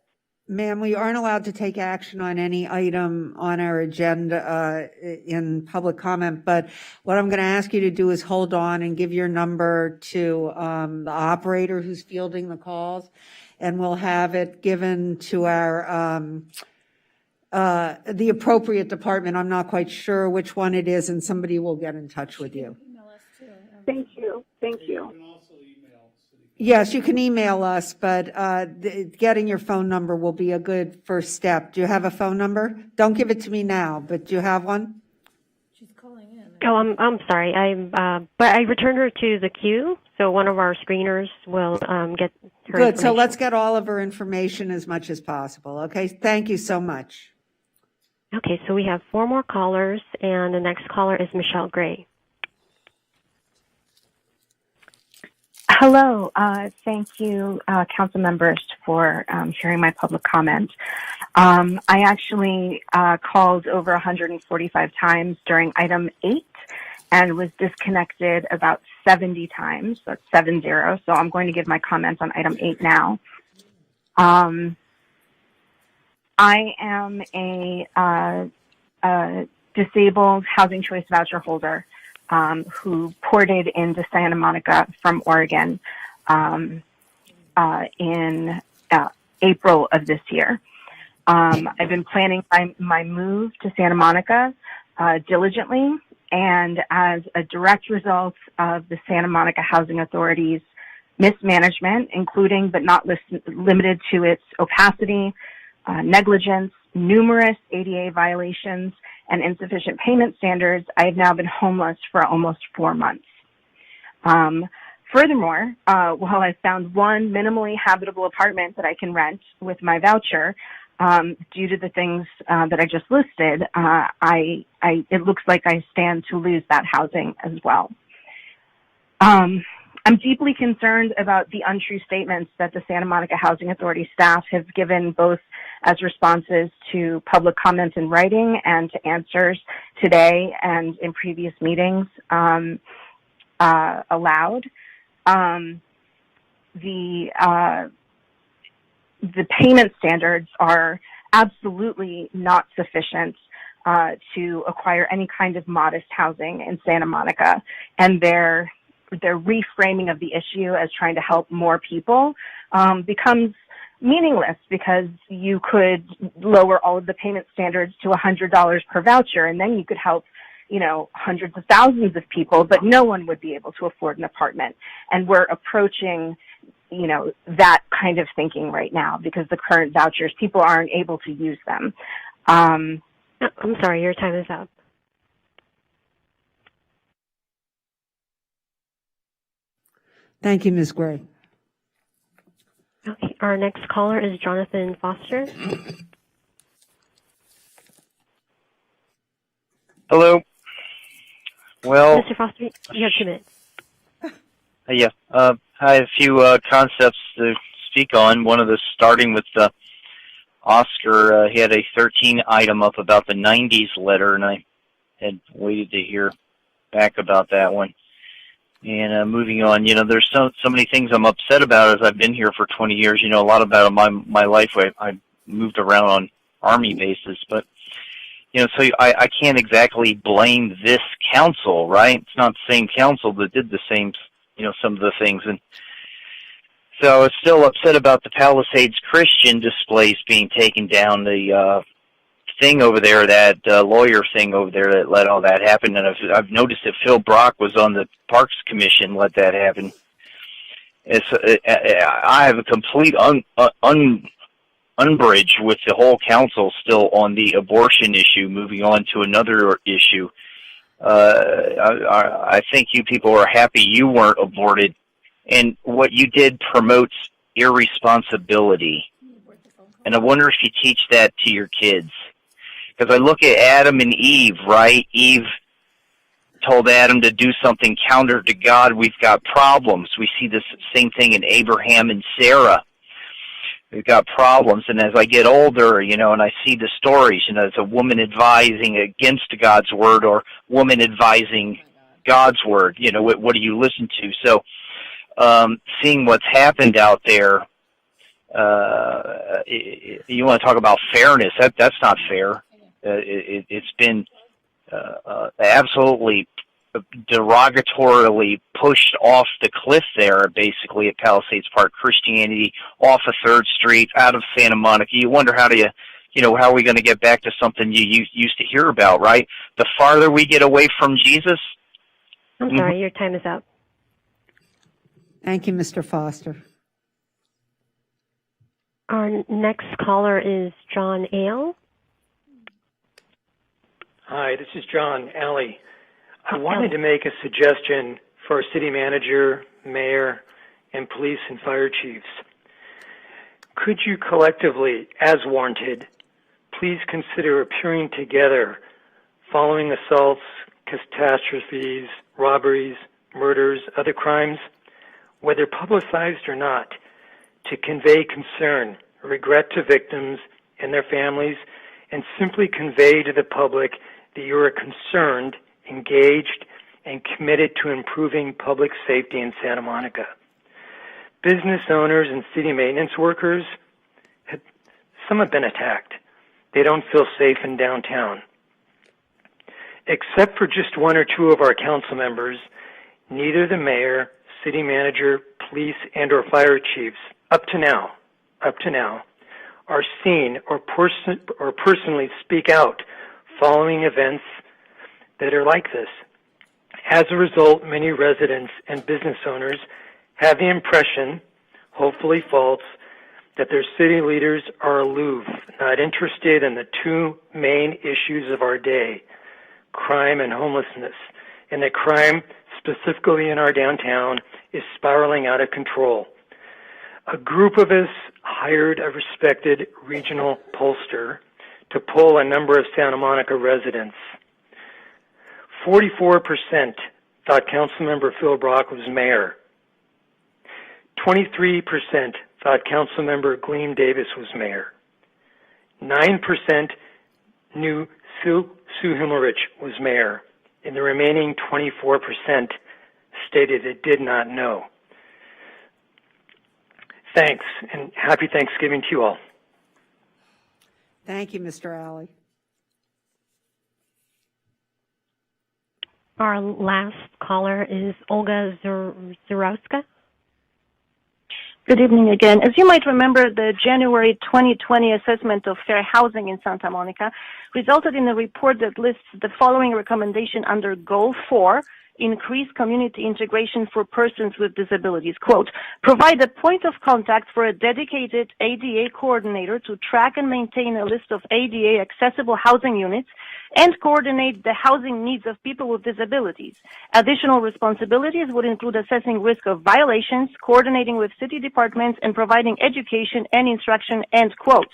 Ma'am, we aren't allowed to take action on any item on our agenda in public comment, but what I'm going to ask you to do is hold on and give your number to the operator who's fielding the calls, and we'll have it given to our the appropriate department. I'm not quite sure which one it is, and somebody will get in touch with you. Thank you. Thank you. Yes, you can email us, but getting your phone number will be a good first step. Do you have a phone number? Don't give it to me now, but do you have one? Oh, I'm sorry. But I returned her to the queue, so one of our screeners will get Good, so let's get all of her information as much as possible, okay? Thank you so much. Okay, so we have 4 more callers, and the next caller is Michelle Gray. Hello. Thank you, council members, for hearing my public comment. I actually called over 145 times during item 8 and was disconnected about 70 times. So that's 70. So I'm going to give my comments on item 8 now. I am a disabled housing choice voucher holder who ported into Santa Monica from Oregon in April of this year. I've been planning my move to Santa Monica diligently, and as a direct result of the Santa Monica Housing Authority's mismanagement, including but not limited to its opacity, negligence, numerous ADA violations, and insufficient payment standards, I have now been homeless for almost 4 months. Furthermore, while I found one minimally habitable apartment that I can rent with my voucher, due to the things that I just listed, it looks like I stand to lose that housing as well. I'm deeply concerned about the untrue statements that the Santa Monica Housing Authority staff have given both as responses to public comments in writing and to answers today and in previous meetings aloud. The payment standards are absolutely not sufficient to acquire any kind of modest housing in Santa Monica, and their reframing of the issue as trying to help more people becomes meaningless, because you could lower all of the payment standards to $100 per voucher, and then you could help, hundreds of thousands of people, but no one would be able to afford an apartment. And we're approaching, that kind of thinking right now, because the current vouchers, people aren't able to use them. I'm sorry, your time is up. Thank you, Ms. Gray. Okay, our next caller is Jonathan Foster. Hello. Well, Mr. Foster, you have 2 minutes. yeah, I have a few concepts to speak on. One of the starting with Oscar, he had a 13 item up about the 90s letter, and I had waited to hear back about that one. And moving on, there's so many things I'm upset about as I've been here for 20 years. A lot about my life. I moved around on Army bases, but so I can't exactly blame this council, right? It's not the same council that did the same, some of the things. And so I was still upset about the Palisades Christian displays being taken down. The thing over there, that lawyer thing over there that let all that happen. And I've noticed that Phil Brock was on the Parks Commission, let that happen. I have a complete umbrage with the whole council still on the abortion issue. Moving on to another issue, I think you people are happy you weren't aborted, and what you did promotes irresponsibility. And I wonder if you teach that to your kids. Because I look at Adam and Eve, right? Eve told Adam to do something counter to God. We've got problems. We see this same thing in Abraham and Sarah. We've got problems. And as I get older, and I see the stories, as a woman advising against God's word or woman advising God's word, what do you listen to? So seeing what's happened out there, you want to talk about fairness. That's not fair. It's been absolutely derogatorily pushed off the cliff there, basically at Palisades Park Christianity, off of 3rd Street, out of Santa Monica. You wonder how are we going to get back to something you used to hear about, right? The farther we get away from Jesus. I'm sorry, your time is up. Thank you, Mr. Foster. Our next caller is John Ale. Hi, this is John Alley. I wanted to make a suggestion for our city manager, mayor, and police and fire chiefs. could you collectively, as warranted, please consider appearing together following assaults, catastrophes, robberies, murders, other crimes, whether publicized or not, to convey concern, regret to victims and their families, and simply convey to the public that you are concerned, engaged, and committed to improving public safety in Santa Monica. Business owners and city maintenance workers, some have been attacked. They don't feel safe in downtown. Except for just one or two of our council members, neither the mayor, city manager, police, and or fire chiefs, up to now, are seen or personally speak out following events that are like this. As a result, many residents and business owners have the impression, hopefully false, that their city leaders are aloof, not interested in the two main issues of our day, crime and homelessness, and that crime, specifically in our downtown, is spiraling out of control. A group of us hired a respected regional pollster to poll a number of Santa Monica residents. 44% thought Councilmember Phil Brock was mayor. 23% thought Councilmember Gleam Davis was mayor. 9% knew Sue Himmelrich was mayor, and the remaining 24% stated it did not know. Thanks, and happy Thanksgiving to you all. Thank you, Mr. Alley. Our last caller is Olga Zurowska. Good evening again. As you might remember, the January 2020 assessment of fair housing in Santa Monica resulted in a report that lists the following recommendation under Goal 4, increase community integration for persons with disabilities. Quote, provide a point of contact for a dedicated ADA coordinator to track and maintain a list of ADA accessible housing units and coordinate the housing needs of people with disabilities. Additional responsibilities would include assessing risk of violations, coordinating with city departments, and providing education and instruction, end quote.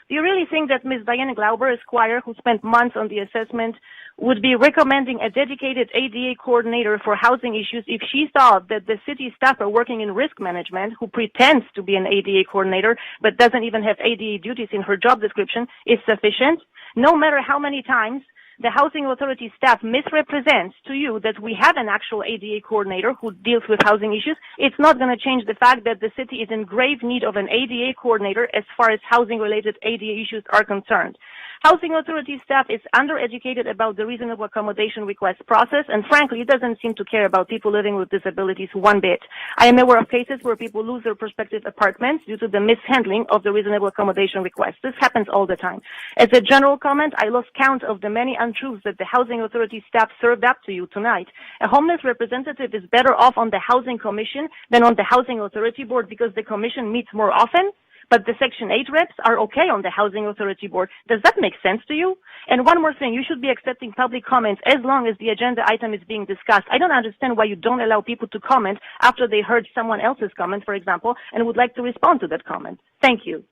Do you really think that Ms. Diana Glauber, Esquire, who spent months on the assessment, would be recommending a dedicated ADA coordinator for housing issues if she thought that the city staff are working in risk management, who pretends to be an ADA coordinator but doesn't even have ADA duties in her job description, is sufficient? No matter how many times the Housing Authority staff misrepresents to you that we have an actual ADA coordinator who deals with housing issues, it's not going to change the fact that the city is in grave need of an ADA coordinator as far as housing-related ADA issues are concerned. Housing Authority staff is undereducated about the reasonable accommodation request process, and frankly, it doesn't seem to care about people living with disabilities one bit. I am aware of cases where people lose their prospective apartments due to the mishandling of the reasonable accommodation request. This happens all the time. As a general comment, I lost count of the many untruths that the Housing Authority staff served up to you tonight. A homeless representative is better off on the Housing Commission than on the Housing Authority Board because the Commission meets more often, but the Section 8 reps are okay on the Housing Authority Board. Does that make sense to you? And one more thing, you should be accepting public comments as long as the agenda item is being discussed. I don't understand why you don't allow people to comment after they heard someone else's comment, for example, and would like to respond to that comment. Thank you.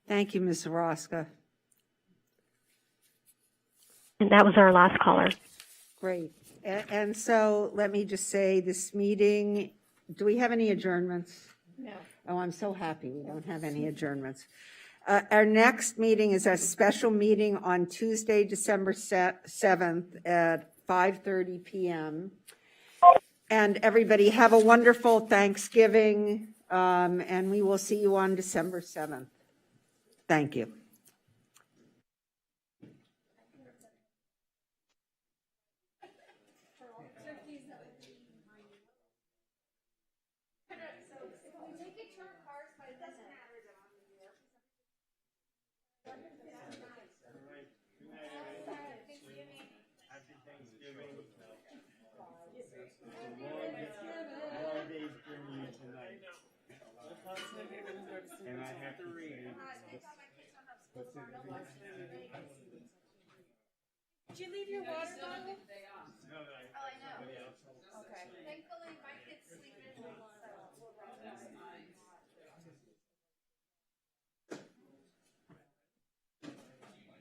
Thank you, Ms. Zoroska. And that was our last caller. Great. And so let me just say this meeting, do we have any adjournments? No. Oh, I'm so happy we don't have any adjournments. Our next meeting is a special meeting on Tuesday, December 7th at 5:30 p.m. And everybody have a wonderful Thanksgiving, and we will see you on December 7th. Thank you. And I have to say, Did you leave your water bottle? no, Oh, I know. Okay. Thankfully, my kids sleep in